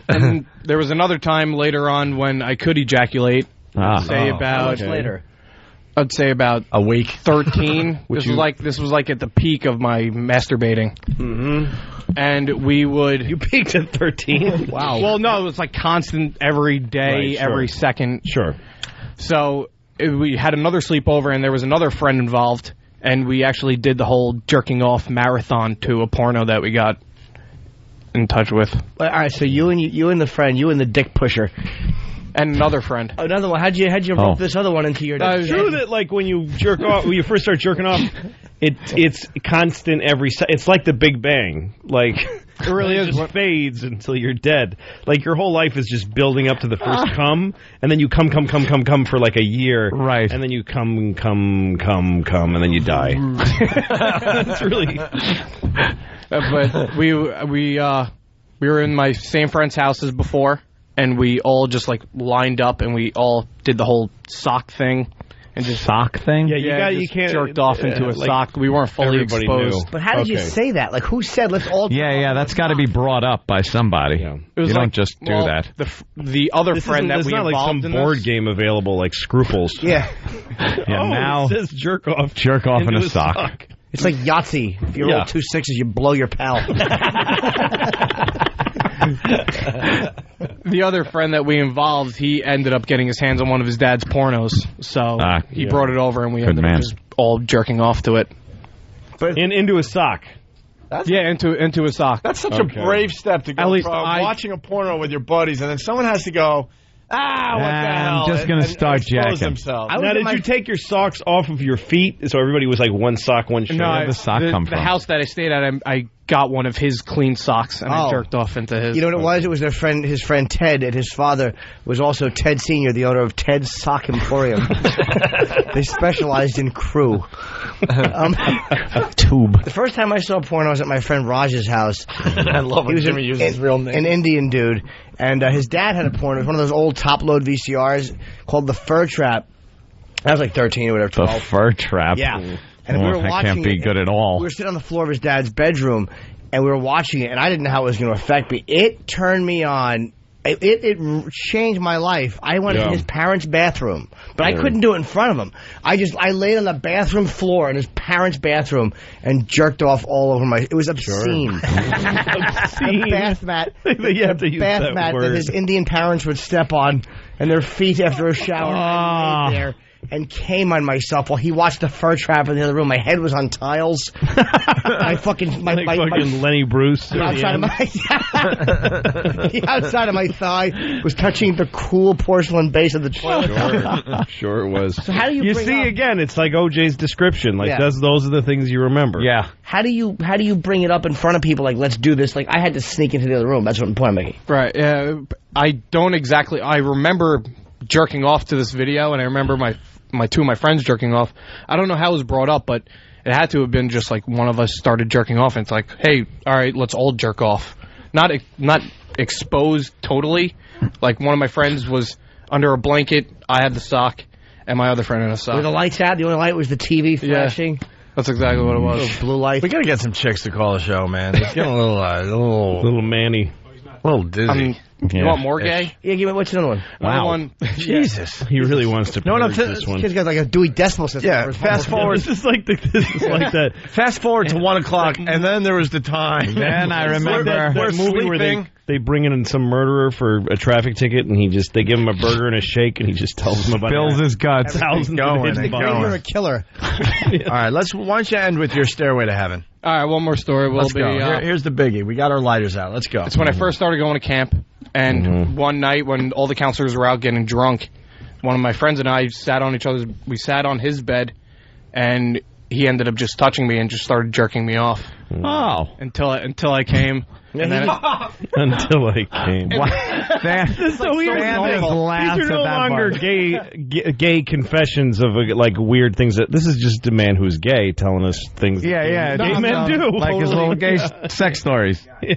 Speaker 6: And there was another time later on when I could ejaculate.
Speaker 21: How much later?
Speaker 6: I'd say about
Speaker 12: a week.
Speaker 6: 13. This was like at the peak of my masturbating. And we would...
Speaker 11: You peaked at 13?
Speaker 6: Wow. Well, no, it was like constant every day, every second.
Speaker 11: Sure.
Speaker 6: So we had another sleepover, and there was another friend involved, and we actually did the whole jerking off marathon to a porno that we got in touch with.
Speaker 21: All right, so you and the friend, you and the dick pusher.
Speaker 6: And another friend.
Speaker 21: Another one. How'd you rope this other one into your...
Speaker 11: It's true that like when you jerk off, when you first start jerking off, it's constant it's like the Big Bang. Like
Speaker 6: it really is.
Speaker 11: It just fades until you're dead. Like your whole life is just building up to the first cum, and then you come for like a year,
Speaker 13: right?
Speaker 11: And then you come, and then you die. That's really.
Speaker 6: But we were in my same friend's house as before. And we all just, like, lined up, and we all did the whole sock thing. and just
Speaker 3: sock thing.
Speaker 11: Yeah, you
Speaker 6: just
Speaker 11: can't
Speaker 6: jerked off into a
Speaker 11: like,
Speaker 6: sock. We weren't fully
Speaker 11: everybody
Speaker 6: exposed.
Speaker 11: knew.
Speaker 21: But how did you say that? Like, who said let's all?
Speaker 3: Yeah, that's got to be brought up by somebody.
Speaker 6: It was
Speaker 3: You
Speaker 6: like,
Speaker 3: don't just do
Speaker 6: well,
Speaker 3: that.
Speaker 6: The other friend that
Speaker 11: there's
Speaker 6: we
Speaker 11: not like
Speaker 6: involved
Speaker 11: some
Speaker 6: in
Speaker 11: board
Speaker 6: this,
Speaker 11: game available like Scruples.
Speaker 21: Yeah.
Speaker 3: Now
Speaker 11: it says jerk off
Speaker 3: in
Speaker 11: into
Speaker 3: a sock.
Speaker 21: It's like Yahtzee. If you roll 2 6s, you blow your pal.
Speaker 6: the other friend that we involved, he ended up getting his hands on one of his dad's pornos, so he brought it over, and we ended up just all jerking off to it.
Speaker 11: But into a sock.
Speaker 6: Into a sock.
Speaker 12: That's such a brave step to go
Speaker 6: At least
Speaker 12: from watching a porno with your buddies, and then someone has to go, what the hell?
Speaker 3: I'm just going to start
Speaker 12: expose
Speaker 3: jacking.
Speaker 12: themselves.
Speaker 11: Now, did you take your socks off of your feet so everybody was like one sock, one shirt?
Speaker 6: No,
Speaker 3: Where'd the sock come from?
Speaker 6: The house that I stayed at, I got one of his clean socks, and I jerked off into his.
Speaker 21: You know what it was? It was his friend Ted, and his father was also Ted Sr., the owner of Ted's Sock Emporium. They specialized in crew.
Speaker 3: Tube.
Speaker 21: The first time I saw porn, I was at my friend Raj's house.
Speaker 12: I love when Jimmy uses his real name.
Speaker 21: An Indian dude. And his dad had a porn. It was one of those old top-load VCRs called The Fur Trap. I was like 13 or whatever, 12.
Speaker 3: The Fur Trap.
Speaker 21: Yeah. And we were
Speaker 3: that
Speaker 21: watching
Speaker 3: can't be
Speaker 21: it,
Speaker 3: good at all.
Speaker 21: We were sitting on the floor of his dad's bedroom, and we were watching it, and I didn't know how it was going to affect me. It turned me on. It changed my life. I went to his parents' bathroom, but I couldn't do it in front of him. I laid on the bathroom floor in his parents' bathroom and jerked off all over my. It was obscene. The bath mat. That his Indian parents would step on, and their feet after a shower. I laid there and came on myself while he watched The Fur Trap in the other room. My head was on tiles. My
Speaker 11: Lenny Bruce.
Speaker 21: The outside of my thigh was touching the cool porcelain base of the toilet.
Speaker 11: Sure it was.
Speaker 21: So how do you bring
Speaker 11: see
Speaker 21: up,
Speaker 11: again? It's like OJ's description. Like those are the things you remember.
Speaker 3: Yeah.
Speaker 21: How do you bring it up in front of people? Like, let's do this. Like, I had to sneak into the other room. That's what I'm point I'm making.
Speaker 6: Right. I don't exactly. I remember jerking off to this video, and I remember my two of my friends jerking off. I don't know how it was brought up, but it had to have been just like one of us started jerking off, and it's like, hey, all right, let's all jerk off. Not exposed totally. Like, one of my friends was under a blanket, I had the sock, and my other friend in a sock.
Speaker 21: Were the lights out? The only light was the TV flashing?
Speaker 6: Yeah, that's exactly what it was.
Speaker 21: Blue light.
Speaker 12: We got to get some chicks to call the show, man. It's getting a
Speaker 11: little manny.
Speaker 12: A little dizzy.
Speaker 6: You want more gay?
Speaker 21: Yeah, give me, what's another one?
Speaker 6: Wow.
Speaker 12: Jesus.
Speaker 11: He really wants to purge this one.
Speaker 21: This kid's got like a Dewey Decimal System.
Speaker 12: Yeah, fast forward.
Speaker 11: This is like that.
Speaker 12: Fast forward to 1 o'clock, and then there was the time.
Speaker 3: Then I remember
Speaker 12: we're
Speaker 11: movie where
Speaker 12: sleeping.
Speaker 11: they bring in some murderer for a traffic ticket, and they give him a burger and a shake, and he just tells them about
Speaker 3: spills his guts.
Speaker 11: thousands of hidden bones.
Speaker 21: You're a killer.
Speaker 12: All right, why don't you end with your Stairway to Heaven?
Speaker 6: All right, one more story.
Speaker 12: Let's go. Here's the biggie. We got our lighters out. Let's go.
Speaker 6: It's when I first started going to camp, and one night when all the counselors were out getting drunk, one of my friends and I sat on his bed, and he ended up just touching me and just started jerking me off.
Speaker 3: Oh.
Speaker 6: Until I came. And then
Speaker 11: until I came.
Speaker 3: So
Speaker 11: these are no longer gay confessions of like weird things. This is just a man who's gay telling us things.
Speaker 3: Yeah.
Speaker 11: Gay men do.
Speaker 3: Like his little gay sex stories.
Speaker 21: Yeah.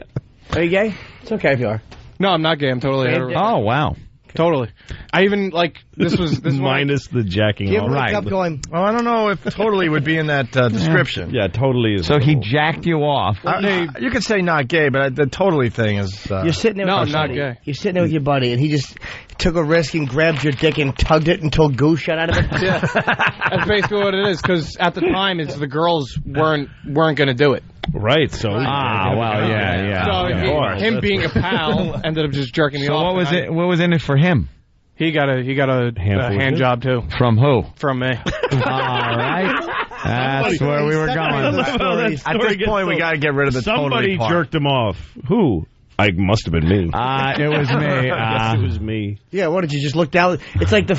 Speaker 21: Are you gay? It's okay if you are.
Speaker 6: No, I'm not gay. I'm totally hetero.
Speaker 3: Oh, wow.
Speaker 6: Totally. I even, this
Speaker 11: minus the jacking off.
Speaker 21: Right. Up going,
Speaker 12: I don't know if totally would be in that description.
Speaker 11: Yeah, totally is.
Speaker 3: So he jacked you off.
Speaker 12: You could say not gay, but the totally thing is...
Speaker 21: You're sitting there
Speaker 6: no,
Speaker 21: with
Speaker 6: I'm not gay.
Speaker 21: You're sitting there with your buddy, and he just took a risk and grabbed your dick and tugged it until goo shot out of it.
Speaker 6: Yeah. That's basically what it is, because at the time, the girls weren't going to do it.
Speaker 11: Right, so...
Speaker 3: yeah.
Speaker 6: So him being a pal ended up just jerking me off.
Speaker 3: So what was in it for him?
Speaker 6: He got a hand job too.
Speaker 3: From who?
Speaker 6: From me.
Speaker 3: All right. That's where we were going.
Speaker 12: At this point, we got to get rid of the
Speaker 11: somebody
Speaker 12: totally part.
Speaker 11: Jerked him off. Who? I must have been me.
Speaker 3: It was me.
Speaker 11: It was me.
Speaker 21: Yeah, what did you just look down? It's like the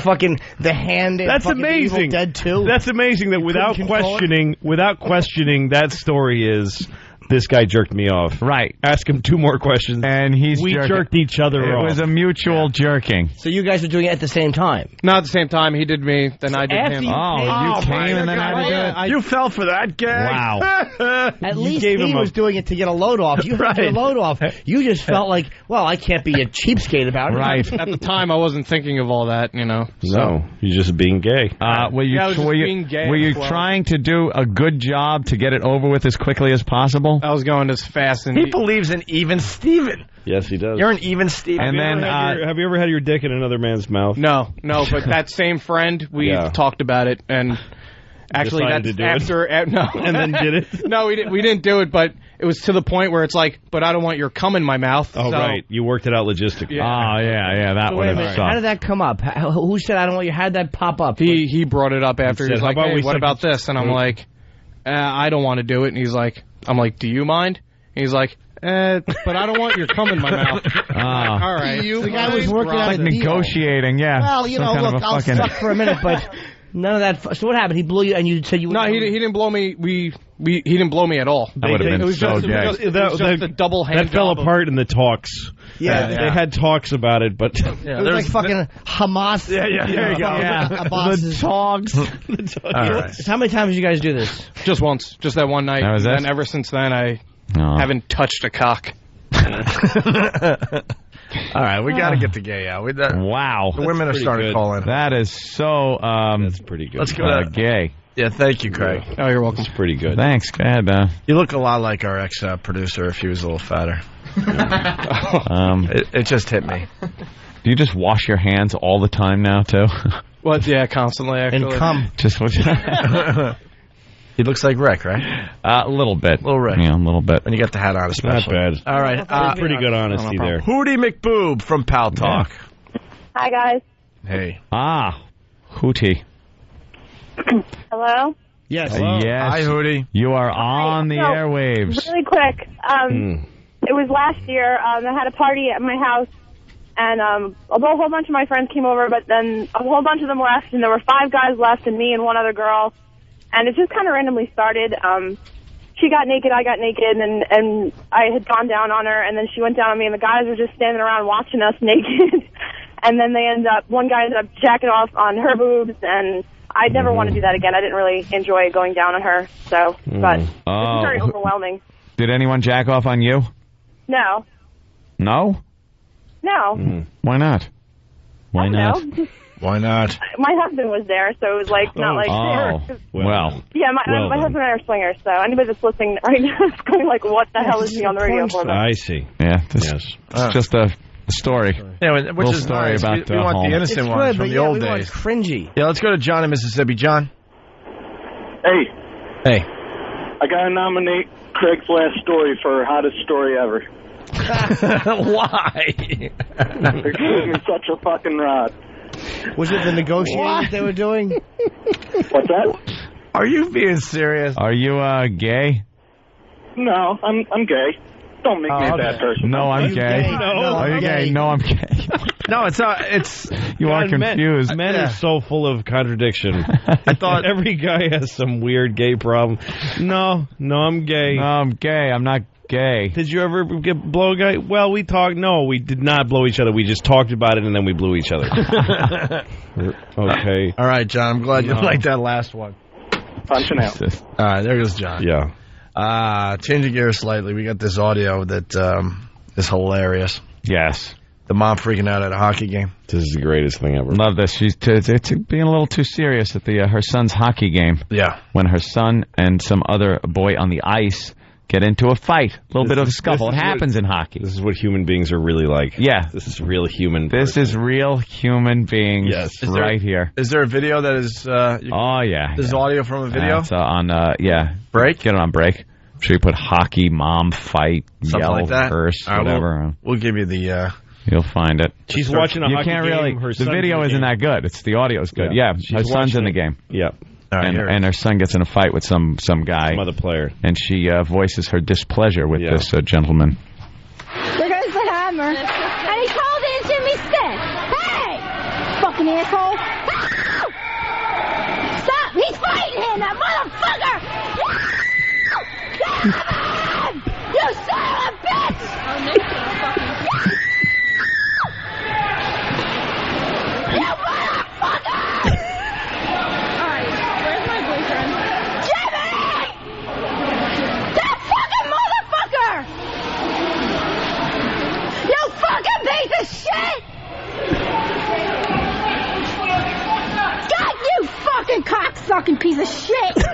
Speaker 21: hand.
Speaker 11: That's amazing.
Speaker 21: Dead too.
Speaker 11: That's amazing that without questioning, that story is this guy jerked me off.
Speaker 3: Right.
Speaker 11: Ask him 2 more questions.
Speaker 3: And we
Speaker 11: jerked each other off.
Speaker 3: It was a mutual jerking.
Speaker 21: So you guys were doing it at the same time?
Speaker 6: Not at the same time. He did me, then I did him.
Speaker 3: You came and then I did it?
Speaker 12: You fell for that gag.
Speaker 3: Wow.
Speaker 21: At least he was doing it to get a load off. You had to get a load off. You just felt like, well, I can't be a cheapskate about it.
Speaker 3: Right.
Speaker 6: At the time, I wasn't thinking of all that, you know.
Speaker 11: No, you're just being gay.
Speaker 3: Were you trying to do a good job to get it over with as quickly as possible?
Speaker 6: I was going as fast and...
Speaker 12: He believes in even Steven.
Speaker 11: Yes, he does.
Speaker 12: You're an even Steven.
Speaker 3: And then,
Speaker 11: have you ever had your dick in another man's mouth?
Speaker 6: No, but that same friend, we talked about it, and actually
Speaker 11: Decided
Speaker 6: that's
Speaker 11: to do
Speaker 6: after... no.
Speaker 11: And then did it?
Speaker 6: No, we didn't do it, but it was to the point where it's like, but I don't want your cum in my mouth.
Speaker 11: Oh,
Speaker 6: so.
Speaker 11: right. You worked it out logistically.
Speaker 6: Yeah.
Speaker 3: Oh, yeah, that
Speaker 21: So
Speaker 3: would
Speaker 21: wait a
Speaker 3: have
Speaker 21: minute,
Speaker 3: sucked.
Speaker 21: how did that come up? Who said I don't want you? How did that pop up?
Speaker 6: He brought it up after.
Speaker 11: He
Speaker 6: He's
Speaker 11: said,
Speaker 6: like,
Speaker 11: "How about
Speaker 6: hey,
Speaker 11: we
Speaker 6: what
Speaker 11: suck
Speaker 6: about
Speaker 11: it?"
Speaker 6: this? And I'm like, I don't want to do it. And he's like, I'm like, do you mind? And he's like, but I don't want your cum in my mouth. All right.
Speaker 21: The guy was working out
Speaker 3: Like
Speaker 21: a deal.
Speaker 3: negotiating, yeah.
Speaker 21: Well, you
Speaker 3: Some
Speaker 21: know,
Speaker 3: kind of
Speaker 21: look,
Speaker 3: a
Speaker 21: I'll
Speaker 3: fucking-
Speaker 21: suck for a minute, but none of that. So what happened? He blew you, and you said you.
Speaker 6: No, he didn't blow me. He didn't blow me at all.
Speaker 3: That would have been
Speaker 6: it was
Speaker 3: so
Speaker 6: just,
Speaker 3: gay.
Speaker 6: It was just a double hand.
Speaker 11: That fell
Speaker 6: job of-
Speaker 11: apart in the talks.
Speaker 21: Yeah,
Speaker 11: They had talks about it, but...
Speaker 21: It was like fucking Hamas.
Speaker 12: Yeah, there you go.
Speaker 3: The talks.
Speaker 21: All right. So how many times did you guys do this?
Speaker 6: Just once, just that one night.
Speaker 3: That was it?
Speaker 6: And ever since then, I haven't touched a cock.
Speaker 12: All right, we got to get the gay out.
Speaker 3: Wow.
Speaker 12: The women are starting to call in.
Speaker 3: That is so
Speaker 11: That's pretty good.
Speaker 12: Let's go to
Speaker 3: gay.
Speaker 12: Yeah, thank you, Craig.
Speaker 6: Oh, you're welcome.
Speaker 11: It's pretty good.
Speaker 3: Thanks. Go ahead.
Speaker 12: You look a lot like our ex-producer if he was a little fatter. It just hit me.
Speaker 3: Do you just wash your hands all the time now, too?
Speaker 6: What? Yeah, constantly, actually.
Speaker 21: And cum.
Speaker 3: Just
Speaker 12: He looks like Rick, right?
Speaker 3: A little bit.
Speaker 12: Little Rick.
Speaker 3: Yeah, a little bit.
Speaker 12: And you got the hat on,
Speaker 11: Not
Speaker 12: especially.
Speaker 11: bad.
Speaker 12: All right.
Speaker 11: Pretty good honesty there.
Speaker 12: Hootie McBoob from Pal Talk.
Speaker 5: Hi, guys.
Speaker 12: Hey.
Speaker 3: Hootie.
Speaker 5: Hello?
Speaker 21: Yes.
Speaker 3: Yes.
Speaker 12: Hi, Hootie.
Speaker 3: You are on the
Speaker 5: So,
Speaker 3: airwaves.
Speaker 5: Really quick. It was last year. I had a party at my house, and a whole bunch of my friends came over, but then a whole bunch of them left, and there were 5 guys left and me and one other girl. And it just kind of randomly started. She got naked, I got naked, and I had gone down on her, and then she went down on me, and the guys were just standing around watching us naked. And then one guy ended up jacking off on her boobs, and I never want to do that again. I didn't really enjoy going down on her, so, but it was very overwhelming.
Speaker 3: Did anyone jack off on you?
Speaker 5: No.
Speaker 3: No?
Speaker 5: No.
Speaker 3: Why not? Why not?
Speaker 5: No.
Speaker 12: Why not?
Speaker 5: My husband was there, so it was like not like
Speaker 3: well.
Speaker 5: Yeah, my husband and I are swingers, so anybody that's listening right now is going like, what the hell is he on the radio for?
Speaker 11: I see.
Speaker 3: Yeah, it's just a story.
Speaker 12: Yeah, which
Speaker 3: Little
Speaker 12: is
Speaker 3: story
Speaker 12: nice.
Speaker 3: about
Speaker 12: we want
Speaker 3: home.
Speaker 12: the innocent
Speaker 21: It's
Speaker 12: ones
Speaker 21: good,
Speaker 12: from
Speaker 21: but
Speaker 12: the
Speaker 21: yeah,
Speaker 12: old
Speaker 21: we want
Speaker 12: days.
Speaker 21: cringy.
Speaker 12: Yeah, let's go to John in Mississippi. John?
Speaker 4: Hey,
Speaker 12: Hey.
Speaker 4: I gotta nominate Craig's last story for hottest story ever.
Speaker 12: Why?
Speaker 4: It gave me such a fucking rod.
Speaker 21: Was it the negotiating they were doing?
Speaker 4: What's that?
Speaker 12: Are you being serious?
Speaker 3: Are you gay?
Speaker 4: No, I'm gay. Don't make me a bad person.
Speaker 3: No, I'm gay.
Speaker 4: No,
Speaker 3: Are you gay? No, I'm gay.
Speaker 12: No, it's
Speaker 3: You are confused.
Speaker 11: Men are so full of contradiction. I thought every guy has some weird gay problem. No, I'm gay.
Speaker 3: No, I'm gay. I'm not gay.
Speaker 11: Did you ever blow a guy? Well, we talked. No, we did not blow each other. We just talked about it and then we blew each other. Okay.
Speaker 12: All right, John. I'm glad you liked that last one.
Speaker 4: Punching out.
Speaker 12: All right, there goes John.
Speaker 11: Yeah.
Speaker 12: Changing gears slightly, we got this audio that is hilarious.
Speaker 3: Yes.
Speaker 12: The mom freaking out at a hockey game.
Speaker 11: This is the greatest thing ever.
Speaker 3: Love this. She's it's being a little too serious at the her son's hockey game.
Speaker 12: Yeah.
Speaker 3: When her son and some other boy on the ice get into a fight, a little bit of a scuffle. It happens in hockey.
Speaker 11: This is what human beings are really like.
Speaker 3: Yeah.
Speaker 11: This is real human.
Speaker 3: This is real human beings
Speaker 11: Yes.
Speaker 3: right here.
Speaker 12: Is there a video that is...
Speaker 3: Oh, yeah.
Speaker 12: This is audio from a video?
Speaker 3: It's on,
Speaker 12: Break?
Speaker 3: Get it on break. I'm sure you put hockey, mom, fight,
Speaker 12: Something
Speaker 3: yell,
Speaker 12: like that?
Speaker 3: curse,
Speaker 12: All right,
Speaker 3: whatever.
Speaker 12: We'll give you the...
Speaker 3: You'll find it.
Speaker 11: She's watching a
Speaker 3: you
Speaker 11: hockey
Speaker 3: can't
Speaker 11: game.
Speaker 3: really.
Speaker 11: Her
Speaker 3: The
Speaker 11: son's
Speaker 3: video
Speaker 11: in the
Speaker 3: isn't
Speaker 11: game.
Speaker 3: that good. It's the audio's good. Yeah,
Speaker 11: She's
Speaker 3: her son's in the
Speaker 11: watching
Speaker 3: game.
Speaker 11: Yeah.
Speaker 3: And her son gets in a fight with some guy,
Speaker 11: Some other player,
Speaker 3: and she voices her displeasure with this gentleman.
Speaker 19: There goes the hammer. And he called it into me stick. Hey! Fucking asshole. Ah! Stop! He's fighting him, that motherfucker! Ah! Cock-sucking piece of shit! Fuck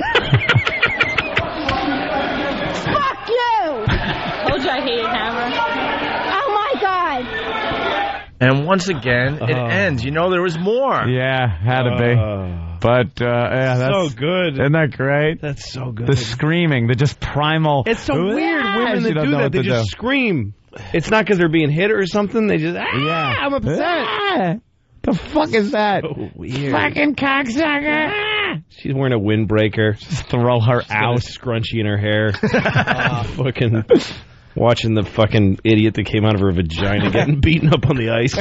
Speaker 19: you! Told you I hated Hammer. Oh my god!
Speaker 12: And once again, it ends. You know there was more.
Speaker 3: Yeah, had to be. But yeah, that's
Speaker 11: so good.
Speaker 3: Isn't that great?
Speaker 11: That's so good.
Speaker 3: The screaming, the just primal.
Speaker 11: It's so weird. Women that do that, they just scream. It's not because they're being hit or something. They just I'm upset.
Speaker 3: The fuck is that?
Speaker 11: So weird.
Speaker 3: Fucking cocksucker.
Speaker 11: She's wearing a windbreaker.
Speaker 3: Just throw her out.
Speaker 11: A scrunchie in her hair. Fucking watching the fucking idiot that came out of her vagina getting beaten up on the ice.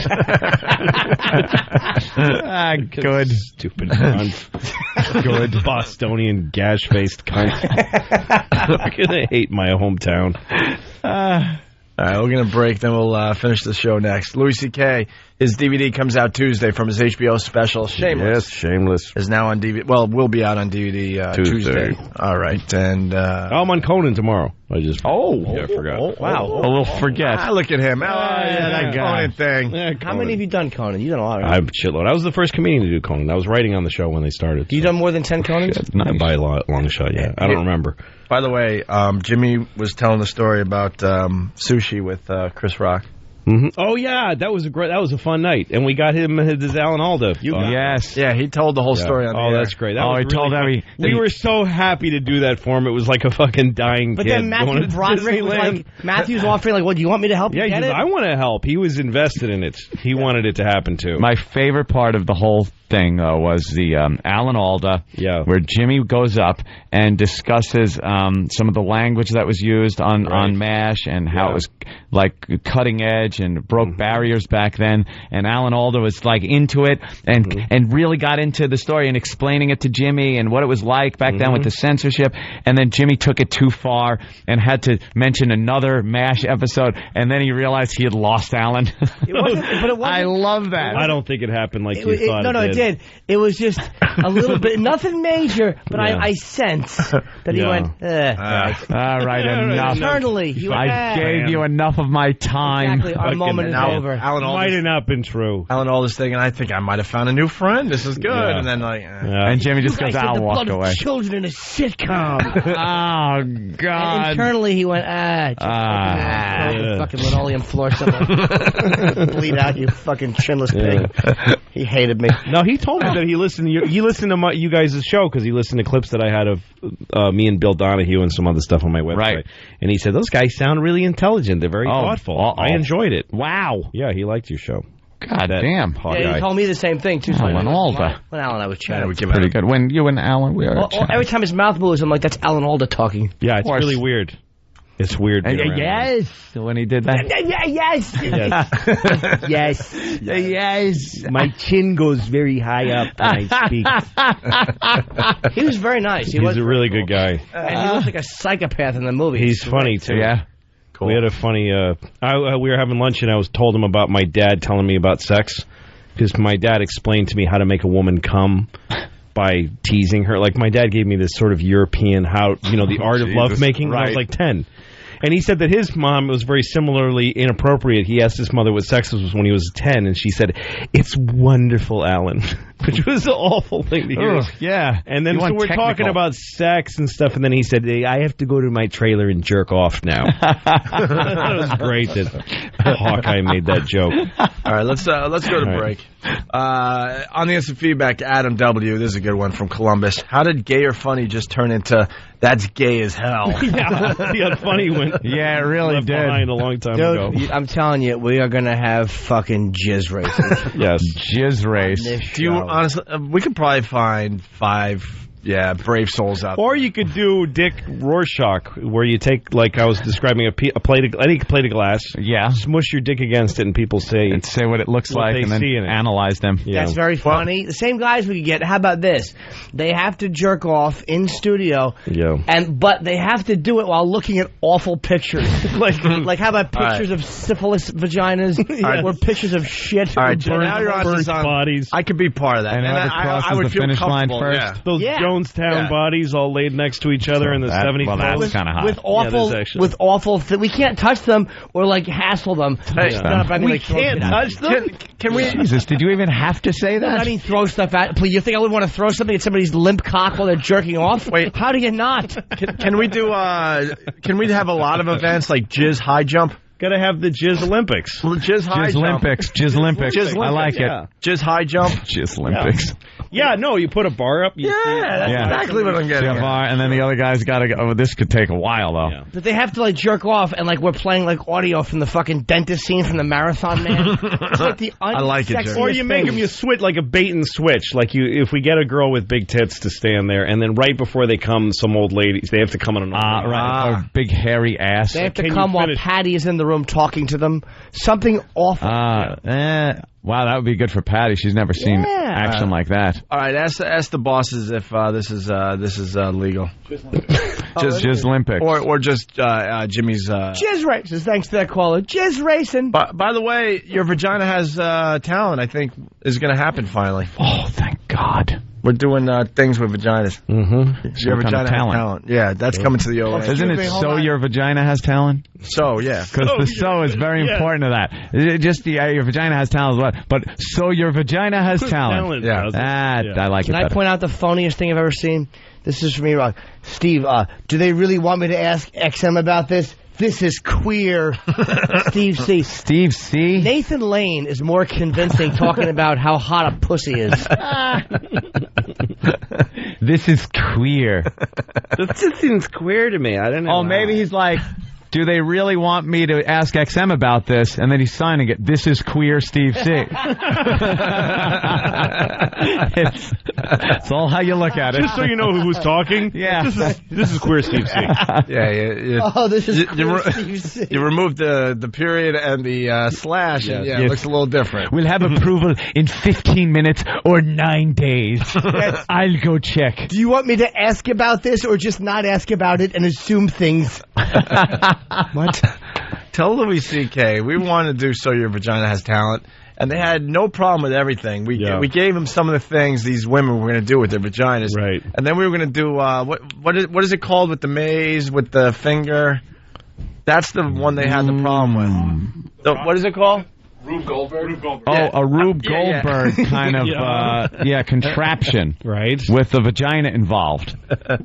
Speaker 3: Good.
Speaker 11: Stupid cunt. Good. Bostonian gash-faced cunt. I hate my hometown.
Speaker 12: All right, we're going to break, then we'll finish the show next. Louis C.K., his DVD comes out Tuesday from his HBO special, Shameless.
Speaker 11: Yes, Shameless.
Speaker 12: Is now on DVD. Well, will be out on DVD Tuesday. All right, and...
Speaker 11: I'm on Conan tomorrow. I just...
Speaker 12: yeah,
Speaker 11: I forgot.
Speaker 12: Wow.
Speaker 3: We'll forget.
Speaker 12: Look at him. That Conan thing.
Speaker 11: Yeah,
Speaker 21: How many have you done, Conan? You've done a lot, right?
Speaker 11: I've shitload. I was the first comedian to do Conan. I was writing on the show when they started.
Speaker 21: You done more than 10 Conans?
Speaker 11: Not by a long shot, yeah. I don't remember.
Speaker 12: By the way, Jimmy was telling the story about sushi with Chris Rock.
Speaker 11: Mm-hmm. Oh yeah, that was a fun night, and we got him his Alan Alda.
Speaker 3: Yes,
Speaker 12: yeah, he told the whole story on the air.
Speaker 11: That's great. That
Speaker 3: he
Speaker 11: was
Speaker 3: told
Speaker 11: really we were so happy to do that for him. It was like a fucking dying
Speaker 21: But
Speaker 11: kid.
Speaker 21: then Matthew Broderick was like, Matthew's offering like, "What do you want me to help you get it?"
Speaker 11: I want to help. He was invested in it. He wanted it to happen too.
Speaker 3: My favorite part of the whole thing was the Alan Alda, where Jimmy goes up and discusses some of the language that was used on MASH and how it was like cutting edge and broke barriers back then. And Alan Alda was like into it and really got into the story and explaining it to Jimmy and what it was like back then with the censorship. And then Jimmy took it too far and had to mention another MASH episode. And then he realized he had lost Alan. I love that.
Speaker 11: I don't think it happened like you thought.
Speaker 21: No, it did. It was just a little bit, nothing major, but I sense that he went,
Speaker 3: all right, enough.
Speaker 21: Internally,
Speaker 3: I gave you enough of my time.
Speaker 21: Exactly, our moment is over.
Speaker 12: Alan Alda's,
Speaker 11: might have not been true.
Speaker 12: Alan Alda's thinking, I think I might have found a new friend. This is good.
Speaker 11: Yeah.
Speaker 12: And then
Speaker 3: and Jimmy just goes, I'll walk away.
Speaker 21: Children in a sitcom.
Speaker 3: Oh, God.
Speaker 21: And internally, he went, fucking linoleum floor somewhere. Bleed out, you fucking chinless pig. He hated me.
Speaker 11: No, he told me that he listened to you guys' show because he listened to clips that I had of me and Bill Donahue and some other stuff on my website.
Speaker 3: Right.
Speaker 11: And he said, those guys sound really intelligent. They're very thoughtful. I enjoyed it.
Speaker 3: Wow.
Speaker 11: Yeah, he liked your show.
Speaker 3: God damn.
Speaker 21: He told me the same thing, too.
Speaker 3: Alan Alda.
Speaker 21: When Alan and I was chatting.
Speaker 3: Pretty good. When you and Alan, we were chatting.
Speaker 21: Every time his mouth moves, I'm like, that's Alan Alda talking.
Speaker 11: Yeah, it's really weird. It's weird.
Speaker 3: Yes, when he did that.
Speaker 21: Yes.
Speaker 11: My chin goes very high up when I speak.
Speaker 21: He was very nice.
Speaker 11: He's a really good guy.
Speaker 21: And he looks like a psychopath in the movie.
Speaker 11: He's funny, too.
Speaker 3: Yeah.
Speaker 11: Cool. We had a funny... we were having lunch, and I told him about my dad telling me about sex. Because my dad explained to me how to make a woman come by teasing her. Like, my dad gave me this sort of European, the art of lovemaking when I was like 10. And he said that his mom was very similarly inappropriate. He asked his mother what sex was when he was 10, and she said, "It's wonderful, Alan," which was an awful thing to hear.
Speaker 3: Yeah.
Speaker 11: And then so we're talking about sex and stuff, and then he said, "Hey, I have to go to my trailer and jerk off now." That was great that Hawkeye made that joke.
Speaker 12: All right, let's go to break. On the instant feedback, Adam W. This is a good one from Columbus. How did gay or funny just turn into that's gay as hell?
Speaker 11: Yeah, funny went.
Speaker 3: Yeah, it really did.
Speaker 11: Behind a long time ago.
Speaker 21: I'm telling you, we are going to have fucking jizz races.
Speaker 11: Yes,
Speaker 3: jizz race.
Speaker 12: Do you honestly? We could probably find 5 brave souls out
Speaker 11: Or you could do Dick Rorschach, where you take, like I was describing, any plate of glass, smush your dick against it, and people say
Speaker 3: what it looks like, and then analyze them.
Speaker 21: That's very funny. The same guys we could get. How about this? They have to jerk off in studio, but they have to do it while looking at awful pictures. like how about pictures of syphilis vaginas or pictures of shit?
Speaker 12: All right, now you're on bodies. I could be part of that.
Speaker 3: And I would feel
Speaker 11: finish line
Speaker 3: comfortable.
Speaker 11: first. Those Jonestown bodies all laid next to each other in the 70s.
Speaker 3: Well, that's kind of hot.
Speaker 21: With awful, we can't touch them or like hassle them.
Speaker 12: We can't touch them. Can we?
Speaker 3: Jesus, did you even have to say that?
Speaker 21: I mean, throw stuff at. Please, you think I would want to throw something at somebody's limp cock while they're jerking off?
Speaker 12: Wait,
Speaker 21: how do you not?
Speaker 12: Can we do? Can we have a lot of events like Jizz High Jump?
Speaker 11: Gotta have the Jizz Olympics.
Speaker 12: Well, Jizz High Jump.
Speaker 3: Jizz Olympics. I like it.
Speaker 12: Jizz High Jump.
Speaker 3: Jizz Olympics.
Speaker 11: Yeah, no, you put a bar up.
Speaker 12: That's exactly what I'm getting.
Speaker 3: Bar, and then the other guys got to go. Oh, this could take a while, though. Yeah.
Speaker 21: But they have to like jerk off, and like we're playing like audio from the fucking dentist scene from the Marathon Man. It's like the
Speaker 12: I like it,
Speaker 11: or you make them switch like a bait and switch. Like if we get a girl with big tits to stand there, and then right before they come, some old ladies they have to come on an
Speaker 3: or big hairy ass.
Speaker 21: They have to come while Patty is in the room talking to them. Something awful.
Speaker 3: Wow, that would be good for Patty. She's never seen action like that.
Speaker 12: All right, ask the bosses if this is legal.
Speaker 3: Jizz Olympics.
Speaker 12: Or just Jimmy's...
Speaker 21: Jizz races, thanks to that caller. Jizz racing.
Speaker 12: By the way, your vagina has talent, I think, is going to happen finally.
Speaker 3: Oh, thank God.
Speaker 12: We're doing things with vaginas.
Speaker 3: Mm-hmm.
Speaker 12: Your vagina has talent. Yeah, that's coming to the OA.
Speaker 3: Isn't it so your vagina has talent?
Speaker 12: So, yeah.
Speaker 3: Because the so is very important to that. Just your vagina has talent as well. But so your vagina has talent.
Speaker 12: Yeah.
Speaker 3: I like it
Speaker 21: better. Can I point out the funniest thing I've ever seen? This is from Iraq. Steve, do they really want me to ask XM about this? This is queer. Steve C.
Speaker 3: Steve C.
Speaker 21: Nathan Lane is more convincing talking about how hot a pussy is.
Speaker 3: This is queer.
Speaker 11: This seems queer to me. I don't know.
Speaker 3: Oh, maybe he's like, do they really want me to ask XM about this? And then he's signing it. This is queer Steve C. It's all how you look at it.
Speaker 11: Just so you know who's talking.
Speaker 3: Yeah.
Speaker 11: This is queer Steve C.
Speaker 21: Oh, this is queer Steve C.
Speaker 12: You removed the period and the slash, and it looks a little different.
Speaker 3: We'll have approval in 15 minutes or 9 days. I'll go check.
Speaker 21: Do you want me to ask about this or just not ask about it and assume things?
Speaker 12: What? Tell Louis C.K. we wanted to do So Your Vagina Has Talent, and they had no problem with everything. We gave them some of the things these women were going to do with their vaginas.
Speaker 11: Right.
Speaker 12: And then we were going to do, what is it called with the maze, with the finger? That's the one they had the problem with. What is it called?
Speaker 23: Rube Goldberg?
Speaker 3: Oh, a Rube Goldberg kind of contraption,
Speaker 11: right?
Speaker 3: With the vagina involved,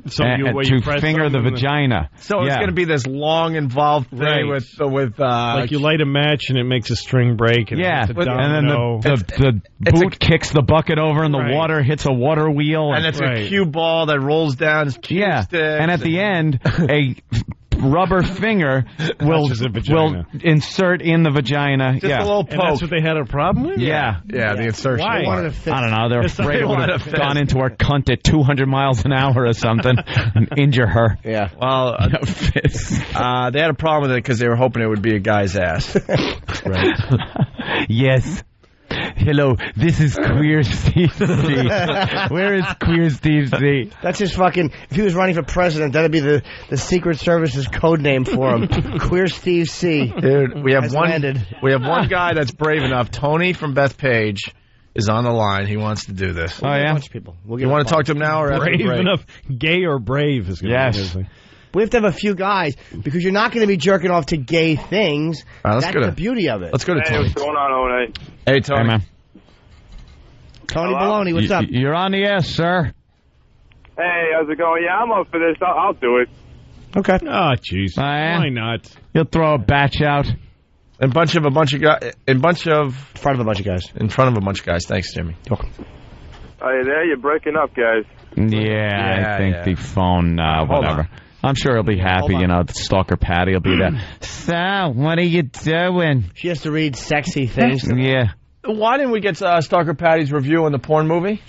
Speaker 11: so
Speaker 3: to finger the vagina.
Speaker 12: So it's going to be this long involved thing with
Speaker 11: like you light a match and it makes a string break. And
Speaker 3: and then the boot kicks the bucket over and the water hits a water wheel,
Speaker 12: and it's a cue ball that rolls down.
Speaker 3: And at the end a rubber finger will insert in the vagina.
Speaker 12: Just a little poke.
Speaker 11: And that's what they had a problem with?
Speaker 3: Yeah,
Speaker 12: the insertion.
Speaker 21: Why?
Speaker 3: I don't know. They're afraid it would have gone into her cunt at 200 miles an hour or something and injure her.
Speaker 12: Yeah. Well, they had a problem with it because they were hoping it would be a guy's ass.
Speaker 3: Right. Yes. Hello, this is Queer Steve C. Where is Queer Steve C?
Speaker 21: That's his fucking... If he was running for president, that'd be the Secret Service's code name for him. Queer Steve C.
Speaker 12: Dude, we have one guy that's brave enough. Tony from Bethpage is on the line. He wants to do this.
Speaker 21: Oh, yeah? A bunch of people.
Speaker 12: You want to talk to him now or
Speaker 11: brave enough? Gay or brave is going to be his thing.
Speaker 21: We have to have a few guys because you're not going to be jerking off to gay things.
Speaker 12: All right,
Speaker 21: that's the beauty of it.
Speaker 12: Let's go to Tony.
Speaker 4: What's going on, Ole?
Speaker 12: Hey, Tony.
Speaker 3: Hey, man.
Speaker 21: Tony Baloney, what's up?
Speaker 3: You're on the air, sir.
Speaker 4: Hey, how's it going? Yeah, I'm up for this. I'll do it.
Speaker 21: Okay.
Speaker 11: Oh, jeez.
Speaker 3: Why
Speaker 11: not?
Speaker 3: You'll throw a batch out.
Speaker 12: In front of a bunch of guys.
Speaker 21: In front of a bunch of guys.
Speaker 12: Thanks, Jimmy.
Speaker 21: Welcome.
Speaker 4: Hey, there, you're breaking up, guys.
Speaker 3: Yeah, I think the phone, whatever. I'm sure he'll be happy, the stalker Patty will be there. So, what are you doing?
Speaker 21: She has to read sexy things.
Speaker 3: Yeah.
Speaker 12: Why didn't we get Stalker Patty's review on the porn movie?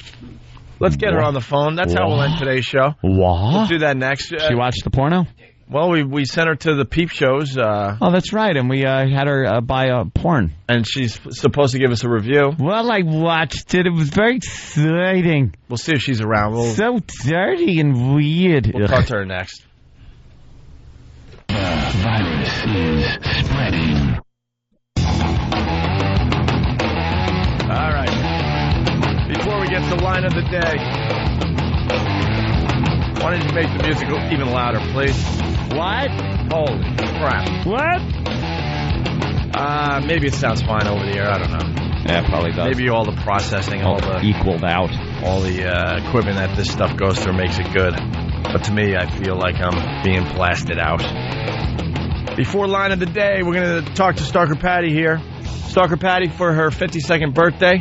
Speaker 12: Let's get her on the phone. That's how we'll end today's show.
Speaker 3: What?
Speaker 12: We'll do that next.
Speaker 3: She watched the porno?
Speaker 12: Well, we sent her to the peep shows.
Speaker 3: Oh, that's right, and we had her buy porn.
Speaker 12: And she's supposed to give us a review.
Speaker 3: Well, I watched it. It was very exciting.
Speaker 12: We'll see if she's around.
Speaker 3: So dirty and weird.
Speaker 12: We'll talk to her next.
Speaker 20: The virus is spreading.
Speaker 12: All right. Before we get to the line of the day, why don't you make the music even louder, please?
Speaker 3: What?
Speaker 12: Holy crap.
Speaker 3: What?
Speaker 12: Maybe it sounds fine over the air. I don't know.
Speaker 3: Yeah, it probably does.
Speaker 12: Maybe all the processing, all the
Speaker 3: equaled out,
Speaker 12: all the equipment that this stuff goes through makes it good. But to me, I feel like I'm being blasted out. Before line of the day, we're going to talk to Stalker Patty here. Stalker Patty for her 52nd birthday.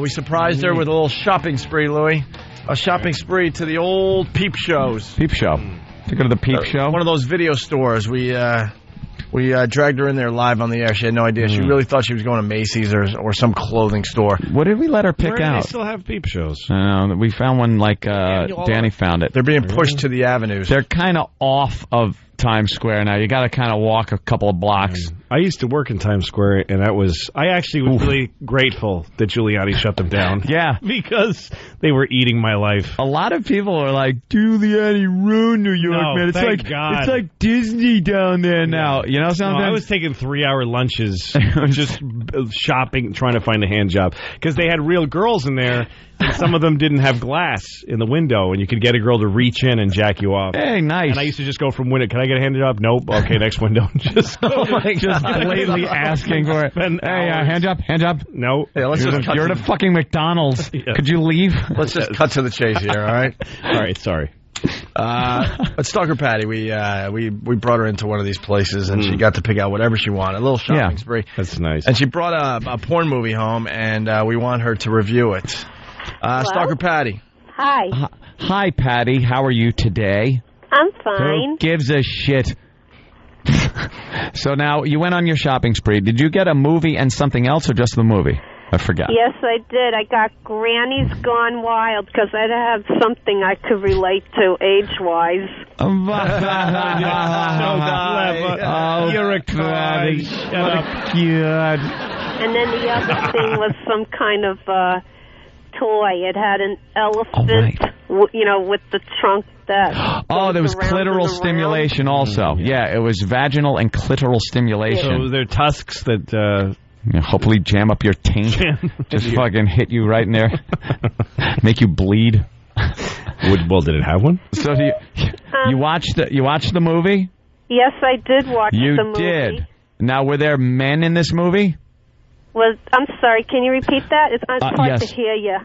Speaker 12: We surprised her with a little shopping spree, Louie. A shopping spree to the old peep shows.
Speaker 3: Peep show. To go to the peep show?
Speaker 12: One of those video stores. We dragged her in there live on the air. She had no idea. She really thought she was going to Macy's or some clothing store.
Speaker 3: What did we let her pick
Speaker 11: Where do
Speaker 3: out?
Speaker 11: they still have peep shows?
Speaker 3: We found one like Danny found it.
Speaker 12: They're being pushed to the avenues.
Speaker 3: They're kind of off of Times Square now. You got to kind of walk a couple of blocks.
Speaker 11: I used to work in Times Square, and I actually was really grateful that Giuliani shut them down.
Speaker 3: Yeah.
Speaker 11: Because they were eating my life.
Speaker 3: A lot of people are like, Giuliani ruined New York,
Speaker 11: No,
Speaker 3: man. It's
Speaker 11: thank
Speaker 3: like
Speaker 11: God.
Speaker 3: It's like Disney down there now. You know something?
Speaker 11: No, I was taking 3-hour lunches just shopping, trying to find a hand job. Because they had real girls in there, and some of them didn't have glass in the window, and you could get a girl to reach in and jack you off.
Speaker 3: Hey, nice.
Speaker 11: And I used to just go from window, can I get a hand job? Nope. Okay, next window. Just go.
Speaker 3: Just blatantly asking for it. Hey, hand job.
Speaker 11: No.
Speaker 12: Hey, let's
Speaker 3: You're,
Speaker 12: just cut
Speaker 3: you're
Speaker 12: to
Speaker 3: at a fucking McDonald's.
Speaker 11: Yeah.
Speaker 3: Could you leave?
Speaker 12: Let's just cut to the chase here, all right?
Speaker 11: All right, sorry.
Speaker 12: But Stalker Patty, we brought her into one of these places, and she got to pick out whatever she wanted. A little shopping spree.
Speaker 11: That's nice.
Speaker 12: And she brought a porn movie home, and we want her to review it. Stalker Patty.
Speaker 9: Hi.
Speaker 3: Hi, Patty. How are you today?
Speaker 9: I'm fine.
Speaker 3: Who gives a shit? So now, you went on your shopping spree. Did you get a movie and something else, or just the movie? I forgot.
Speaker 9: Yes, I did. I got Granny's Gone Wild because I have something I could relate to age-wise.
Speaker 3: So clever. Oh, you're a Granny. Shut up. Cute.
Speaker 9: And then the other thing was some kind of toy. It had an elephant, with the trunk that
Speaker 3: Oh, there was clitoral stimulation also. Yeah, it was vaginal and clitoral stimulation.
Speaker 11: So they're tusks that...
Speaker 3: hopefully jam up your taint. Just fucking hit you right in there. Make you bleed.
Speaker 11: Well, did it have one?
Speaker 3: So you watched the movie?
Speaker 9: Yes, I did watch the movie.
Speaker 3: You did. Now, were there men in this movie?
Speaker 9: I'm sorry, can you repeat that? It's hard
Speaker 3: yes.
Speaker 9: to hear you.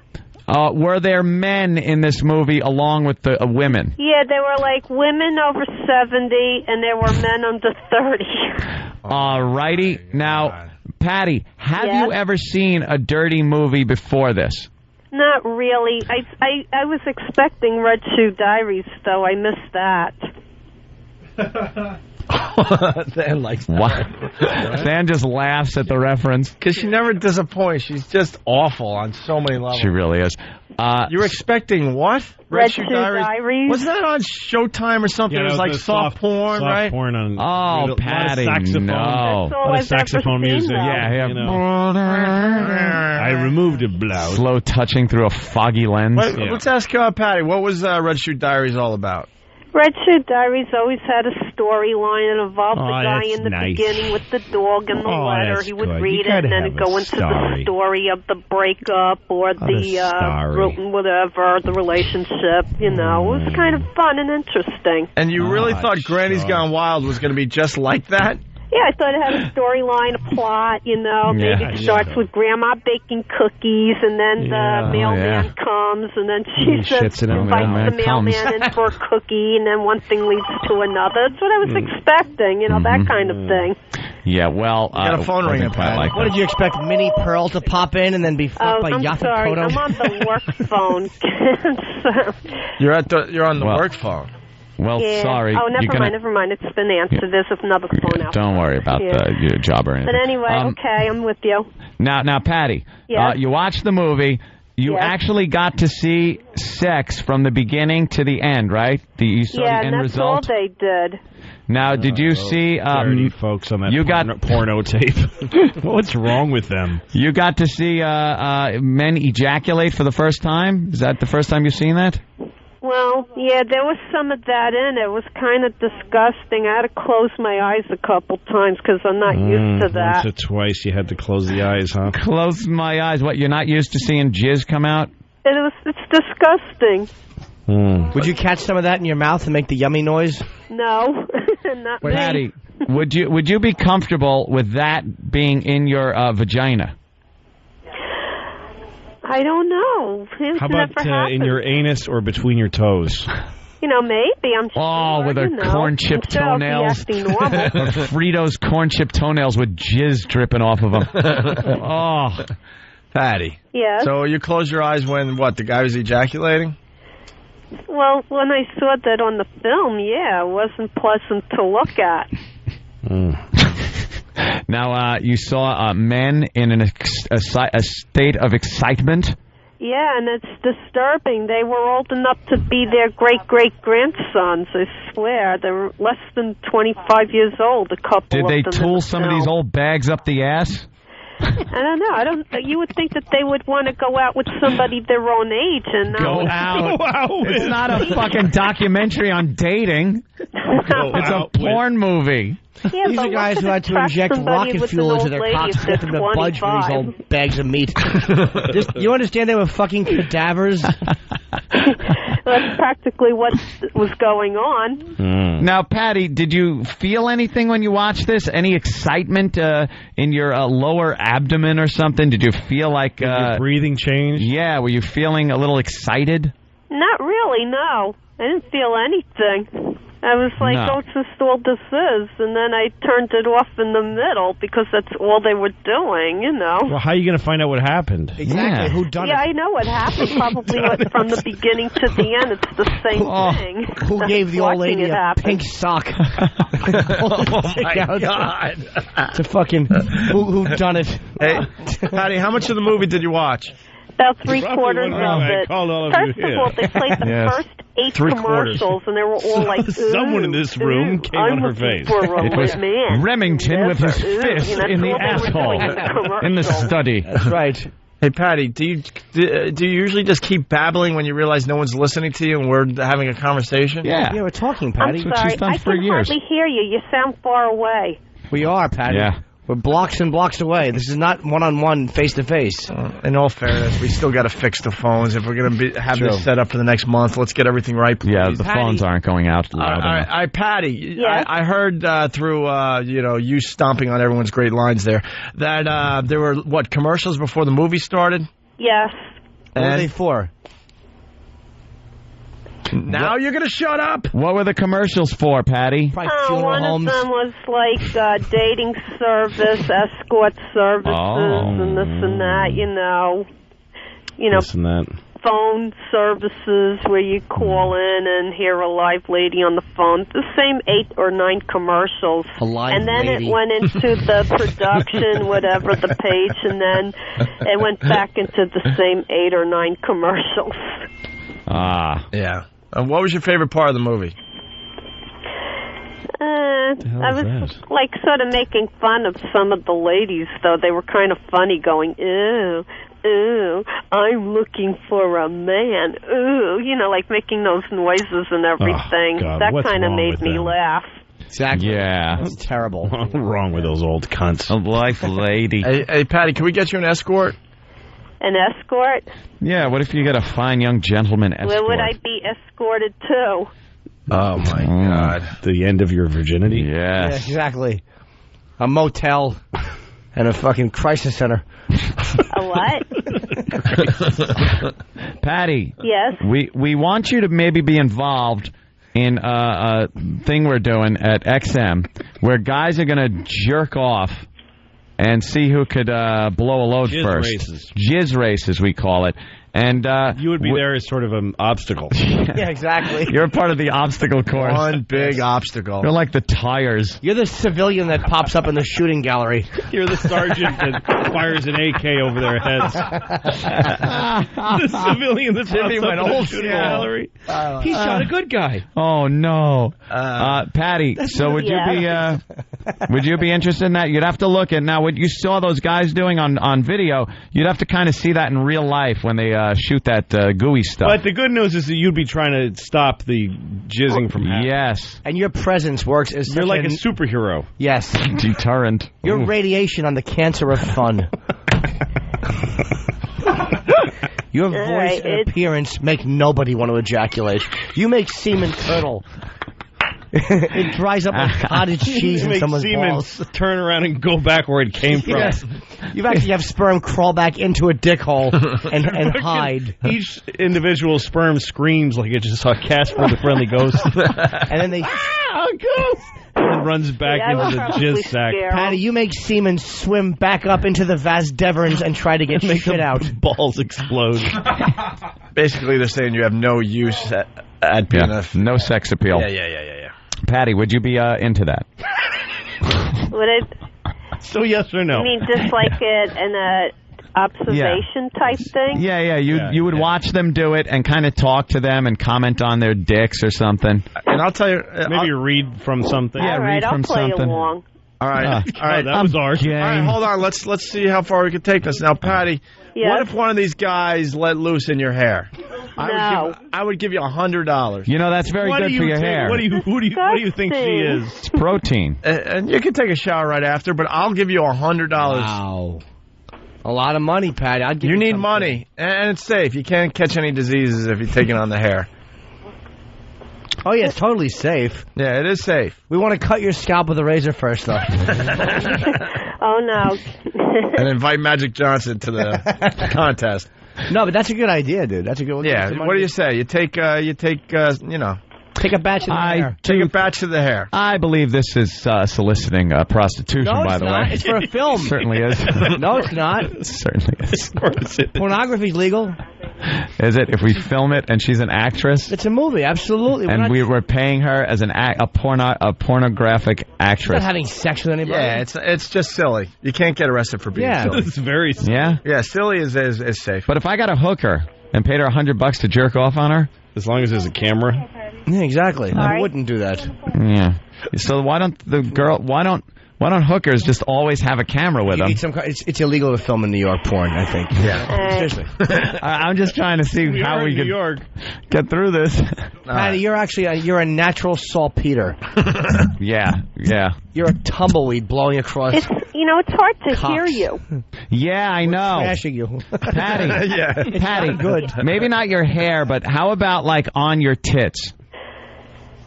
Speaker 3: Were there men in this movie along with the women?
Speaker 9: Yeah, there were like women over 70 and there were men under 30.
Speaker 3: Alrighty. Now, Patty, have you ever seen a dirty movie before this?
Speaker 9: Not really. I was expecting Red Shoe Diaries, though. I missed that.
Speaker 12: Dan likes that.
Speaker 3: What? Dan just laughs at the reference.
Speaker 12: Because she never disappoints. She's just awful on so many levels.
Speaker 3: She really is.
Speaker 12: You're expecting what?
Speaker 9: Red Shoe Diaries?
Speaker 12: Wasn't that on Showtime or something?
Speaker 11: Yeah,
Speaker 12: it was like soft porn,
Speaker 11: soft
Speaker 12: right?
Speaker 11: porn on.
Speaker 3: Oh, Patty,
Speaker 11: saxophone.
Speaker 3: no.
Speaker 9: That's all I've
Speaker 11: saxophone
Speaker 9: ever seen,
Speaker 11: music.
Speaker 9: though.
Speaker 3: Yeah.
Speaker 11: You know. I removed a blouse.
Speaker 3: Slow touching through a foggy lens.
Speaker 12: Let's ask Patty, what was Red Shoe Diaries all about?
Speaker 9: Red Shoe Diaries always had a storyline. It involved the guy
Speaker 11: that's
Speaker 9: in the
Speaker 11: nice.
Speaker 9: beginning with the dog and the letter.
Speaker 11: That's
Speaker 9: He would
Speaker 11: good.
Speaker 9: read
Speaker 11: You
Speaker 9: it and
Speaker 11: gotta
Speaker 9: then
Speaker 11: have
Speaker 9: it'd go
Speaker 11: a
Speaker 9: into
Speaker 11: story.
Speaker 9: the story of the breakup or whatever, the relationship. It was kind of fun and interesting.
Speaker 12: And you really thought Granny's Gone Wild was going to be just like that?
Speaker 9: Yeah, I thought it had a storyline, a plot, maybe it starts with Grandma baking cookies, and then the mailman comes, and then she
Speaker 3: shits it out,
Speaker 9: invites the mailman in for a cookie, and then one thing leads to another. That's what I was expecting, that kind of thing.
Speaker 3: Yeah, well...
Speaker 12: got a phone ringing, Pat.
Speaker 3: like
Speaker 21: What did you expect, Minnie Pearl to pop in and then be fucked by
Speaker 9: I'm
Speaker 21: Yaphet
Speaker 9: sorry,
Speaker 21: Kotto?
Speaker 9: I'm on the work phone.
Speaker 12: You're on the work phone.
Speaker 3: Well,
Speaker 9: Yeah.
Speaker 3: sorry.
Speaker 9: Oh, never mind. It's been answered. There's another phone out.
Speaker 3: Don't worry about your job or anything.
Speaker 9: But anyway, okay, I'm with you.
Speaker 3: Now, Patty,
Speaker 9: Yes?
Speaker 3: you watched the movie. You actually got to see sex from the beginning to the end, right? You saw the end
Speaker 9: that's all
Speaker 3: result?
Speaker 9: they did.
Speaker 3: Now, did you see...
Speaker 11: dirty folks on that porno tape. What's wrong with them?
Speaker 3: You got to see men ejaculate for the first time? Is that the first time you've seen that?
Speaker 9: Well, yeah, there was some of that in it. It was kind of disgusting. I had to close my eyes a couple times because I'm not used to that.
Speaker 11: Once or twice you had to close the eyes, huh?
Speaker 3: Close my eyes. What, you're not used to seeing jizz come out?
Speaker 9: It's disgusting.
Speaker 21: Would you catch some of that in your mouth and make the yummy noise?
Speaker 9: No, not me.
Speaker 3: Patty, would you be comfortable with that being in your vagina?
Speaker 9: I don't know.
Speaker 11: How about in your anus or between your toes?
Speaker 9: You know, maybe. I'm sure.
Speaker 3: Oh, with her corn chip toenails. Fritos corn chip toenails with jizz dripping off of them. Oh.
Speaker 12: Patty.
Speaker 9: Yes?
Speaker 12: So you close your eyes when, the guy was ejaculating?
Speaker 9: Well, when I saw that on the film, yeah, it wasn't pleasant to look at.
Speaker 3: Now, you saw men in a state of excitement?
Speaker 9: Yeah, and it's disturbing. They were old enough to be their great-great-grandsons, I swear. They were less than 25 years old, a couple
Speaker 3: Did
Speaker 9: of
Speaker 3: they
Speaker 9: them.
Speaker 3: tool some of these old bags up the ass?
Speaker 9: I don't know. You would think that they would want to go out with somebody their own age and not
Speaker 3: Go out. It's not a fucking documentary on dating. It's a porn movie.
Speaker 9: Yeah,
Speaker 21: These are guys who had to inject rocket fuel into their cocks to get them to budge for these old bags of meat. You understand they were fucking cadavers?
Speaker 9: That's practically what was going on.
Speaker 3: Now, Patty, did you feel anything when you watched this? Any excitement in your lower abdomen or something? Did you feel like...
Speaker 11: your breathing changed?
Speaker 3: Yeah, were you feeling a little excited?
Speaker 9: Not really, no. I didn't feel anything. I was like,
Speaker 3: No.
Speaker 9: what's this all this is? And then I turned it off in the middle because that's all they were doing, you know.
Speaker 11: Well, how are you going to find out what happened?
Speaker 21: Exactly. Who done
Speaker 9: Yeah,
Speaker 21: it?
Speaker 9: I know what happened. Probably from the beginning to the end, it's the same thing.
Speaker 21: Who
Speaker 9: That's
Speaker 21: gave the old
Speaker 9: watching
Speaker 21: lady
Speaker 9: it
Speaker 21: a
Speaker 9: happen.
Speaker 21: pink sock?
Speaker 12: Oh, my God.
Speaker 21: To fucking... Who done it?
Speaker 12: Hey, Patty, how much of the movie did you watch?
Speaker 9: About three-quarters
Speaker 11: wondering why I
Speaker 9: of it.
Speaker 11: called all of
Speaker 9: First
Speaker 11: you
Speaker 9: of
Speaker 11: here.
Speaker 9: all, they played the
Speaker 11: Yes.
Speaker 9: first 8
Speaker 11: Three-quarters.
Speaker 9: commercials, and they were all like,
Speaker 11: Someone in this room came on her face.
Speaker 3: It was
Speaker 9: man.
Speaker 3: Remington with his fist
Speaker 9: You know,
Speaker 3: in the
Speaker 9: that's all they were doing in the
Speaker 3: asshole in the
Speaker 9: commercial.
Speaker 3: study.
Speaker 21: That's right.
Speaker 12: Hey, Patty, do you usually just keep babbling when you realize no one's listening to you and we're having a conversation?
Speaker 21: Yeah, we're talking, Patty.
Speaker 9: I'm sorry, I can hardly hear you. You sound far away.
Speaker 21: We are, Patty.
Speaker 12: Yeah.
Speaker 21: We're blocks and blocks away. This is not one-on-one, face-to-face.
Speaker 12: In all fairness, we still got to fix the phones. If we're going to have
Speaker 21: True.
Speaker 12: this set up for the next month, let's get everything right, please.
Speaker 3: Yeah, the phones aren't going out loud enough.
Speaker 12: Patty,
Speaker 9: Yes?
Speaker 12: I heard through you stomping on everyone's great lines there that there were commercials before the movie started.
Speaker 9: Yes.
Speaker 21: What are they for?
Speaker 12: Now you're going to shut up.
Speaker 3: What were the commercials for, Patty?
Speaker 9: One of them was like dating service, escort services, and this and that. You know,
Speaker 11: This and that.
Speaker 9: phone services where you call in and hear a live lady on the phone. The same 8 or 9 commercials.
Speaker 21: A live
Speaker 9: and then
Speaker 21: lady.
Speaker 9: it went into the production, whatever the page, and then it went back into the same 8 or 9 commercials.
Speaker 3: Ah.
Speaker 12: Yeah. What was your favorite part of the movie?
Speaker 9: I was like sort of making fun of some of the ladies, though. They were kind of funny, going, ew, ew, I'm looking for a man, ooh, like making those noises and everything.
Speaker 11: God,
Speaker 9: that
Speaker 11: what's
Speaker 9: kind of
Speaker 11: wrong
Speaker 9: made
Speaker 11: with
Speaker 9: me
Speaker 11: them?
Speaker 9: laugh.
Speaker 21: Exactly.
Speaker 3: Yeah.
Speaker 21: That's terrible.
Speaker 11: What's wrong with those old cunts?
Speaker 3: A life lady.
Speaker 12: Hey, Patty, can we get you an escort?
Speaker 9: An escort?
Speaker 3: Yeah, what if you get a fine young gentleman escort?
Speaker 9: Where would I be escorted to?
Speaker 12: Oh, my God.
Speaker 11: The end of your virginity?
Speaker 21: Yeah,
Speaker 3: Yes.
Speaker 21: exactly. A motel and a fucking crisis center.
Speaker 9: A what?
Speaker 3: Patty.
Speaker 9: Yes?
Speaker 3: We want you to maybe be involved in a thing we're doing at XM where guys are going to jerk off and see who could blow a load
Speaker 11: Jizz
Speaker 3: first.
Speaker 11: races.
Speaker 3: Jizz races, we call it. And
Speaker 11: you would be there as sort of an obstacle.
Speaker 21: Yeah, exactly.
Speaker 3: You're part of the obstacle course.
Speaker 12: One big obstacle.
Speaker 3: You're like the tires.
Speaker 21: You're the civilian that pops up in the shooting gallery.
Speaker 11: You're the sergeant that fires an AK over their heads. The civilian that pops up in the shooting gallery.
Speaker 3: He shot a good guy. Oh no, Patty. So would you be interested in that? You'd have to look at now what you saw those guys doing on video. You'd have to kind of see that in real life when they shoot that gooey stuff.
Speaker 11: But the good news is that you'd be trying to stop the jizzing from happening.
Speaker 3: Yes.
Speaker 21: And your presence works as
Speaker 11: You're like a superhero.
Speaker 21: Yes.
Speaker 3: Deterrent.
Speaker 21: Your radiation on the cancer of fun. Your voice and appearance make nobody want to ejaculate. You make semen curdle. It dries up like cottage cheese in someone's balls.
Speaker 11: Turn around and go back where it came from.
Speaker 21: Yes. You actually have sperm crawl back into a dick hole and hide.
Speaker 11: Each individual sperm screams like it just saw Casper the Friendly Ghost.
Speaker 21: And then they...
Speaker 11: ghost! And runs back into the jizz sack.
Speaker 21: Patty, you make semen swim back up into the vas deferens and try to get shit out.
Speaker 11: Balls explode.
Speaker 12: Basically, they're saying you have no use at being
Speaker 3: no sex appeal.
Speaker 12: Yeah.
Speaker 3: Patty, would you be into that?
Speaker 9: Would it?
Speaker 11: So yes or no?
Speaker 9: I mean, just like an observation type thing?
Speaker 3: Yeah. You would watch them do it and kind of talk to them and comment on their dicks or something.
Speaker 12: And I'll tell you...
Speaker 11: Maybe read from something.
Speaker 9: All right, I'll play along.
Speaker 12: All right. All right.
Speaker 11: That was ours.
Speaker 12: All right, hold on. Let's see how far we can take this. Now, Patty, what if one of these guys let loose in your hair? I would give you $100.
Speaker 3: You know, that's very good for your hair.
Speaker 11: Who do you think she is?
Speaker 3: It's protein.
Speaker 12: And you can take a shower right after, but I'll give you $100.
Speaker 21: Wow. A lot of money, Patty. I'd give
Speaker 12: you need money, and it's safe. You can't catch any diseases if you take it on the hair.
Speaker 21: Oh, yeah, it's totally safe.
Speaker 12: Yeah, it is safe.
Speaker 21: We want to cut your scalp with a razor first, though.
Speaker 9: Oh, no.
Speaker 12: And invite Magic Johnson to the contest.
Speaker 21: No, but that's a good idea, dude. That's a good one.
Speaker 12: Yeah, what do you say? You take, Take
Speaker 21: a batch of the hair.
Speaker 12: Take a batch of the hair.
Speaker 3: I believe this is soliciting prostitution, by the way.
Speaker 21: It's for a film.
Speaker 3: It certainly is.
Speaker 21: No, it's not.
Speaker 3: It certainly is.
Speaker 11: Of course it is.
Speaker 21: Pornography's legal.
Speaker 3: Is it? If we film it and she's an actress?
Speaker 21: It's a movie, absolutely.
Speaker 3: And we're paying her as a pornographic actress.
Speaker 21: She's not having sex with anybody.
Speaker 12: Yeah, it's just silly. You can't get arrested for being silly.
Speaker 11: It's very silly.
Speaker 3: Yeah?
Speaker 12: Yeah, silly is safe.
Speaker 3: But if I got a hooker and paid her $100 to jerk off on her?
Speaker 11: As long as there's a camera?
Speaker 21: Yeah, exactly.
Speaker 9: Sorry?
Speaker 21: I wouldn't do that.
Speaker 3: Yeah. So why don't hookers just always have a camera with them?
Speaker 21: It's illegal to film in New York porn, I think.
Speaker 12: Yeah.
Speaker 21: Seriously.
Speaker 3: I'm just trying to see how we can get through this.
Speaker 21: Patty, you're actually you're a natural saltpeter.
Speaker 3: Yeah.
Speaker 21: You're a tumbleweed blowing across.
Speaker 9: It's hard to hear you.
Speaker 3: Yeah, I know.
Speaker 21: Smashing you.
Speaker 3: Patty.
Speaker 12: Yeah.
Speaker 3: Patty. Good. Maybe not your hair, but how about like on your tits?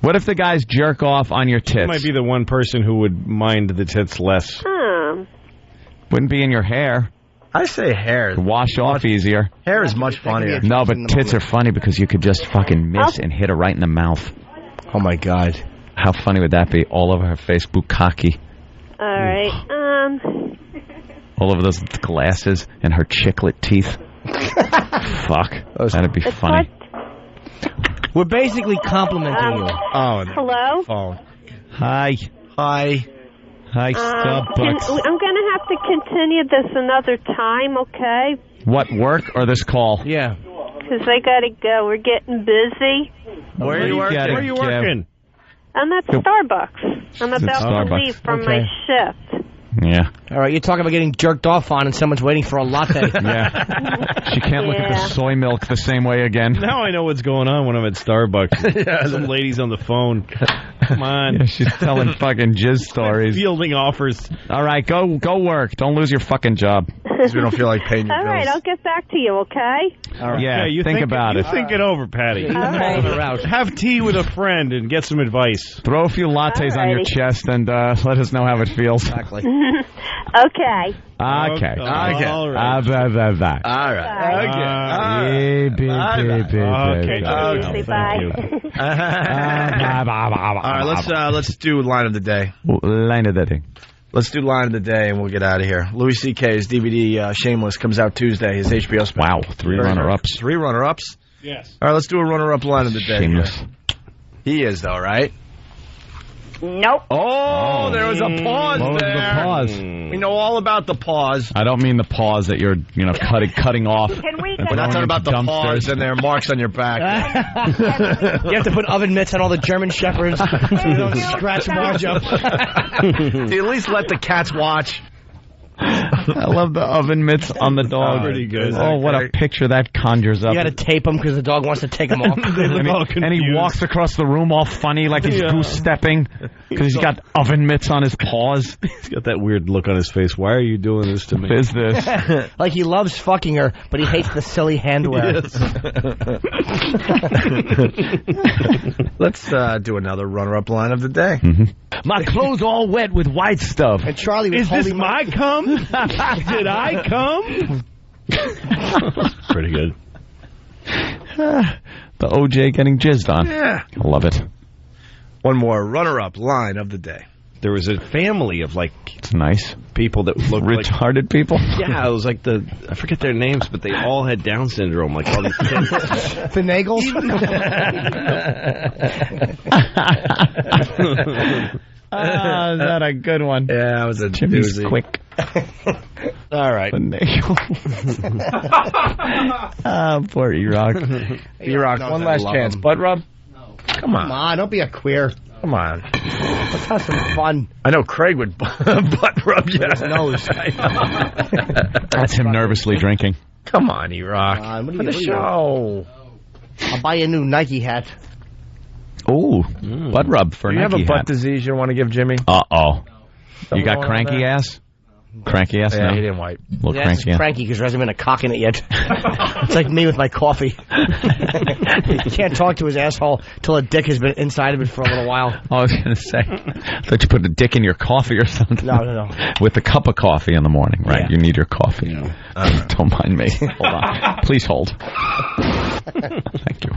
Speaker 3: What if the guys jerk off on your tits?
Speaker 11: You might be the one person who would mind the tits less.
Speaker 3: Wouldn't be in your hair.
Speaker 12: I say hair.
Speaker 3: Wash off easier.
Speaker 12: Hair is much funnier.
Speaker 3: No, but tits are funny because you could just fucking miss and hit her right in the mouth.
Speaker 21: Oh, my God.
Speaker 3: How funny would that be? All over her face, bukkake.
Speaker 9: All right.
Speaker 3: All over those glasses and her chiclet teeth. Fuck. That'd be funny.
Speaker 21: We're basically complimenting you.
Speaker 12: Oh,
Speaker 9: hello?
Speaker 12: Phone.
Speaker 3: Hi.
Speaker 12: Hi,
Speaker 3: Starbucks.
Speaker 9: I'm going to have to continue this another time, okay?
Speaker 3: What, work or this call?
Speaker 21: Yeah.
Speaker 9: Because I got to go. We're getting busy.
Speaker 12: Where are you working?
Speaker 11: Where are you working?
Speaker 9: I'm at Starbucks. I'm about to leave from my shift.
Speaker 3: Yeah.
Speaker 21: All right, you're talking about getting jerked off on and someone's waiting for a latte.
Speaker 3: Yeah. She can't look at the soy milk the same way again.
Speaker 11: Now I know what's going on when I'm at Starbucks. Some lady's on the phone. Come on.
Speaker 3: Yeah, she's telling fucking jizz stories.
Speaker 11: Fielding offers.
Speaker 3: All right, go work. Don't lose your fucking job.
Speaker 12: Because we don't feel like paying your
Speaker 9: All
Speaker 12: bills.
Speaker 9: right, I'll get back to you, okay?
Speaker 3: All right. Yeah,
Speaker 11: you
Speaker 3: think about it.
Speaker 11: You think it over, Patty.
Speaker 9: All right.
Speaker 11: Have tea with a friend and get some advice.
Speaker 3: Throw a few lattes on your chest and let us know how it feels.
Speaker 21: Exactly.
Speaker 9: Okay.
Speaker 3: Okay.
Speaker 11: All right.
Speaker 3: All right.
Speaker 11: Okay.
Speaker 9: Bye.
Speaker 12: All right, let's do line of the day.
Speaker 3: Line of the day.
Speaker 12: Let's do line of the day, and we'll get out of here. Louis C.K.'s DVD Shameless comes out Tuesday. His HBO special.
Speaker 3: Wow, 3 runner-ups.
Speaker 12: 3 runner-ups?
Speaker 14: Yes.
Speaker 12: All right, let's do a runner-up line of the day.
Speaker 3: Shameless.
Speaker 12: He is, though, right?
Speaker 5: Nope.
Speaker 12: Oh, there was a pause
Speaker 3: What was
Speaker 12: there.
Speaker 3: the pause?
Speaker 12: We know all about the pause.
Speaker 3: I don't mean the pause that you're, cutting off.
Speaker 5: Can we
Speaker 12: We're not talking about the pause and there are marks on your back.
Speaker 21: You have to put oven mitts on all the German shepherds. So you don't scratch Marge up.
Speaker 12: You at least let the cats watch.
Speaker 3: I love the oven mitts on the dog.
Speaker 11: Pretty good.
Speaker 3: Oh, what a picture that conjures up.
Speaker 21: You got to tape them because the dog wants to take them off.
Speaker 3: and he walks across the room all funny like he's goose stepping because he's got oven mitts on his paws.
Speaker 11: He's got that weird look on his face. Why are you doing this to me?
Speaker 3: What is this?
Speaker 21: Like he loves fucking her, but he hates the silly handwear.
Speaker 12: Let's do another runner-up line of the day.
Speaker 3: My clothes all wet with white stuff.
Speaker 21: And Charlie was holding
Speaker 11: my cum? Did I come? Pretty good.
Speaker 3: The OJ getting jizzed on.
Speaker 12: Yeah.
Speaker 3: I love it.
Speaker 12: One more runner-up line of the day.
Speaker 11: There was a family of
Speaker 3: it's nice
Speaker 11: people that looked
Speaker 3: retarded people.
Speaker 11: Yeah, it was like I forget their names, but they all had Down syndrome, like all these kids.
Speaker 21: The Nagels?
Speaker 3: Is that a good one?
Speaker 12: Yeah, it was a
Speaker 3: Jimmy's
Speaker 12: doozy.
Speaker 3: quick.
Speaker 12: All right.
Speaker 3: The Nagel. Poor E-Rock.
Speaker 12: E-Rock, one last chance.
Speaker 21: him.
Speaker 12: Butt rub? Come on.
Speaker 21: Don't be a queer.
Speaker 12: Come on.
Speaker 21: Let's have some fun.
Speaker 12: I know Craig would butt rub you.
Speaker 21: His nose.
Speaker 3: That's him nervously drinking.
Speaker 12: Come on, E-Rock.
Speaker 21: What
Speaker 12: For the show.
Speaker 21: I'll buy you a new Nike hat.
Speaker 3: Ooh, butt rub for
Speaker 12: Do you have
Speaker 3: Nike
Speaker 12: a butt
Speaker 3: hat.
Speaker 12: disease you want to give Jimmy?
Speaker 3: Uh-oh. You got
Speaker 12: going on
Speaker 3: cranky
Speaker 12: there?
Speaker 3: ass? Cranky ass
Speaker 12: Yeah,
Speaker 3: now?
Speaker 12: he didn't wipe.
Speaker 3: Little
Speaker 21: Yeah,
Speaker 3: cranky ass.
Speaker 21: cranky because there hasn't been a cock in it yet. It's like me with my coffee. You can't talk to his asshole till a dick has been inside of it for a little while.
Speaker 3: I was going to say, I thought you put a dick in your coffee or something.
Speaker 21: No.
Speaker 3: With a cup of coffee in the morning, right?
Speaker 21: Yeah.
Speaker 3: You need your coffee. Don't mind me. Hold on. Please hold. Thank you.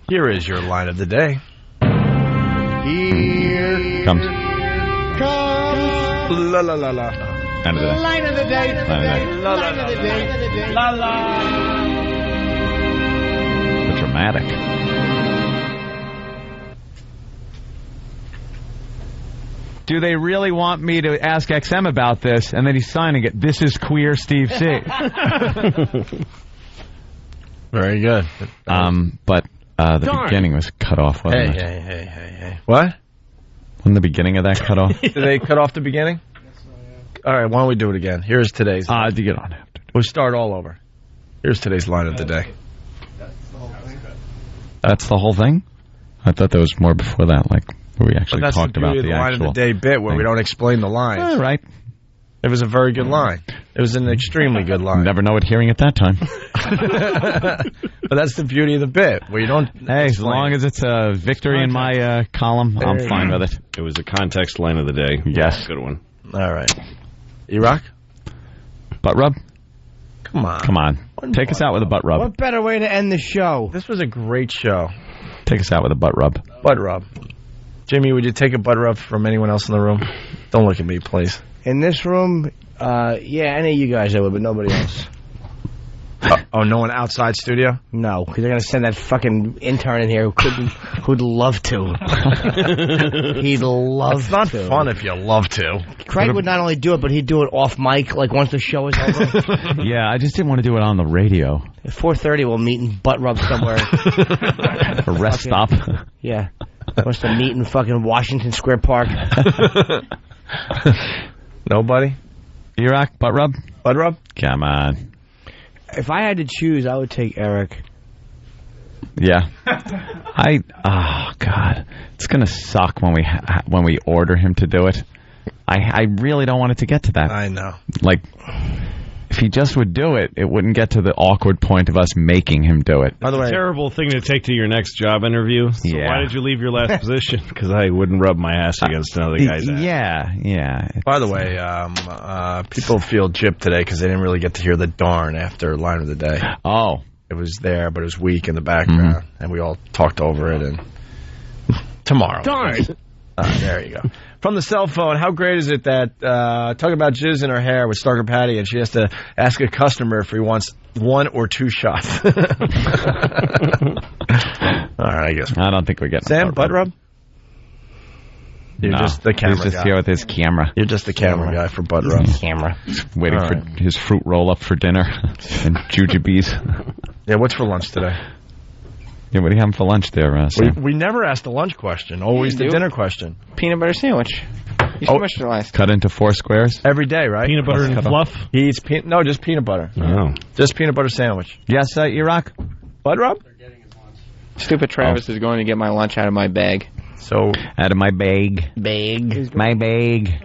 Speaker 12: Here is your line of the day.
Speaker 21: Here
Speaker 3: Comes.
Speaker 12: La la la la.
Speaker 3: End of the day.
Speaker 21: Line of the day.
Speaker 3: Line of the day.
Speaker 21: La la la la la.
Speaker 3: The dramatic. Do they really want me to ask XM about this? And then he's signing it. This is queer Steve C.
Speaker 12: Very good.
Speaker 3: But the beginning was cut off, wasn't it?
Speaker 12: Hey. What?
Speaker 3: Wasn't the beginning of that cut off?
Speaker 12: Did they cut off the beginning? All right, why don't we do it again? Here's today's.
Speaker 3: To get on.
Speaker 12: We'll start all over. Here's today's line of the day.
Speaker 3: That's the whole thing? I thought there was more before that, like where we actually
Speaker 12: But that's
Speaker 3: talked
Speaker 12: the
Speaker 3: about
Speaker 12: beauty
Speaker 3: the
Speaker 12: of the line
Speaker 3: actual
Speaker 12: of the day bit where we don't explain the line.
Speaker 3: All right.
Speaker 12: It was a very good line. It was an extremely good line.
Speaker 3: Never know it hearing it that time.
Speaker 12: But that's the beauty of the bit where you don't.
Speaker 3: Hey, as long as it's a victory in my column, I'm fine with it.
Speaker 11: It was a context line of the day.
Speaker 3: Yes.
Speaker 11: Good one.
Speaker 12: All right. E-Rock?
Speaker 3: Butt rub?
Speaker 12: Come on.
Speaker 3: Come on. Take us out with a butt rub.
Speaker 21: What better way to end the show?
Speaker 12: This was a great show.
Speaker 3: Take us out with a butt rub.
Speaker 12: Butt rub. Jimmy, would you take a butt rub from anyone else in the room? Don't look at me, please.
Speaker 21: In this room, yeah, any of you guys I would, but nobody else.
Speaker 12: Oh, no one outside studio?
Speaker 21: No, because they're going to send that fucking intern in here who'd love to. He'd love
Speaker 12: It's not
Speaker 21: to.
Speaker 12: fun if you love to.
Speaker 21: Craig would not only do it, but he'd do it off mic, like once the show is over.
Speaker 3: Yeah, I just didn't want to do it on the radio.
Speaker 21: At 4:30, we'll meet in butt rub somewhere.
Speaker 3: A rest stop.
Speaker 21: Yeah. Wants to meet in fucking Washington Square Park.
Speaker 12: Nobody?
Speaker 3: E-Rock, butt rub?
Speaker 12: Butt rub?
Speaker 3: Come on.
Speaker 21: If I had to choose, I would take Eric.
Speaker 3: Yeah. Oh, God. It's going to suck when we order him to do it. I really don't want it to get to that.
Speaker 12: I know.
Speaker 3: Like, if he just would do it, it wouldn't get to the awkward point of us making him do it.
Speaker 11: By the way, a terrible thing to take to your next job interview. So
Speaker 3: Yeah.
Speaker 11: why did you leave your last position? Because I wouldn't rub my ass against another guy's ass.
Speaker 3: Yeah.
Speaker 12: By the way, people feel gypped today because they didn't really get to hear the darn after line of the day.
Speaker 3: Oh.
Speaker 12: It was there, but it was weak in the background, and we all talked over it. And tomorrow.
Speaker 21: Darn.
Speaker 12: There you go. From the cell phone, how great is it that talking about jizz in her hair with Starker Patty, and she has to ask a customer if he wants 1 or 2 shots. All right, I guess.
Speaker 3: I don't think we're getting
Speaker 12: Sam, butt rub? You're just the camera
Speaker 3: He's just
Speaker 12: guy.
Speaker 3: here with his camera.
Speaker 12: You're just the camera guy for butt rub.
Speaker 21: Camera.
Speaker 3: Waiting for his fruit roll-up for dinner and jujubes.
Speaker 12: Yeah, what's for lunch today?
Speaker 3: Yeah, what are you having for lunch there, Sam?
Speaker 12: We never asked the lunch question. Always the dinner question.
Speaker 8: Peanut butter sandwich. You smushed it last.
Speaker 3: Cut into 4 squares?
Speaker 12: Every day, right?
Speaker 14: Peanut butter and fluff?
Speaker 12: He eats no, just peanut butter.
Speaker 11: Oh.
Speaker 12: Just peanut butter sandwich.
Speaker 3: Yes, Iraq?
Speaker 12: Butt rub?
Speaker 8: Stupid Travis is going to get my lunch out of my bag.
Speaker 12: So
Speaker 3: out of my bag. My bag.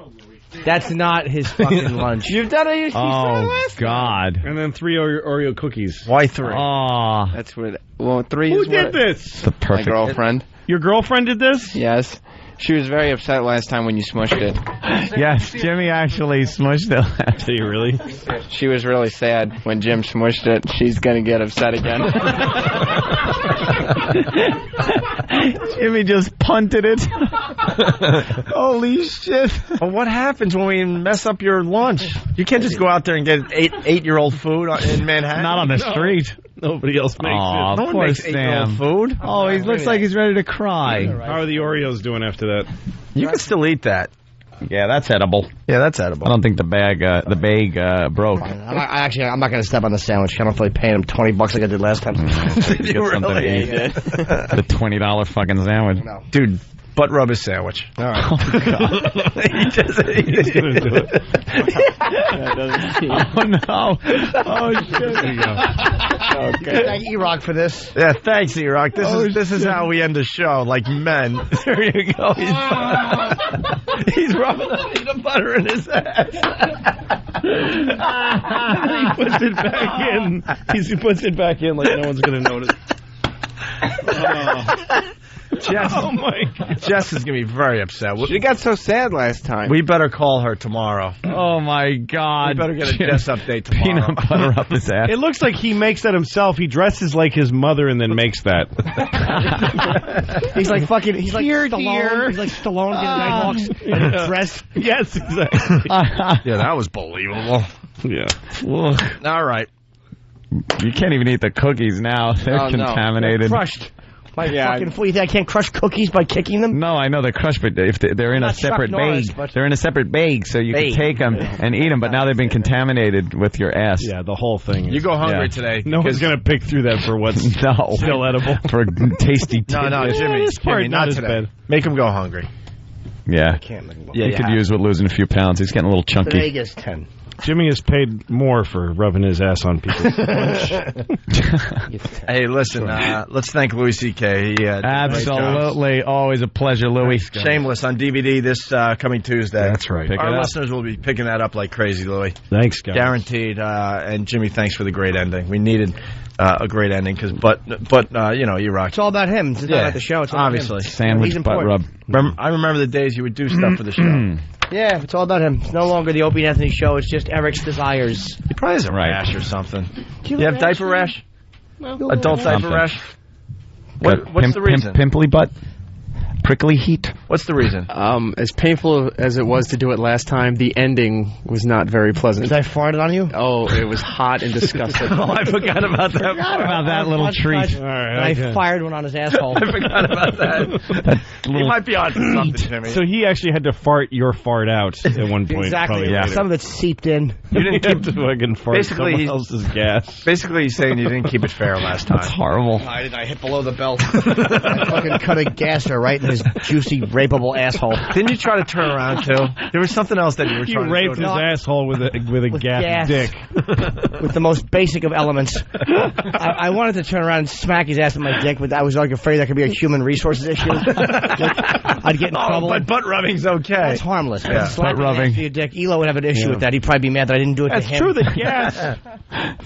Speaker 21: That's not his fucking lunch.
Speaker 8: You've done it.
Speaker 3: Oh, God.
Speaker 11: And then 3 Oreo cookies.
Speaker 12: Why 3?
Speaker 3: Oh.
Speaker 8: That's what. Well, 3
Speaker 11: Who
Speaker 8: is
Speaker 11: did
Speaker 8: what
Speaker 11: this?
Speaker 3: The perfect.
Speaker 8: My girlfriend.
Speaker 11: Your girlfriend did this?
Speaker 8: Yes. She was very upset last time when you smushed it.
Speaker 3: Yes, Jimmy actually smushed it.
Speaker 11: Do you really?
Speaker 8: She was really sad when Jim smushed it. She's going to get upset again.
Speaker 3: Jimmy just punted it. Holy shit.
Speaker 12: Well, what happens when we mess up your lunch? You can't just go out there and get 8-year-old food in Manhattan.
Speaker 3: Not on the street.
Speaker 11: Nobody else makes it.
Speaker 12: No one makes 8-year-old food.
Speaker 3: Oh, he looks like he's ready to cry.
Speaker 11: How are the Oreos doing after that?
Speaker 12: You can still eat that.
Speaker 3: Yeah, that's edible.
Speaker 12: Yeah, that's edible.
Speaker 3: I don't think the bag broke.
Speaker 21: I'm not going to step on the sandwich. I don't feel like paying him $20 like I did last time.
Speaker 3: Get something to eat. The $20 fucking sandwich.
Speaker 21: No.
Speaker 12: Dude, butt rub his sandwich. All right.
Speaker 3: Oh, God.
Speaker 12: He just gonna do it.
Speaker 3: Oh, no. Oh, shit.
Speaker 11: There you go.
Speaker 21: Okay. Thank E-Rock for this.
Speaker 12: Yeah, thanks, E-Rock. This is how we end the show, like men. There you go. He's rubbing the peanut butter in his ass.
Speaker 11: He puts it back in. He puts it back in like no one's going to notice.
Speaker 12: Jess, Jess is going to be very upset.
Speaker 8: She got so sad last time.
Speaker 12: We better call her tomorrow.
Speaker 3: Oh, my God.
Speaker 12: We better get a Jess update tomorrow.
Speaker 3: Peanut butter up his ass.
Speaker 11: It looks like he makes that himself. He dresses like his mother and then makes that.
Speaker 21: He's like fucking. He's like Stallone. He's like Stallone getting Nighthawks in a dress.
Speaker 11: Yes, exactly.
Speaker 12: Yeah, that was believable.
Speaker 11: Yeah.
Speaker 12: All right.
Speaker 3: You can't even eat the cookies now. They're contaminated.
Speaker 21: They're crushed. My fucking fool. You think I can't crush cookies by kicking them?
Speaker 3: No, I know they're crushed, but if they're in a separate bag, they're in a separate bag, so you can take them and eat them. But now they've been contaminated with your ass.
Speaker 11: Yeah, the whole thing.
Speaker 12: You go hungry today.
Speaker 11: No one's going to pick through that for what's still edible.
Speaker 3: For tasty.
Speaker 12: No, Jimmy, not today.
Speaker 11: Bad.
Speaker 12: Make him go hungry.
Speaker 3: Yeah.
Speaker 21: I can't make them.
Speaker 3: He could use with losing a few pounds. He's getting a little chunky.
Speaker 21: Vegas 10.
Speaker 11: Jimmy has paid more for rubbing his ass on people's lunch.
Speaker 12: Hey, listen, let's thank Louis C.K.
Speaker 3: Absolutely. Always a pleasure, Louis.
Speaker 12: Shameless on DVD this coming Tuesday.
Speaker 11: That's right.
Speaker 12: Our listeners will be picking that up like crazy, Louis.
Speaker 11: Thanks, guys.
Speaker 12: Guaranteed. And Jimmy, thanks for the great ending. We needed a great ending, but you know, you rock.
Speaker 21: It's all about him. It's not about the show. It's all
Speaker 12: obviously.
Speaker 21: about him.
Speaker 3: Sandwich
Speaker 21: He's
Speaker 3: butt rub.
Speaker 12: I remember the days you would do stuff for the show.
Speaker 21: Yeah, it's all about him. It's no longer the Opie and Anthony show. It's just Eric's desires.
Speaker 12: He probably has a rash or something. You have diaper rash? Adult diaper rash? What's the reason?
Speaker 3: Pimply butt? Prickly heat?
Speaker 12: What's the reason?
Speaker 6: As painful as it was to do it last time, the ending was not very pleasant.
Speaker 21: Did I farted on you?
Speaker 6: Oh, it was hot and disgusting.
Speaker 12: Oh, I forgot about that.
Speaker 3: Forgot about that little treat.
Speaker 21: I fired one on his asshole.
Speaker 12: I forgot about that. He might be on to something, Jimmy.
Speaker 11: So he actually had to fart your fart out at one point.
Speaker 21: Exactly.
Speaker 11: Yeah.
Speaker 21: Some of it seeped in.
Speaker 12: You didn't keep
Speaker 11: to fucking fart someone else's gas.
Speaker 12: Basically, he's saying you didn't keep it fair last time.
Speaker 3: That's horrible.
Speaker 21: I hit below the belt. I fucking cut a gasser right in his juicy, rapeable asshole.
Speaker 12: Didn't you try to turn around, too? There was something else that you were trying to do.
Speaker 11: You raped his asshole with a gas dick.
Speaker 21: With the most basic of elements. I wanted to turn around and smack his ass with my dick, but I was like afraid that could be a human resources issue. I'd get in trouble.
Speaker 12: But butt rubbing's okay.
Speaker 21: That's harmless.
Speaker 3: Yeah, butt rubbing.
Speaker 21: For your dick. Elo would have an issue with that. He'd probably be mad that I didn't do it to him.
Speaker 11: That's true. The gas.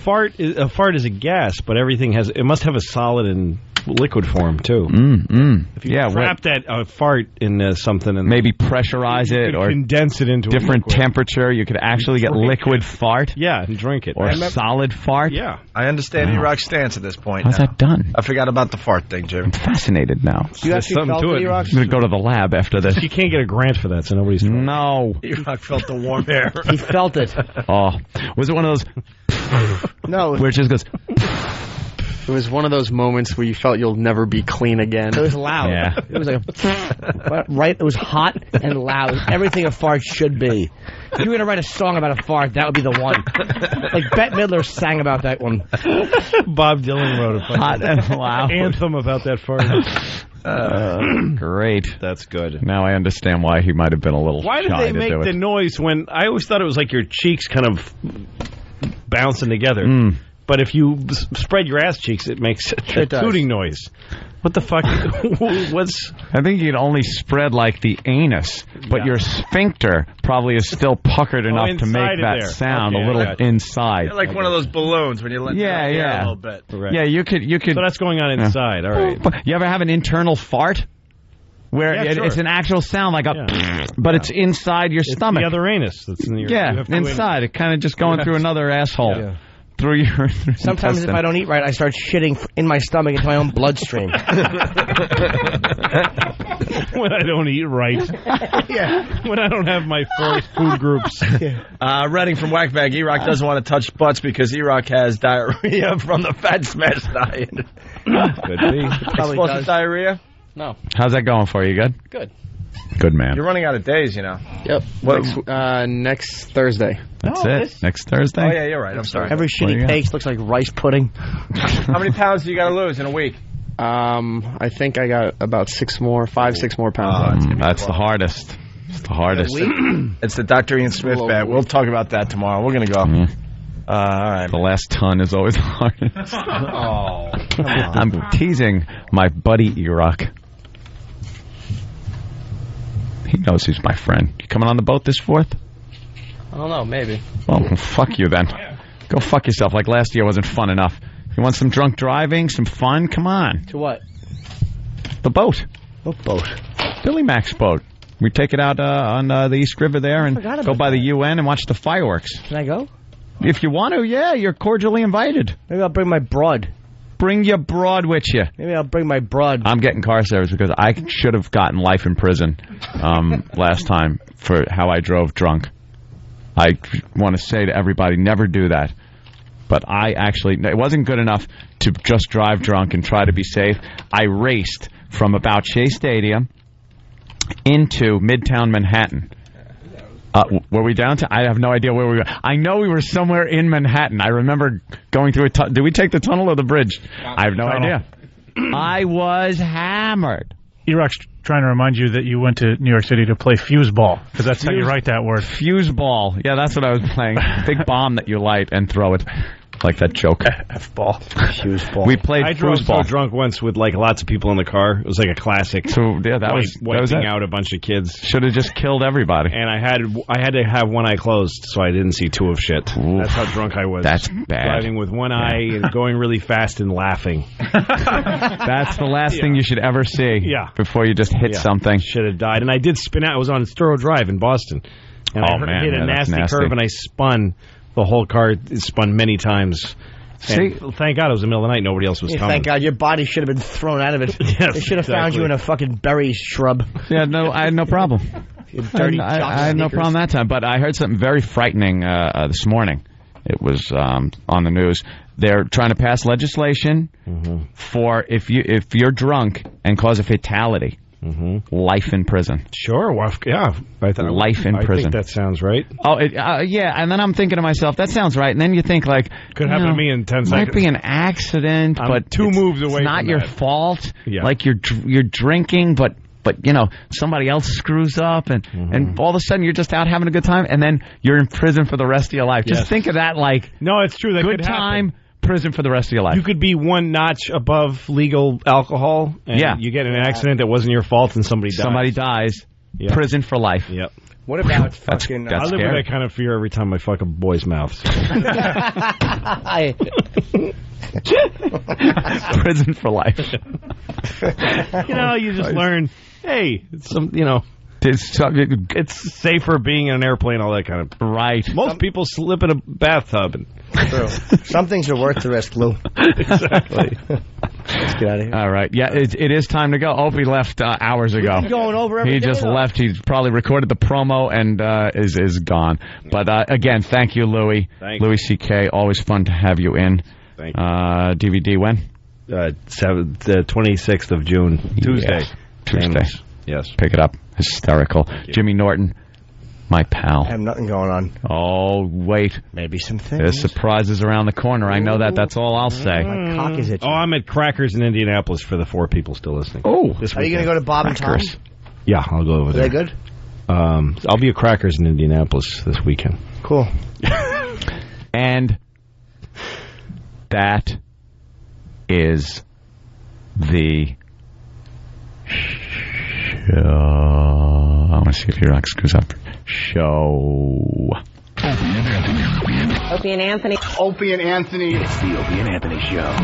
Speaker 11: Fart is a gas, but everything must have a solid and liquid form too.
Speaker 3: If
Speaker 11: you trap that a fart in something and
Speaker 3: maybe pressurize it or
Speaker 11: condense it into
Speaker 3: different
Speaker 11: a
Speaker 3: temperature. You could actually get liquid fart.
Speaker 11: Yeah, and drink it.
Speaker 3: Or solid fart.
Speaker 11: Yeah.
Speaker 12: I understand E-Rock's stance at this point.
Speaker 3: How's that done?
Speaker 12: I forgot about the fart thing, Jim.
Speaker 3: I'm fascinated now.
Speaker 21: You actually felt it, E-Rock?
Speaker 3: I'm going to go to the lab after this.
Speaker 11: You can't get a grant for that, so nobody's...
Speaker 3: No.
Speaker 12: E-Rock felt the warm air.
Speaker 21: He felt it.
Speaker 3: Oh. Was it one of those...
Speaker 21: No.
Speaker 3: Where it just goes...
Speaker 6: It was one of those moments where you felt you'll never be clean again.
Speaker 21: It was loud.
Speaker 3: Yeah.
Speaker 21: It was like right. It was hot and loud. Everything a fart should be. If you were gonna write a song about a fart, that would be the one. Like Bette Midler sang about that one.
Speaker 11: Bob Dylan wrote a
Speaker 3: hot and loud
Speaker 11: anthem about that fart.
Speaker 3: Great.
Speaker 11: That's good.
Speaker 3: Now I understand why he might have been a little
Speaker 11: Why did
Speaker 3: shy
Speaker 11: they
Speaker 3: to
Speaker 11: make
Speaker 3: do
Speaker 11: the
Speaker 3: it.
Speaker 11: noise when... I always thought it was like your cheeks kind of bouncing together. But if you spread your ass cheeks, it makes a tooting noise. What the fuck? What's...
Speaker 3: I think you'd only spread like the anus, but your sphincter probably is still puckered enough to make
Speaker 11: inside of
Speaker 3: that
Speaker 11: there.
Speaker 3: sound
Speaker 11: Okay,
Speaker 3: a little
Speaker 11: I got you.
Speaker 3: inside.
Speaker 12: You're like one of those balloons when you let
Speaker 3: Yeah,
Speaker 12: it
Speaker 3: yeah.
Speaker 12: a little bit.
Speaker 11: Right.
Speaker 3: Yeah, you could.
Speaker 11: So that's going on inside. All right.
Speaker 3: You ever have an internal fart? Where
Speaker 11: Yeah, sure.
Speaker 3: it's an actual sound like a, but it's inside your stomach.
Speaker 11: The other anus that's in your...
Speaker 3: Yeah,
Speaker 11: you have two
Speaker 3: inside. It kind of just going through another asshole.
Speaker 11: Yeah.
Speaker 3: Through your
Speaker 21: Sometimes if I don't eat right, I start shitting in my stomach into my own bloodstream.
Speaker 11: When I don't eat right.
Speaker 21: Yeah.
Speaker 11: When I don't have my 4 food groups.
Speaker 12: Redding from Whackbag. E-Rock doesn't want to touch butts because E-Rock has diarrhea from the Fat Smash diet.
Speaker 11: Could be.
Speaker 12: Explosive diarrhea?
Speaker 6: No.
Speaker 3: How's that going for you? Good?
Speaker 6: Good.
Speaker 3: Good, man.
Speaker 12: You're running out of days, you know.
Speaker 6: Yep.
Speaker 12: What-
Speaker 6: Next Thursday.
Speaker 3: That's it. Next Thursday?
Speaker 12: Oh, yeah, you're right. I'm sorry.
Speaker 21: Every
Speaker 3: What do you
Speaker 21: shitty
Speaker 3: got?
Speaker 21: paste looks like rice pudding.
Speaker 12: How many pounds do you got to lose in a week?
Speaker 6: I think I got about 6 more pounds.
Speaker 3: That's the hardest. It's the hardest.
Speaker 12: It's the Dr. Ian Smith bet. We'll talk about that tomorrow. We're going to go. All right.
Speaker 3: The last ton is always the hardest.
Speaker 12: Oh.
Speaker 3: I'm teasing my buddy E-Rock. He knows he's my friend. You coming on the boat this 4th?
Speaker 6: I don't know, maybe.
Speaker 3: Well, fuck you then. Go fuck yourself. Like last year wasn't fun enough. You want some drunk driving, some fun? Come on.
Speaker 21: To what?
Speaker 3: The boat.
Speaker 21: What boat?
Speaker 3: Billy Mac's boat. We take it out on the East River there and
Speaker 21: forgot
Speaker 3: go
Speaker 21: about
Speaker 3: by the UN and watch the fireworks.
Speaker 21: Can I go?
Speaker 3: If you want to, yeah, you're cordially invited.
Speaker 21: Maybe I'll bring my broad.
Speaker 3: Bring your broad with you.
Speaker 21: Maybe I'll bring my broad.
Speaker 3: I'm getting car service because I should have gotten life in prison last time for how I drove drunk. I want to say to everybody, never do that. But it wasn't good enough to just drive drunk and try to be safe. I raced from about Shea Stadium into Midtown Manhattan. Were we down to? I have no idea where we were. I know we were somewhere in Manhattan. I remember going through a tunnel. Did we take the tunnel or the bridge? I have no idea. I was hammered.
Speaker 14: E-Rock's trying to remind you that you went to New York City to play fuse ball, because that's how you write that word.
Speaker 3: Fuse ball. Yeah, that's what I was playing. Big bomb that you light and throw it. Like that joke.
Speaker 12: F-ball.
Speaker 21: Fuse ball.
Speaker 3: We played
Speaker 11: I drove
Speaker 3: fuse ball.
Speaker 11: so drunk once with like lots of people in the car. It was like a classic.
Speaker 3: So yeah, that was
Speaker 11: wiping
Speaker 3: it.
Speaker 11: out a bunch of kids.
Speaker 3: Should have just killed everybody.
Speaker 11: And I had to have one eye closed so I didn't see 2 of shit.
Speaker 3: Oof.
Speaker 11: That's how drunk I was.
Speaker 3: That's bad.
Speaker 11: Driving with one eye and going really fast and laughing.
Speaker 3: That's the last thing you should ever see.
Speaker 11: Yeah.
Speaker 3: Before you just hit something.
Speaker 11: Should have died. And I did spin out. I was on Sturrow Drive in Boston. And I hit a
Speaker 3: that's
Speaker 11: nasty curve and I spun. The whole car spun many times.
Speaker 3: See,
Speaker 11: thank God it was the middle of the night. Nobody else was coming.
Speaker 21: Thank God your body should have been thrown out of it.
Speaker 11: Yes,
Speaker 21: they should have found you in a fucking berry shrub.
Speaker 3: Yeah, no, I had no problem.
Speaker 21: You dirty
Speaker 3: I had no problem that time, but I heard something very frightening this morning. It was on the news. They're trying to pass legislation for if you're drunk and cause a fatality, life in prison.
Speaker 11: Sure, well, yeah.
Speaker 3: Life in
Speaker 11: I
Speaker 3: prison.
Speaker 11: think that sounds right.
Speaker 3: Oh, yeah, and then I'm thinking to myself, that sounds right. And then you think, like,
Speaker 11: Could happen to me in 10 seconds.
Speaker 3: Might be an accident,
Speaker 11: I'm
Speaker 3: but
Speaker 11: 2 moves away
Speaker 3: it's not
Speaker 11: from
Speaker 3: your
Speaker 11: that.
Speaker 3: fault.
Speaker 11: Yeah.
Speaker 3: Like, you're drinking, but somebody else screws up, and all of a sudden you're just out having a good time, and then you're in prison for the rest of your life. Just
Speaker 11: Yes.
Speaker 3: think of that, like,
Speaker 11: No, it's true. That
Speaker 3: good
Speaker 11: could happen.
Speaker 3: time, prison for the rest of your life.
Speaker 11: You could be one notch above legal alcohol, and you get in an accident that wasn't your fault, and somebody dies.
Speaker 3: Dies, prison for life.
Speaker 11: Yep.
Speaker 21: What about fucking...
Speaker 11: I live with that kind of fear every time I fuck a boy's mouth.
Speaker 3: Prison for life.
Speaker 11: You just learn. Hey, it's it's safer being in an airplane, all that kind of.
Speaker 3: Right.
Speaker 11: Most people slip in a bathtub.
Speaker 21: True. Some things are worth the risk, Lou.
Speaker 11: Exactly.
Speaker 21: Let's get out of here.
Speaker 3: All right. Yeah, it is time to go. Opie left hours ago.
Speaker 21: We've been going over every
Speaker 3: He
Speaker 21: day,
Speaker 3: just
Speaker 21: though.
Speaker 3: left. He probably recorded the promo and is gone. But again, thank you, Louis. Louis C.K., always fun to have you in.
Speaker 11: Thank you.
Speaker 3: DVD when?
Speaker 11: 26th of June, Tuesday.
Speaker 3: Yes. Tuesday.
Speaker 11: Famous. Yes.
Speaker 3: Pick it up. Hysterical. Jimmy Norton, my pal.
Speaker 21: I have nothing going on.
Speaker 3: Oh, wait.
Speaker 21: Maybe some things.
Speaker 3: There's surprises around the corner. I know that. That's all I'll say.
Speaker 21: My cock is itching.
Speaker 11: Oh, I'm at Crackers in Indianapolis for the 4 people still listening.
Speaker 3: Oh.
Speaker 21: Are you going to go to Bob and Tom?
Speaker 11: Yeah, I'll go over
Speaker 21: Are
Speaker 11: there.
Speaker 21: they good?
Speaker 11: I'll be at Crackers in Indianapolis this weekend.
Speaker 21: Cool.
Speaker 3: And that is the show. I want to see if your rock screws up. Show.
Speaker 1: Opie and Anthony.
Speaker 17: Opie and Anthony.
Speaker 20: It's the Opie and Anthony Show.